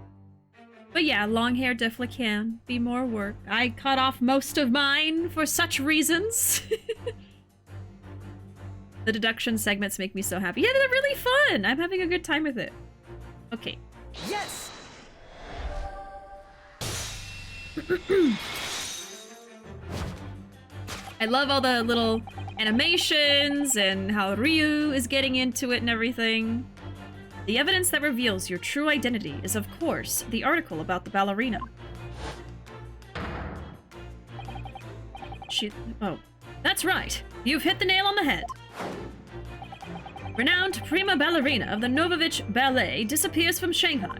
Speaker 1: But yeah, long hair definitely can be more work. I cut off most of mine for such reasons. The deduction segments make me so happy. Yeah, they're really fun! I'm having a good time with it. Okay.
Speaker 5: Yes!
Speaker 1: I love all the little animations and how Ryu is getting into it and everything. The evidence that reveals your true identity is, of course, the article about the ballerina. Oh, that's right. You've hit the nail on the head. Renowned prima ballerina of the Novovich Ballet disappears from Shanghai.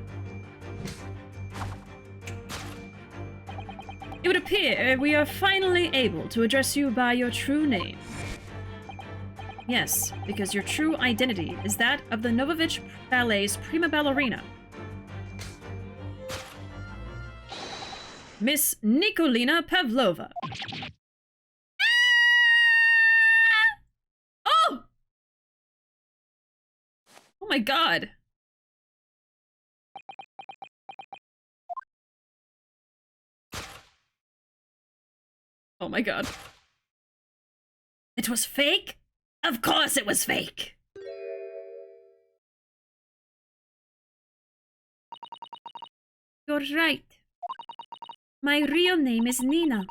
Speaker 1: It would appear we are finally able to address you by your true name. Yes, because your true identity is that of the Novovich Ballet's prima ballerina. Miss Nikolina Pavlova. Oh! Oh my god. Oh my god. It was fake? Of course it was fake! You're right. My real name is Nina.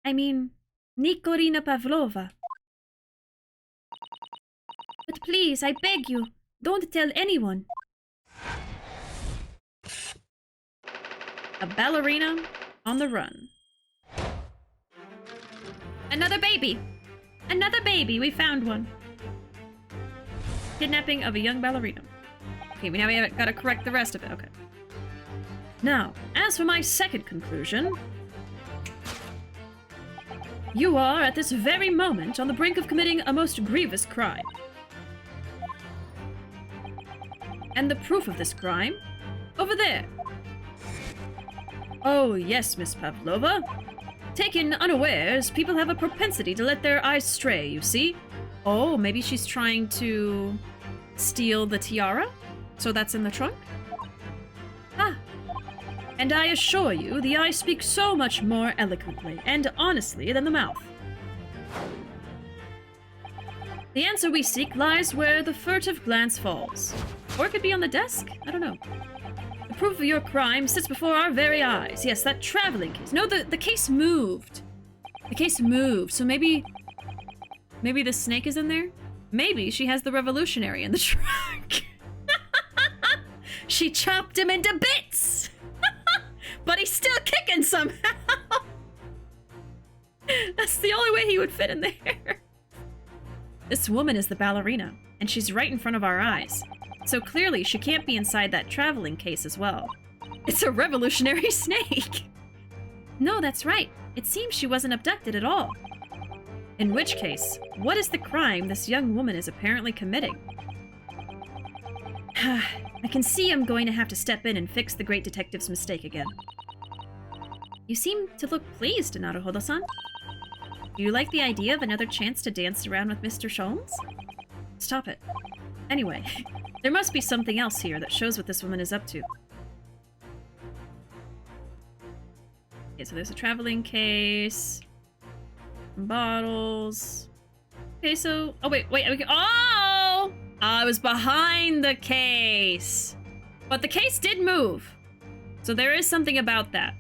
Speaker 1: I mean, Nikolina Pavlova. But please, I beg you, don't tell anyone. A ballerina on the run. Another baby! Another baby! We found one. Kidnapping of a young ballerina. Okay, now we haven't got to correct the rest of it. Okay. Now, as for my second conclusion, you are at this very moment on the brink of committing a most grievous crime. And the proof of this crime? Over there. Oh, yes, Miss Pavlova. Taken unawares, people have a propensity to let their eyes stray, you see? Oh, maybe she's trying to steal the tiara? So that's in the trunk? Ah. And I assure you, the eye speaks so much more eloquently and honestly than the mouth. The answer we seek lies where the furtive glance falls. Or it could be on the desk? I don't know. The proof of your crime sits before our very eyes. Yes, that traveling case. No, the case moved. The case moved, so maybe the snake is in there? Maybe she has the revolutionary in the trunk. She chopped him into bits! But he's still kicking somehow! That's the only way he would fit in there. This woman is the ballerina, and she's right in front of our eyes. So clearly she can't be inside that traveling case as well. It's a revolutionary snake! No, that's right. It seems she wasn't abducted at all. In which case, what is the crime this young woman is apparently committing? I can see I'm going to have to step in and fix the great detective's mistake again. You seem to look pleased, Naruhodo-san. Do you like the idea of another chance to dance around with Mr. Sholmes? Stop it. Anyway, there must be something else here that shows what this woman is up to. Okay, so there's a traveling case. Some bottles. Okay, so... Oh, wait. Oh! I was behind the case. But the case did move. So there is something about that.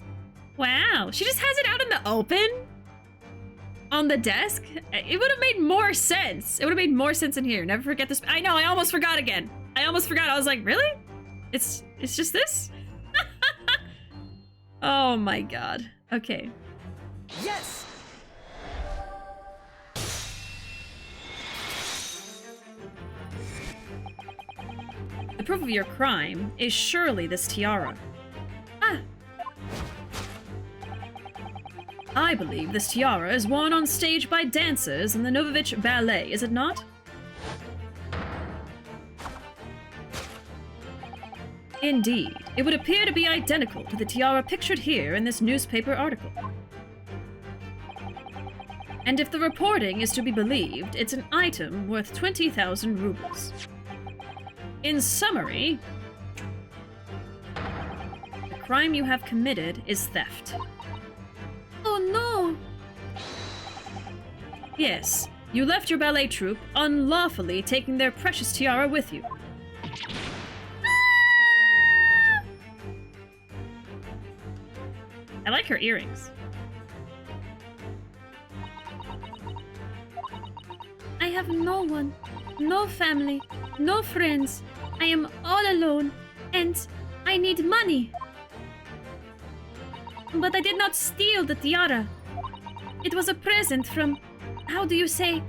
Speaker 1: Wow, she just has it out in the open? On the desk? It would have made more sense. It would have made more sense in here. Never forget this. I know, I almost forgot again. I was like, really? It's just this? Oh my god. Okay.
Speaker 5: Yes!
Speaker 1: The proof of your crime is surely this tiara. Ah! I believe this tiara is worn on stage by dancers in the Novovich Ballet, is it not? Indeed, it would appear to be identical to the tiara pictured here in this newspaper article. And if the reporting is to be believed, it's an item worth 20,000 rubles. In summary, the crime you have committed is theft. Oh no! Yes, you left your ballet troupe unlawfully, taking their precious tiara with you. I like her earrings. have no one, no family, no friends. I am all alone, and I need money. But I did not steal the tiara. It was a present from, how do you say,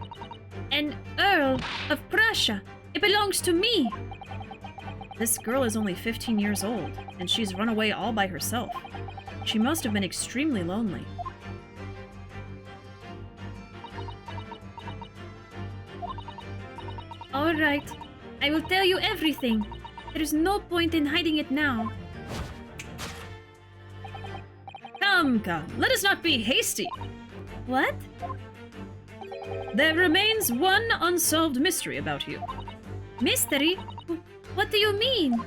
Speaker 1: an Earl of Prussia. It belongs to me. This girl is only 15 years old, and she's run away all by herself. She must have been extremely lonely. All right, I will tell you everything. There is no point in hiding it now. Come, let us not be hasty. What? There remains one unsolved mystery about you. Mystery? What do you mean?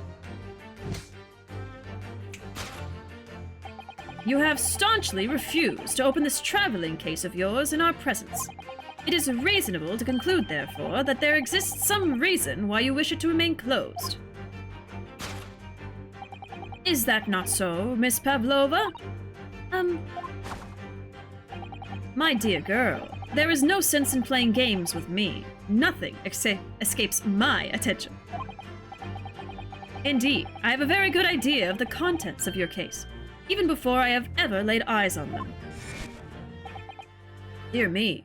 Speaker 1: You have staunchly refused to open this traveling case of yours in our presence. It is reasonable to conclude, therefore, that there exists some reason why you wish it to remain closed. Is that not so, Miss Pavlova? My dear girl, there is no sense in playing games with me. Nothing escapes my attention. Indeed, I have a very good idea of the contents of your case, even before I have ever laid eyes on them. Dear me,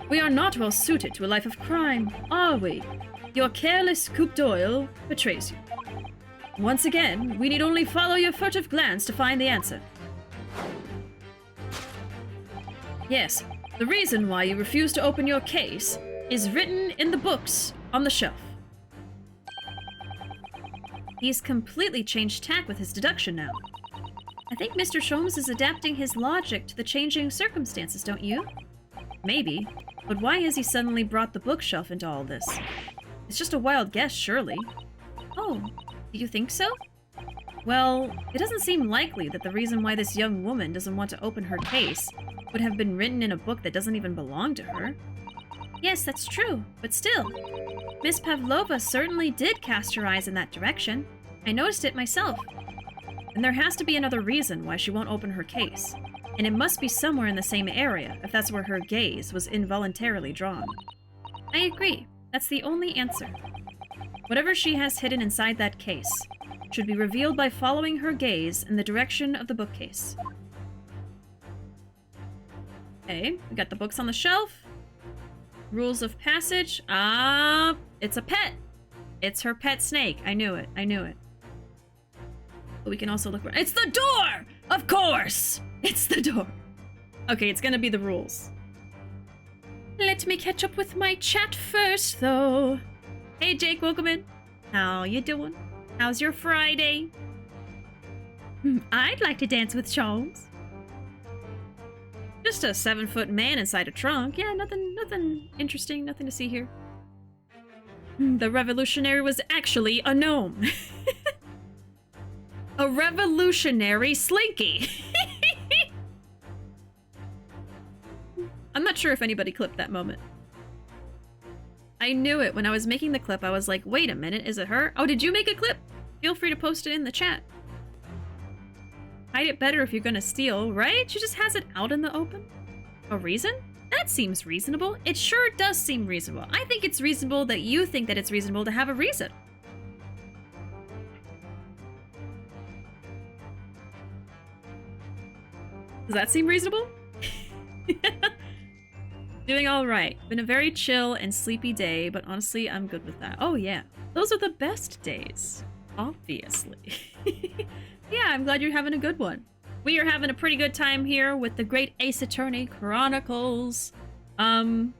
Speaker 1: we are not well suited to a life of crime, are we? Your careless coup d'oeil betrays you. Once again, we need only follow your furtive glance to find the answer. Yes, the reason why you refuse to open your case is written in the books on the shelf. He's completely changed tack with his deduction now. I think Mr. Sholmes is adapting his logic to the changing circumstances, don't you? Maybe, but why has he suddenly brought the bookshelf into all this? It's just a wild guess, surely. Oh, do you think so? Well, it doesn't seem likely that the reason why this young woman doesn't want to open her case would have been written in a book that doesn't even belong to her. Yes, that's true, but still. Miss Pavlova certainly did cast her eyes in that direction. I noticed it myself. And there has to be another reason why she won't open her case. And it must be somewhere in the same area, if that's where her gaze was involuntarily drawn. I agree. That's the only answer. Whatever she has hidden inside that case should be revealed by following her gaze in the direction of the bookcase. Okay, we got the books on the shelf. Rules of passage. Ah, it's a pet. It's her pet snake. I knew it. I knew it. But we can also look. It's the door! Of course! It's the door. Okay, it's gonna be the rules. Let me catch up with my chat first, though. Hey, Jake, welcome in. How you doing? How's your Friday? I'd like to dance with Sholmes. Just a 7-foot man inside a trunk. Yeah, nothing interesting, nothing to see here. The revolutionary was actually a gnome. A revolutionary slinky. I'm not sure if anybody clipped that moment. I knew it when I was making the clip. I was like, wait a minute, is it her? Oh, did you make a clip? Feel free to post it in the chat. Hide it better if you're gonna steal, right? She just has it out in the open. A reason? That seems reasonable. It sure does seem reasonable. I think it's reasonable that you think that it's reasonable to have a reason. Does that seem reasonable? Doing all right. Been a very chill and sleepy day, but honestly, I'm good with that. Oh yeah, those are the best days, obviously. Yeah, I'm glad you're having a good one. We are having a pretty good time here with the Great Ace Attorney Chronicles. I'm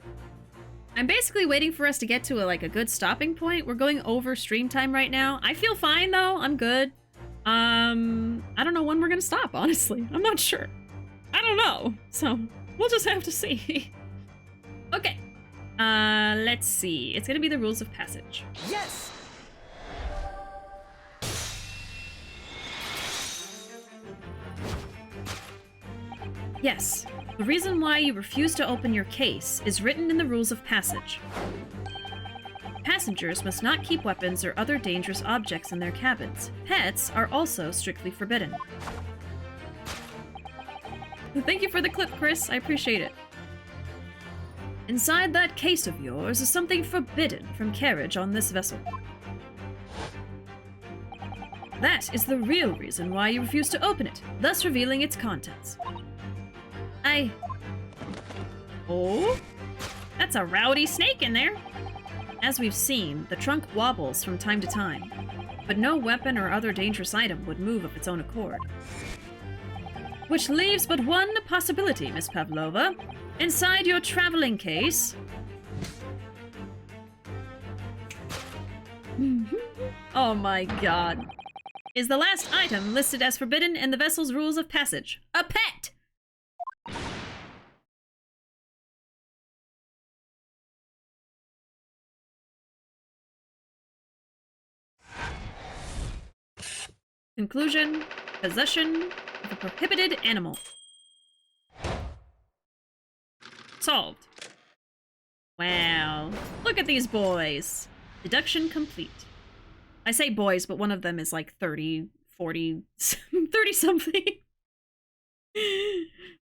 Speaker 1: basically waiting for us to get to a good stopping point. We're going over stream time right now. I feel fine though. I'm good. I don't know when we're gonna stop, honestly. I'm not sure. I don't know. So we'll just have to see. Okay. Let's see. It's gonna be the rules of passage.
Speaker 5: Yes!
Speaker 1: Yes. The reason why you refuse to open your case is written in the rules of passage. Passengers must not keep weapons or other dangerous objects in their cabins. Pets are also strictly forbidden. Thank you for the clip, Chris. I appreciate it. inside that case of yours is something forbidden from carriage on this vessel. That is the real reason why you refuse to open it, thus revealing its contents. Oh? That's a rowdy snake in there! As we've seen, the trunk wobbles from time to time, but no weapon or other dangerous item would move of its own accord. Which leaves but one possibility, Miss Pavlova. Inside your traveling case... Oh my god. Is the last item listed as forbidden in the vessel's rules of passage. A pet! Conclusion. Possession of a prohibited animal. Solved. Wow. Look at these boys. Deduction complete. I say boys, but one of them is like 30, 40, 30 something.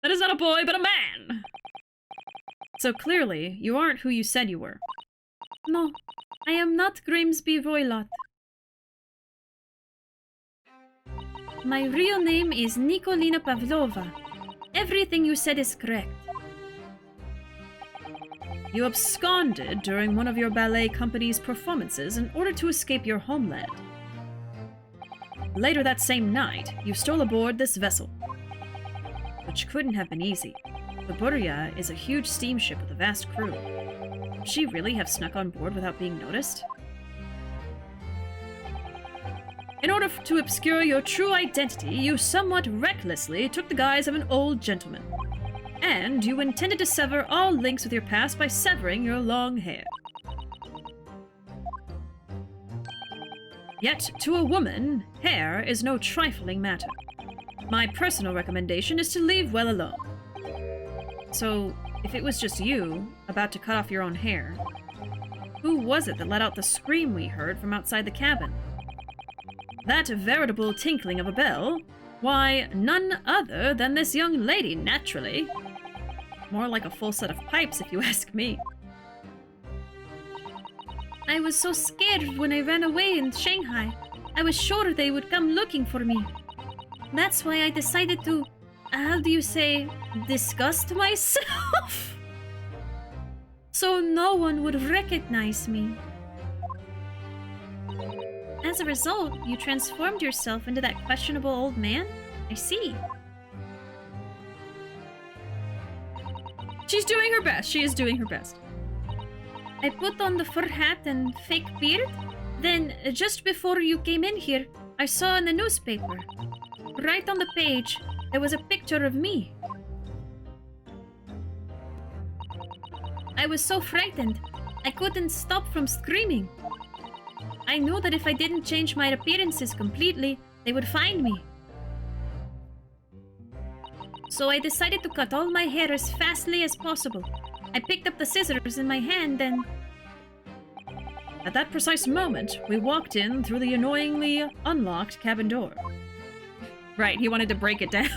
Speaker 1: That is not a boy, but a man. So clearly, you aren't who you said you were. No, I am not Grimsby Roylott. My real name is Nikolina Pavlova. Everything you said is correct. You absconded during one of your ballet company's performances in order to escape your homeland. Later that same night, you stole aboard this vessel. Which couldn't have been easy. The Burya is a huge steamship with a vast crew. Could she really have snuck on board without being noticed? In order to obscure your true identity, you somewhat recklessly took the guise of an old gentleman. And you intended to sever all links with your past by severing your long hair. Yet, to a woman, hair is no trifling matter. My personal recommendation is to leave well alone. So, if it was just you, about to cut off your own hair, who was it that let out the scream we heard from outside the cabin? That veritable tinkling of a bell? Why, none other than this young lady, naturally. More like a full set of pipes, if you ask me. I was so scared when I ran away in Shanghai. I was sure they would come looking for me. That's why I decided to, how do you say, disgust myself? So no one would recognize me. As a result, you transformed yourself into that questionable old man? I see. She's doing her best. She is doing her best. I put on the fur hat and fake beard. Then, just before you came in here, I saw in the newspaper. Right on the page, there was a picture of me. I was so frightened, I couldn't stop from screaming. I knew that if I didn't change my appearances completely, they would find me. So I decided to cut all my hair as fastly as possible. I picked up the scissors in my hand and... At that precise moment, we walked in through the annoyingly unlocked cabin door. Right, he wanted to break it down.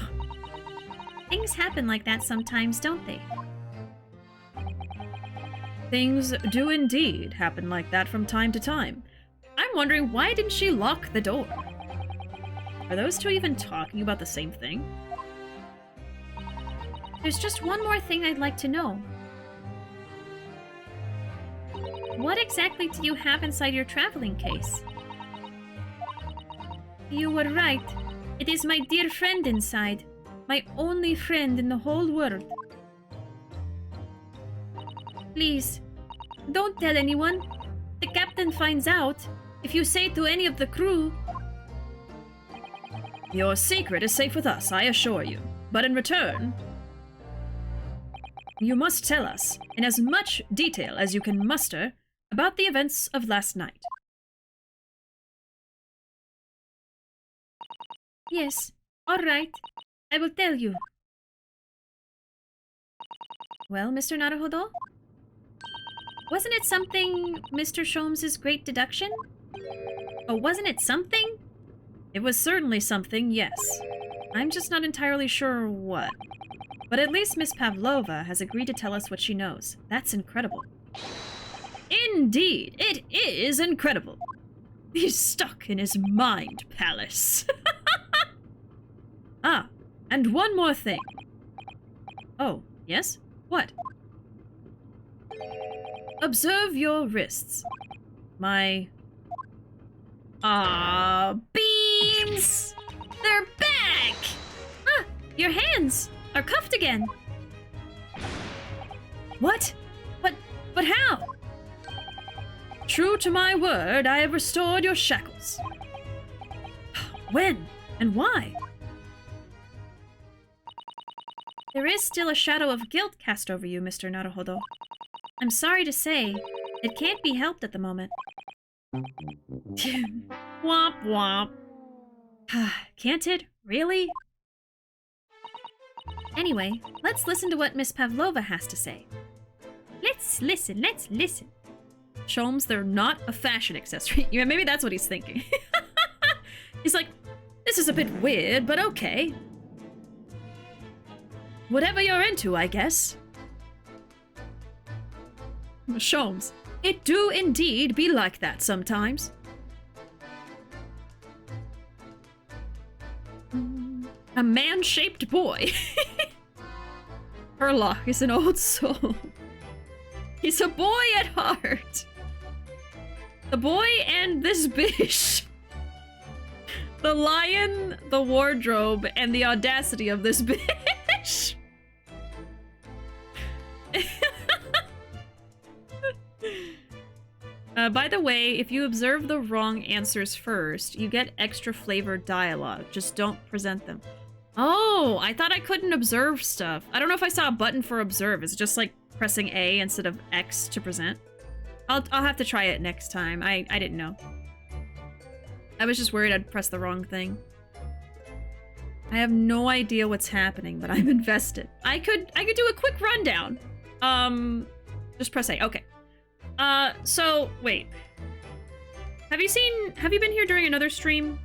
Speaker 1: Things happen like that sometimes, don't they? Things do indeed happen like that from time to time. I'm wondering, why didn't she lock the door? Are those two even talking about the same thing? There's just one more thing I'd like to know. What exactly do you have inside your traveling case? You were right. It is my dear friend inside. My only friend in the whole world. Please, don't tell anyone. The captain finds out. If you say to any of the crew... Your secret is safe with us, I assure you. But in return... You must tell us, in as much detail as you can muster, about the events of last night. Yes, all right. I will tell you. Well, Mr. Naruhodo? Wasn't it something Mr. Sholmes' great deduction? Oh, wasn't it something? It was certainly something, yes. I'm just not entirely sure what. But at least Miss Pavlova has agreed to tell us what she knows. That's incredible. Indeed, it is incredible. He's stuck in his mind palace. Ah, and one more thing. Oh, yes? What? Observe your wrists. My... beans! They're back! Ah, your hands are cuffed again. What? But how? True to my word, I have restored your shackles. When? And why? There is still a shadow of guilt cast over you, Mr. Naruhodo. I'm sorry to say, it can't be helped at the moment. Womp womp. Can't it? Really? Anyway, let's listen to what Miss Pavlova has to say. Let's listen. Sholmes, they're not a fashion accessory. Yeah, maybe that's what he's thinking. He's like, this is a bit weird, but okay. Whatever you're into, I guess. Sholmes, it do indeed be like that sometimes. A man-shaped boy. Herlock is an old soul. He's a boy at heart. The boy and this bish. The lion, the wardrobe, and the audacity of this bish. By the way, if you observe the wrong answers first, you get extra flavored dialogue. Just don't present them. Oh, I thought I couldn't observe stuff. I don't know if I saw a button for observe. Is it just like pressing A instead of X to present? I'll have to try it next time. I didn't know. I was just worried I'd press the wrong thing. I have no idea what's happening, but I'm invested. I could do a quick rundown. Just press A. Okay. So wait. Have you been here during another stream?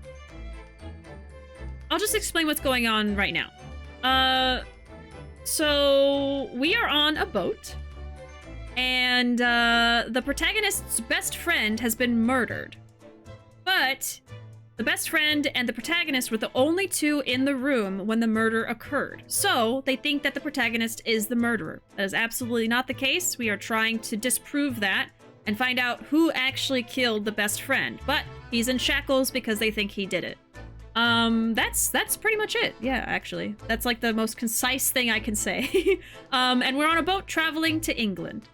Speaker 1: I'll just explain what's going on right now. So we are on a boat, and the protagonist's best friend has been murdered. But the best friend and the protagonist were the only two in the room when the murder occurred. So they think that the protagonist is the murderer. That is absolutely not the case. We are trying to disprove that and find out who actually killed the best friend. But he's in shackles because they think he did it. That's pretty much it. Yeah, actually. That's like the most concise thing I can say. And we're on a boat traveling to England.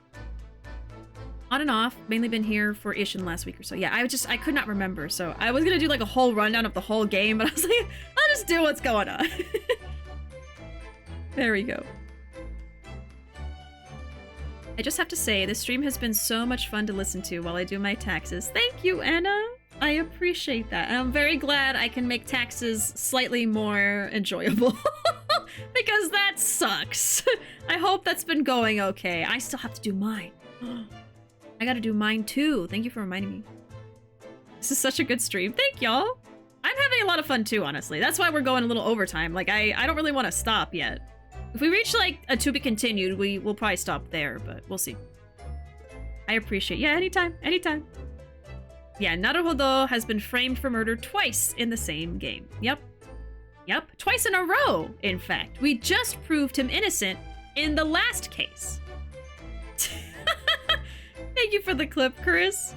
Speaker 1: On and off, mainly been here for Ishin last week or so. Yeah, I could not remember. So I was gonna do like a whole rundown of the whole game, but I was like, I'll just do what's going on. There we go. I just have to say, this stream has been so much fun to listen to while I do my taxes. Thank you, Anna. I appreciate that. And I'm very glad I can make taxes slightly more enjoyable. Because that sucks. I hope that's been going okay. I still have to do mine. I gotta do mine too. Thank you for reminding me. This is such a good stream. Thank y'all. I'm having a lot of fun too, honestly. That's why we're going a little overtime. Like, I don't really want to stop yet. If we reach, like, a to be continued, we'll probably stop there, but we'll see. I appreciate... Yeah, anytime. Anytime. Yeah, Naruhodo has been framed for murder twice in the same game. Yep. Twice in a row, in fact. We just proved him innocent in the last case. Thank you for the clip, Chris.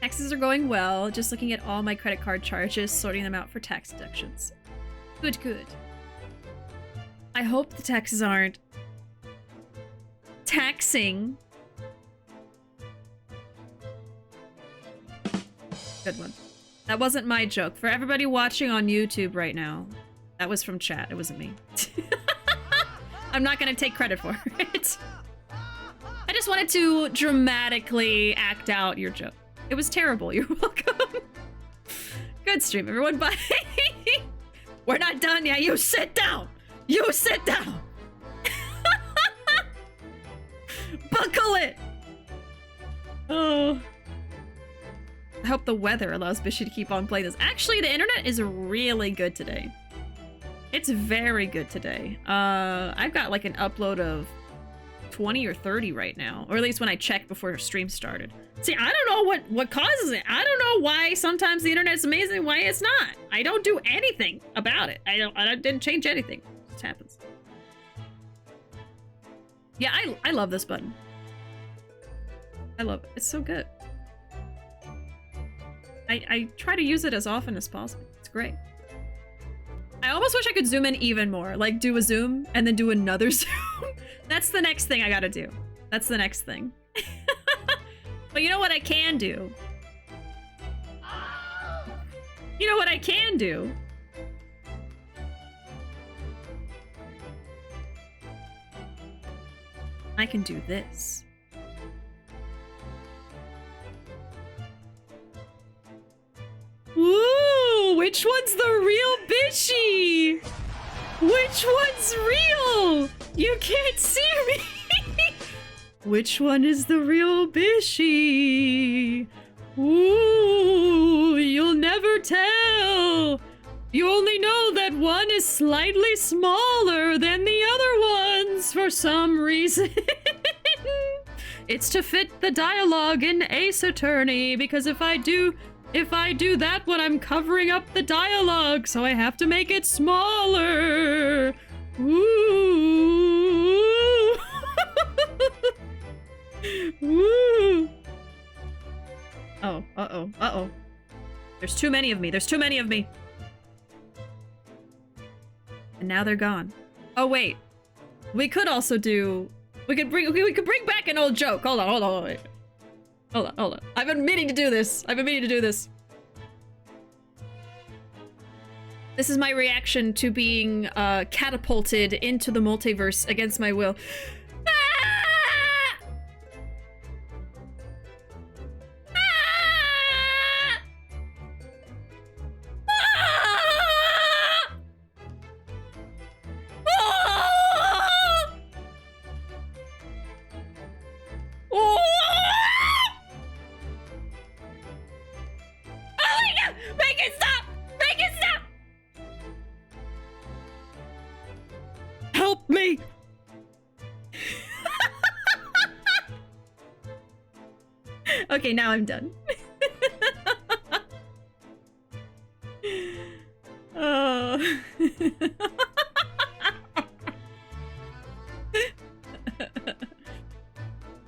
Speaker 1: Taxes are going well. Just looking at all my credit card charges, sorting them out for tax deductions. Good. I hope the taxes aren't taxing. Good one. That wasn't my joke. For everybody watching on YouTube right now, that was from chat. It wasn't me. I'm not gonna take credit for it. I just wanted to dramatically act out your joke. It was terrible. You're welcome. Good stream, everyone. Bye. We're not done yet. You sit down. You sit down. Buckle it. Oh. I hope the weather allows Bishi to keep on playing this. Actually, the internet is really good today. It's very good today. I've got like an upload of 20 or 30 right now, or at least when I checked before stream started. See, I don't know what causes it. I don't know why sometimes the internet's amazing, why it's not. I don't do anything about it. I didn't change anything. It just happens. Yeah, I love this button. I love it. It's so good. I try to use it as often as possible. It's great. I almost wish I could zoom in even more. Like, do a zoom and then do another zoom. That's the next thing I gotta do. That's the next thing. But you know what I can do? You know what I can do? I can do this. Woo! Which one's the real Bishi? Which one's real? You can't see me. Which one is the real Bishi? Ooh, you'll never tell. You only know that one is slightly smaller than the other ones for some reason. It's to fit the dialogue in Ace Attorney, because if I do that one, I'm covering up the dialogue, so I have to make it smaller. Ooh. Ooh. Oh, uh-oh, uh-oh. There's too many of me. There's too many of me. And now they're gone. Oh, wait. We could also do... We could bring back an old joke. Hold on, wait. Hold on. I've been meaning to do this. This is my reaction to being catapulted into the multiverse against my will. Help me! Okay, now I'm done. Oh.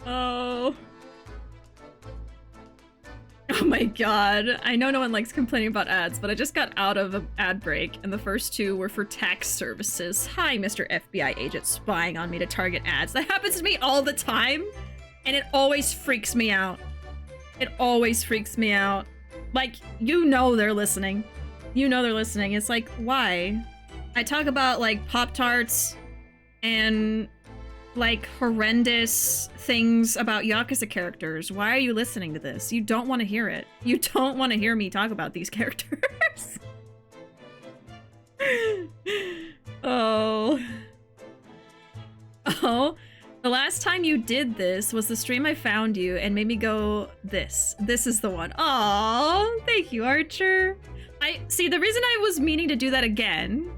Speaker 1: Oh. Oh my god. I know no one likes complaining about ads, but I just got out of an ad break, and the first two were for tax services. Hi, Mr. FBI agent spying on me to target ads. That happens to me all the time, and it always freaks me out. It always freaks me out. Like, you know they're listening. You know they're listening. It's like, why? I talk about, like, Pop-Tarts and, like, horrendous things about Yakuza characters. Why are you listening to this? You don't want to hear it. You don't want to hear me talk about these characters. Oh. Oh. The last time you did this was the stream I found you and made me go this. This is the one. Aw, thank you, Archer. See, the reason I was meaning to do that again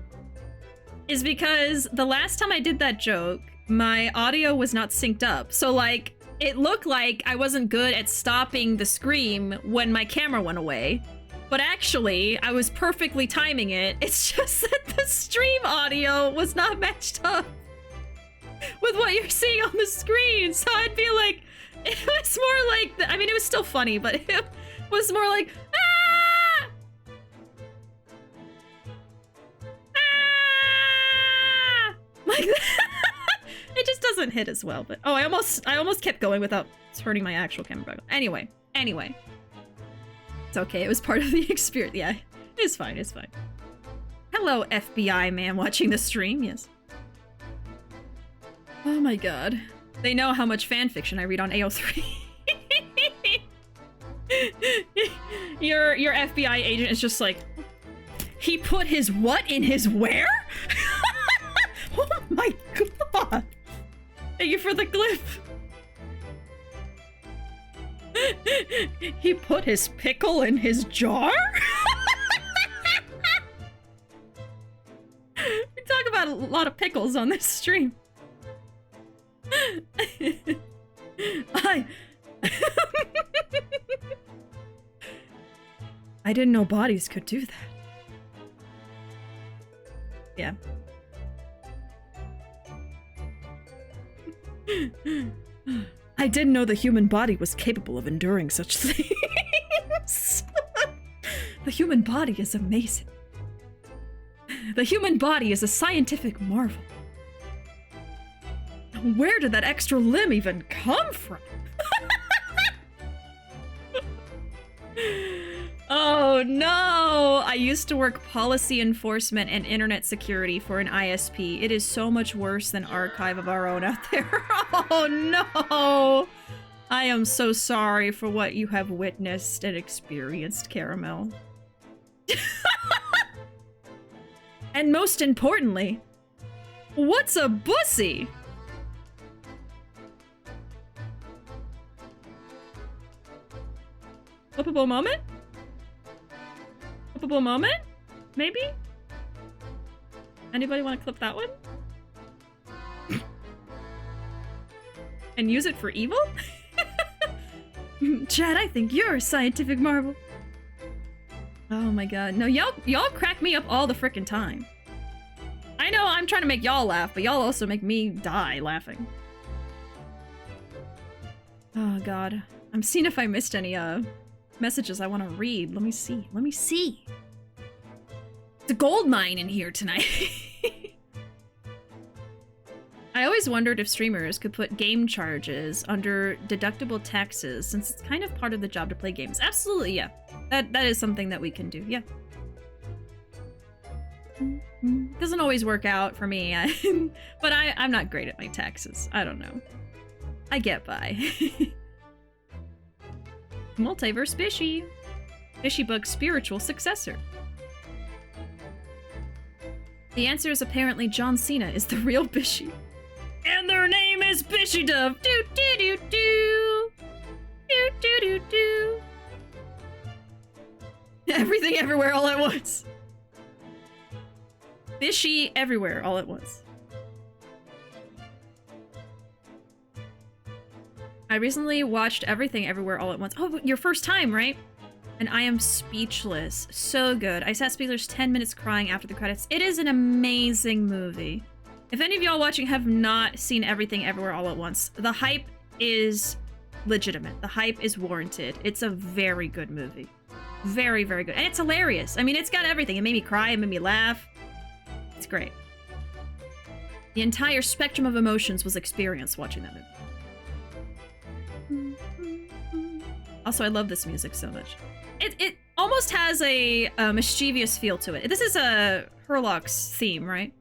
Speaker 1: is because the last time I did that joke, my audio was not synced up. So, like, it looked like I wasn't good at stopping the scream when my camera went away. But actually, I was perfectly timing it. It's just that the stream audio was not matched up with what you're seeing on the screen. So I'd be like, it was more like, I mean, it was still funny, but it was more like, ah! Ah! Like that. It just doesn't hit as well, but oh, I almost kept going without turning my actual camera back on. Anyway. It's okay, it was part of the experience. Yeah, it's fine. Hello, FBI man watching the stream, yes. Oh my god. They know how much fanfiction I read on AO3. Your FBI agent is just like, he put his what in his where? Oh my god. Thank you for the glyph. He put his pickle in his jar? got a lot of pickles on this stream. I didn't know bodies could do that. Yeah. I didn't know the human body was capable of enduring such things. The human body is amazing. The human body is a scientific marvel. Where did that extra limb even come from? Oh no! I used to work policy enforcement and internet security for an ISP. It is so much worse than Archive of Our Own out there. Oh no! I am so sorry for what you have witnessed and experienced, Caramel. And most importantly, what's a bussy? Flippable moment? Flippable moment? Maybe? Anybody want to clip that one? And use it for evil? Chad, I think you're a scientific marvel. Oh my god. No, y'all crack me up all the frickin' time. I know I'm trying to make y'all laugh, but y'all also make me die laughing. Oh god. I'm seeing if I missed any messages I want to read. Let me see. Let me see. It's a gold mine in here tonight. I always wondered if streamers could put game charges under deductible taxes, since it's kind of part of the job to play games. Absolutely, yeah. That is something that we can do, yeah. Doesn't always work out for me, but I'm not great at my taxes. I don't know. I get by. Multiverse Bishi. BishiBug's spiritual successor. The answer is apparently John Cena is the real Bishi. And their name is BishiDove. Do do do do. Do do do do. Everything everywhere all at once. Bishi everywhere all at once. I recently watched Everything Everywhere All at Once. Oh, your first time, right? And I am speechless. So good. I sat speechless 10 minutes crying after the credits. It is an amazing movie. If any of y'all watching have not seen Everything Everywhere All at Once, the hype is legitimate. The hype is warranted. It's a very good movie. Very, very good. And it's hilarious. I mean, it's got everything. It made me cry. It made me laugh. It's great. The entire spectrum of emotions was experienced watching that movie. Also, I love this music so much. It almost has a mischievous feel to it. This is a Herlock's theme, right?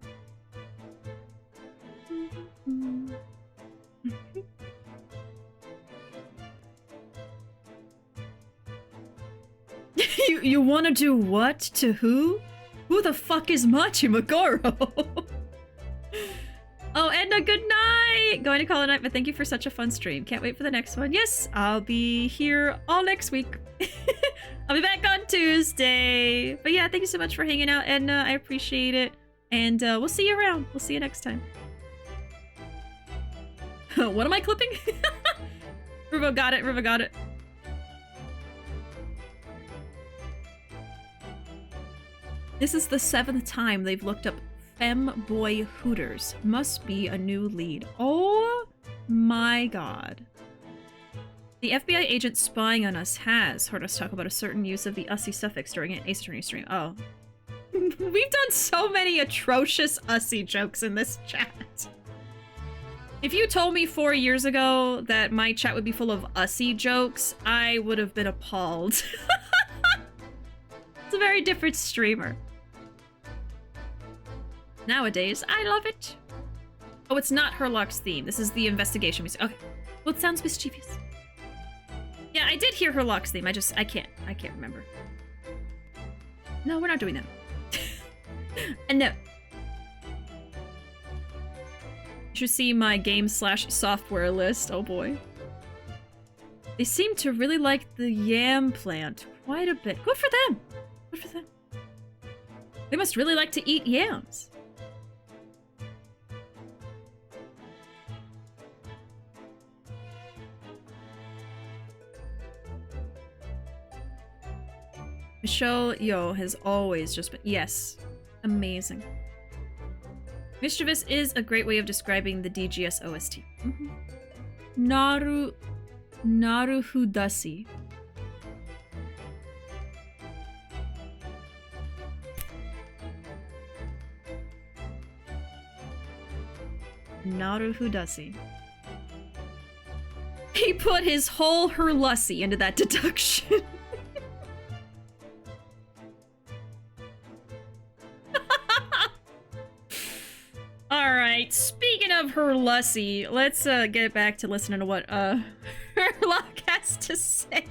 Speaker 1: You want to do what to who? Who the fuck is Machimagoro? Oh, Edna, good night! Going to call it a night, but thank you for such a fun stream. Can't wait for the next one. Yes, I'll be here all next week. I'll be back on Tuesday. But yeah, thank you so much for hanging out, Edna. I appreciate it. And we'll see you around. We'll see you next time. What am I clipping? Ruuuvo got it. Ruuuvo got it. This is the 7th time they've looked up Femboy Hooters. Must be a new lead. Oh my god. The FBI agent spying on us has heard us talk about a certain use of the ussy suffix during an Ace Attorney stream. Oh. We've done so many atrocious ussy jokes in this chat. If you told me 4 years ago that my chat would be full of ussy jokes, I would have been appalled. It's a very different streamer. Nowadays, I love it. Oh, it's not Herlock's theme. This is the investigation music. Okay. Well, it sounds mischievous. Yeah, I did hear Herlock's theme. I can't remember. No, we're not doing that. And no. You should see my game/software list. Oh boy. They seem to really like the yam plant quite a bit. Good for them. Good for them. They must really like to eat yams. show, yo, has always just been, yes, amazing. Mischievous is a great way of describing the DGS OST. Naruhudasi. Naruhudasi. He put his whole herlussi into that deduction. Alright, speaking of herlussi, let's get back to listening to what Herlock has to say.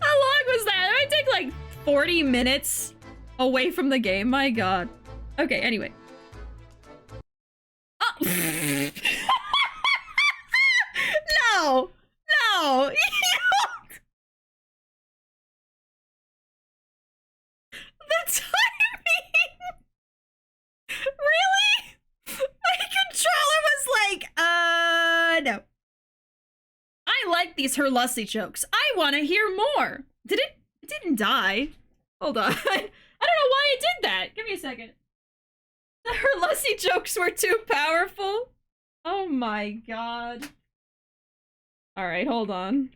Speaker 1: How long was that? It might take like 40 minutes away from the game, my god. Okay, anyway. Oh! No! No! The timing! Really? My controller was like, no. I like these herlussi jokes. I want to hear more. Did it? It didn't die. Hold on. I don't know why it did that. Give me a second. The herlussi jokes were too powerful. Oh my god. Alright, hold on.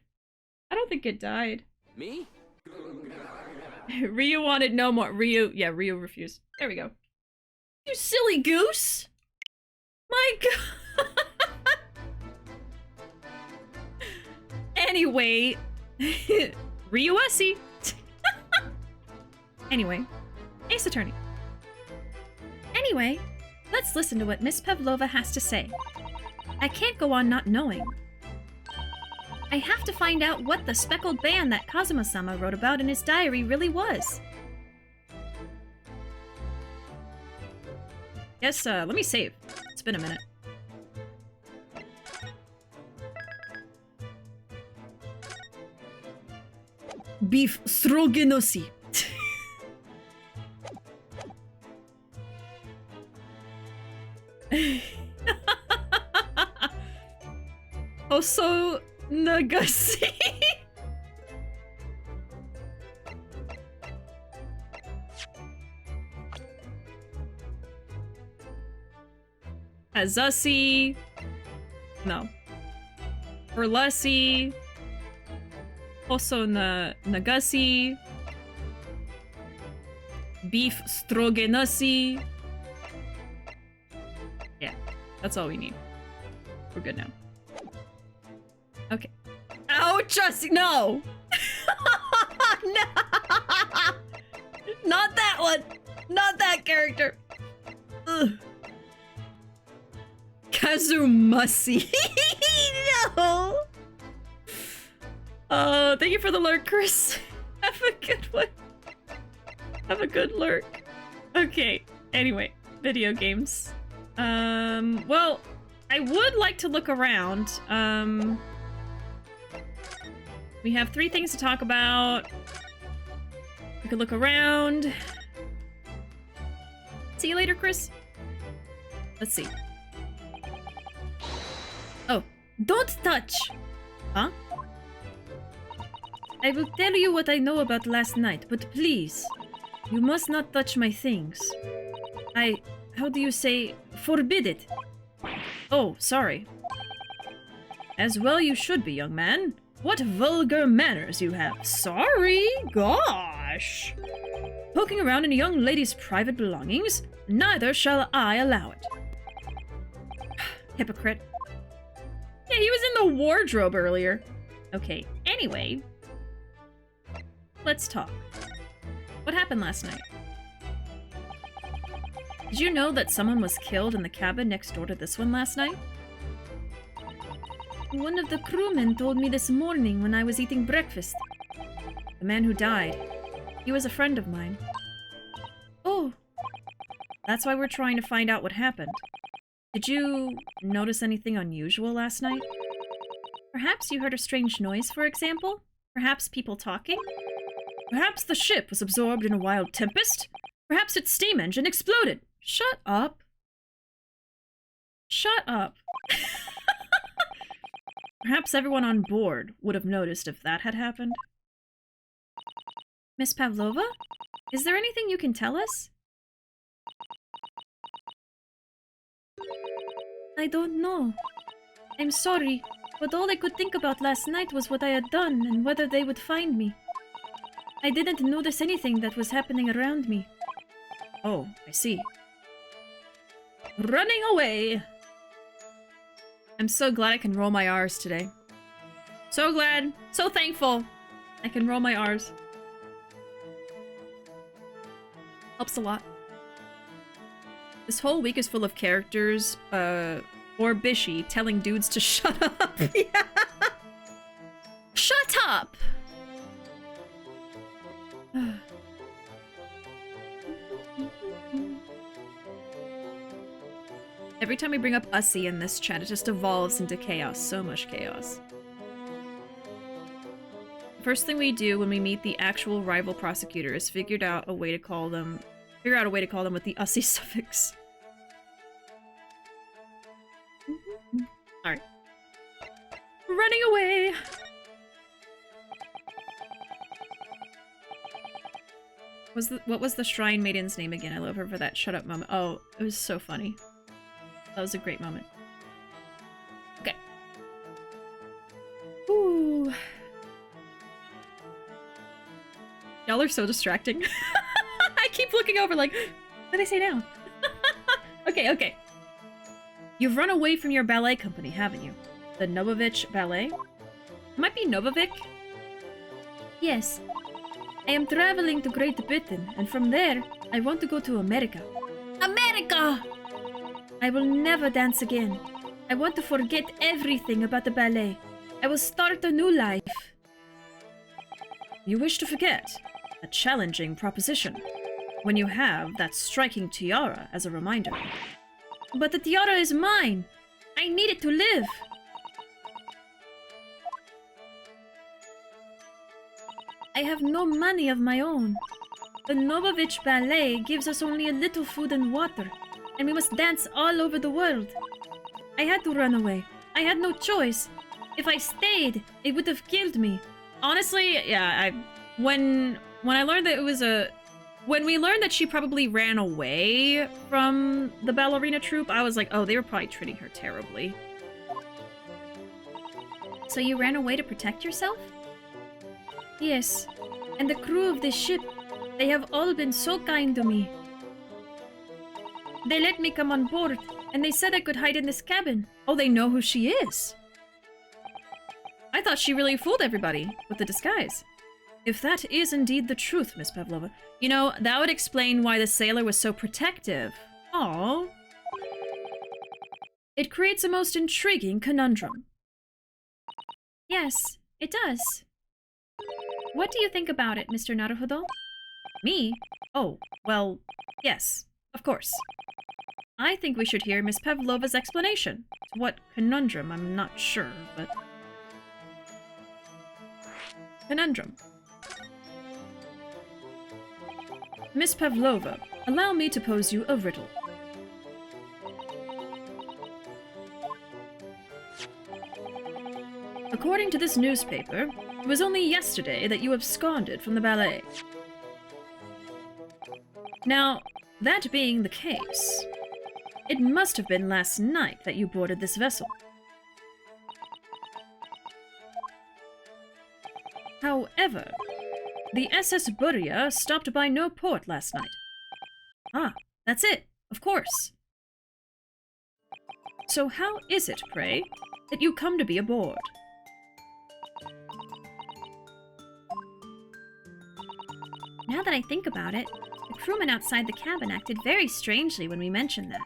Speaker 1: I don't think it died.
Speaker 5: Me?
Speaker 1: Ryu wanted no more. Ryu refused. There we go. You silly goose! My god! Anyway, Ryuusi. Anyway, Ace Attorney. Anyway, let's listen to what Miss Pavlova has to say. I can't go on not knowing. I have to find out what the speckled band that Kazuma-sama wrote about in his diary really was. Yes, let me save. It's been a minute. Beef stroganosi. Also, Nagasi. Azusi. No. Herlussi. Also Nagasi. Beef stroganosi. Yeah, that's all we need. We're good now. Okay. Oh, Justy, no! No! Not that one! Not that character! Ugh. Kazumasi. No! Thank you for the lurk, Chris. Have a good one. Have a good lurk. Okay, anyway, video games. Well, I would like to look around. We have 3 things to talk about. We could look around. See you later, Chris. Let's see. Oh, don't touch! Huh? I will tell you what I know about last night, but please, you must not touch my things. How do you say, forbid it? Oh, sorry. As well you should be, young man. What vulgar manners you have. Sorry? Gosh. Poking around in a young lady's private belongings? Neither shall I allow it. Hypocrite. Yeah, he was in the wardrobe earlier. Okay, anyway. Let's talk. What happened last night? Did you know that someone was killed in the cabin next door to this one last night? One of the crewmen told me this morning when I was eating breakfast. The man who died. He was a friend of mine. Oh. That's why we're trying to find out what happened. Did you notice anything unusual last night? Perhaps you heard a strange noise, for example? Perhaps people talking? Perhaps the ship was absorbed in a wild tempest? Perhaps its steam engine exploded? Shut up. Shut up. Perhaps everyone on board would have noticed if that had happened. Miss Pavlova? Is there anything you can tell us? I don't know. I'm sorry, but all I could think about last night was what I had done and whether they would find me. I didn't notice anything that was happening around me. Oh, I see. Running away! I'm so glad I can roll my R's today. So glad, so thankful I can roll my R's. Helps a lot. This whole week is full of characters, or Bishi telling dudes to shut up. Yeah. Shut up! Every time we bring up Ussie in this chat, it just evolves into chaos. So much chaos. First thing we do when we meet the actual rival prosecutor is figure out a way to call them with the Ussie suffix. Alright. Running away! What was the Shrine Maiden's name again? I love her for that shut up moment. Oh, it was so funny. That was a great moment. Okay. Ooh. Y'all are so distracting. I keep looking over like, what do they say now? Okay. You've run away from your ballet company, haven't you? The Novovich Ballet? Might be Novovic? Yes. I am traveling to Great Britain, and from there, I want to go to America. America! I will never dance again. I want to forget everything about the ballet. I will start a new life. You wish to forget? A challenging proposition. When you have that striking tiara as a reminder. But the tiara is mine! I need it to live! I have no money of my own. The Novovich Ballet gives us only a little food and water, and we must dance all over the world. I had to run away. I had no choice. If I stayed, it would have killed me. Honestly, yeah, when I learned that it was when we learned that she probably ran away from the ballerina troupe, I was like, oh, they were probably treating her terribly. So you ran away to protect yourself? Yes, and the crew of this ship, they have all been so kind to me. They let me come on board, and they said I could hide in this cabin. Oh, they know who she is. I thought she really fooled everybody with the disguise. If that is indeed the truth, Miss Pavlova, you know, that would explain why the sailor was so protective. Aww. It creates a most intriguing conundrum. Yes, it does. What do you think about it, Mr. Naruhodo? Me? Oh, well, yes, of course. I think we should hear Miss Pavlova's explanation. What conundrum, I'm not sure, but... Conundrum. Miss Pavlova, allow me to pose you a riddle. According to this newspaper, it was only yesterday that you absconded from the ballet. Now, that being the case, it must have been last night that you boarded this vessel. However, the SS Burya stopped by no port last night. Ah, that's it, of course. So how is it, pray, that you come to be aboard? Now that I think about it, the crewman outside the cabin acted very strangely when we mentioned that.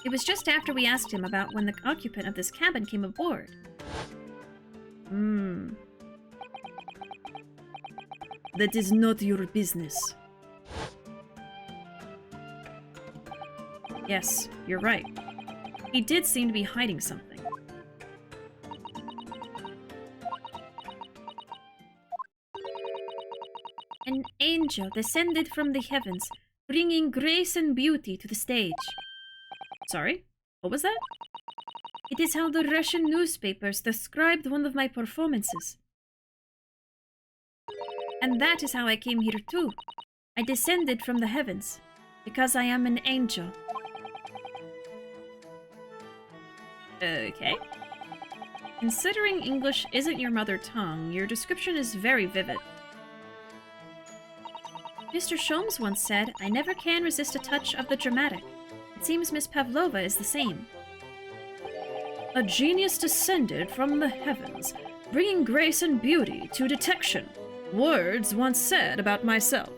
Speaker 1: It was just after we asked him about when the occupant of this cabin came aboard. That is not your business. Yes, you're right. He did seem to be hiding something. An angel descended from the heavens, bringing grace and beauty to the stage. Sorry? What was that? It is how the Russian newspapers described one of my performances. And that is how I came here too. I descended from the heavens, because I am an angel. Okay. Considering English isn't your mother tongue, your description is very vivid. Mr. Sholmes once said, I never can resist a touch of the dramatic. It seems Miss Pavlova is the same. A genius descended from the heavens, bringing grace and beauty to detection. Words once said about myself.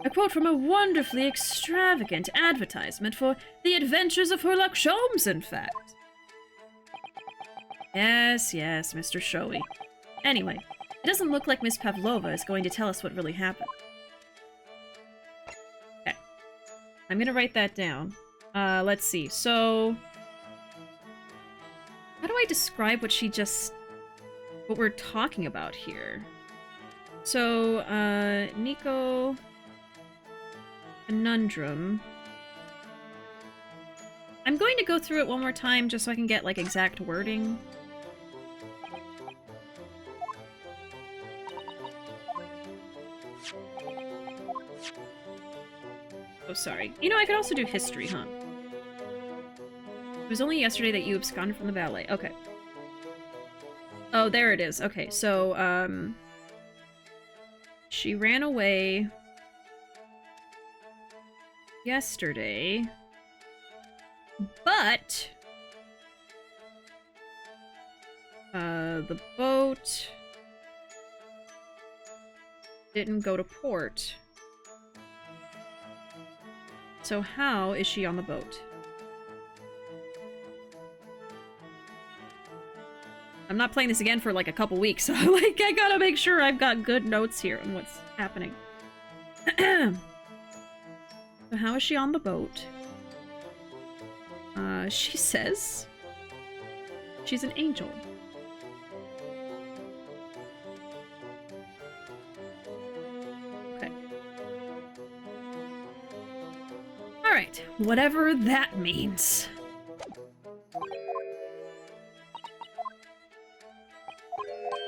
Speaker 1: A quote from a wonderfully extravagant advertisement for the adventures of Sherlock Sholmes, in fact. Yes, yes, Mr. Showy. Anyway, it doesn't look like Miss Pavlova is going to tell us what really happened. Okay. I'm gonna write that down. Let's see. So, how do I describe what what we're talking about here? So, Nico... Conundrum. I'm going to go through it one more time just so I can get, like, exact wording. Oh, sorry. You know, I could also do history, huh? It was only yesterday that you absconded from the ballet. Okay. Oh, there it is. Okay, so, she ran away yesterday, but the boat didn't go to port. So how is she on the boat? I'm not playing this again for like a couple weeks, so like I gotta make sure I've got good notes here on what's happening. So how is she on the boat? She says she's an angel. Okay. Alright, whatever that means.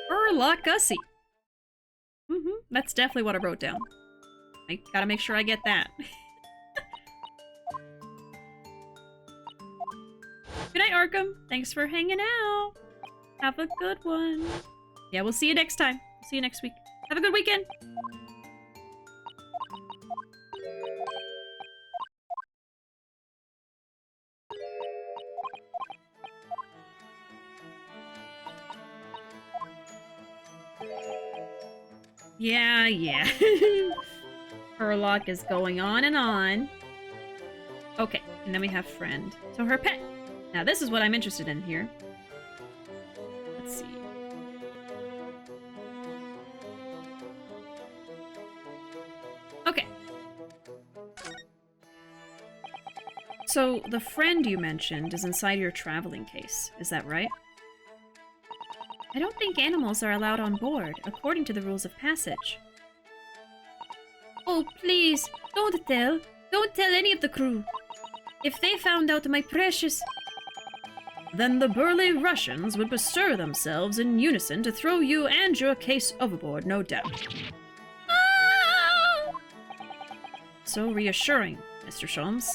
Speaker 1: Sherlock Gussie. That's definitely what I wrote down. I gotta make sure I get that. Good night, Arkham. Thanks for hanging out. Have a good one. Yeah, we'll see you next time. We'll see you next week. Have a good weekend. Yeah. Sherlock is going on and on. Okay, and then we have friend. So her pet. Now this is what I'm interested in here. Let's see. Okay. So the friend you mentioned is inside your traveling case. Is that right? I don't think animals are allowed on board, according to the rules of passage. Oh, please, don't tell. Don't tell any of the crew. If they found out my precious... Then the burly Russians would bestir themselves in unison to throw you and your case overboard, no doubt. Ah! So reassuring, Mr. Sholmes.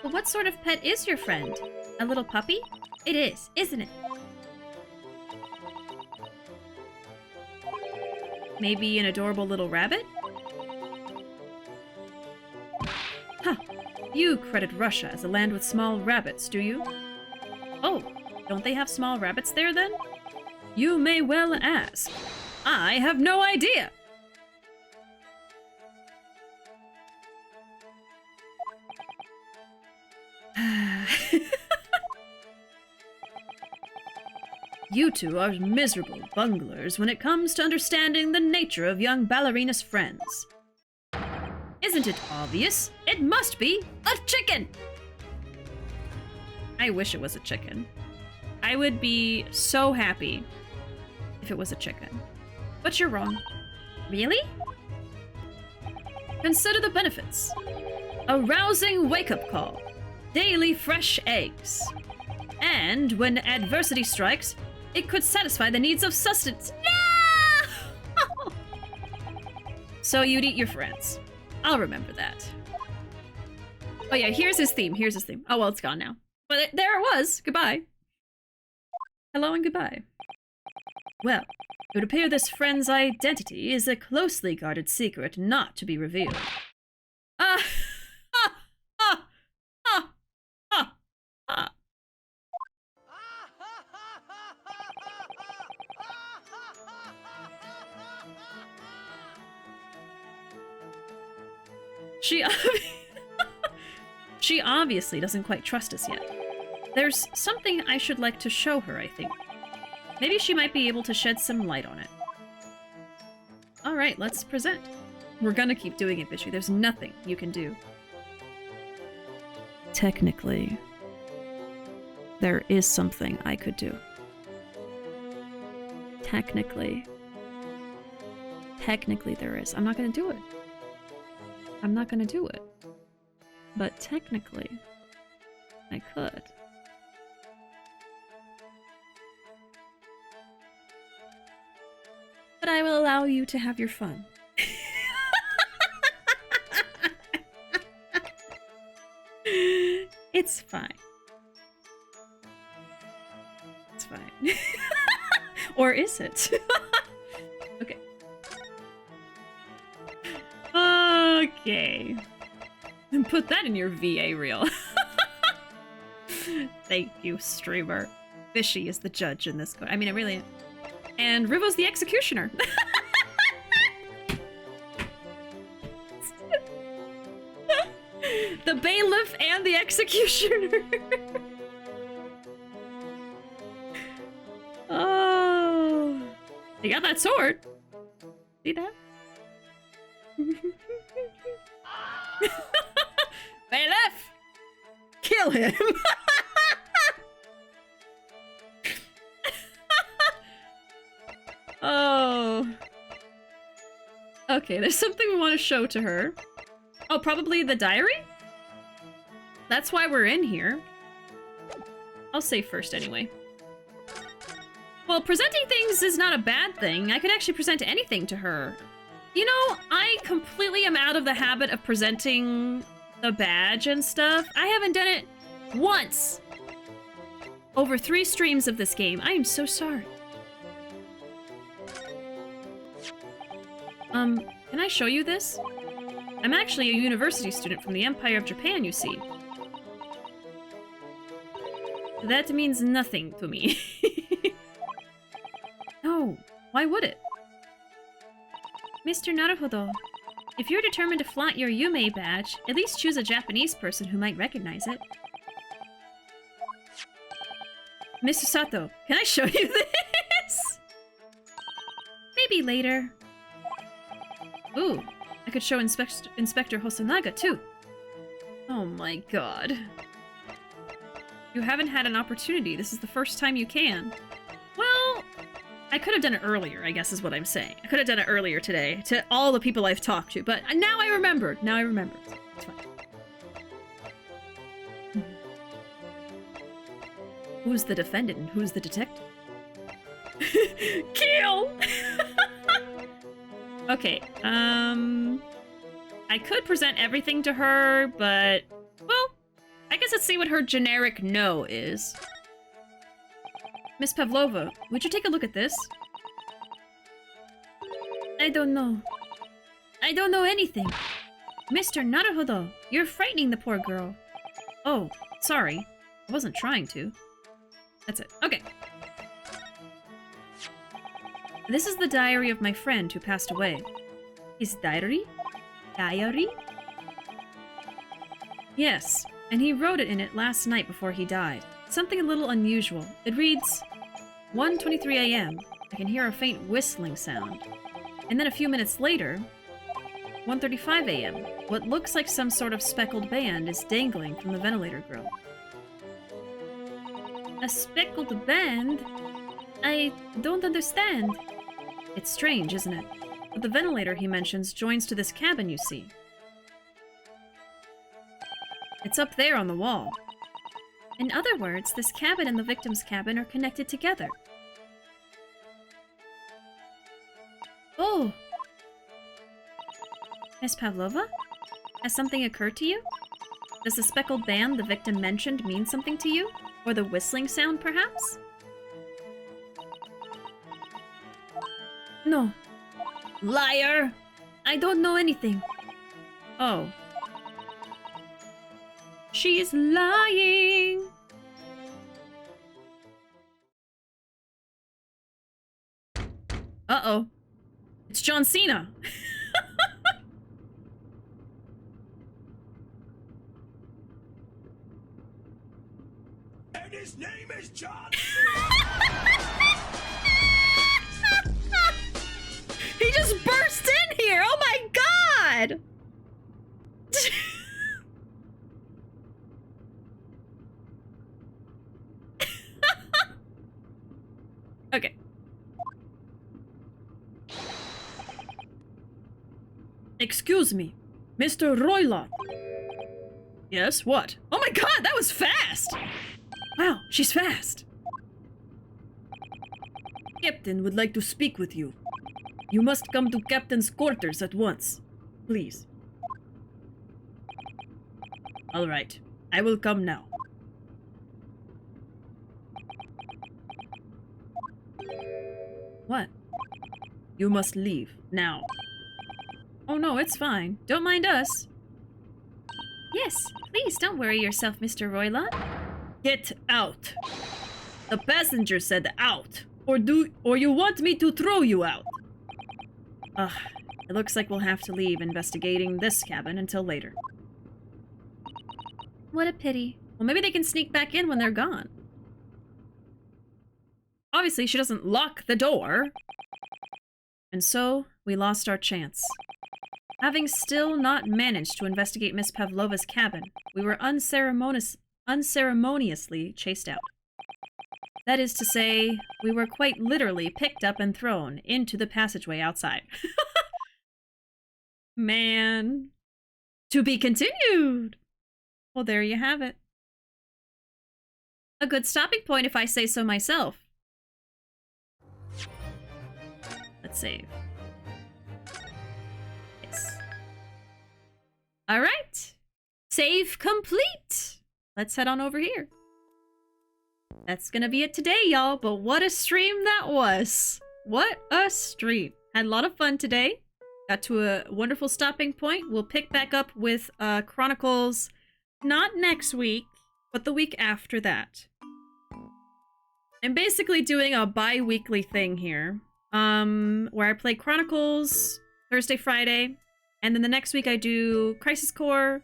Speaker 1: Well, what sort of pet is your friend? A little puppy? It is, isn't it? Maybe an adorable little rabbit? Huh. You credit Russia as a land with small rabbits, do you? Oh, don't they have small rabbits there then? You may well ask. I have no idea! You two are miserable bunglers when it comes to understanding the nature of young ballerina's friends. Isn't it obvious? It must be a chicken! I wish it was a chicken. I would be so happy if it was a chicken. But you're wrong. Really? Consider the benefits. A rousing wake-up call. Daily fresh eggs. And when adversity strikes, it could satisfy the needs of sustenance. No! So you'd eat your friends. I'll remember that. Oh yeah, here's his theme. Here's his theme. Oh well, it's gone now. But there it was. Goodbye. Hello and goodbye. Well, it would appear this friend's identity is a closely guarded secret not to be revealed. She obviously doesn't quite trust us yet. There's something I should like to show her, I think. Maybe she might be able to shed some light on it. Alright, let's present. We're gonna keep doing it, Bishi. There's nothing you can do. Technically, there is something I could do. Technically there is. I'm not gonna do it. I'm not gonna do it. But technically, I could. But I will allow you to have your fun. It's fine. It's fine. Or is it? Okay. Okay. And put that in your VA reel. Thank you, streamer. Bishi is the judge in this. I mean, it really is. And Ruuuvo's the executioner. The bailiff and the executioner. Oh. You got that sword. See that? Bailiff! Kill him! Oh. Okay, there's something we want to show to her. Oh, probably the diary? That's why we're in here. I'll say first anyway. Well, presenting things is not a bad thing. I could actually present anything to her. You know, I completely am out of the habit of presenting the badge and stuff. I haven't done it once over 3 streams of this game. I am so sorry. Can I show you this? I'm actually a university student from the Empire of Japan, you see. That means nothing to me. No, why would it? Mr. Naruhodo, if you're determined to flaunt your Yume badge, at least choose a Japanese person who might recognize it. Mr. Sato, can I show you this? Maybe later. Ooh, I could show Inspector Hosonaga, too. Oh my god. You haven't had an opportunity. This is the first time you can. Well, I could have done it earlier, I guess is what I'm saying. I could have done it earlier today to all the people I've talked to, but now I remembered. Now I remembered. It's fine. Who's the defendant and who's the detective? Kill! Okay, I could present everything to her, but, well, I guess let's see what her generic no is. Miss Pavlova, would you take a look at this? I don't know. I don't know anything. Mr. Naruhodo, you're frightening the poor girl. Oh, sorry. I wasn't trying to. That's it. Okay. This is the diary of my friend who passed away. His diary? Diary? Yes, and he wrote it in it last night before he died. Something a little unusual. It reads, 1:23 a.m. I can hear a faint whistling sound. And then a few minutes later, 1:35 a.m. What looks like some sort of speckled band is dangling from the ventilator grill. A speckled band? I don't understand. It's strange, isn't it? But the ventilator he mentions joins to this cabin you see. It's up there on the wall. In other words, this cabin and the victim's cabin are connected together. Oh! Miss Pavlova? Has something occurred to you? Does the speckled band the victim mentioned mean something to you? Or the whistling sound, perhaps? No. Liar! I don't know anything. Oh. She is lying! Uh-oh. It's John Cena!
Speaker 4: And his name is John.
Speaker 1: He just burst in here! Oh my god! Okay. Excuse me, Mr. Roylott. Yes, what? Oh my god, that was fast! Wow, she's fast. Captain would like to speak with you. You must come to Captain's quarters at once. Please. All right, I will come now. What? You must leave, now. Oh no, it's fine. Don't mind us. Yes, please don't worry yourself, Mr. Roylott. Get out. The passenger said out. Or you want me to throw you out? Ugh, it looks like we'll have to leave investigating this cabin until later. What a pity. Well, maybe they can sneak back in when they're gone. Obviously, she doesn't lock the door. And so, we lost our chance. Having still not managed to investigate Miss Pavlova's cabin, we were unceremoniously chased out. That is to say, we were quite literally picked up and thrown into the passageway outside. Man. To be continued! Well, there you have it. A good stopping point if I say so myself. Let's save. Yes. Alright. Save complete! Let's head on over here. That's gonna be it today, y'all, but what a stream that was! What a stream! Had a lot of fun today. Got to a wonderful stopping point. We'll pick back up with Chronicles not next week, but the week after that. I'm basically doing a bi-weekly thing here, where I play Chronicles Thursday, Friday, and then the next week I do Crisis Core,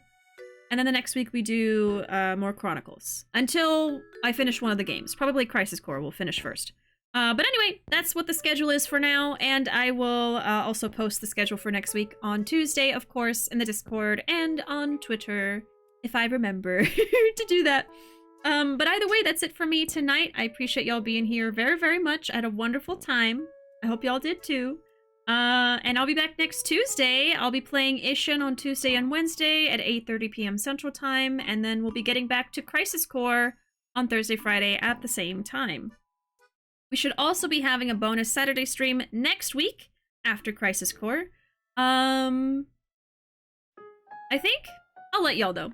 Speaker 1: and then the next week we do more Chronicles. Until I finish one of the games. Probably Crisis Core will finish first. But anyway, that's what the schedule is for now, and I will also post the schedule for next week on Tuesday, of course, in the Discord and on Twitter, if I remember to do that. But either way, that's it for me tonight. I appreciate y'all being here very, very much. I had a wonderful time. I hope y'all did too. And I'll be back next Tuesday. I'll be playing Ishin on Tuesday and Wednesday at 8:30 p.m. Central Time, and then we'll be getting back to Crisis Core on Thursday, Friday at the same time. We should also be having a bonus Saturday stream next week after Crisis Core. I think I'll let y'all know.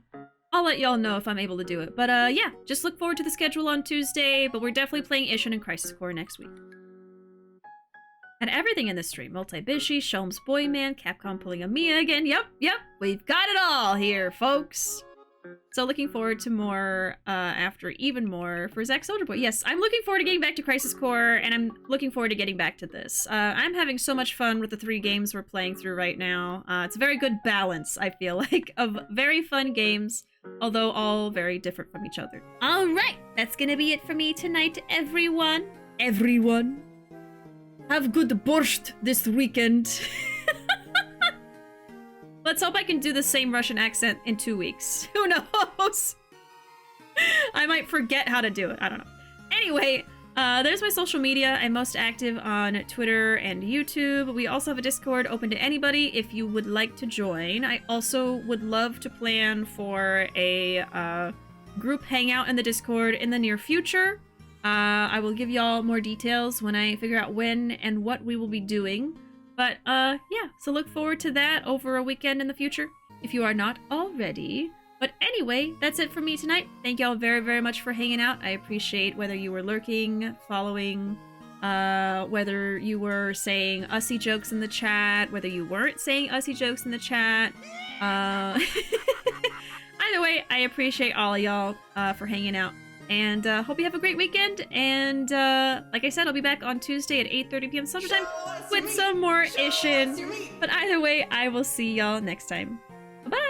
Speaker 1: I'll let y'all know if I'm able to do it. But yeah, just look forward to the schedule on Tuesday, but we're definitely playing Ishin and Crisis Core next week. And everything in this stream. Multi-Bishi, Shelm's Boyman, Capcom pulling a Mia again. Yep, we've got it all here, folks. So looking forward to more after even more for Zack Soldier Boy. Yes, I'm looking forward to getting back to Crisis Core, and I'm looking forward to getting back to this. I'm having so much fun with the 3 games we're playing through right now. It's a very good balance, I feel like, of very fun games, although all very different from each other. All right, that's gonna be it for me tonight, everyone. Everyone. Have good borscht this weekend. Let's hope I can do the same Russian accent in 2 weeks. Who knows? I might forget how to do it. I don't know. Anyway, there's my social media. I'm most active on Twitter and YouTube. We also have a Discord open to anybody if you would like to join. I also would love to plan for a group hangout in the Discord in the near future. I will give y'all more details when I figure out when and what we will be doing. But yeah, so look forward to that over a weekend in the future if you are not already. But anyway, that's it for me tonight. Thank y'all very, very much for hanging out. I appreciate whether you were lurking, following, whether you were saying ussy jokes in the chat, whether you weren't saying ussy jokes in the chat. Either way, I appreciate all of y'all for hanging out. And hope you have a great weekend. And like I said, I'll be back on Tuesday at 8:30 p.m. Central Time with some more Ishin. But either way, I will see y'all next time. Bye-bye!